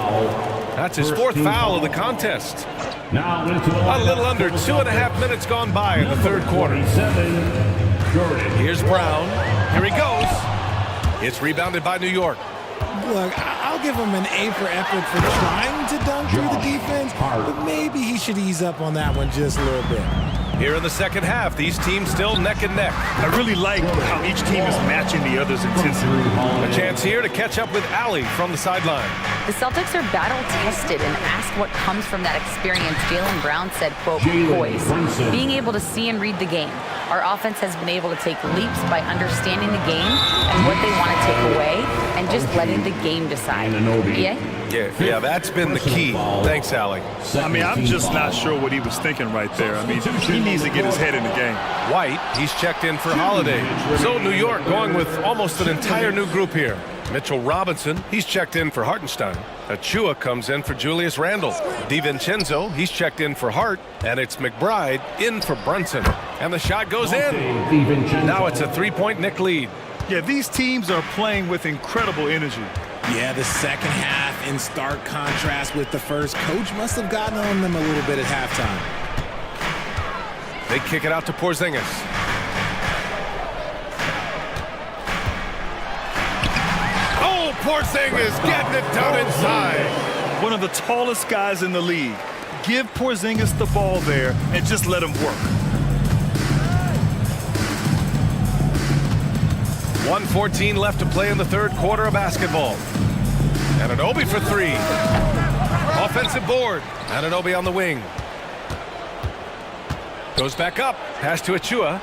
That's his 4th foul of the contest.
Now
A little under 2.5 minutes gone by in the third quarter. Here's Brown. Here he goes. It's rebounded by New York.
Look, I'll give him an A for effort for trying to dunk through the defense, but maybe he should ease up on that one just a little bit.
Here in the second half, these teams still neck and neck.
I really like how each team is matching the other's intensity.
A chance here to catch up with Allie from the sideline.
The Celtics are battle-tested, and asked what comes from that experience. Jaylen Brown said, quote, poise, being able to see and read the game. Our offense has been able to take leaps by understanding the game and what they want to take away and just letting the game decide.
Yeah, that's been the key. Thanks, Allie.
I mean, I'm just not sure what he was thinking right there. I mean, he needs to get his head in the game.
White, he's checked in for Holiday. So New York going with almost an entire new group here. Mitchell Robinson, he's checked in for Hartenstein. Achua comes in for Julius Randle. DiVincenzo, he's checked in for Hart. And it's McBride in for Brunson. And the shot goes in. Now it's a 3-point Knick lead.
Yeah, these teams are playing with incredible energy.
Yeah, the second half in stark contrast with the first. Coach must have gotten on them a little bit at halftime.
They kick it out to Porzingis. Oh, Porzingis getting it done inside.
One of the tallest guys in the league. Give Porzingis the ball there and just let him work.
1:14 left to play in the third quarter of basketball. Anunoby for 3. Offensive board. Anunoby on the wing. Goes back up. Pass to Achua.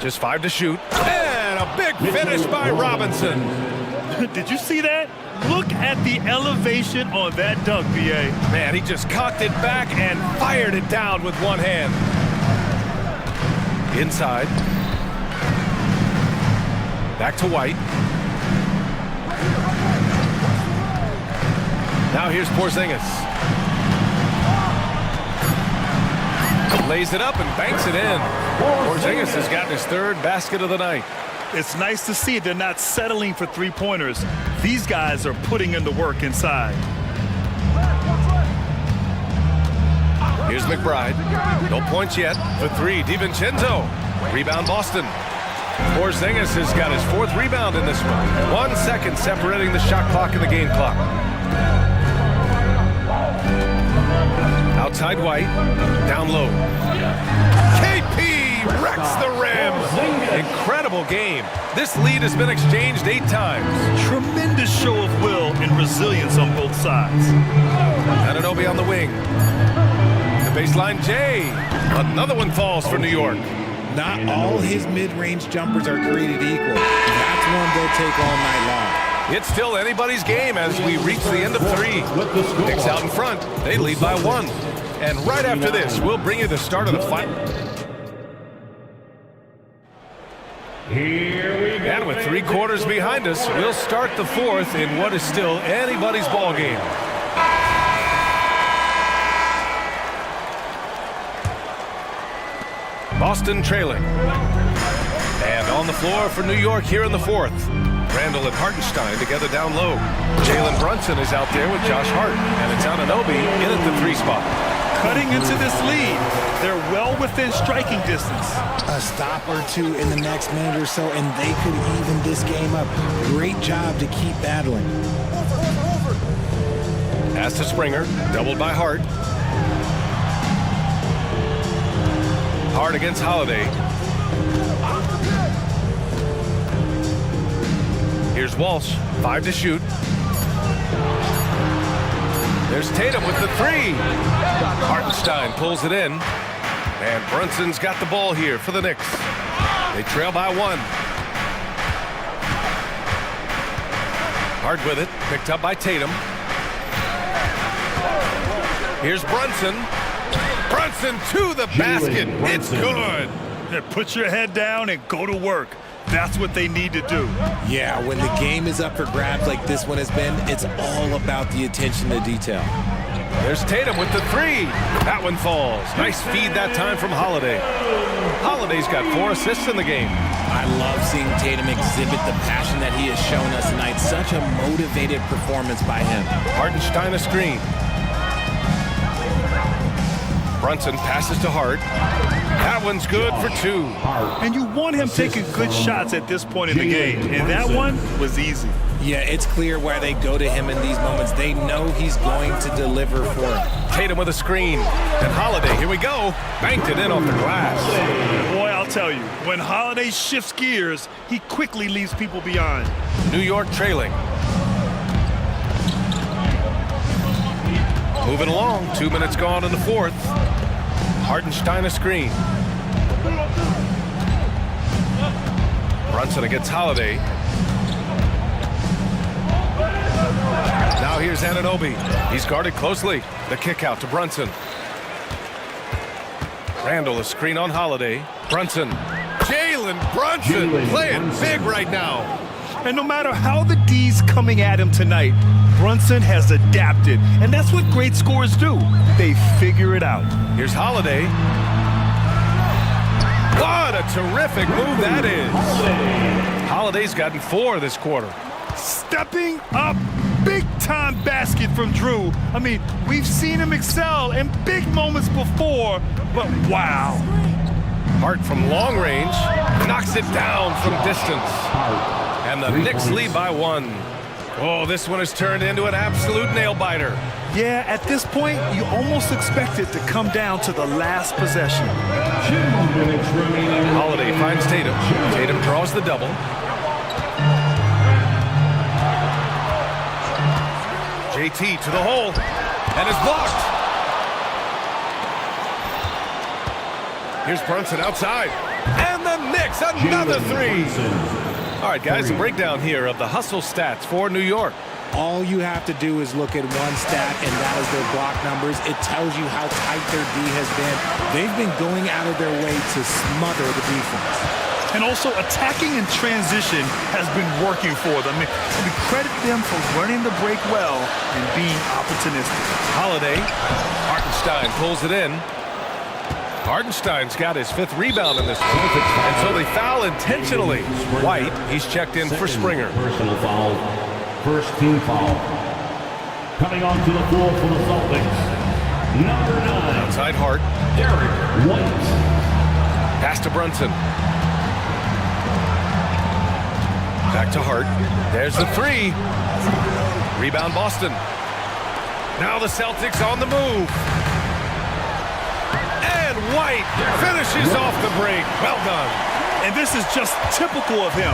Just 5 to shoot. And a big finish by Robinson.
Did you see that? Look at the elevation on that dunk, B.A.
Man, he just cocked it back and fired it down with one hand. Inside. Back to White. Now here's Porzingis. Lays it up and banks it in. Porzingis has gotten his 3rd basket of the night.
It's nice to see they're not settling for three-pointers. These guys are putting in the work inside.
Here's McBride. No points yet for 3. DiVincenzo. Rebound Boston. Porzingis has got his 4th rebound in this one. 1 second separating the shot clock and the game clock. Outside White, down low. KP wrecks the rim. Incredible game. This lead has been exchanged 8 times.
Tremendous show of will and resilience on both sides.
Anunoby on the wing. The baseline J. Another one falls for New York.
Not all his mid-range jumpers are created equal. That's one they'll take all night long.
It's still anybody's game as we reach the end of 3. Knicks out in front. They lead by 1. And right after this, we'll bring you the start of the fight.
Here we go.
And with 3 quarters behind us, we'll start the 4th in what is still anybody's ball game. Boston trailing. And on the floor for New York here in the 4th. Randall and Hartenstein together down low. Jalen Brunson is out there with Josh Hart. And it's Anunoby in at the 3 spot.
Cutting into this lead. They're well within striking distance.
A stop or 2 in the next minute or so, and they could even this game up. Great job to keep battling.
Pass to Springer, doubled by Hart. Hart against Holiday. Here's Walsh, 5 to shoot. There's Tatum with the 3. Hartenstein pulls it in. And Brunson's got the ball here for the Knicks. They trail by 1. Hart with it, picked up by Tatum. Here's Brunson. Brunson to the basket. It's good.
Yeah, put your head down and go to work. That's what they need to do.
Yeah, when the game is up for grabs like this one has been, it's all about the attention to detail.
There's Tatum with the 3. That one falls. Nice feed that time from Holiday. Holiday's got 4 assists in the game.
I love seeing Tatum exhibit the passion that he has shown us tonight. Such a motivated performance by him.
Hartenstein a screen. Brunson passes to Hart. That one's good for 2.
And you want him taking good shots at this point in the game. And that one was easy.
Yeah, it's clear where they go to him in these moments. They know he's going to deliver for them.
Tatum with a screen. And Holiday, here we go. Banked it in off the glass.
Boy, I'll tell you, when Holiday shifts gears, he quickly leaves people behind.
New York trailing. Moving along, 2 minutes gone in the 4th. Hartenstein a screen. Brunson against Holiday. Now here's Anunoby. He's guarded closely. The kick out to Brunson. Randall a screen on Holiday. Brunson. Jalen Brunson playing big right now.
And no matter how the D's coming at him tonight, Brunson has adapted. And that's what great scorers do. They figure it out.
Here's Holiday. What a terrific move that is. Holiday's gotten 4 this quarter.
Stepping up, big-time basket from Drew. I mean, we've seen him excel in big moments before, but wow.
Hart from long range, knocks it down from distance. And the Knicks lead by 1. Oh, this one has turned into an absolute nail-biter.
Yeah, at this point, you almost expect it to come down to the last possession.
Holiday finds Tatum. Tatum draws the double. JT to the hole, and is blocked. Here's Brunson outside, and the Knicks, another 3. All right, guys, a breakdown here of the hustle stats for New York.
All you have to do is look at one stat, and that is their block numbers. It tells you how tight their D has been. They've been going out of their way to smother the defense.
And also, attacking in transition has been working for them. We credit them for running the break well and being opportunistic.
Holiday, Hartenstein pulls it in. Hartenstein's got his 5th rebound in this one, and so they foul intentionally. White, he's checked in for Springer.
Personal foul. First team foul. Coming onto the floor for the Celtics, number 9.
Outside Hart.
Derek White.
Pass to Brunson. Back to Hart. There's the three. Rebound Boston. Now the Celtics on the move. And White finishes off the break. Well done.
And this is just typical of him.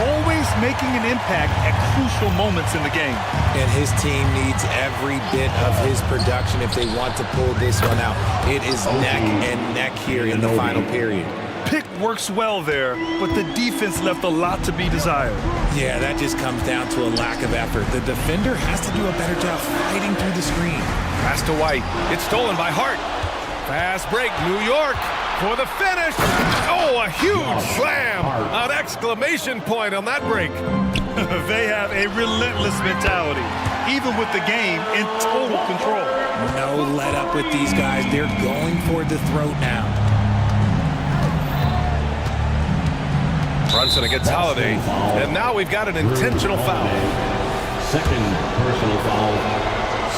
Always making an impact at crucial moments in the game.
And his team needs every bit of his production if they want to pull this one out. It is neck and neck here in the final period.
Pick works well there, but the defense left a lot to be desired.
Yeah, that just comes down to a lack of effort. The defender has to do a better job fighting through the screen.
Pass to White. It's stolen by Hart. Fast break, New York for the finish. Oh, a huge slam. An exclamation point on that break.
They have a relentless mentality, even with the game in total control.
No let up with these guys. They're going for the throat now.
Brunson against Holiday, and now we've got an intentional foul.
Second personal foul,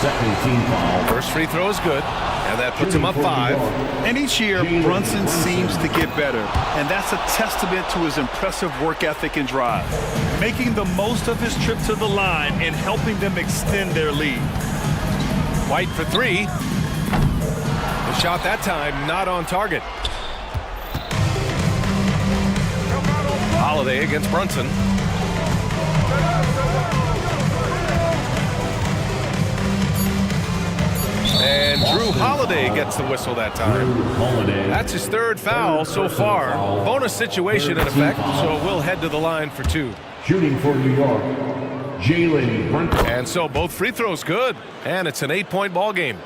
second team foul.
First free throw is good, and that puts him up 5.
And each year, Brunson seems to get better, and that's a testament to his impressive work ethic and drive, making the most of his trip to the line and helping them extend their lead.
White for 3. The shot that time not on target. Holiday against Brunson. And Drew Holiday gets the whistle that time. That's his 3rd foul so far. Bonus situation in effect, so we'll head to the line for 2.
Shooting for New York, Jalen Brunson.
And so both free throws good, and it's an 8-point ball game.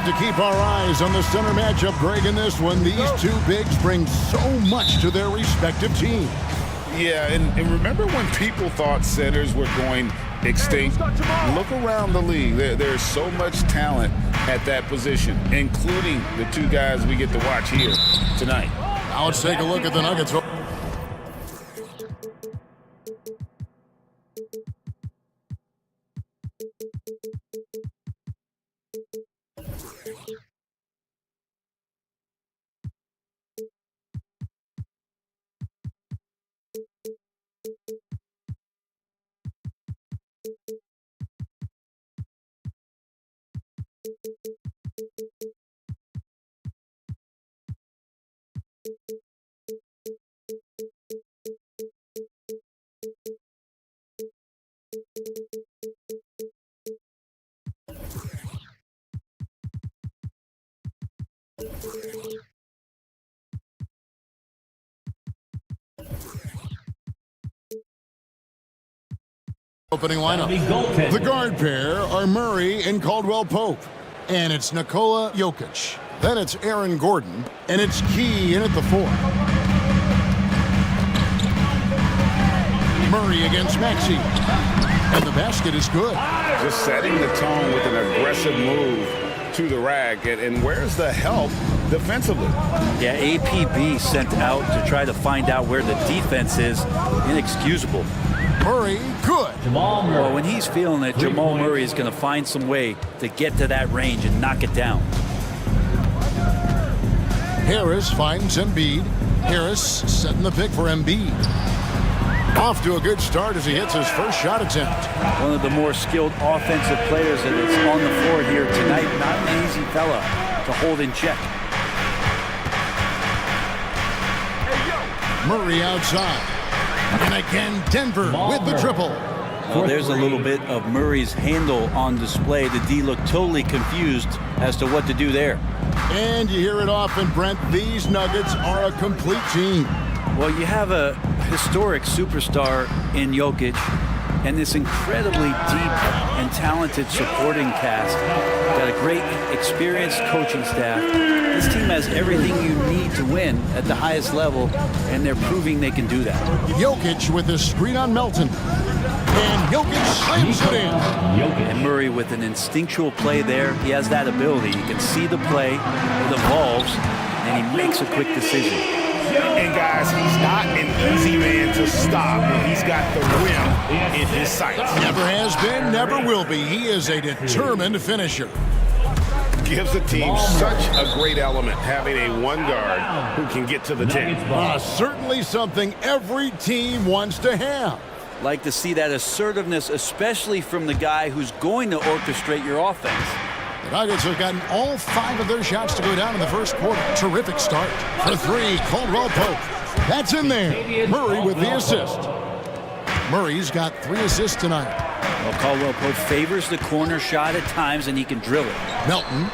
to keep our eyes on the center matchup, Greg, in this one. These two bigs bring so much to their respective teams.
Yeah, and remember when people thought centers were going extinct? Look around the league. There's so much talent at that position, including the two guys we get to watch here tonight.
Now let's take a look at the Nuggets. Opening lineup. The guard pair are Murray and Caldwell Pope. And it's Nikola Jokic. Then it's Aaron Gordon. And it's Key in at the 4. Murray against Maxey. And the basket is good.
Just setting the tone with an aggressive move to the rack. And where's the help defensively?
Yeah, APB sent out to try to find out where the defense is. Inexcusable.
Murray, good.
Well, when he's feeling it, Jamal Murray is going to find some way to get to that range and knock it down.
Harris finds Embiid. Harris setting the pick for Embiid. Off to a good start as he hits his first shot attempt.
One of the more skilled offensive players that is on the floor here tonight. Not an easy fella to hold in check.
Murray outside. And again, Denver with the triple.
Well, there's a little bit of Murray's handle on display. The D looked totally confused as to what to do there.
And you hear it often, Brent. These Nuggets are a complete team.
Well, you have a historic superstar in Jokic and this incredibly deep and talented supporting cast. Got a great, experienced coaching staff. This team has everything you need to win at the highest level, and they're proving they can do that.
Jokic with a screen on Melton. And Jokic slams it in.
And Murray with an instinctual play there. He has that ability. You can see the play, it evolves, and he makes a quick decision.
And guys, he's not an easy man to stop when he's got the rim in his sights.
Never has been, never will be. He is a determined finisher.
Gives the team such a great element, having a one guard who can get to the 10.
Certainly something every team wants to have.
Like to see that assertiveness, especially from the guy who's going to orchestrate your offense.
The Nuggets have gotten all 5 of their shots to go down in the first quarter. Terrific start. For 3, Caldwell Pope. That's in there. Murray with the assist. Murray's got 3 assists tonight.
Well, Caldwell Pope favors the corner shot at times, and he can drill it.
Melton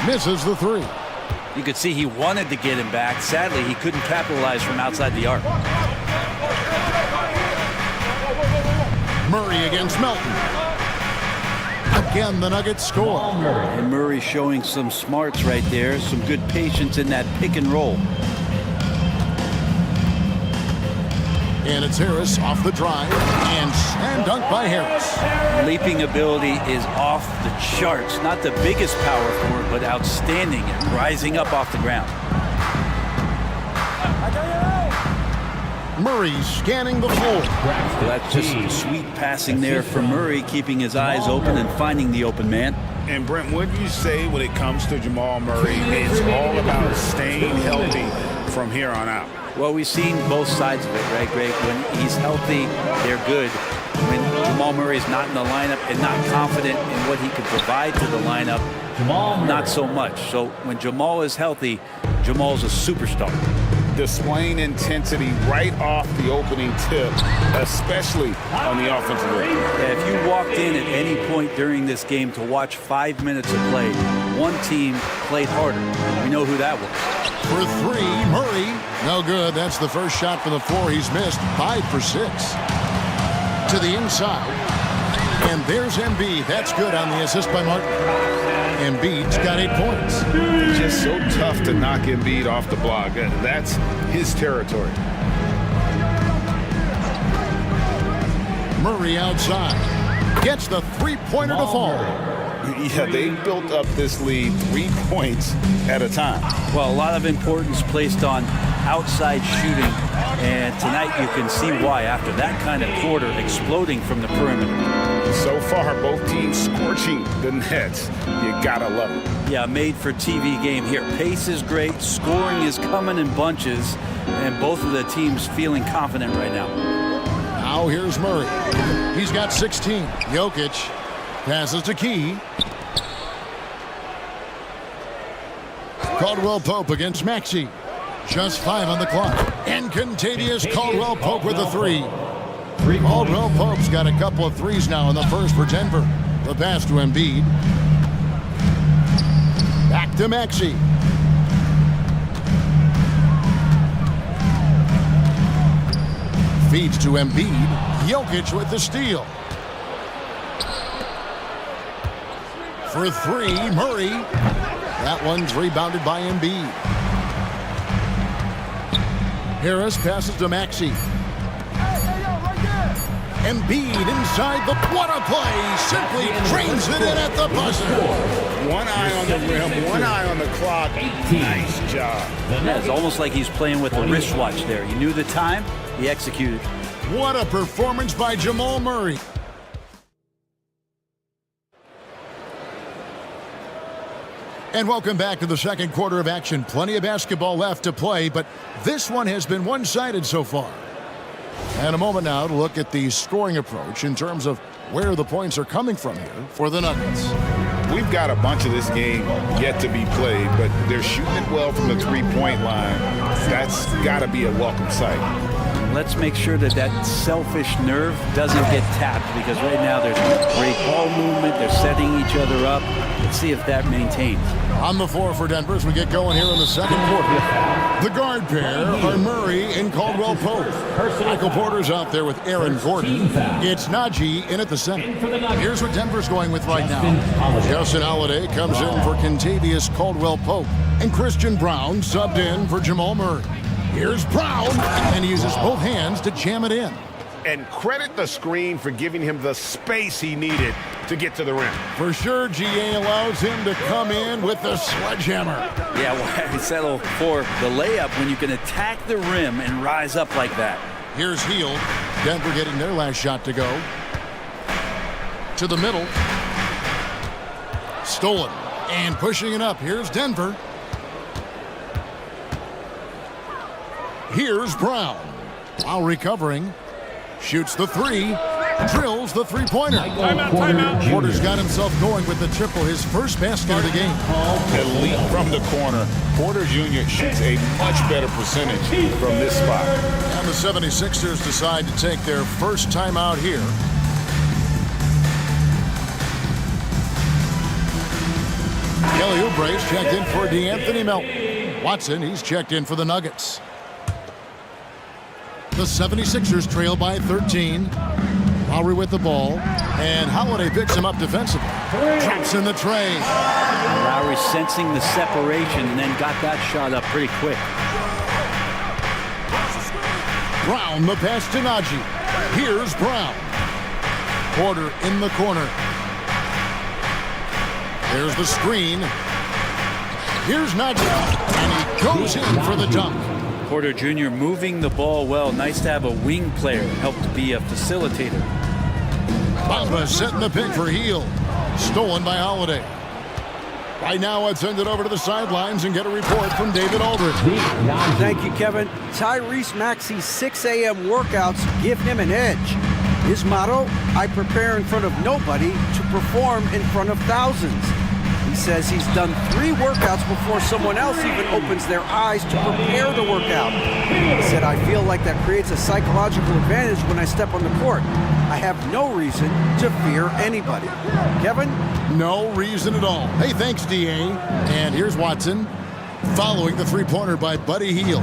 misses the 3.
You could see he wanted to get him back. Sadly, he couldn't capitalize from outside the arc.
Murray against Melton. Again, the Nuggets score.
And Murray showing some smarts right there, some good patience in that pick and roll.
And it's Harris off the drive, and slam dunk by Harris.
Leaping ability is off the charts. Not the biggest power forward, but outstanding and rising up off the ground.
Murray scanning the floor.
That's just sweet passing there for Murray, keeping his eyes open and finding the open man.
And Brent, what do you say when it comes to Jamal Murray? It's all about staying healthy from here on out.
Well, we've seen both sides of it, right, Greg? When he's healthy, they're good. When Jamal Murray's not in the lineup and not confident in what he could provide to the lineup, not so much. So when Jamal is healthy, Jamal's a superstar.
Displaying intensity right off the opening tip, especially on the offensive end.
Yeah, if you walked in at any point during this game to watch 5 minutes of play, one team played harder. We know who that was.
For 3, Murray. No good. That's the first shot for the 4 he's missed. 5 for 6. To the inside. And there's Embiid. That's good on the assist by Martin. Embiid's got 8 points.
It's just so tough to knock Embiid off the block. That's his territory.
Murray outside. Gets the three-pointer to fall.
Yeah, they built up this lead 3 points at a time.
Well, a lot of importance placed on outside shooting, and tonight you can see why after that kind of quarter exploding from the perimeter.
So far, both teams scorching the nets. You gotta love it.
Yeah, made for TV game here. Pace is great, scoring is coming in bunches, and both of the teams feeling confident right now.
Now here's Murray. He's got 16. Jokic passes to Key. Caldwell Pope against Maxey. Just 5 on the clock. And Contavious Caldwell Pope with a 3. Caldwell Pope's got a couple of threes now in the first for Denver. The pass to Embiid. Back to Maxey. Feeds to Embiid. Jokic with the steal. For 3, Murray. That one's rebounded by Embiid. Harris passes to Maxey. Embiid inside the... What a play! Simply trains it in at the buzzer.
One eye on the rim, one eye on the clock. Nice job.
Yeah, it's almost like he's playing with a wristwatch there. He knew the time, he executed.
What a performance by Jamal Murray. And welcome back to the second quarter of action. Plenty of basketball left to play, but this one has been one-sided so far. And a moment now to look at the scoring approach in terms of where the points are coming from here for the Nuggets.
We've got a bunch of this game yet to be played, but they're shooting it well from the three-point line. That's got to be a welcome sight.
Let's make sure that that selfish nerve doesn't get tapped, because right now there's great ball movement. They're setting each other up. Let's see if that maintains.
On the floor for Denver as we get going here in the second quarter. The guard pair are Murray and Caldwell Pope. Michael Porter's out there with Aaron Gordon. It's Najee in at the center. Here's what Denver's going with right now. Justin Holiday comes in for Contavious Caldwell Pope. And Christian Brown subbed in for Jamal Murray. Here's Brown, and he uses both hands to jam it in.
And credit the screen for giving him the space he needed to get to the rim.
For sure, GA allows him to come in with the sledgehammer.
Yeah, why settle for the layup when you can attack the rim and rise up like that?
Here's Hield. Denver getting their last shot to go. To the middle. Stolen. And pushing it up. Here's Denver. Here's Brown. While recovering. Shoots the 3. Drills the three-pointer.
Timeout.
Porter's got himself going with the triple, his first basket of the game.
Elite from the corner. Porter Jr. shoots a much better percentage from this spot.
And the 76ers decide to take their first timeout here. Kelly Oubre's checked in for DeAnthony Melton. Watson, he's checked in for the Nuggets. The 76ers trail by 13. Lowry with the ball, and Holiday picks him up defensively. Drops in the tray.
Lowry sensing the separation and then got that shot up pretty quick.
Brown, the pass to Najee. Here's Brown. Porter in the corner. There's the screen. Here's Najee, and he goes in for the dunk.
Porter Jr. moving the ball well. Nice to have a wing player help to be a facilitator.
Bamba setting the pick for Hield. Stolen by Holiday. Right now, let's send it over to the sidelines and get a report from David Aldridge.
Thank you, Kevin. Tyrese Maxey's 6 a.m. workouts give him an edge. His motto, I prepare in front of nobody to perform in front of thousands. He says he's done 3 workouts before someone else even opens their eyes to prepare the workout. He said, I feel like that creates a psychological advantage when I step on the court. I have no reason to fear anybody. Kevin?
No reason at all. Hey, thanks, DA. And here's Watson following the three-pointer by Buddy Hield.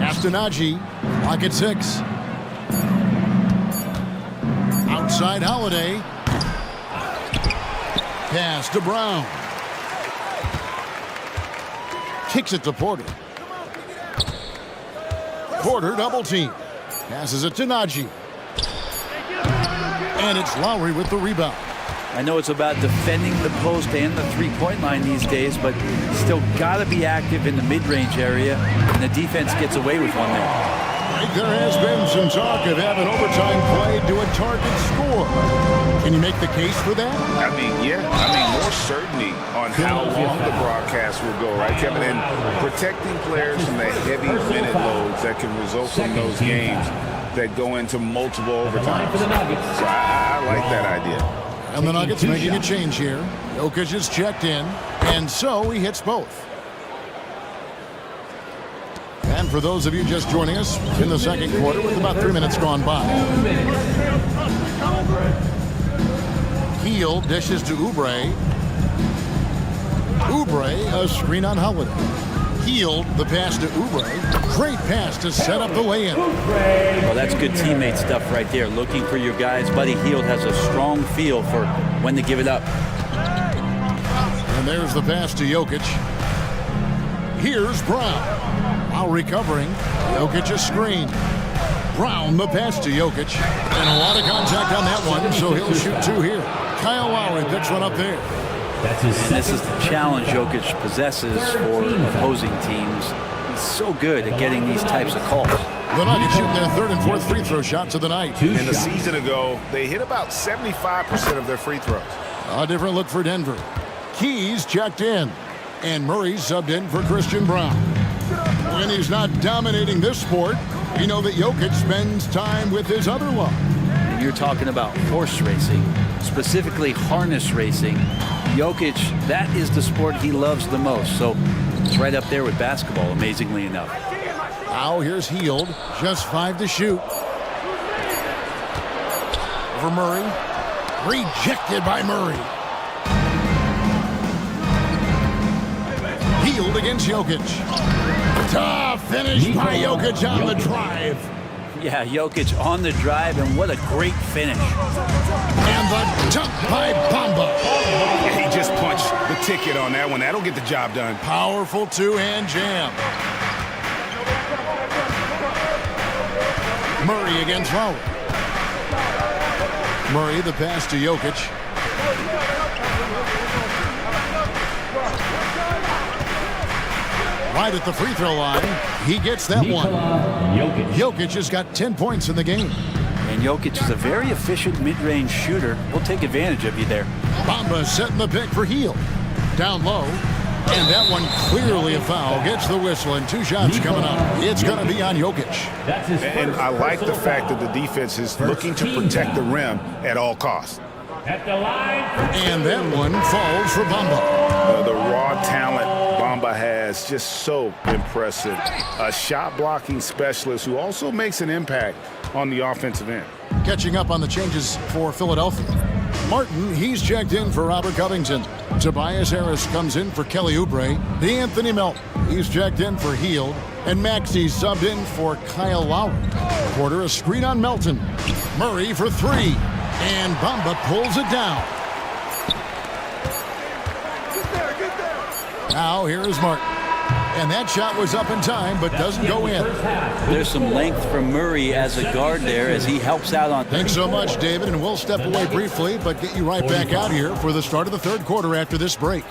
After Najee, clock at 6. Outside Holiday. pass to Brown. Kicks it to Porter. Porter double team. Passes it to Najee. And it's Lowry with the rebound.
I know it's about defending the post and the three-point line these days, but still got to be active in the mid-range area, and the defense gets away with one there.
There has been some talk of having overtime played to a target score. Can you make the case for that?
I mean, yeah. I mean, more certainty on how long the broadcast will go, right, Kevin? And protecting players from the heavy minute loads that can result from those games that go into multiple overtimes. So I like that idea.
And the Nuggets making a change here. Jokic is checked in, and so he hits both. And for those of you just joining us in the second quarter with about 3 minutes gone by. Heel dishes to Oubre. Oubre, a screen on Holiday. Heel, the pass to Oubre. Great pass to set up the lay-in.
Well, that's good teammate stuff right there. Looking for your guys. Buddy Hield has a strong feel for when to give it up.
And there's the pass to Jokic. Here's Brown. While recovering, Jokic a screen. Brown the pass to Jokic. And a lot of contact on that one, so he'll shoot two here. Kyle Lowry picks one up there.
And this is the challenge Jokic possesses for opposing teams. He's so good at getting these types of calls.
The Nuggets shooting their third and fourth free throw shots of the night.
And a season ago, they hit about 75% of their free throws.
A different look for Denver. Keys checked in. And Murray subbed in for Christian Brown. When he's not dominating this sport, we know that Jokic spends time with his other love.
You're talking about horse racing, specifically harness racing. Jokic, that is the sport he loves the most. So it's right up there with basketball, amazingly enough.
Now here's Hield, just 5 to shoot. Over Murray. Rejected by Murray. Hield against Jokic. Tough finish by Jokic on the drive.
Yeah, Jokic on the drive, and what a great finish.
And the dunk by Bamba.
He just punched the ticket on that one. That'll get the job done.
Powerful two-hand jam. Murray against Lowry. Murray the pass to Jokic. Right at the free throw line, he gets that one. Jokic has got 10 points in the game.
And Jokic is a very efficient mid-range shooter. We'll take advantage of you there.
Bamba setting the pick for Hield. Down low, and that one clearly a foul. Gets the whistle, and 2 shots coming up. It's going to be on Jokic.
And I like the fact that the defense is looking to protect the rim at all costs.
And that one falls for Bamba.
The raw talent Bamba has, just so impressive. A shot blocking specialist who also makes an impact on the offensive end.
Catching up on the changes for Philadelphia. Martin, he's checked in for Robert Covington. Tobias Harris comes in for Kelly Oubre. Anthony Melton, he's checked in for Hield. And Maxey subbed in for Kyle Lowry. Porter a screen on Melton. Murray for 3. And Bamba pulls it down. Now here is Martin. And that shot was up in time, but doesn't go in.
There's some length from Murray as a guard there as he helps out on.
Thanks so much, David, and we'll step away briefly, but get you right back out here for the start of the third quarter after this break.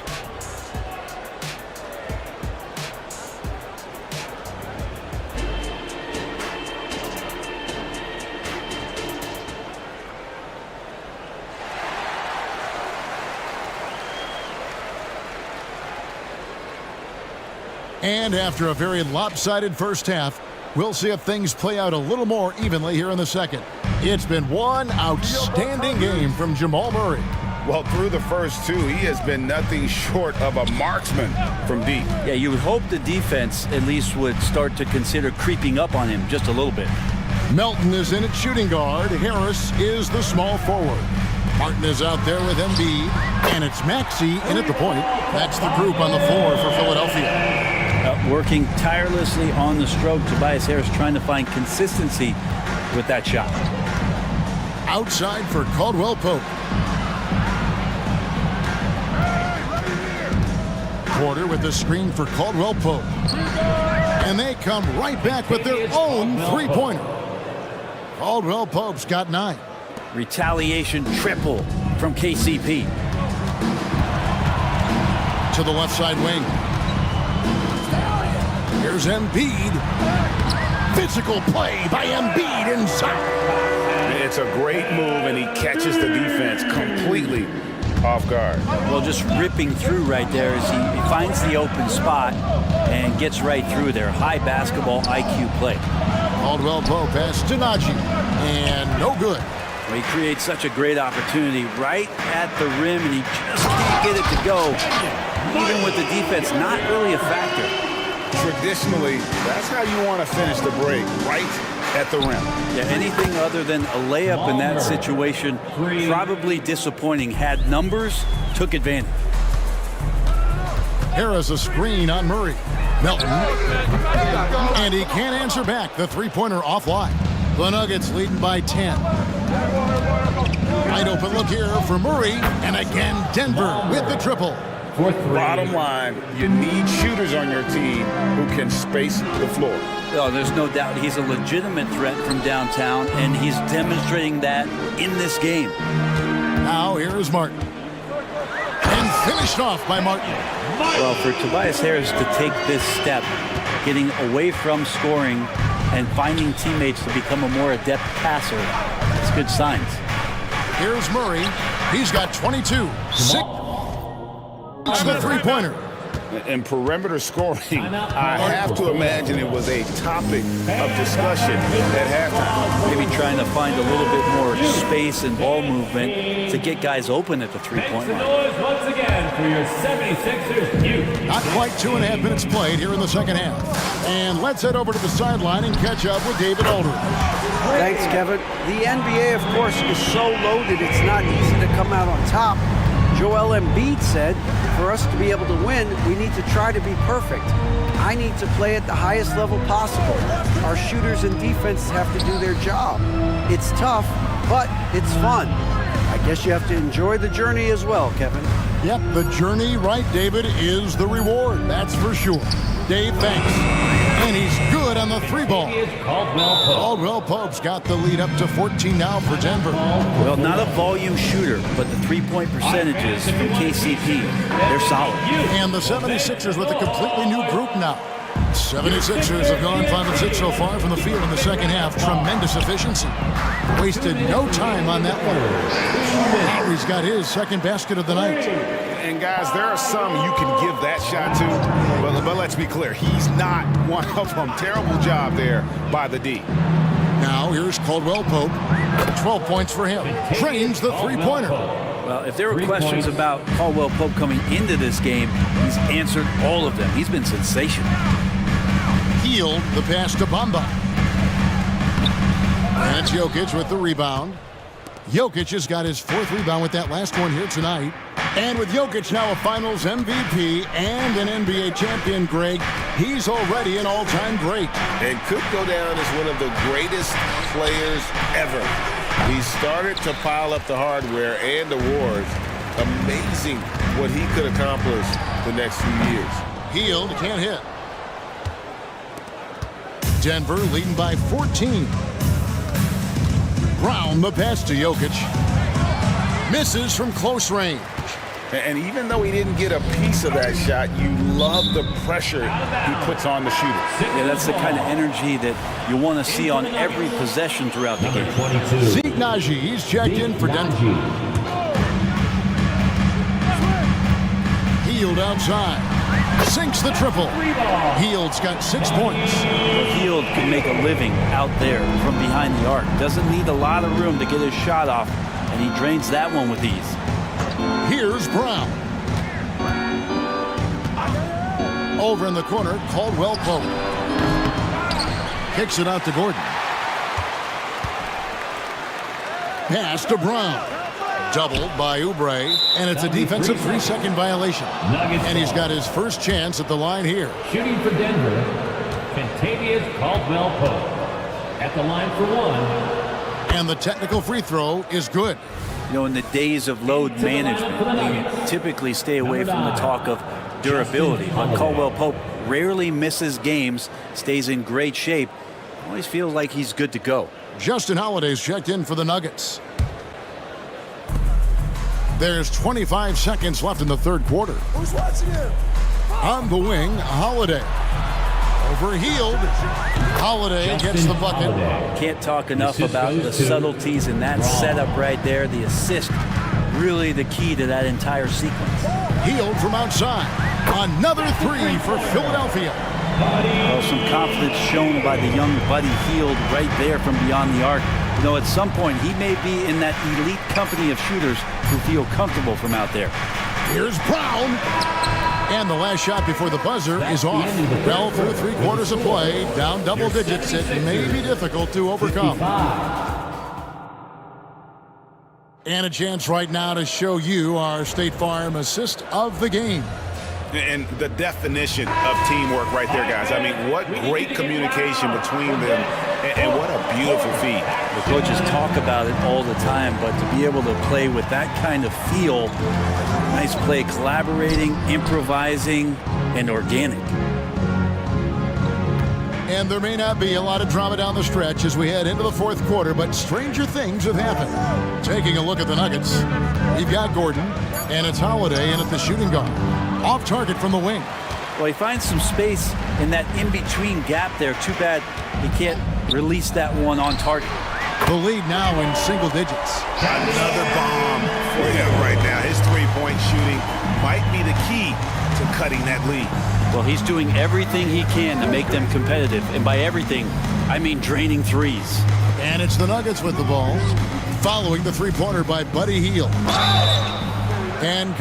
And after a very lopsided first half, we'll see if things play out a little more evenly here in the second. It's been one outstanding game from Jamal Murray.
Well, through the first 2, he has been nothing short of a marksman from deep.
Yeah, you would hope the defense at least would start to consider creeping up on him just a little bit.
Melton is in at shooting guard. Harris is the small forward. Martin is out there with Embiid, and it's Maxey in at the point. That's the group on the floor for Philadelphia.
Working tirelessly on the stroke. Tobias Harris trying to find consistency with that shot.
Outside for Caldwell Pope. Porter with the screen for Caldwell Pope. And they come right back with their own three-pointer. Caldwell Pope's got 9.
Retaliation triple from KCP.
To the left side wing. Here's Embiid. Physical play by Embiid inside.
It's a great move, and he catches the defense completely off guard.
Well, just ripping through right there as he finds the open spot and gets right through there. High basketball IQ play.
Caldwell Pope has to Najee, and no good.
Well, he creates such a great opportunity right at the rim, and he just can't get it to go. Even with the defense not really a factor.
Traditionally, that's how you want to finish the break, right at the rim.
Yeah, anything other than a layup in that situation, probably disappointing. Had numbers, took advantage.
Harris a screen on Murray. Melton. And he can't answer back. The three-pointer offline. The Nuggets leading by 10. Wide open look here for Murray. And again, Denver with the triple.
Bottom line, you need shooters on your team who can space the floor.
Oh, there's no doubt he's a legitimate threat from downtown, and he's demonstrating that in this game.
Now here's Martin. And finished off by Martin.
Well, for Tobias Harris to take this step, getting away from scoring and finding teammates to become a more adept passer, it's good signs.
Here's Murray. He's got 22. 6. The three-pointer.
And perimeter scoring, I have to imagine it was a topic of discussion at halftime.
Maybe trying to find a little bit more space and ball movement to get guys open at the three-point line.
Once again for your 76ers.
Not quite 2.5 minutes played here in the second half. And let's head over to the sideline and catch up with David Aldridge.
Thanks, Kevin. The NBA, of course, is so loaded it's not easy to come out on top. Joel Embiid said, for us to be able to win, we need to try to be perfect. I need to play at the highest level possible. Our shooters and defense have to do their job. It's tough, but it's fun. I guess you have to enjoy the journey as well, Kevin.
Yep, the journey, right, David, is the reward. That's for sure. Dave, thanks. And he's good on the three ball. Caldwell Pope's got the lead up to 14 now for Denver.
Well, not a volume shooter, but the three-point percentages from KCP, they're solid.
And the 76ers with a completely new group now. 76ers have gone 5-6 so far from the field in the second half. Tremendous efficiency. Wasted no time on that one. Lowry's got his second basket of the night.
And guys, there are some you can give that shot to, but let's be clear, he's not one of them. Terrible job there by the D.
Now here's Caldwell Pope. 12 points for him. Trains the three-pointer.
Well, if there were questions about Caldwell Pope coming into this game, he's answered all of them. He's been sensational.
Healed the pass to Bamba. And it's Jokic with the rebound. Jokic has got his 4th rebound with that last one here tonight. And with Jokic now a Finals MVP and an NBA champion, Greg, he's already an all-time great.
And could go down as one of the greatest players ever. He started to pile up the hardware and awards. Amazing what he could accomplish the next few years.
Healed, can't hit. Denver leading by 14. Brown the pass to Jokic. Misses from close range.
And even though he didn't get a piece of that shot, you love the pressure he puts on the shooter.
Yeah, that's the kind of energy that you want to see on every possession throughout the game.
Zeke Najee, he's checked in for Denver. Hield outside. Sinks the triple. Hield's got 6 points.
Hield can make a living out there from behind the arc. Doesn't need a lot of room to get his shot off, and he drains that one with ease.
Here's Brown. Over in the corner, Caldwell Pope. Kicks it out to Gordon. Pass to Brown. Doubled by Oubre, and it's a defensive 3-second violation. And he's got his first chance at the line here.
Shooting for Denver, Kentavious Caldwell Pope. At the line for 1.
And the technical free throw is good.
You know, in the days of load management, we typically stay away from the talk of durability. But Caldwell Pope rarely misses games, stays in great shape, always feels like he's good to go.
Justin Holiday's checked in for the Nuggets. There's 25 seconds left in the third quarter.
Who's watching him?
On the wing, Holiday. Overhealed. Holiday gets the bucket.
Can't talk enough about the subtleties in that setup right there. The assist, really the key to that entire sequence.
Healed from outside. Another three for Philadelphia.
Well, some confidence shown by the young Buddy Hield right there from beyond the arc. You know, at some point, he may be in that elite company of shooters who feel comfortable from out there.
Here's Brown. And the last shot before the buzzer is off. Well, through 3 quarters of play, down double digits, it may be difficult to overcome. And a chance right now to show you our State Farm assist of the game.
And the definition of teamwork right there, guys. I mean, what great communication between them, and what a beautiful feat.
The coaches talk about it all the time, but to be able to play with that kind of feel, nice play, collaborating, improvising, and organic.
And there may not be a lot of drama down the stretch as we head into the fourth quarter, but stranger things have happened. Taking a look at the Nuggets, we've got Gordon, and it's Holiday in at the shooting guard. Off target from the wing.
Well, he finds some space in that in-between gap there. Too bad he can't release that one on target.
The lead now in single digits.
Another bomb for him right now. His three-point shooting might be the key to cutting that lead.
Well, he's doing everything he can to make them competitive. And by everything, I mean draining threes.
And it's the Nuggets with the ball, following the three-pointer by Buddy Hield. And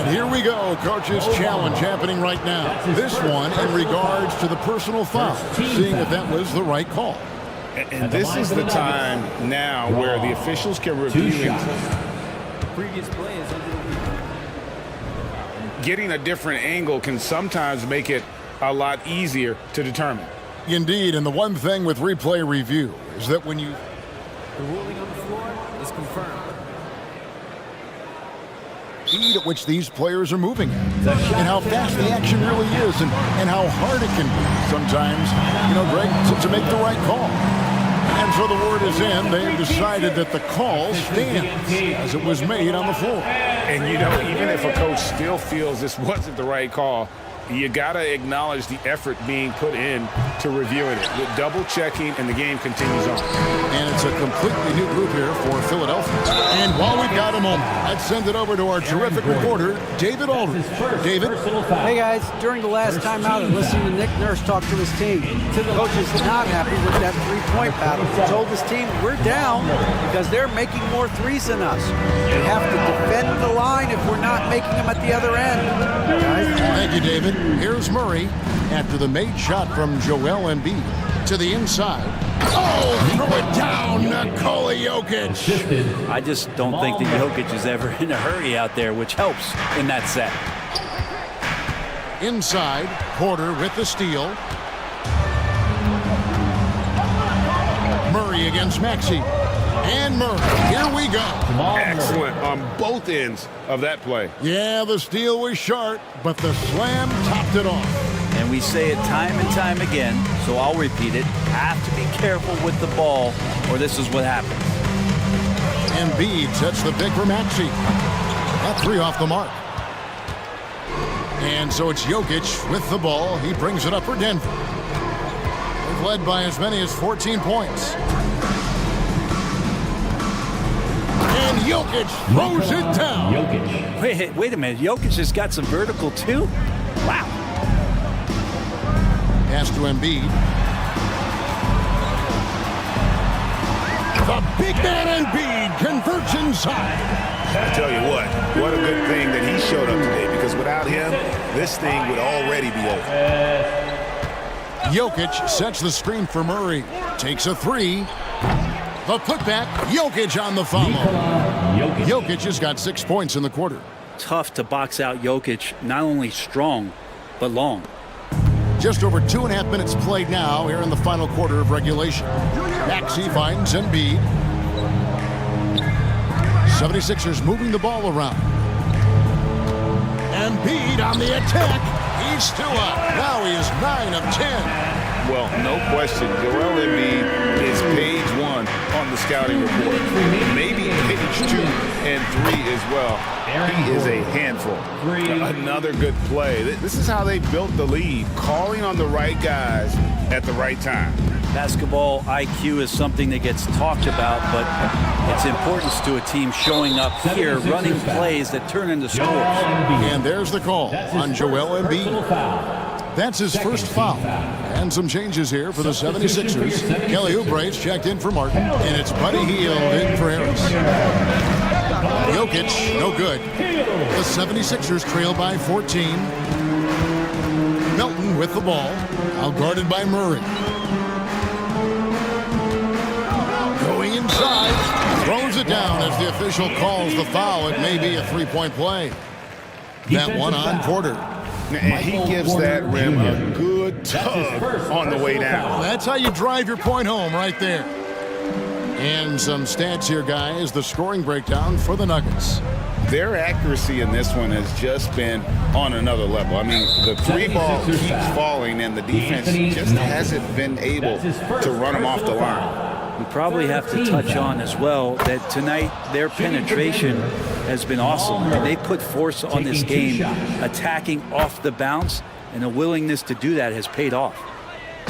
here we go. Coach's challenge happening right now. This one in regards to the personal foul, seeing if that was the right call.
And this is the time now where the officials can review
Previous players.
Getting a different angle can sometimes make it a lot easier to determine.
Indeed, and the one thing with replay review is that when you...
The ruling on the floor is confirmed.
Speed at which these players are moving at, and how fast the action really is, and how hard it can be sometimes, you know, Greg, to make the right call. And so the word is in. They've decided that the call stands as it was made on the floor.
And, you know, even if a coach still feels this wasn't the right call, you got to acknowledge the effort being put in to reviewing it. With double checking, and the game continues on.
And it's a completely new group here for Philadelphia. And while we've got a moment, let's send it over to our terrific reporter, David Aldridge. David?
Hey, guys. During the last timeout, I listened to Nick Nurse talk to his team. Coach is not happy with that three-point battle. He told his team, we're down because they're making more threes than us. We have to defend the line if we're not making them at the other end. Guys?
Thank you, David. Here's Murray after the made shot from Joel Embiid to the inside. Oh, throw it down, Nikola Jokic.
I just don't think that Jokic is ever in a hurry out there, which helps in that set.
Inside, Porter with the steal. Murray against Maxey. And Murray, here we go.
Excellent on both ends of that play.
Yeah, the steal was sharp, but the slam topped it off.
And we say it time and time again, so I'll repeat it. Have to be careful with the ball, or this is what happens.
Embiid sets the pick for Maxey. That three off the mark. And so it's Jokic with the ball. He brings it up for Denver. They've led by as many as 14 points. And Jokic throws it down.
Wait a minute. Jokic has got some vertical, too? Wow.
Pass to Embiid. The big man Embiid converts inside.
I tell you what a good thing that he showed up today, because without him, this thing would already be over.
Jokic sets the screen for Murray. Takes a three. The putback, Jokic on the follow. Jokic has got 6 points in the quarter.
Tough to box out Jokic, not only strong, but long.
Just over 2.5 minutes played now here in the final quarter of regulation. Maxey finds Embiid. 76ers moving the ball around. Embiid on the attack. He's still up. Now he is 9 of 10.
Well, no question. Joel Embiid is page 1 on the scouting report. Maybe page 2 and 3 as well. He is a handful. Another good play. This is how they built the lead, calling on the right guys at the right time.
Basketball IQ is something that gets talked about, but its importance to a team showing up here, running plays that turn into scores.
And there's the call on Joel Embiid. That's his first foul. And some changes here for the 76ers. Kelly Oubre's checked in for Martin, and it's Buddy Hield in for Harris. Jokic, no good. The 76ers trail by 14. Melton with the ball, out guarded by Murray. Going inside, throws it down as the official calls the foul. It may be a three-point play. That one on Porter.
And he gives that rim a good tug on the way down.
That's how you drive your point home right there. And some stats here, guys. The scoring breakdown for the Nuggets.
Their accuracy in this one has just been on another level. I mean, the three ball keeps falling, and the defense just hasn't been able to run them off the line.
We probably have to touch on as well that tonight their penetration has been awesome. And they put force on this game, attacking off the bounce, and the willingness to do that has paid off.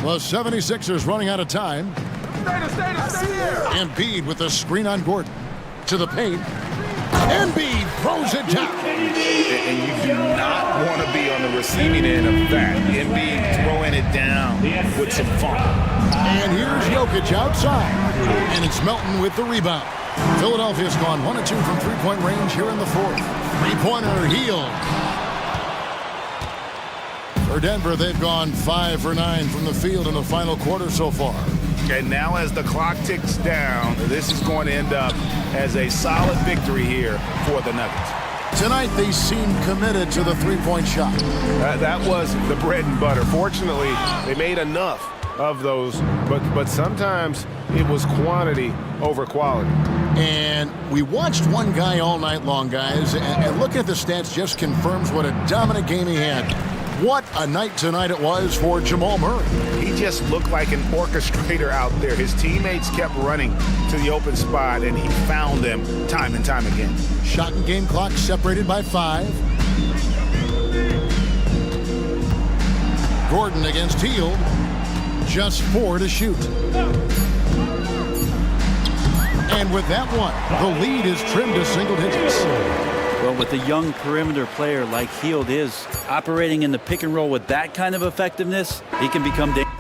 Well, 76ers running out of time. Embiid with the screen on Gordon. To the paint. Embiid throws it down.
And you do not want to be on the receiving end of that. Embiid throwing it down with some fun.
And here's Jokic outside. And it's Melton with the rebound. Philadelphia's gone 1 of 2 from three-point range here in the fourth. Three-pointer Hield. For Denver, they've gone 5 for 9 from the field in the final quarter so far.
And now as the clock ticks down, this is going to end up as a solid victory here for the Nuggets.
Tonight, they seem committed to the three-point shot.
That was the bread and butter. Fortunately, they made enough of those, but sometimes it was quantity over quality.
And we watched one guy all night long, guys, and looking at the stats just confirms what a dominant game he had. What a night tonight it was for Jamal Murray.
He just looked like an orchestrator out there. His teammates kept running to the open spot, and he found them time and time again.
Shot and game clock separated by 5. Gordon against Hield. Just 4 to shoot. And with that one, the lead is trimmed to single digits.
Well, with a young perimeter player like Hield is operating in the pick and roll with that kind of effectiveness, he can become dangerous.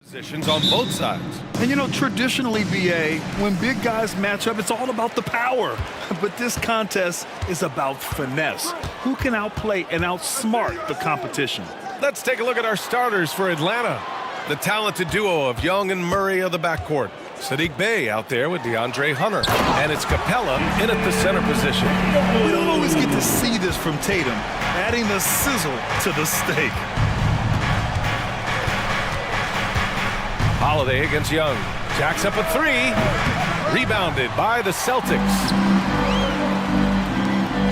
Positions on both sides.
And you know, traditionally, BA, when big guys match up, it's all about the power. But this contest is about finesse. Who can outplay and outsmart the competition?
Let's take a look at our starters for Atlanta. The talented duo of Young and Murray of the backcourt. Sadiq Bey out there with DeAndre Hunter. And it's Capella in at the center position.
We don't always get to see this from Tatum, adding the sizzle to the steak.
Holiday against Young. Jacks up a three. Rebounded by the Celtics.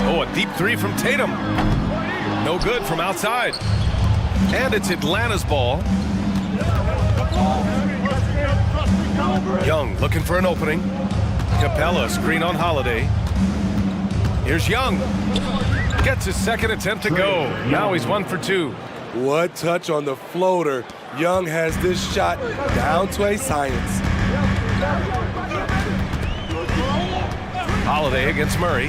Oh, a deep three from Tatum. No good from outside. And it's Atlanta's ball. Young looking for an opening. Capella screen on Holiday. Here's Young. Gets his second attempt to go. Now he's 1 for 2.
What touch on the floater. Young has this shot down to a science.
Holiday against Murray.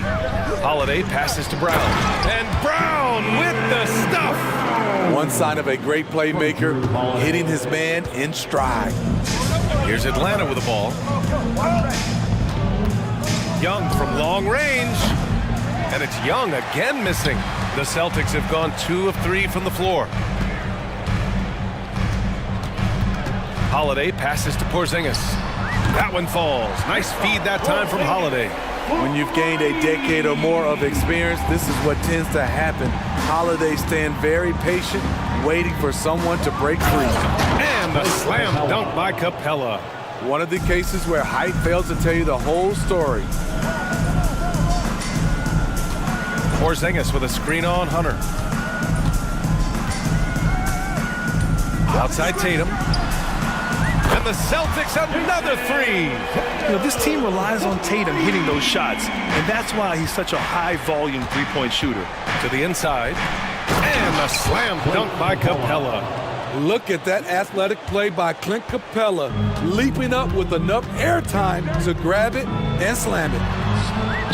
Holiday passes to Brown. And Brown with the stuff.
One sign of a great playmaker, hitting his man in stride.
Here's Atlanta with the ball. Young from long range. And it's Young again missing. The Celtics have gone 2 of 3 from the floor. Holiday passes to Porzingis. That one falls. Nice feed that time from Holiday.
When you've gained a decade or more of experience, this is what tends to happen. Holiday stand very patient, waiting for someone to break free.
And the slam dunk by Capella.
One of the cases where height fails to tell you the whole story.
Porzingis with a screen on Hunter. Outside Tatum. And the Celtics another three.
You know, this team relies on Tatum hitting those shots, and that's why he's such a high-volume three-point shooter.
To the inside. And the slam dunk by Capella.
Look at that athletic play by Clint Capella, leaping up with enough airtime to grab it and slam it.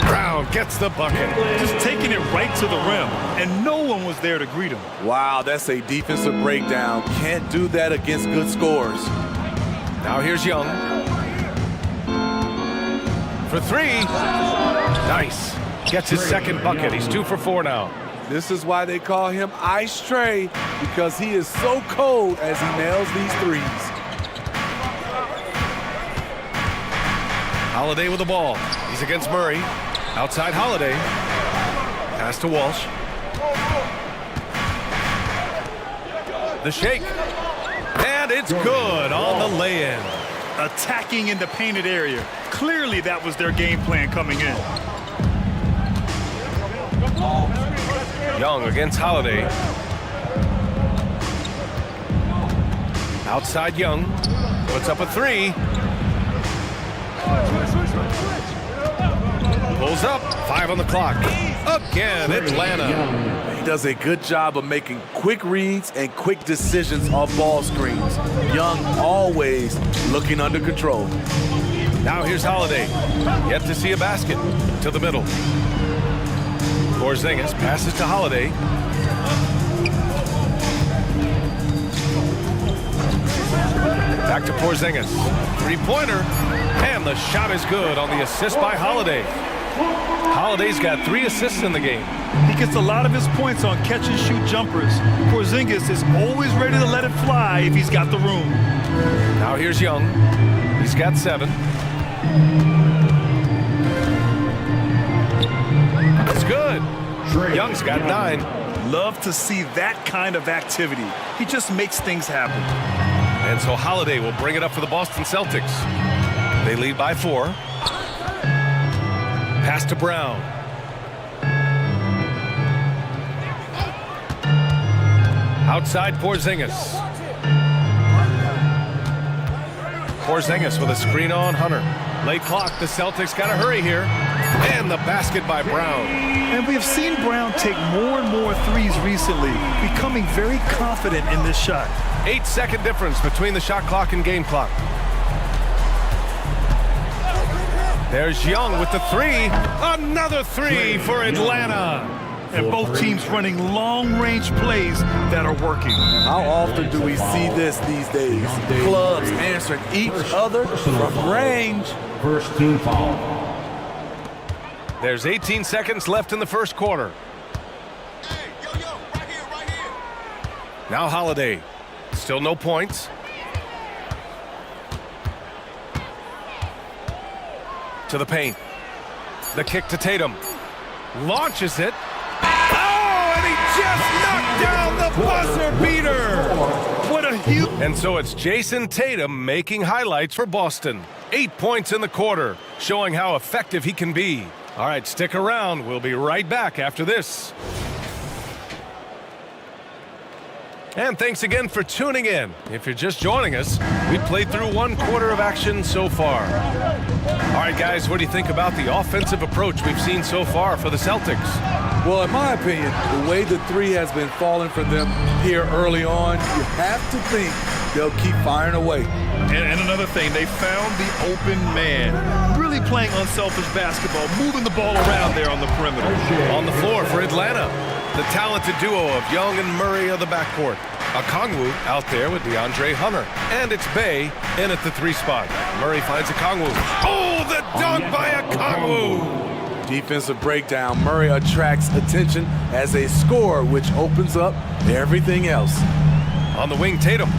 Brown gets the bucket.
Just taking it right to the rim, and no one was there to greet him.
Wow, that's a defensive breakdown. Can't do that against good scores.
Now here's Young. For three. Nice. Gets his second bucket. He's 2 for 4 now.
This is why they call him Ice Tray, because he is so cold as he nails these threes.
Holiday with the ball. He's against Murray. Outside Holiday. Pass to Walsh. The shake. And it's good on the lay-in.
Attacking in the painted area. Clearly that was their game plan coming in.
Young against Holiday. Outside Young. Puts up a three. Pulls up. 5 on the clock. Again, Atlanta.
He does a good job of making quick reads and quick decisions off ball screens. Young always looking under control.
Now here's Holiday. Yet to see a basket. To the middle. Porzingis passes to Holiday. Back to Porzingis. Three-pointer. And the shot is good on the assist by Holiday. Holiday's got 3 assists in the game.
He gets a lot of his points on catch-and-shoot jumpers. Porzingis is always ready to let it fly if he's got the room.
Now here's Young. He's got 7. It's good. Young's got 9.
Love to see that kind of activity. He just makes things happen.
And so Holiday will bring it up for the Boston Celtics. They lead by 4. Pass to Brown. Outside Porzingis. Porzingis with a screen on Hunter. Late clock, the Celtics got to hurry here. And the basket by Brown.
And we have seen Brown take more and more threes recently, becoming very confident in this shot.
8-second difference between the shot clock and game clock. There's Young with the 3. Another 3 for Atlanta.
And both teams running long-range plays that are working.
How often do we see this these days? Clubs answering each other from range.
First team foul.
There's 18 seconds left in the first quarter. Now Holiday. Still no points. To the paint. The kick to Tatum. Launches it. Oh, and he just knocked down the buzzer beater.
What a huge...
And so it's Jason Tatum making highlights for Boston. 8 points in the quarter, showing how effective he can be. All right, stick around. We'll be right back after this. And thanks again for tuning in. If you're just joining us, we played through 1 quarter of action so far. All right, guys, what do you think about the offensive approach we've seen so far for the Celtics?
Well, in my opinion, the way the three has been falling for them here early on, you have to think they'll keep firing away.
And another thing, they found the open man. Really playing unselfish basketball, moving the ball around there on the perimeter.
On the floor for Atlanta, the talented duo of Young and Murray of the backcourt. Okongwu out there with DeAndre Hunter. And it's Bay in at the 3 spot. Murray finds Okongwu. Oh, the dunk by Okongwu!
Defensive breakdown. Murray attracts attention as a scorer, which opens up everything else.
On the wing, Tatum.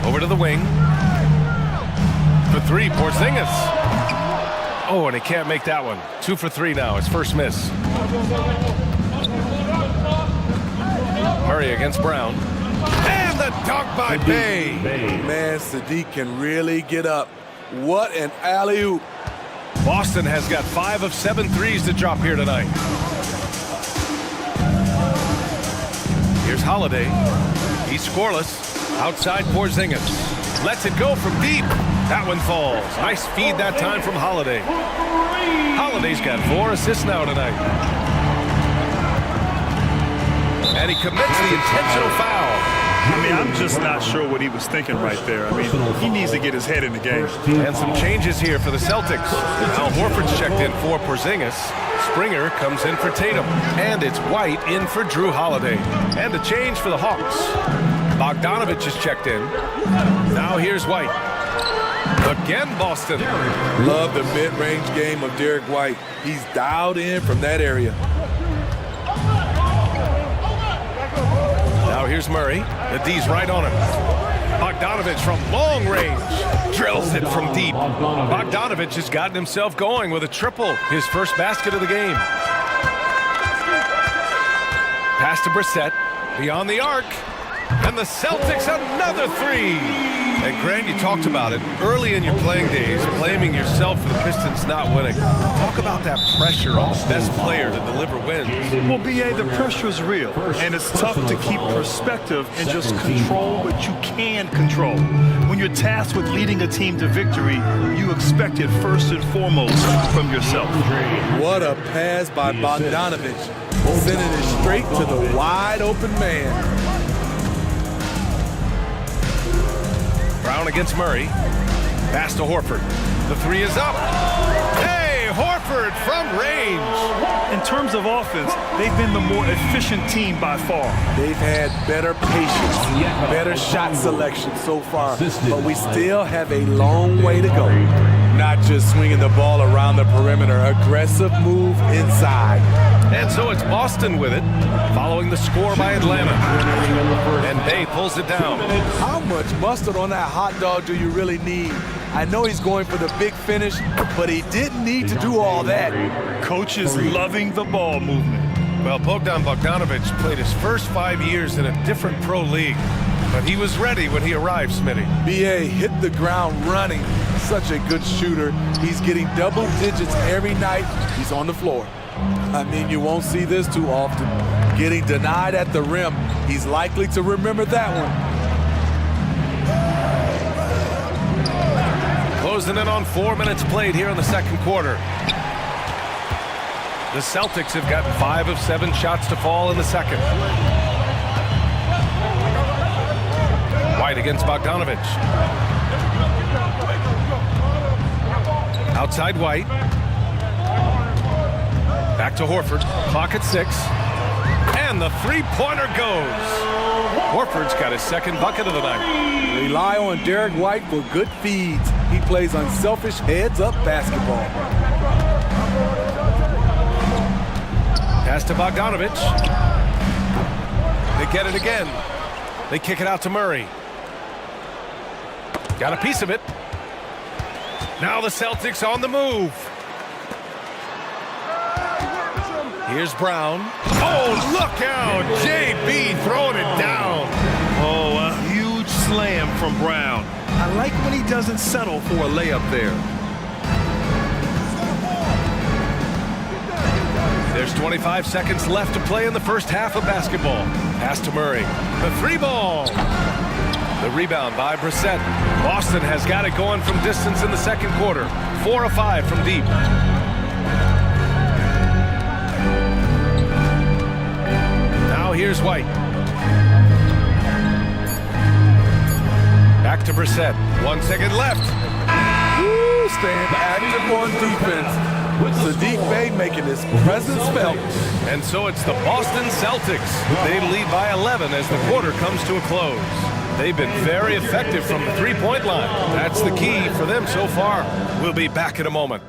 Over to the wing. For 3, Porzingis. Oh, and he can't make that one. 2 for 3 now, his first miss. Murray against Brown. And the dunk by Bay.
Man, Sadiq can really get up. What an alley-oop.
Boston has got 5 of 7 threes to drop here tonight. Here's Holiday. He's scoreless. Outside Porzingis. Lets it go from deep. That one falls. Nice feed that time from Holiday. Holiday's got 4 assists now tonight. And he commits the intentional foul.
I mean, I'm just not sure what he was thinking right there. I mean, he needs to get his head in the game.
And some changes here for the Celtics. Al Horford's checked in for Porzingis. Springer comes in for Tatum. And it's White in for Drew Holiday. And a change for the Hawks. Bogdanovich is checked in. Now here's White. Again, Boston.
Love the mid-range game of Derek White. He's dialed in from that area.
Now here's Murray. The D's right on him. Bogdanovich from long range. Drills it from deep. Bogdanovich has gotten himself going with a triple. His first basket of the game. Pass to Brissett. Beyond the arc. And the Celtics another 3. And Grant, you talked about it early in your playing days, blaming yourself for the Pistons not winning. Talk about that pressure on the best player to deliver wins.
Well, B.A., the pressure is real, and it's tough to keep perspective and just control what you can control. When you're tasked with leading a team to victory, you expect it first and foremost from yourself.
What a pass by Bogdanovich, sending it straight to the wide open man.
Brown against Murray. Pass to Horford. The 3 is up. Hey, Horford from range.
In terms of offense, they've been the more efficient team by far.
They've had better patience, better shot selection so far, but we still have a long way to go. Not just swinging the ball around the perimeter, aggressive move inside.
And so it's Boston with it, following the score by Atlanta. And Bay pulls it down.
How much mustard on that hot dog do you really need? I know he's going for the big finish, but he didn't need to do all that.
Coach is loving the ball movement.
Well, Bogdanovich played his first 5 years in a different pro league, but he was ready when he arrived, Smitty.
B.A. hit the ground running. Such a good shooter. He's getting double digits every night he's on the floor. I mean, you won't see this too often. Getting denied at the rim. He's likely to remember that one.
Closing in on 4 minutes played here in the second quarter. The Celtics have gotten 5 of 7 shots to fall in the second. White against Bogdanovich. Outside White. Back to Horford. Clock at 6. And the three-pointer goes. Horford's got his second bucket of the night.
Rely on Derek White for good feeds. He plays unselfish heads-up basketball.
Pass to Bogdanovich. They get it again. They kick it out to Murray. Got a piece of it. Now the Celtics on the move. Here's Brown. Oh, look out! JB throwing it down.
Oh, a huge slam from Brown. I like when he doesn't settle for a layup there.
There's 25 seconds left to play in the first half of basketball. Pass to Murray. The three ball. The rebound by Brissett. Boston has got it going from distance in the second quarter. 4 of 5 from deep. Now here's White. Back to Brissett. 1 second left.
Woo, stand active on defense. Sadiq Bey making his presence felt.
And so it's the Boston Celtics. They lead by 11 as the quarter comes to a close. They've been very effective from the three-point line. That's the key for them so far. We'll be back in a moment.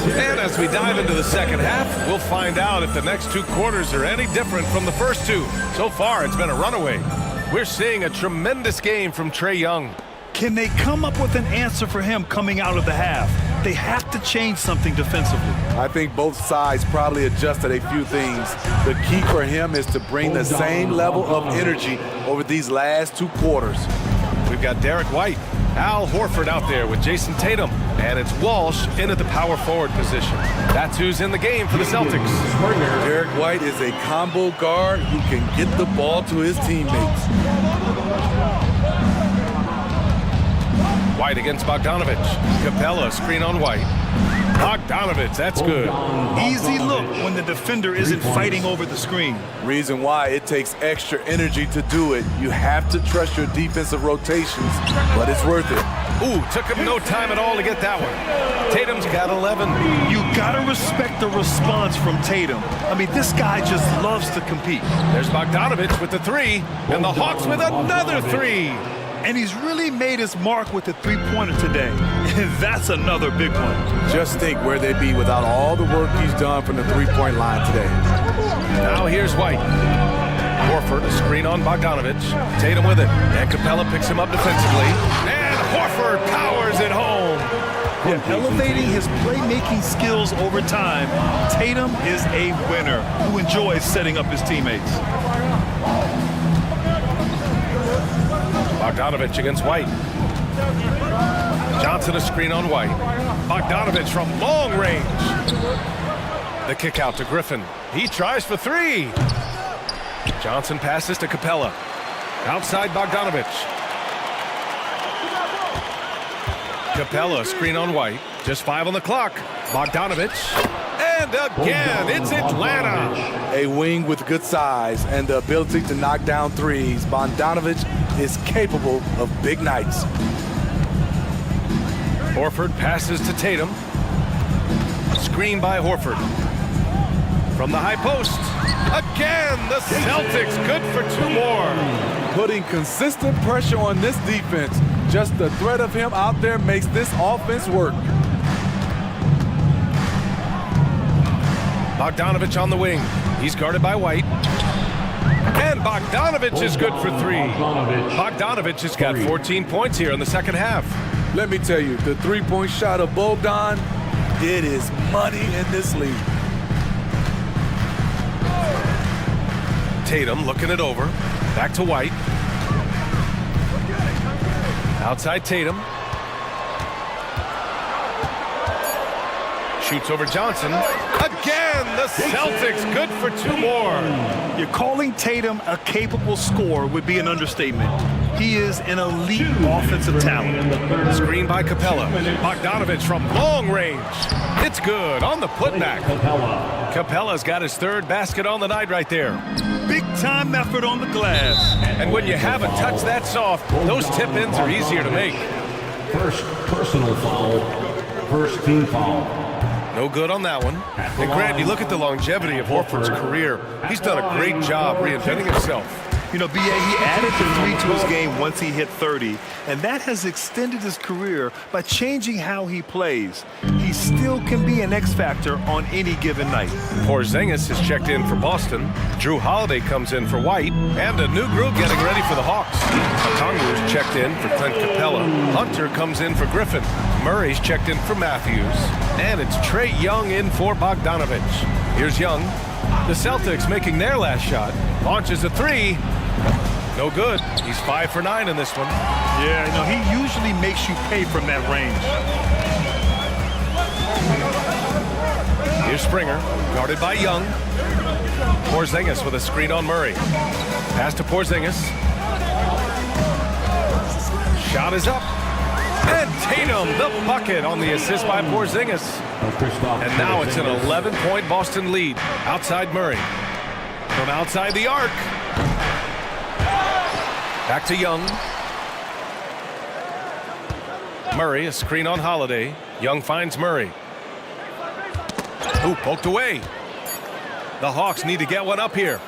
And as we dive into the second half, we'll find out if the next two quarters are any different from the first two. So far, it's been a runaway. We're seeing a tremendous game from Trae Young.
Can they come up with an answer for him coming out of the half? They have to change something defensively.
I think both sides probably adjusted a few things. The key for him is to bring the same level of energy over these last two quarters.
We've got Derek White, Al Horford out there with Jason Tatum, and it's Walsh in at the power forward position. That's who's in the game for the Celtics.
Derek White is a combo guard who can get the ball to his teammates.
White against Bogdanovich. Capella, screen on White. Bogdanovich, that's good.
Easy look when the defender isn't fighting over the screen.
Reason why it takes extra energy to do it. You have to trust your defensive rotations, but it's worth it.
Ooh, took him no time at all to get that one. Tatum's got 11.
You gotta respect the response from Tatum. I mean, this guy just loves to compete.
There's Bogdanovich with the three, and the Hawks with another three.
And he's really made his mark with the three-pointer today. And that's another big one.
Just think where they'd be without all the work he's done from the three-point line today.
Now here's White. Horford, a screen on Bogdanovich. Tatum with it. And Capella picks him up defensively. And Horford powers it home.
Yeah, elevating his playmaking skills over time, Tatum is a winner who enjoys setting up his teammates.
Bogdanovich against White. Johnson a screen on White. Bogdanovich from long range. The kick out to Griffin. He tries for three. Johnson passes to Capella. Outside Bogdanovich. Capella screen on White. Just 5 on the clock. Bogdanovich. And again, it's Atlanta.
A wing with good size and the ability to knock down threes. Bogdanovich is capable of big nights.
Horford passes to Tatum. Screen by Horford. From the high post. Again, the Celtics good for 2 more.
Putting consistent pressure on this defense. Just the threat of him out there makes this offense work.
Bogdanovich on the wing. He's guarded by White. And Bogdanovich is good for 3. Bogdanovich has got 14 points here in the second half.
Let me tell you, the three-point shot of Bogdan, it is money in this league.
Tatum looking it over. Back to White. Outside Tatum. Shoots over Johnson. Again, the Celtics good for 2 more.
You're calling Tatum a capable scorer would be an understatement. He is an elite offensive talent.
Screen by Capella. Bogdanovich from long range. It's good on the putback. Capella's got his third basket on the night right there.
Big time effort on the glass.
And when you have a touch that soft, those tip-ins are easier to make.
First personal foul, first team foul.
No good on that one. And Grant, you look at the longevity of Horford's career. He's done a great job reinventing himself.
You know, B.A., he added the 3 to his game once he hit 30, and that has extended his career by changing how he plays. He still can be an X factor on any given night.
Porzingis has checked in for Boston. Drew Holiday comes in for White. And a new group getting ready for the Hawks. Okongwu's checked in for Clint Capella. Hunter comes in for Griffin. Murray's checked in for Matthews. And it's Trae Young in for Bogdanovich. Here's Young. The Celtics making their last shot. Launches a 3. No good. He's 5 for 9 in this one.
Yeah, no, he usually makes you pay from that range.
Here's Springer, guarded by Young. Porzingis with a screen on Murray. Pass to Porzingis. Shot is up. And Tatum, the bucket on the assist by Porzingis. And now it's an 11-point Boston lead. Outside Murray. From outside the arc. Back to Young. Murray, a screen on Holiday. Young finds Murray. Ooh, poked away. The Hawks need to get one up here.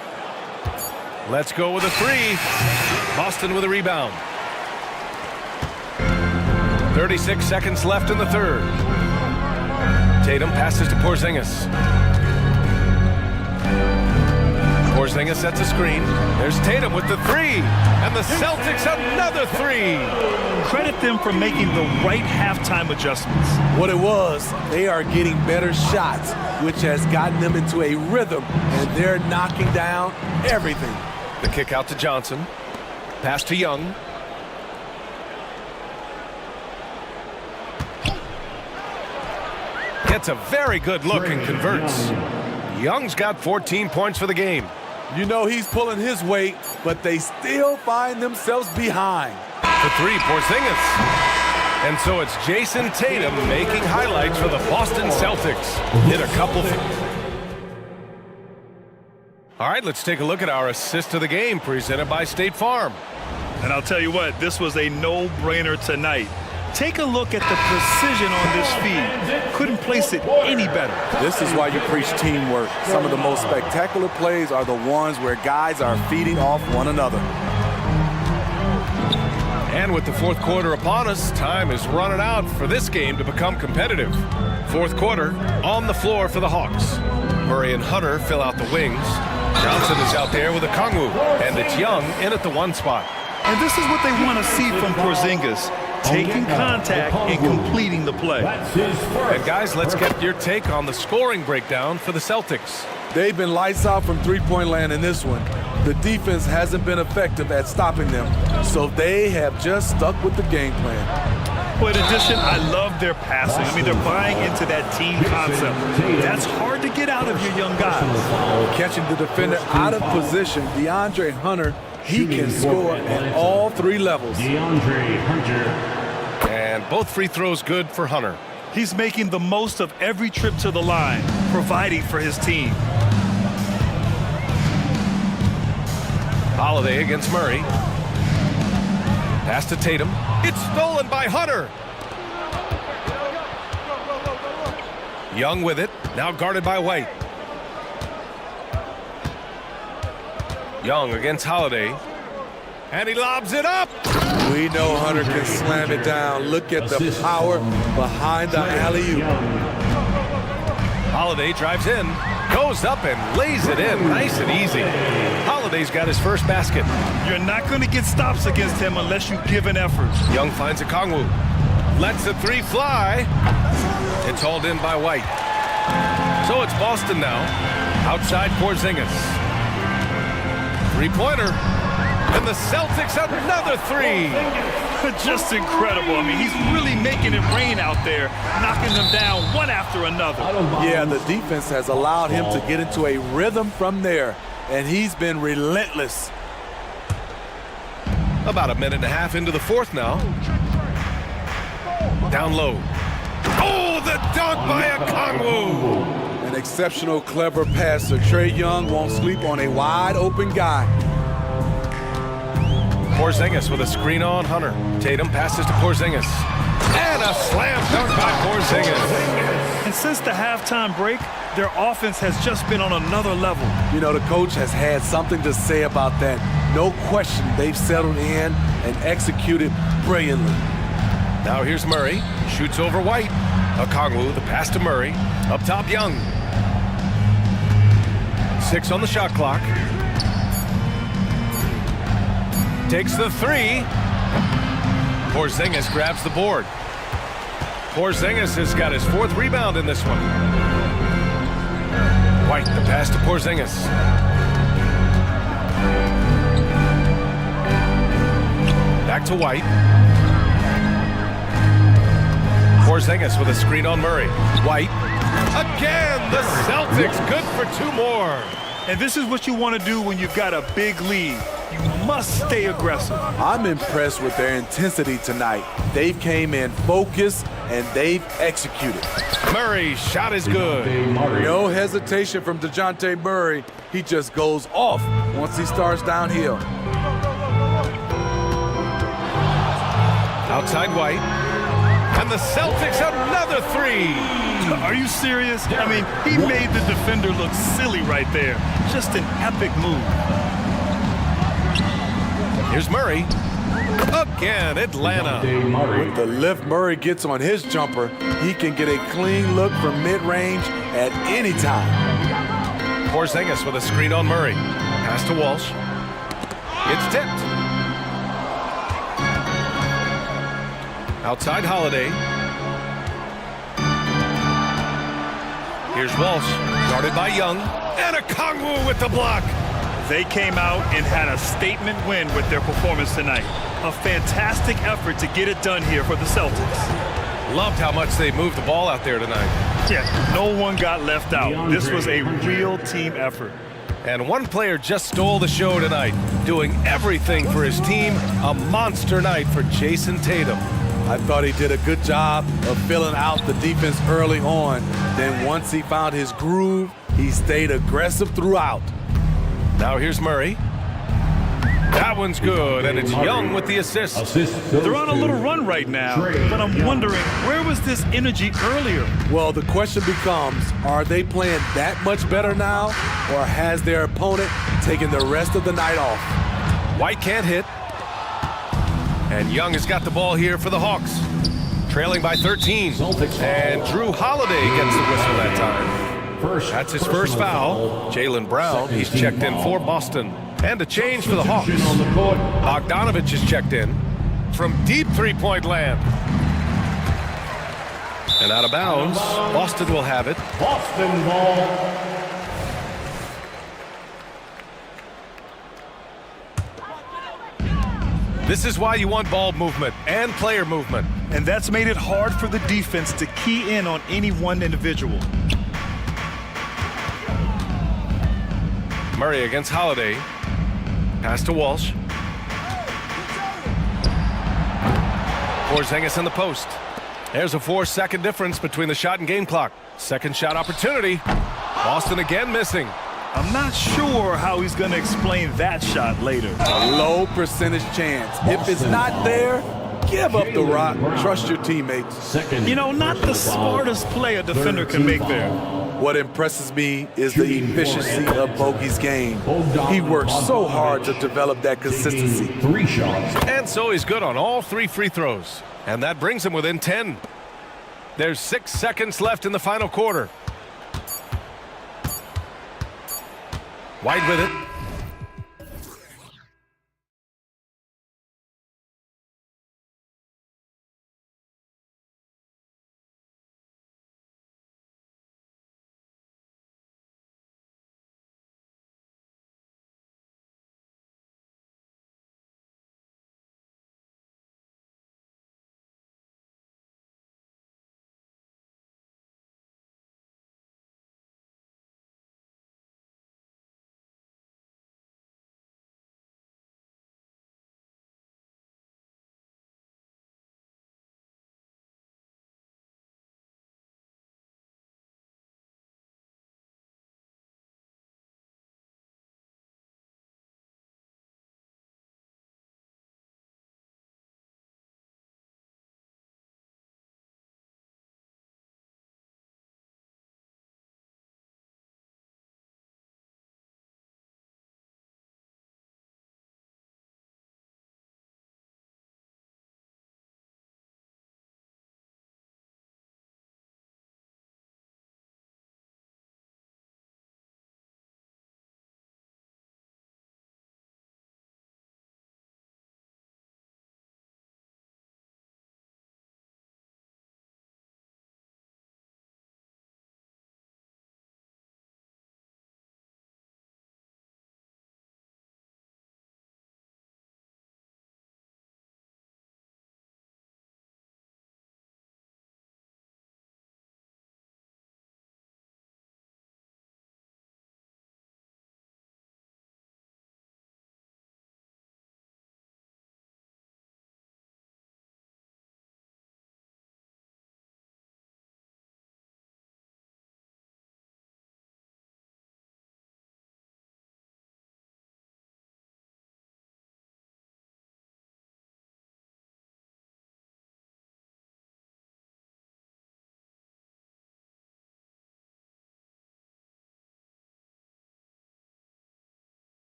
Let's go with a 3. Boston with a rebound. 36 seconds left in the third. Tatum passes to Porzingis. Porzingis sets a screen. There's Tatum with the 3. And the Celtics another 3.
Credit them for making the right halftime adjustments.
What it was, they are getting better shots, which has gotten them into a rhythm, and they're knocking down everything.
The kick out to Johnson. Pass to Young. Gets a very good look and converts. Young's got 14 points for the game.
You know he's pulling his weight, but they still find themselves behind.
For 3, Porzingis. And so it's Jason Tatum making highlights for the Boston Celtics. Hit a couple. All right, let's take a look at our assist of the game presented by State Farm.
And I'll tell you what, this was a no-brainer tonight. Take a look at the precision on this feed. Couldn't place it any better.
This is why you preach teamwork. Some of the most spectacular plays are the ones where guys are feeding off one another.
And with the fourth quarter upon us, time is running out for this game to become competitive. Fourth quarter, on the floor for the Hawks. Murray and Hunter fill out the wings. Johnson is out there with Okongwu, and it's Young in at the 1 spot.
And this is what they want to see from Porzingis. Taking contact and completing the play.
And guys, let's get your take on the scoring breakdown for the Celtics.
They've been lights out from three-point land in this one. The defense hasn't been effective at stopping them, so they have just stuck with the game plan.
Well, in addition, I love their passing. I mean, they're buying into that team concept. That's hard to get out of your young guys.
Catching the defender out of position, DeAndre Hunter, he can score at all 3 levels.
DeAndre Hunter.
And both free throws good for Hunter.
He's making the most of every trip to the line, providing for his team.
Holiday against Murray. Pass to Tatum. It's stolen by Hunter. Young with it. Now guarded by White. Young against Holiday. And he lobs it up.
We know Hunter can slam it down. Look at the power behind the alley-oop.
Holiday drives in, goes up and lays it in nice and easy. Holiday's got his first basket.
You're not going to get stops against him unless you give an effort.
Young finds Okongwu. Lets the 3 fly. It's hauled in by White. So it's Boston now. Outside Porzingis. 3-pointer. And the Celtics another 3.
Just incredible. I mean, he's really making it rain out there, knocking them down one after another.
Yeah, the defense has allowed him to get into a rhythm from there, and he's been relentless.
About a minute and a half into the fourth now. Down low. Oh, the dunk by Okongwu.
An exceptional, clever passer. Trae Young won't sleep on a wide open guy.
Porzingis with a screen on Hunter. Tatum passes to Porzingis. And a slam dunk by Porzingis.
And since the halftime break, their offense has just been on another level.
You know, the coach has had something to say about that. No question, they've settled in and executed brilliantly.
Now here's Murray. Shoots over White. Okongwu, the pass to Murray. Up top, Young. 6 on the shot clock. Takes the 3. Porzingis grabs the board. Porzingis has got his 4th rebound in this one. White, the pass to Porzingis. Back to White. Porzingis with a screen on Murray. White. Again, the Celtics good for 2 more.
And this is what you want to do when you've got a big lead. You must stay aggressive.
I'm impressed with their intensity tonight. They came in focused and they've executed.
Murray's shot is good.
No hesitation from DeJounte Murray. He just goes off once he starts downhill.
Outside White. And the Celtics another 3.
Are you serious? I mean, he made the defender look silly right there. Just an epic move.
Here's Murray. Again, Atlanta.
With the lift Murray gets on his jumper, he can get a clean look from mid-range at any time.
Porzingis with a screen on Murray. Pass to Walsh. It's tipped. Outside Holiday. Here's Walsh, guarded by Young. And Okongwu with the block.
They came out and had a statement win with their performance tonight. A fantastic effort to get it done here for the Celtics.
Loved how much they moved the ball out there tonight.
Yeah, no one got left out. This was a real team effort.
And one player just stole the show tonight, doing everything for his team. A monster night for Jason Tatum.
I thought he did a good job of filling out the defense early on. Then once he found his groove, he stayed aggressive throughout.
Now here's Murray. That one's good, and it's Young with the assist.
They're on a little run right now, but I'm wondering, where was this energy earlier?
Well, the question becomes, are they playing that much better now, or has their opponent taken the rest of the night off?
White can't hit. And Young has got the ball here for the Hawks. Trailing by 13. And Drew Holiday gets the whistle that time. That's his first foul. Jaylen Brown, he's checked in for Boston. And a change for the Hawks. Bogdanovich is checked in from deep three-point land. And out of bounds, Boston will have it.
Boston ball.
This is why you want ball movement and player movement.
And that's made it hard for the defense to key in on any one individual.
Murray against Holiday. Pass to Walsh. Porzingis in the post. There's a 4-second difference between the shot and game clock. Second shot opportunity. Boston again missing.
I'm not sure how he's going to explain that shot later.
A low percentage chance. If it's not there, give up the rock. Trust your teammates.
You know, not the smartest play a defender can make there.
What impresses me is the efficiency of Bogey's game. He works so hard to develop that consistency.
3 shots.
And so he's good on all 3 free throws. And that brings him within 10. There's 6 seconds left in the final quarter. White with it.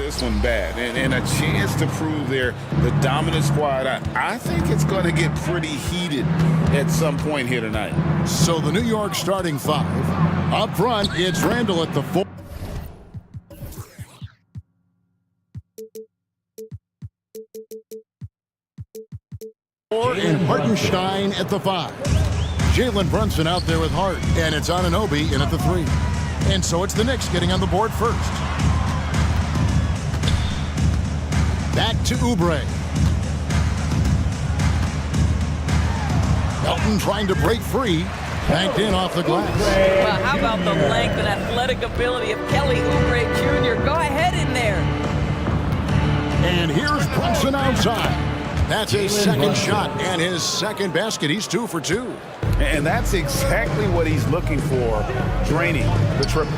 This one bad, and a chance to prove they're the dominant squad. I think it's going to get pretty heated at some point here tonight.
So the New York starting five. Up front, it's Randall at the 4. And Hartenstein at the 5. Jalen Brunson out there with Hart, and it's Anunoby in at the 3. And so it's the Knicks getting on the board first. Back to Oubre. Melton trying to break free. Banked in off the glass.
Well, how about the length and athletic ability of Kelly Oubre Jr.? Go ahead in there.
And here's Brunson outside. That's his second shot and his second basket. He's 2 for 2.
And that's exactly what he's looking for, draining the triple.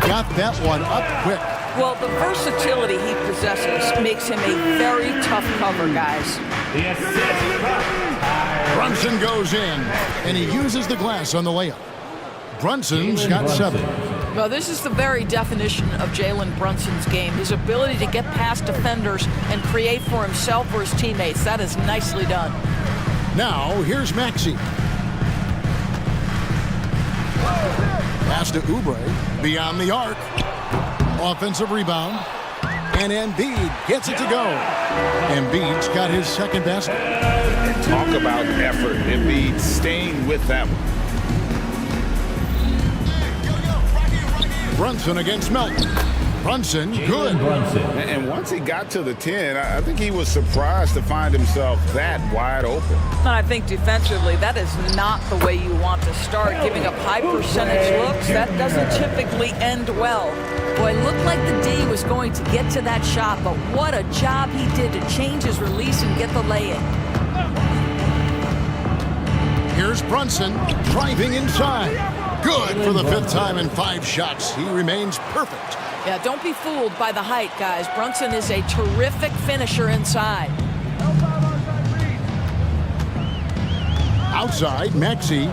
Got that one up quick.
Well, the versatility he possesses makes him a very tough cover, guys.
Brunson goes in, and he uses the glass on the layup. Brunson's got 7.
Well, this is the very definition of Jalen Brunson's game. His ability to get past defenders and create for himself or his teammates. That is nicely done.
Now, here's Maxey. Pass to Oubre, beyond the arc. Offensive rebound. And Embiid gets it to go. Embiid's got his second basket.
Talk about effort. Embiid staying with that one.
Brunson against Melton. Brunson, good.
And once he got to the 10, I think he was surprised to find himself that wide open.
And I think defensively, that is not the way you want to start. Giving up high percentage looks, that doesn't typically end well. Boy, it looked like the D was going to get to that shot, but what a job he did to change his release and get the lay-in.
Here's Brunson driving inside. Good for the 5th time in 5 shots. He remains perfect.
Yeah, don't be fooled by the height, guys. Brunson is a terrific finisher inside.
Outside, Maxey.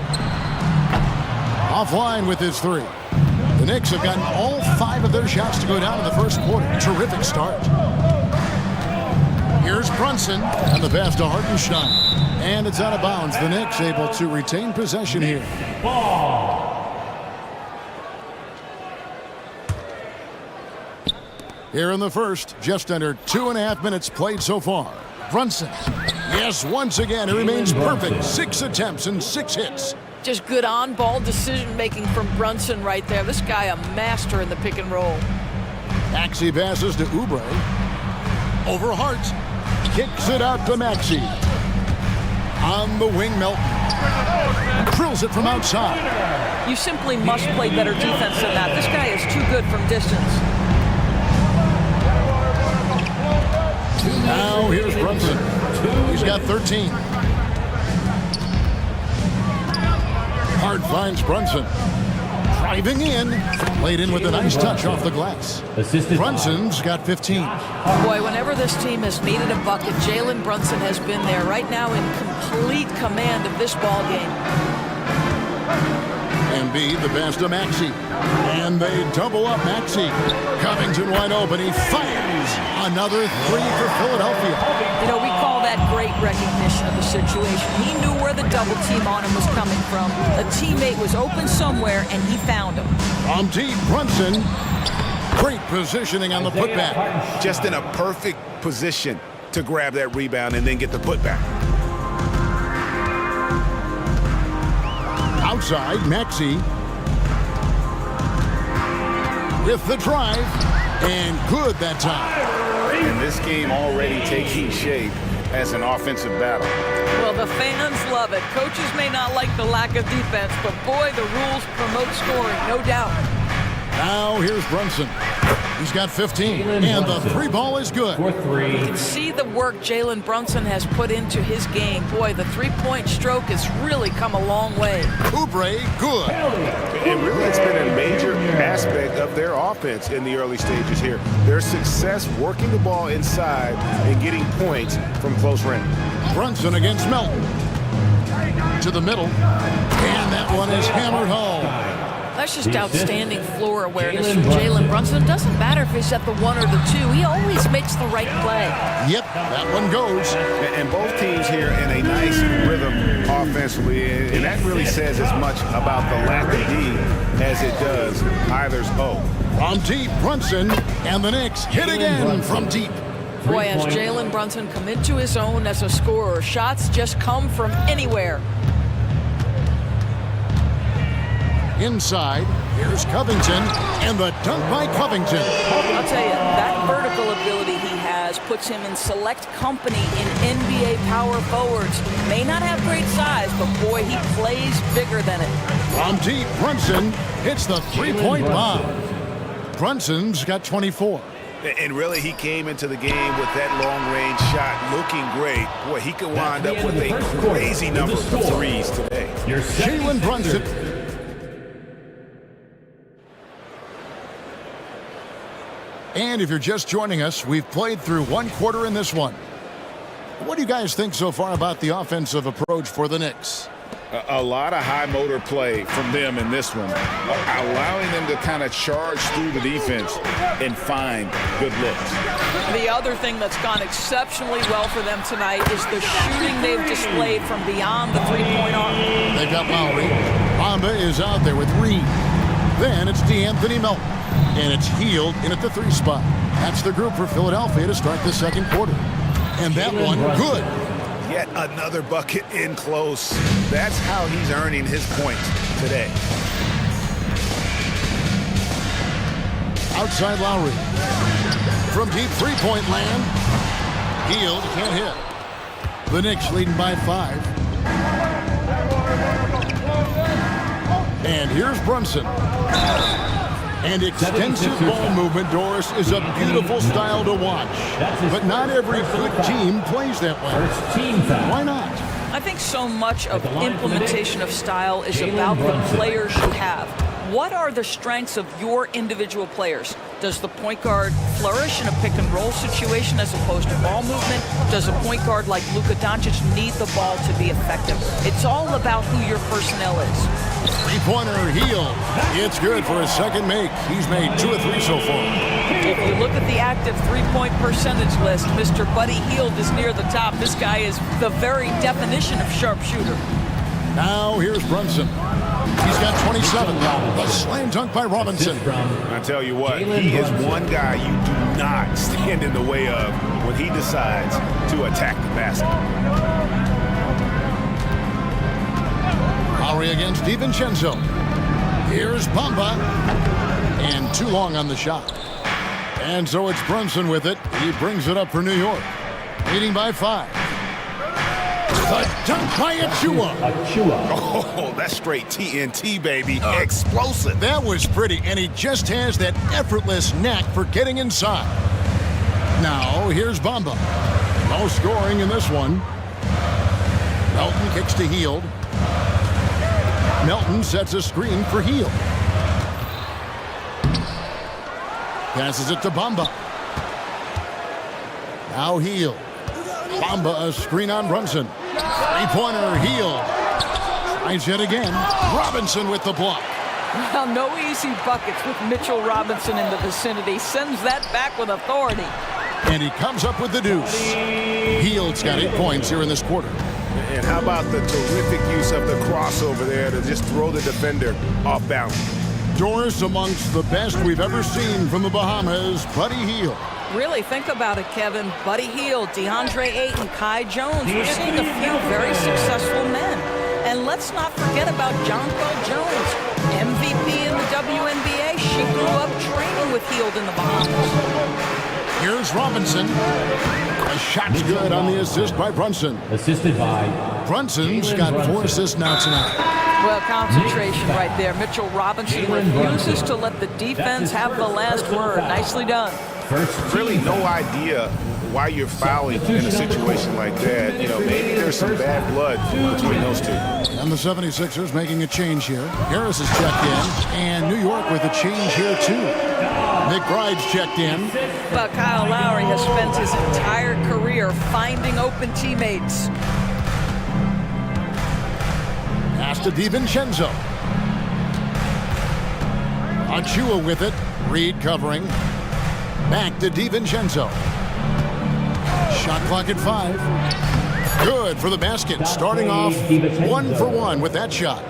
Offline with his 3. The Knicks have gotten all 5 of their shots to go down in the first quarter. Terrific start. Here's Brunson on the pass to Hartenstein. And it's out of bounds. The Knicks able to retain possession here. Here in the first, just under 2.5 minutes played so far. Brunson. Yes, once again, he remains perfect. 6 attempts and 6 hits.
Just good on-ball decision-making from Brunson right there. This guy a master in the pick and roll.
Maxey passes to Oubre. Over Hart. Kicks it out to Maxey. On the wing, Melton. Drills it from outside.
You simply must play better defense than that. This guy is too good from distance.
Now here's Brunson. He's got 13. Hart finds Brunson. Driving in. Laid in with a nice touch off the glass. Brunson's got 15.
Boy, whenever this team has needed a bucket, Jalen Brunson has been there right now in complete command of this ball game.
Embiid, the pass to Maxey. And they double up Maxey. Covington wide open. He fires another 3 for Philadelphia.
You know, we call that great recognition of the situation. He knew where the double team on him was coming from. A teammate was open somewhere, and he found him.
From deep, Brunson. Great positioning on the putback.
Just in a perfect position to grab that rebound and then get the putback.
Outside, Maxey. With the drive. And good that time.
And this game already taking shape as an offensive battle.
Well, the fans love it. Coaches may not like the lack of defense, but boy, the rules promote scoring, no doubt.
Now here's Brunson. He's got 15, and the 3 ball is good.
You can see the work Jalen Brunson has put into his game. Boy, the 3-point stroke has really come a long way.
Oubre, good.
And really, it's been a major aspect of their offense in the early stages here. Their success working the ball inside and getting points from close range.
Brunson against Melton. To the middle, and that one is hammered home.
That's just outstanding floor awareness from Jalen Brunson. It doesn't matter if he's at the 1 or the 2. He always makes the right play.
Yep, that one goes.
And both teams here in a nice rhythm offensively, and that really says as much about the lack of D as it does either's O.
From deep, Brunson, and the Knicks hit again from deep.
Boy, has Jalen Brunson come into his own as a scorer. Shots just come from anywhere.
Inside, here's Covington, and the dunk by Covington.
I'll tell you, that vertical ability he has puts him in select company in NBA power forwards. May not have great size, but boy, he plays bigger than it.
From deep, Brunson hits the three-point bomb. Brunson's got 24.
And really, he came into the game with that long-range shot looking great. Boy, he could wind up with a crazy number of threes today.
Jalen Brunson. And if you're just joining us, we've played through one quarter in this one. What do you guys think so far about the offensive approach for the Knicks?
A lot of high motor play from them in this one, allowing them to kind of charge through the defense and find good looks.
The other thing that's gone exceptionally well for them tonight is the shooting they've displayed from beyond the three-point arc.
They've got Lowry. Bamba is out there with Reed. Then it's DeAnthony Melton. And it's Hield in at the 3 spot. That's the group for Philadelphia to start the second quarter. And that one, good.
Yet another bucket in close. That's how he's earning his points today.
Outside Lowry. From deep three-point land. Hield can't hit. The Knicks leading by 5. And here's Brunson. And extensive ball movement, Doris, is a beautiful style to watch. But not every good team plays that way. Why not?
I think so much of implementation of style is about the players you have. What are the strengths of your individual players? Does the point guard flourish in a pick-and-roll situation as opposed to ball movement? Does a point guard like Luka Doncic need the ball to be effective? It's all about who your personnel is.
Three-pointer, Hield. It's good for his second make. He's made 2 or 3 so far.
If you look at the active three-point percentage list, Mr. Buddy Hield is near the top. This guy is the very definition of sharpshooter.
Now here's Brunson. He's got 27. A slam dunk by Robinson.
I tell you what, he is one guy you do not stand in the way of when he decides to attack the basket.
Lowry against DiVincenzo. Here's Bamba. And too long on the shot. And so it's Brunson with it. He brings it up for New York. Leading by 5. The dunk by Achua.
Oh, that's straight TNT, baby. Explosive.
That was pretty, and he just has that effortless knack for getting inside. Now, here's Bamba. No scoring in this one. Melton kicks to Hield. Melton sets a screen for Hield. Passes it to Bamba. Now Hield. Bamba a screen on Brunson. Three-pointer, Hield. Tries it again. Robinson with the block.
Well, no easy buckets with Mitchell Robinson in the vicinity. Sends that back with authority.
And he comes up with the deuce. Hield's got 8 points here in this quarter.
And how about the terrific use of the crossover there to just throw the defender off balance?
Doris, amongst the best we've ever seen from the Bahamas, Buddy Hield.
Really, think about it, Kevin. Buddy Hield, DeAndre Ayton, Kai Jones. We're seeing a few very successful men. And let's not forget about Jonquel Jones, MVP in the WNBA. She grew up training with Hield in the Bahamas.
Here's Robinson. A shot's good on the assist by Brunson.
Assisted by
Brunson's got 4 assists now tonight.
Well, concentration right there. Mitchell Robinson refuses to let the defense have the last word. Nicely done.
Really no idea why you're fouling in a situation like that. You know, maybe there's some bad blood between those two.
And the 76ers making a change here. Harris is checked in, and New York with a change here too. McBride's checked in.
But Kyle Lowry has spent his entire career finding open teammates.
Pass to DiVincenzo. Achua with it. Reed covering. Back to DiVincenzo. Shot clock at 5. Good for the basket. Starting off 1 for 1 with that shot.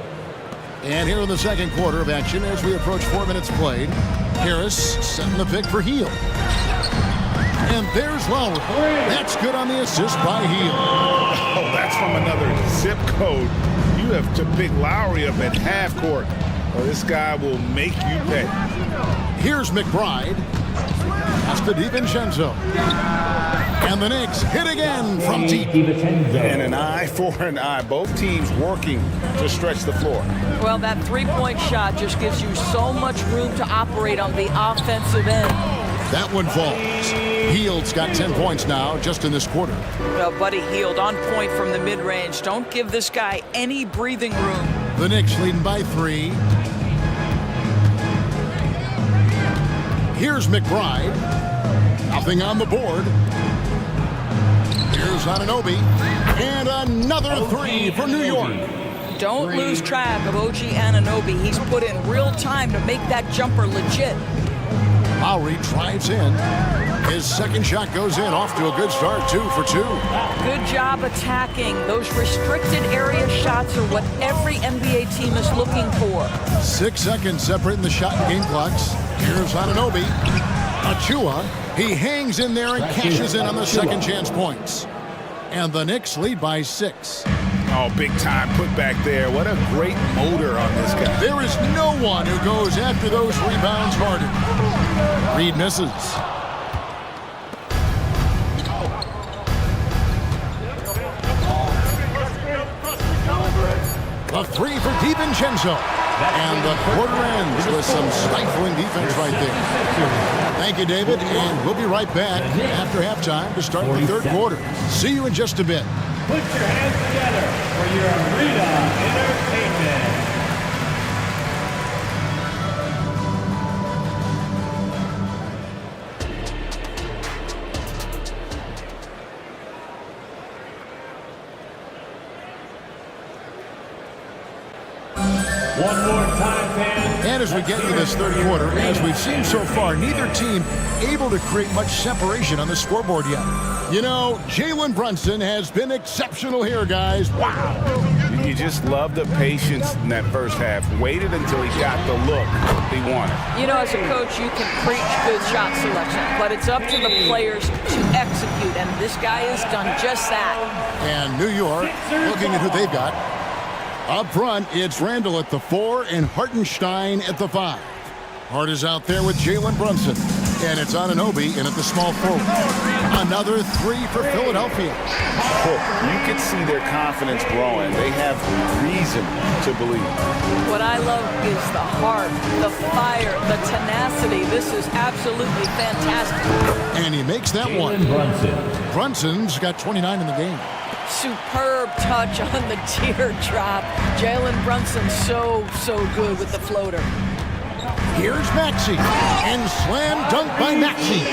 And here in the second quarter of action as we approach 4 minutes played. Harris setting the pick for Heel. And there's Lowry. That's good on the assist by Heel.
Oh, that's from another zip code. You have to pick Lowry up at half court. Well, this guy will make you pay.
Here's McBride. That's to DiVincenzo. And the Knicks hit again from deep.
And an eye for an eye. Both teams working to stretch the floor.
Well, that three-point shot just gives you so much room to operate on the offensive end.
That one falls. Hield's got 10 points now just in this quarter.
Well, Buddy Hield on point from the mid-range. Don't give this guy any breathing room.
The Knicks leading by 3. Here's McBride. Nothing on the board. Here's Anunoby. And another 3 for New York.
Don't lose track of OG Anunoby. He's put in real time to make that jumper legit.
Lowry drives in. His second shot goes in, off to a good start, 2 for 2.
Good job attacking. Those restricted area shots are what every NBA team is looking for.
6 seconds separating the shot and game clocks. Here's Anunoby. Achua. He hangs in there and cashes in on the second chance points. And the Knicks lead by 6.
Oh, big time put back there. What a great motor on this guy.
There is no one who goes after those rebounds harder. Reed misses. A 3 for DiVincenzo. And the quarter ends with some stifling defense right there. Thank you, David. And we'll be right back after halftime to start the third quarter. See you in just a bit.
Put your hands together for your arena entertainment. One more time, fans.
And as we get to this third quarter, as we've seen so far, neither team able to create much separation on the scoreboard yet. You know, Jalen Brunson has been exceptional here, guys. Wow.
You just love the patience in that first half. Waited until he got the look he wanted.
You know, as a coach, you can preach good shot selection, but it's up to the players to execute, and this guy has done just that.
And New York, looking at who they've got. Up front, it's Randall at the 4 and Hartenstein at the 5. Hart is out there with Jalen Brunson. And it's Anunoby in at the small forward. Another 3 for Philadelphia.
You can see their confidence growing. They have reason to believe.
What I love is the heart, the fire, the tenacity. This is absolutely fantastic.
And he makes that one. Brunson's got 29 in the game.
Superb touch on the teardrop. Jalen Brunson so good with the floater.
Here's Maxey, and slam dunk by Maxey.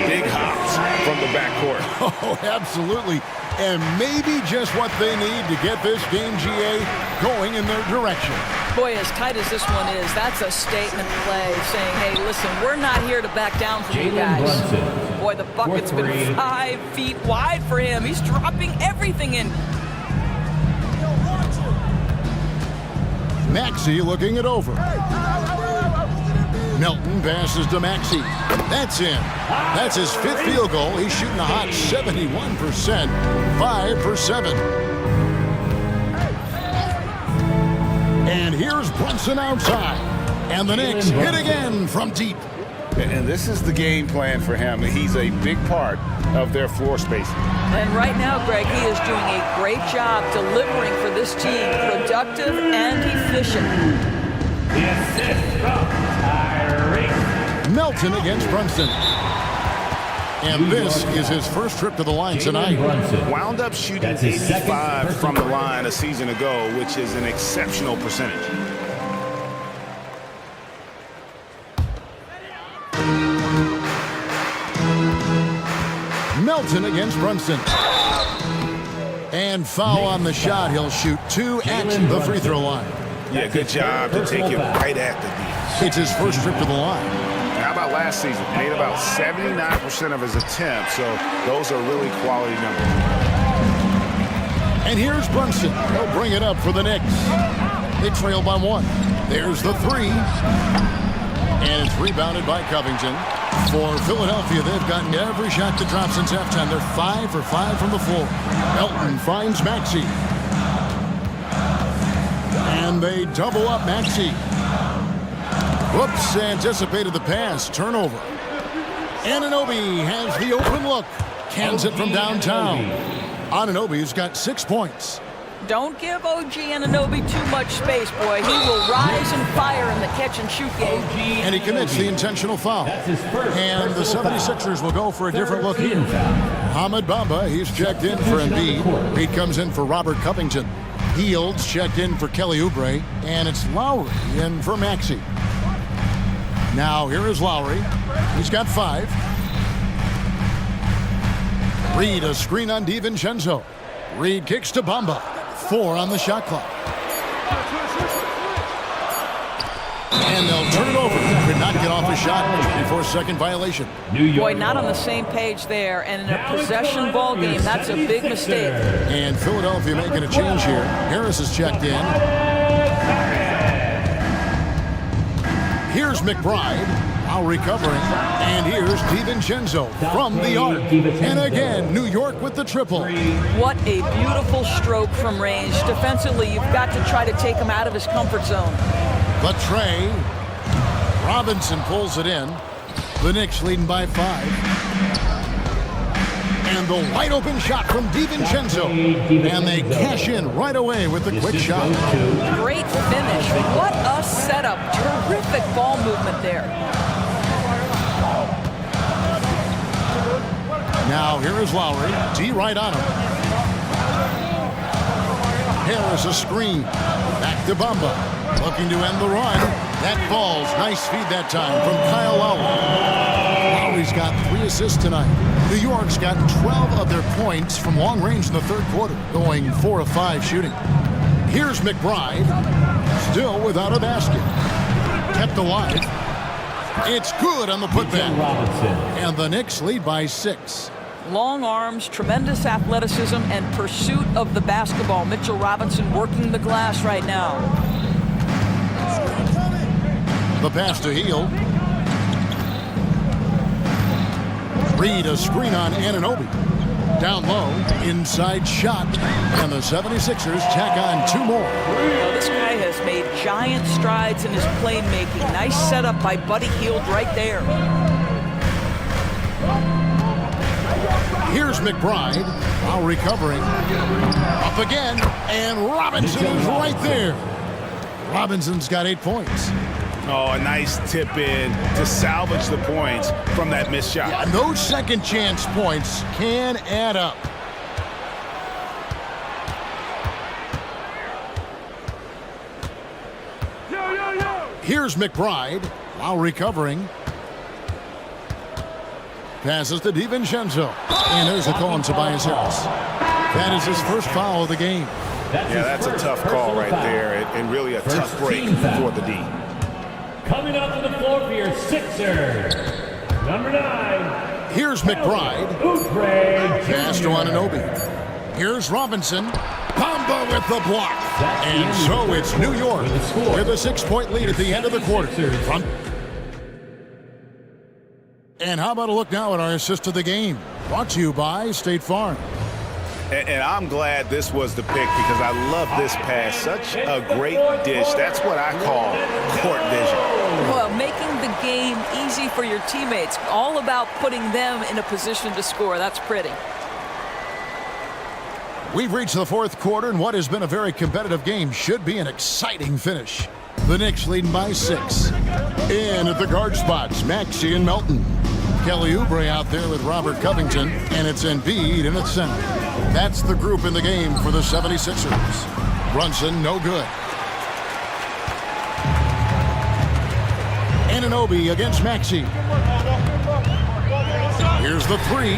Big hops from the backcourt.
Oh, absolutely. And maybe just what they need to get this game, GA, going in their direction.
Boy, as tight as this one is, that's a statement play saying, hey, listen, we're not here to back down from you guys. Boy, the bucket's been 5 feet wide for him. He's dropping everything in.
Maxey looking it over. Melton passes to Maxey. That's in. That's his 5th field goal. He's shooting a hot 71%. 5 for 7. And here's Brunson outside. And the Knicks hit again from deep.
And this is the game plan for him. He's a big part of their floor spacing.
And right now, Greg, he is doing a great job delivering for this team, productive and efficient.
The assist from Tyrese.
Melton against Brunson. And this is his first trip to the line tonight.
Wound up shooting 85 from the line a season ago, which is an exceptional percentage.
Melton against Brunson. And foul on the shot. He'll shoot 2 at the free throw line.
Yeah, good job to take it right at the D.
It's his first trip to the line.
How about last season? Made about 79% of his attempts, so those are really quality numbers.
And here's Brunson. He'll bring it up for the Knicks. They trail by 1. There's the 3. And it's rebounded by Covington. For Philadelphia, they've gotten every shot to drop since halftime. They're 5 for 5 from the floor. Melton finds Maxey. And they double up Maxey. Whoops, anticipated the pass. Turnover. Anunoby has the open look. Cans it from downtown. Anunoby's got 6 points.
Don't give OG Anunoby too much space, boy. He will rise and fire in the catch-and-shoot game.
And he commits the intentional foul. And the 76ers will go for a different look here. Hamid Bamba, he's checked in for Embiid. Reed comes in for Robert Covington. Fields checked in for Kelly Oubre. And it's Lowry in for Maxey. Now here is Lowry. He's got 5. Reed, a screen on DiVincenzo. Reed kicks to Bamba. 4 on the shot clock. And they'll turn it over. Could not get off a shot before second violation.
Boy, not on the same page there. And in a possession ball game, that's a big mistake.
And Philadelphia making a change here. Harris is checked in. Here's McBride. Now recovering. And here's DiVincenzo from the arc. And again, New York with the triple.
What a beautiful stroke from range. Defensively, you've got to try to take him out of his comfort zone.
The tray. Robinson pulls it in. The Knicks leading by 5. And the wide open shot from DiVincenzo. And they cash in right away with the quick shot.
Great finish. What a setup. Terrific ball movement there.
Now here is Lowry. D right on him. Harris a screen. Back to Bamba. Looking to end the run. That falls. Nice feed that time from Kyle Lowry. Lowry's got 3 assists tonight. New York's gotten 12 of their points from long range in the third quarter, going 4 of 5 shooting. Here's McBride. Still without a basket. Kept alive. It's good on the putback. And the Knicks lead by 6.
Long arms, tremendous athleticism, and pursuit of the basketball. Mitchell Robinson working the glass right now.
The pass to Hield. Reed a screen on Anunoby. Down low, inside shot. And the 76ers tack on 2 more.
Well, this guy has made giant strides in his playmaking. Nice setup by Buddy Hield right there.
Here's McBride, now recovering. Up again, and Robinson is right there. Robinson's got 8 points.
Oh, a nice tip in to salvage the points from that missed shot.
Yeah, those second chance points can add up. Here's McBride, now recovering. Passes to DiVincenzo. And there's a call on Tobias Harris. That is his first foul of the game.
Yeah, that's a tough call right there, and really a tough break for the D.
Coming up to the floor for your Sixers, number 9.
Here's McBride. Pass to Anunoby. Here's Robinson. Bamba with the block. And so it's New York with a 6-point lead at the end of the quarter. And how about a look now at our assist of the game? Brought to you by State Farm.
And I'm glad this was the pick because I love this pass. Such a great dish. That's what I call court vision.
Well, making the game easy for your teammates. All about putting them in a position to score. That's pretty.
We've reached the fourth quarter, and what has been a very competitive game should be an exciting finish. The Knicks leading by 6. In at the guard spots, Maxey and Melton. Kelly Oubre out there with Robert Covington, and it's Embiid in its center. That's the group in the game for the 76ers. Brunson, no good. Anunoby against Maxey. Here's the 3.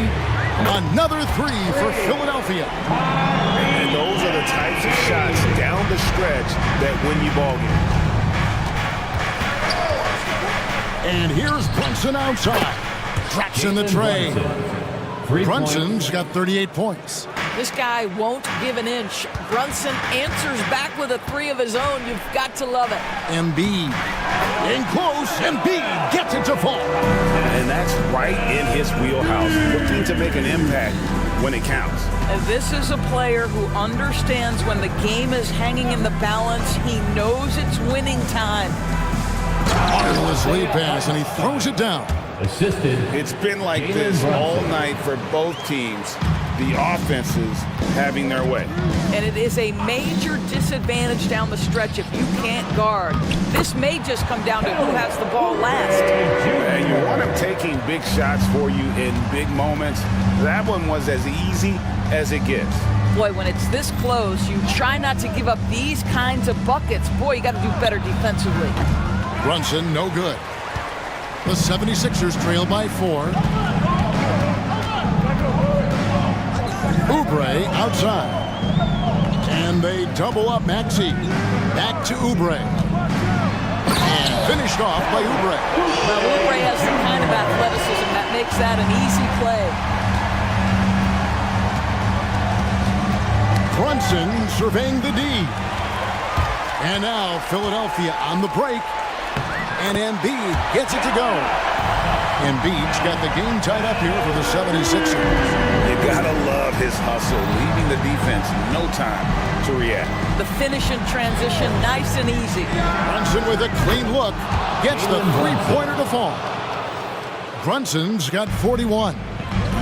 Another 3 for Philadelphia.
And those are the types of shots down the stretch that win you ball games.
And here's Brunson outside. Drops in the tray. Brunson's got 38 points.
This guy won't give an inch. Brunson answers back with a three of his own. You've got to love it.
Embiid in close. Embiid gets it to fall.
And that's right in his wheelhouse, looking to make an impact when it counts.
And this is a player who understands when the game is hanging in the balance. He knows it's winning time.
Marvelous lead pass, and he throws it down.
Assisted.
It's been like this all night for both teams. The offenses having their way.
And it is a major disadvantage down the stretch if you can't guard. This may just come down to who has the ball last.
And you want him taking big shots for you in big moments. That one was as easy as it gets.
Boy, when it's this close, you try not to give up these kinds of buckets. Boy, you got to do better defensively.
Brunson, no good. The 76ers trail by 4. Oubre outside. And they double up Maxey. Back to Oubre. And finished off by Oubre.
Well, Oubre has the kind of athleticism that makes that an easy play.
Brunson surveying the D. And now Philadelphia on the break. And Embiid gets it to go. Embiid's got the game tied up here for the 76ers.
You gotta love his hustle, leaving the defense no time to react.
The finish in transition, nice and easy.
Brunson with a clean look gets the three-pointer to fall. Brunson's got 41.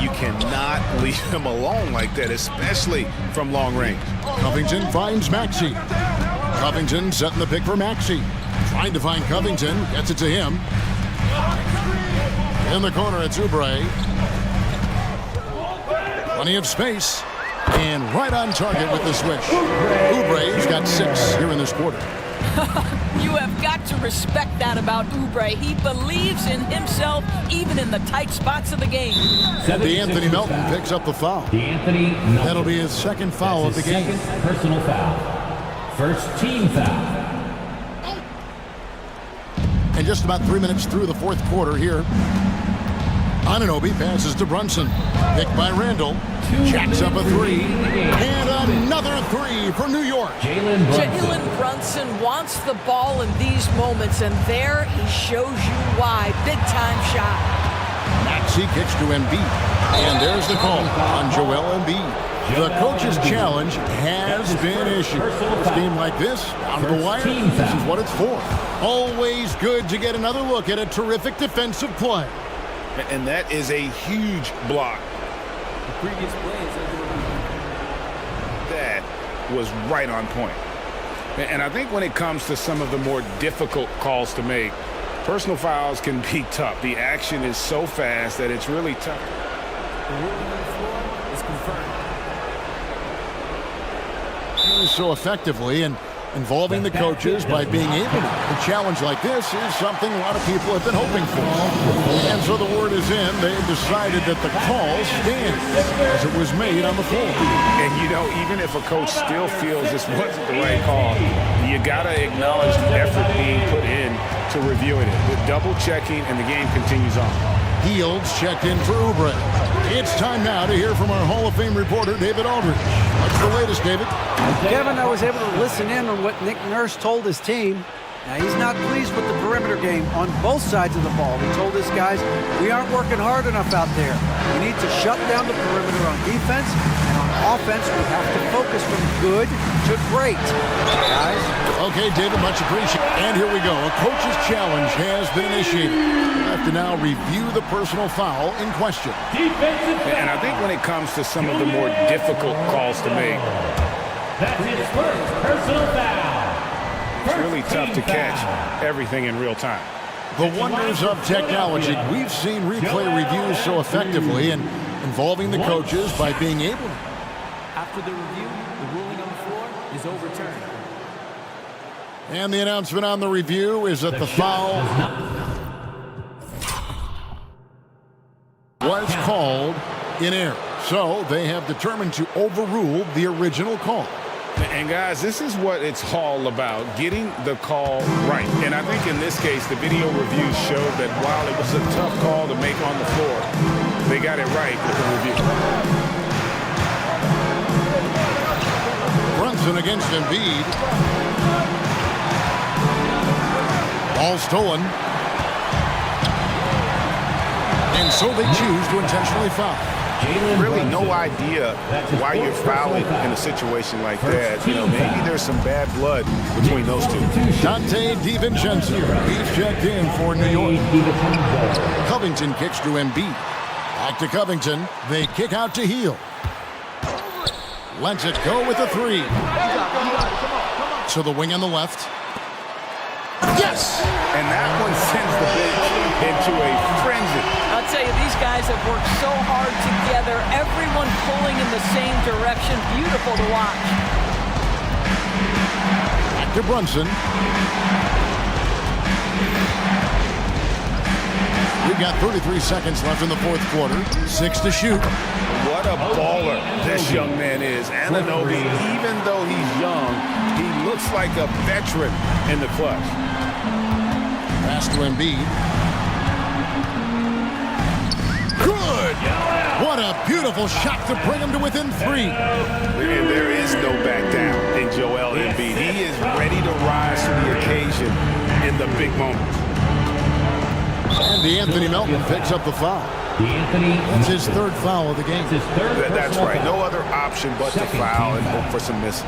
You cannot leave him alone like that, especially from long range.
Covington finds Maxey. Covington setting the pick for Maxey. Trying to find Covington, gets it to him. In the corner, it's Oubre. Plenty of space. And right on target with the switch. Oubre's got 6 here in this quarter.
You have got to respect that about Oubre. He believes in himself, even in the tight spots of the game.
DeAnthony Melton picks up the foul. That'll be his second foul of the game.
Second personal foul. First team foul.
And just about 3 minutes through the fourth quarter here. Anunoby passes to Brunson. Picked by Randall. Jacks up a 3. And another 3 for New York.
Jalen Brunson wants the ball in these moments, and there he shows you why. Big-time shot.
Maxey kicks to Embiid. And there's the call on Joel Embiid. The coach's challenge has been issued. A game like this, down the wire, this is what it's for. Always good to get another look at a terrific defensive play.
And that is a huge block.
The previous play is
that was right on point. And I think when it comes to some of the more difficult calls to make, personal fouls can be tough. The action is so fast that it's really tough.
The ruling on the floor is confirmed.
So effectively and involving the coaches by being able to. A challenge like this is something a lot of people have been hoping for. And so the word is in. They've decided that the call stands as it was made on the floor.
And you know, even if a coach still feels this wasn't the right call, you got to acknowledge the effort being put in to reviewing it. The double checking, and the game continues on.
Fields checked in for Oubre. It's time now to hear from our Hall of Fame reporter, David Aldridge. What's the latest, David?
Kevin, I was able to listen in on what Nick Nurse told his team. Now, he's not pleased with the perimeter game on both sides of the ball. He told his guys, we aren't working hard enough out there. We need to shut down the perimeter on defense, and on offense, we have to focus from good to great. Guys?
Okay, David, much appreciated. And here we go. A coach's challenge has been initiated. We have to now review the personal foul in question.
And I think when it comes to some of the more difficult calls to make,
that's his first personal foul.
It's really tough to catch everything in real time.
The wonders of technology. We've seen replay reviews so effectively and involving the coaches by being able to.
After the review, the ruling on the floor is overturned.
And the announcement on the review is that the foul was called in error. So they have determined to overrule the original call.
And guys, this is what it's all about, getting the call right. And I think in this case, the video reviews showed that while it was a tough call to make on the floor, they got it right with the review.
Brunson against Embiid. Ball stolen. And so they choose to intentionally foul.
Really no idea why you're fouling in a situation like that. You know, maybe there's some bad blood between those two.
Dante DiVincenzo. He's checked in for New York. Covington kicks to Embiid. Back to Covington. They kick out to Heel. Lets it go with a three. So the wing on the left. Yes!
And that one sends the bench into a frenzy.
I'll tell you, these guys have worked so hard together. Everyone pulling in the same direction. Beautiful to watch.
Back to Brunson. We've got 33 seconds left in the fourth quarter. 6 to shoot.
What a baller this young man is. Anunoby, even though he's young, he looks like a veteran in the clutch.
Pass to Embiid. Good! What a beautiful shot to bring him to within 3.
And there is no back down in Joel Embiid. He is ready to rise to the occasion in the big moments.
And Anthony Melton picks up the foul. That's his third foul of the game.
That's right. No other option but to foul and hope for some misses.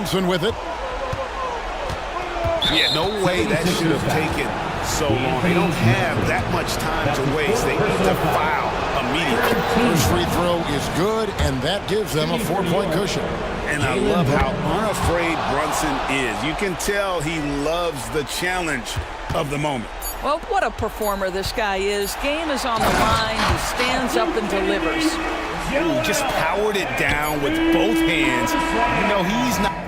Brunson with it.
Yeah, no way that should have taken so long. They don't have that much time to waste. They need to foul immediately.
First free throw is good, and that gives them a 4-point cushion.
And I love how unafraid Brunson is. You can tell he loves the challenge of the moment.
Well, what a performer this guy is. Game is on the line. He stands up and delivers.
Ooh, just powered it down with both hands. You know, he's not...